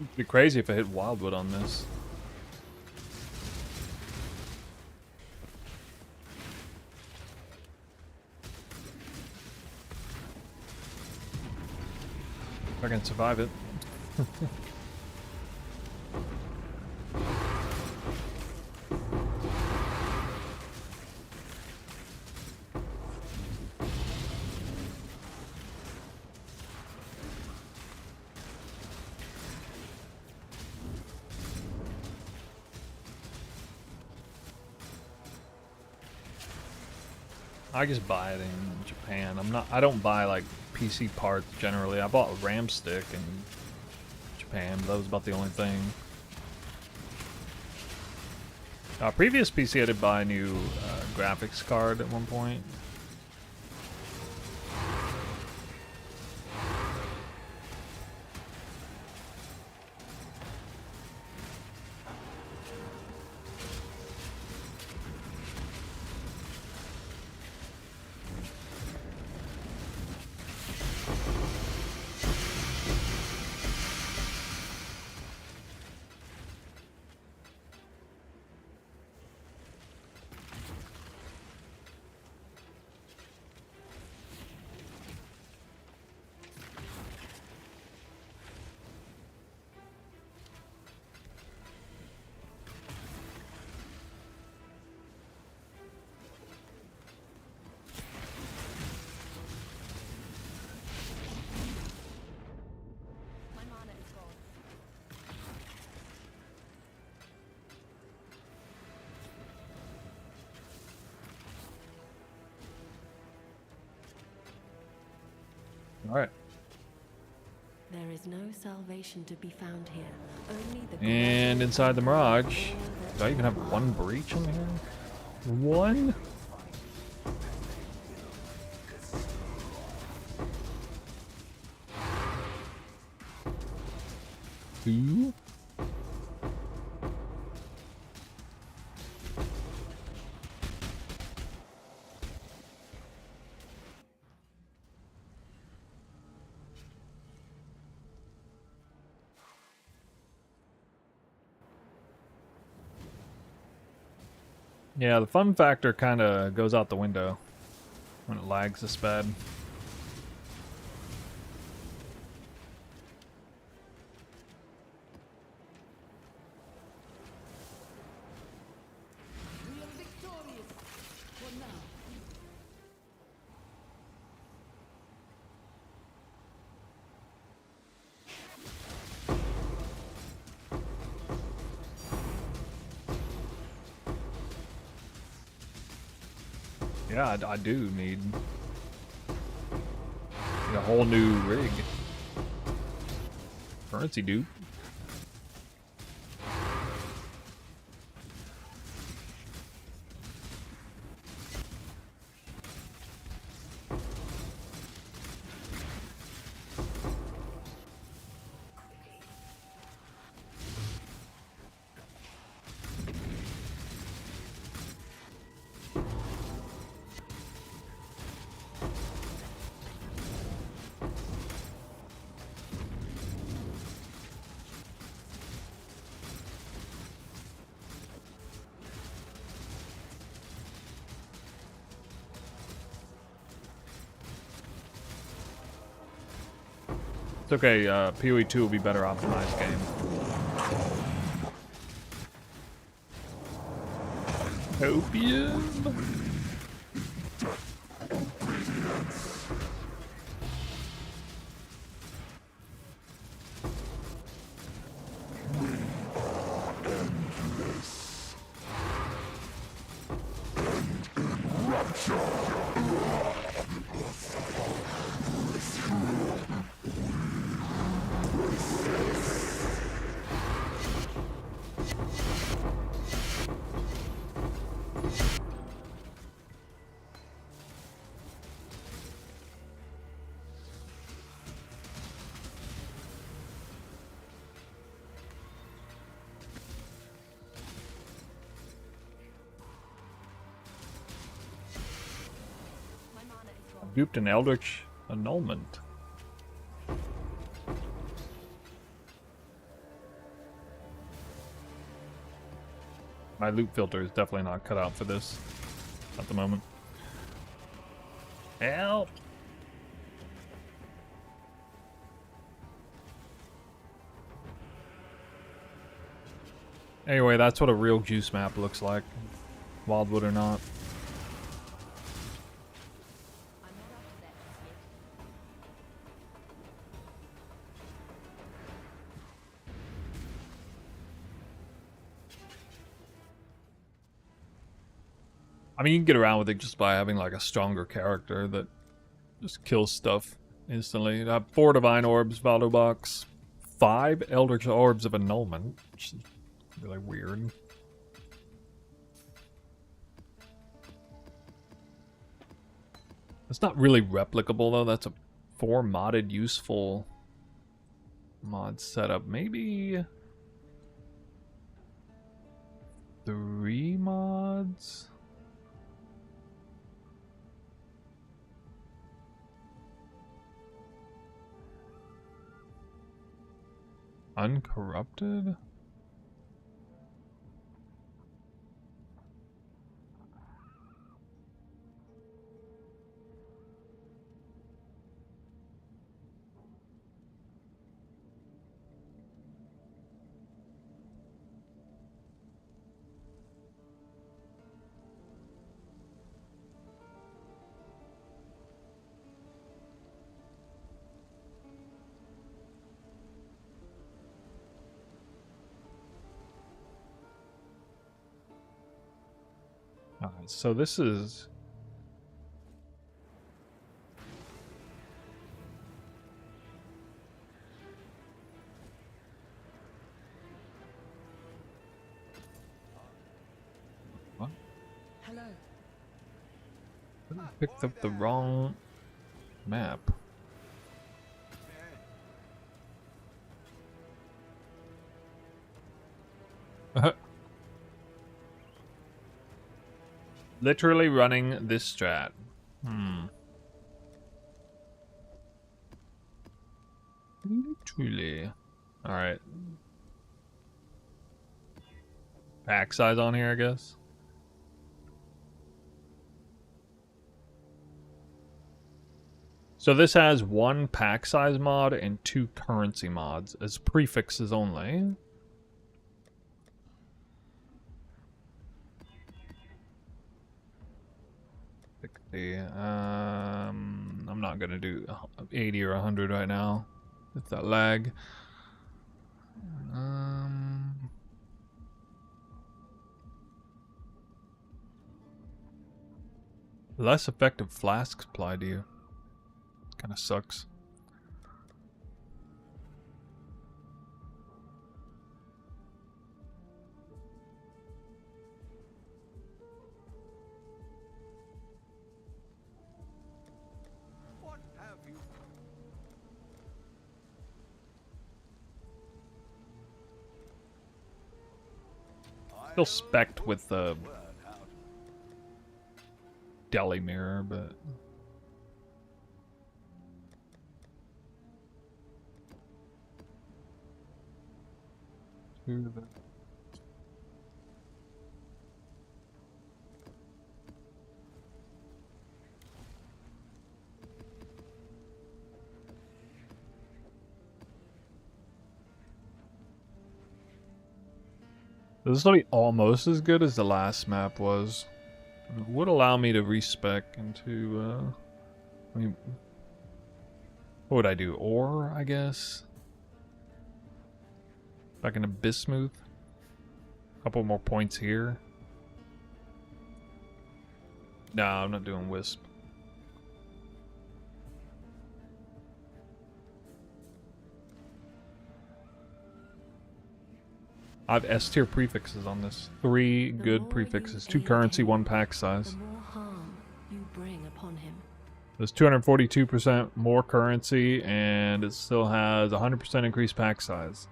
It'd be crazy if I hit Wildwood on this. If I can survive it. I just buy it in Japan. I don't buy like PC parts generally. I bought a RAM stick in Japan, but that was about the only thing. Previous PC I did buy a new graphics card at one point. My mana is gone. All right. There is no salvation to be found here. Only the And inside the Mirage, do I even have one breach in here? One? Two? Yeah, the fun factor kind of goes out the window when it lags this bad. Yeah, I do need a whole new rig. Currency dupe. It's okay, PoE 2 will be better optimized game. Opium? My mana is gone. Duped an Eldritch Annulment. My loot filter is definitely not cut out for this at the moment. Help! Anyway, that's what a real juice map looks like. Wildwood or not. I'm not up to that just yet. I mean, you can get around with it just by having like a stronger character that just kills stuff instantly. I have 4 Divine Orbs, Valdo Box, 5 Eldritch Orbs of Annulment, which is really weird. It's not really replicable though. That's a 4 modded useful mod setup. Maybe 3 mods. Uncorrupted? Alright, so this is... What? Hello. I picked up the wrong map. Literally running this strat. Literally. Alright. Pack size on here, I guess. So this has 1 pack size mod and 2 currency mods as prefixes only. I'm not gonna do 80 or 100 right now. It's that lag. Less effective flasks apply to you. Kind of sucks. What have you? Still specced with the Learn how to deli mirror, but This will be almost as good as the last map was. It would allow me to respec into, I mean, what would I do? Ore, I guess? Back into Bismuth. Couple more points here. No, I'm not doing Wisp. I have S tier prefixes on this. 3 The good more prefixes. you 2 aid currency, him, 1 pack size. The more harm you bring upon him. There's 242% more currency, and it still has 100% increased pack size.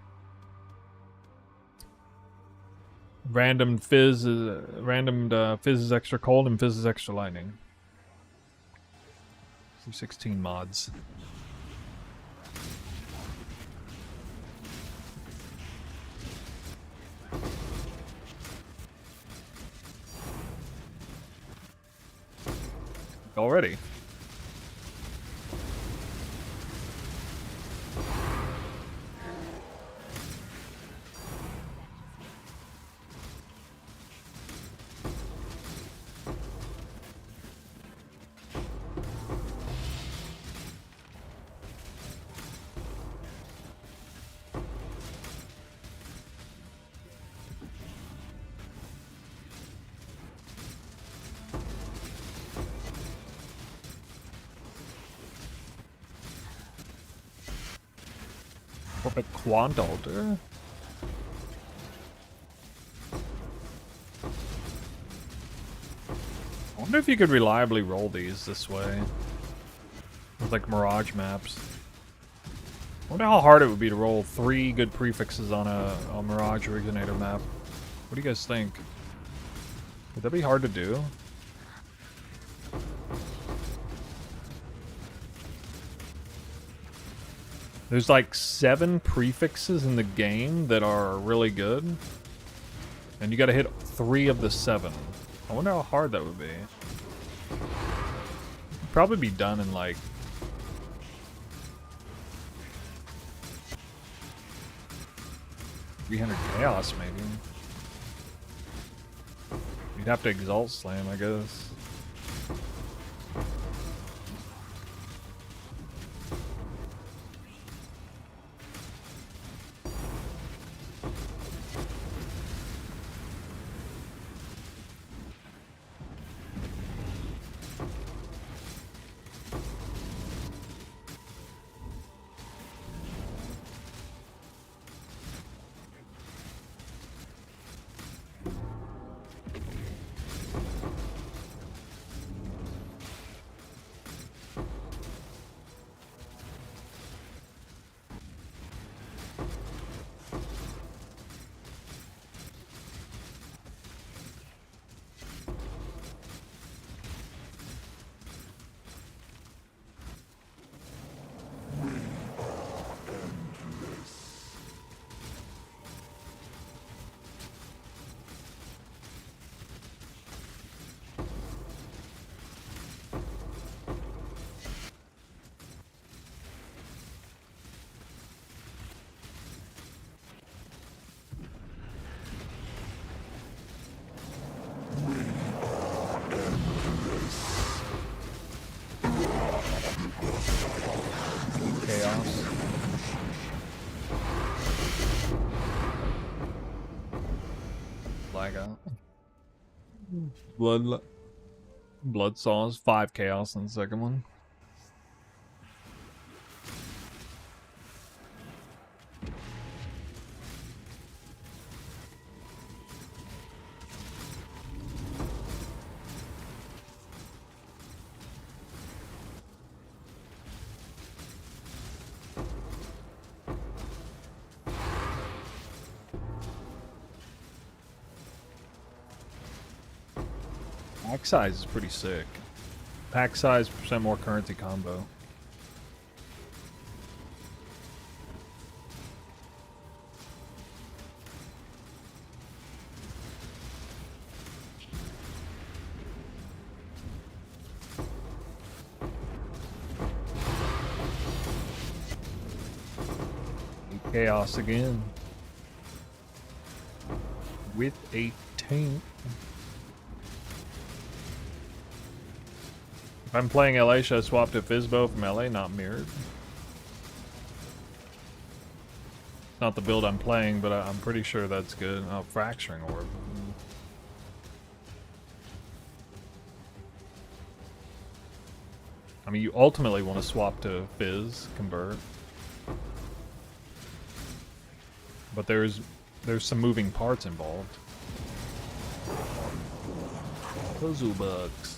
Random fizz is extra cold and fizz is extra lightning. 16 mods. Already. A quant altar. I wonder if you could reliably roll these this way. With like Mirage maps. I wonder how hard it would be to roll 3 good prefixes on a Mirage originator map. What do you guys think? Would that be hard to do? There's like 7 prefixes in the game that are really good. And you gotta hit 3 of the 7. I wonder how hard that would be. It'd probably be done in like... $300 chaos maybe. You'd have to exalt slam, I guess. Chaos. Lag out. Blood saws. 5 chaos on the second one. Pack size is pretty sick. Pack size, % more currency combo. Chaos again. with a tank. If I'm playing LA, should I swap to Fizzbo from LA, not Mirage? Not the build I'm playing, but I'm pretty sure that's good. Oh, Fracturing Orb. I mean, you ultimately want to swap to Fizz, convert. But there's some moving parts involved. Puzzle bugs.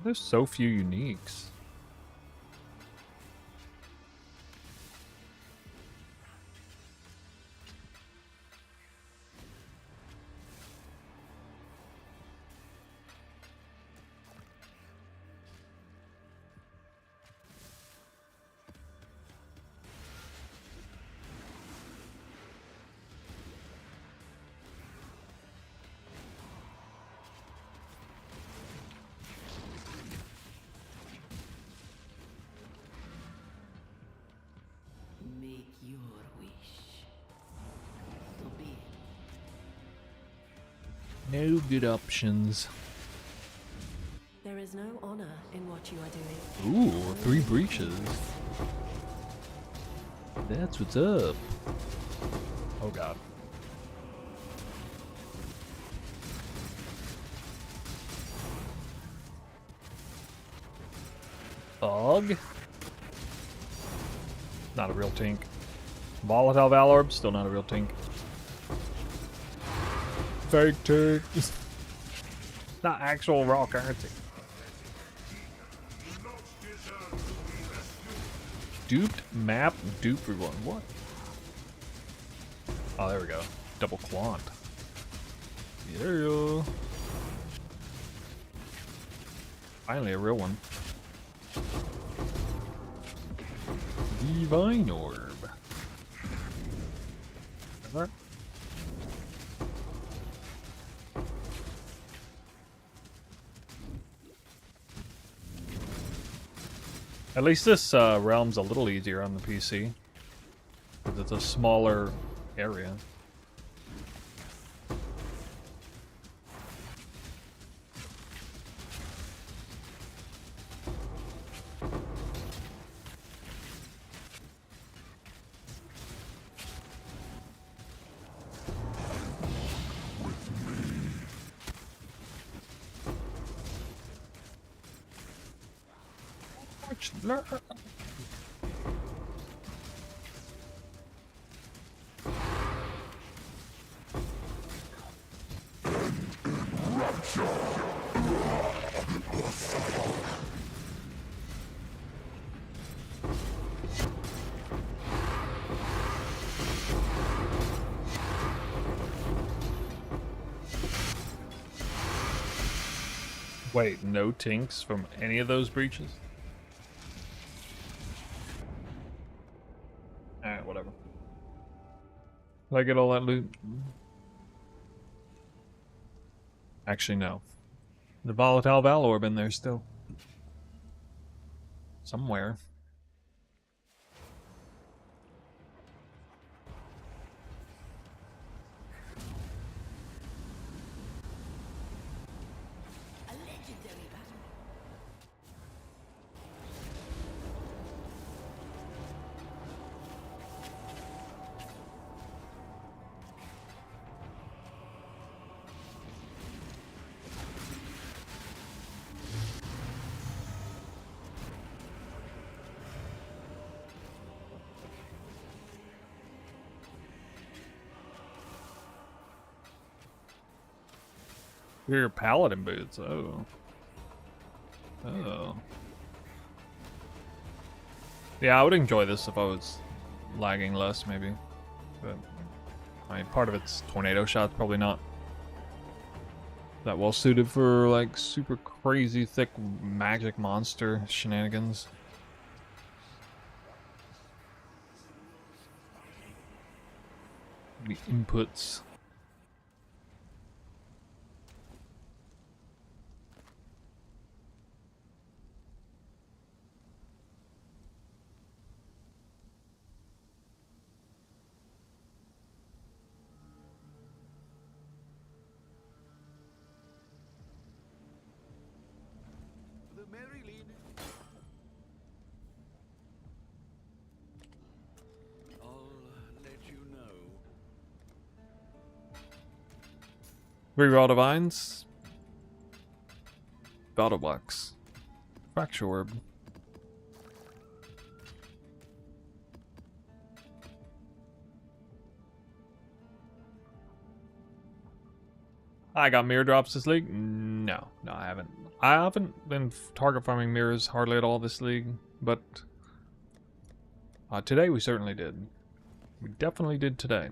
There's so few uniques. Make your wish. So be it. No good options. There is no honor in what you are doing. Ooh, 3 breaches. That's what's up. Oh god. Fog. Not a real tink. Volatile Valorb, still not a real tink. Fake tink. Not actual raw currency. Duped map, dupe reborn. What? Oh, there we go. Double quant. Yeah. Finally, a real one. Divine Orb. What? At least this realm's a little easier on the PC. Because it's a smaller area. Wait, no tinks from any of those breaches? Alright, whatever. Did I get all that loot? Actually, no. The volatile Valorb in there still. Somewhere. Your paladin boots. Oh. Oh. Yeah, I would enjoy this if I was lagging less, maybe. But I mean, part of it's tornado shots, probably not that well suited for like super crazy thick magic monster shenanigans. The inputs. The merry lead. I'll let you know. Reroll divines. Battle box. Fracture orb. I got mirror drops this league? No, I haven't. I haven't been target farming mirrors hardly at all this league, but today we certainly did. We definitely did today.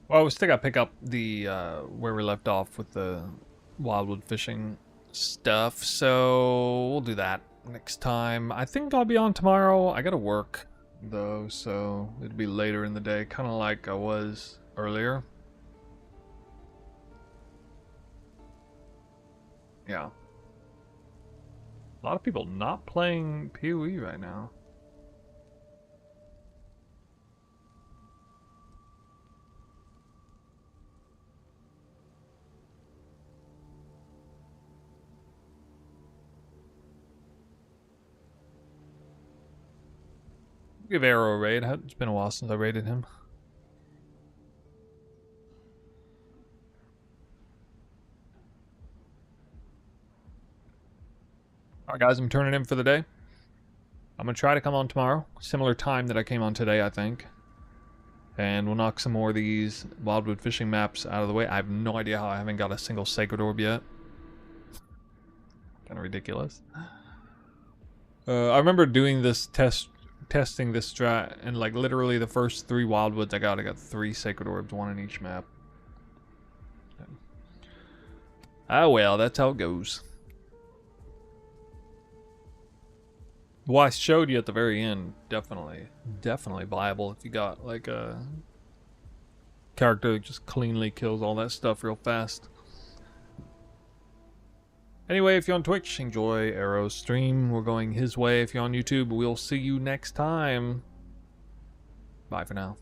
Well, we still got to pick up the where we left off with the Wildwood fishing stuff, so we'll do that next time. I think I'll be on tomorrow. I gotta work though, so it'll be later in the day, kind of like I was earlier. Yeah. A lot of people not playing PoE right now. Give Arrow a raid. It's been a while since I raided him. Alright guys, I'm turning in for the day. I'm going to try to come on tomorrow. Similar time that I came on today, I think. And we'll knock some more of these Wildwood fishing maps out of the way. I have no idea how I haven't got a single Sacred Orb yet. Kind of ridiculous. I remember doing this testing this strat, and like literally the first 3 Wildwoods I got 3 Sacred Orbs, 1 in each map. Ah well, that's how it goes. Well, I showed you at the very end, definitely viable if you got like a character that just cleanly kills all that stuff real fast. Anyway, if you're on Twitch, enjoy Arrow's stream. We're going his way. If you're on YouTube, we'll see you next time. Bye for now.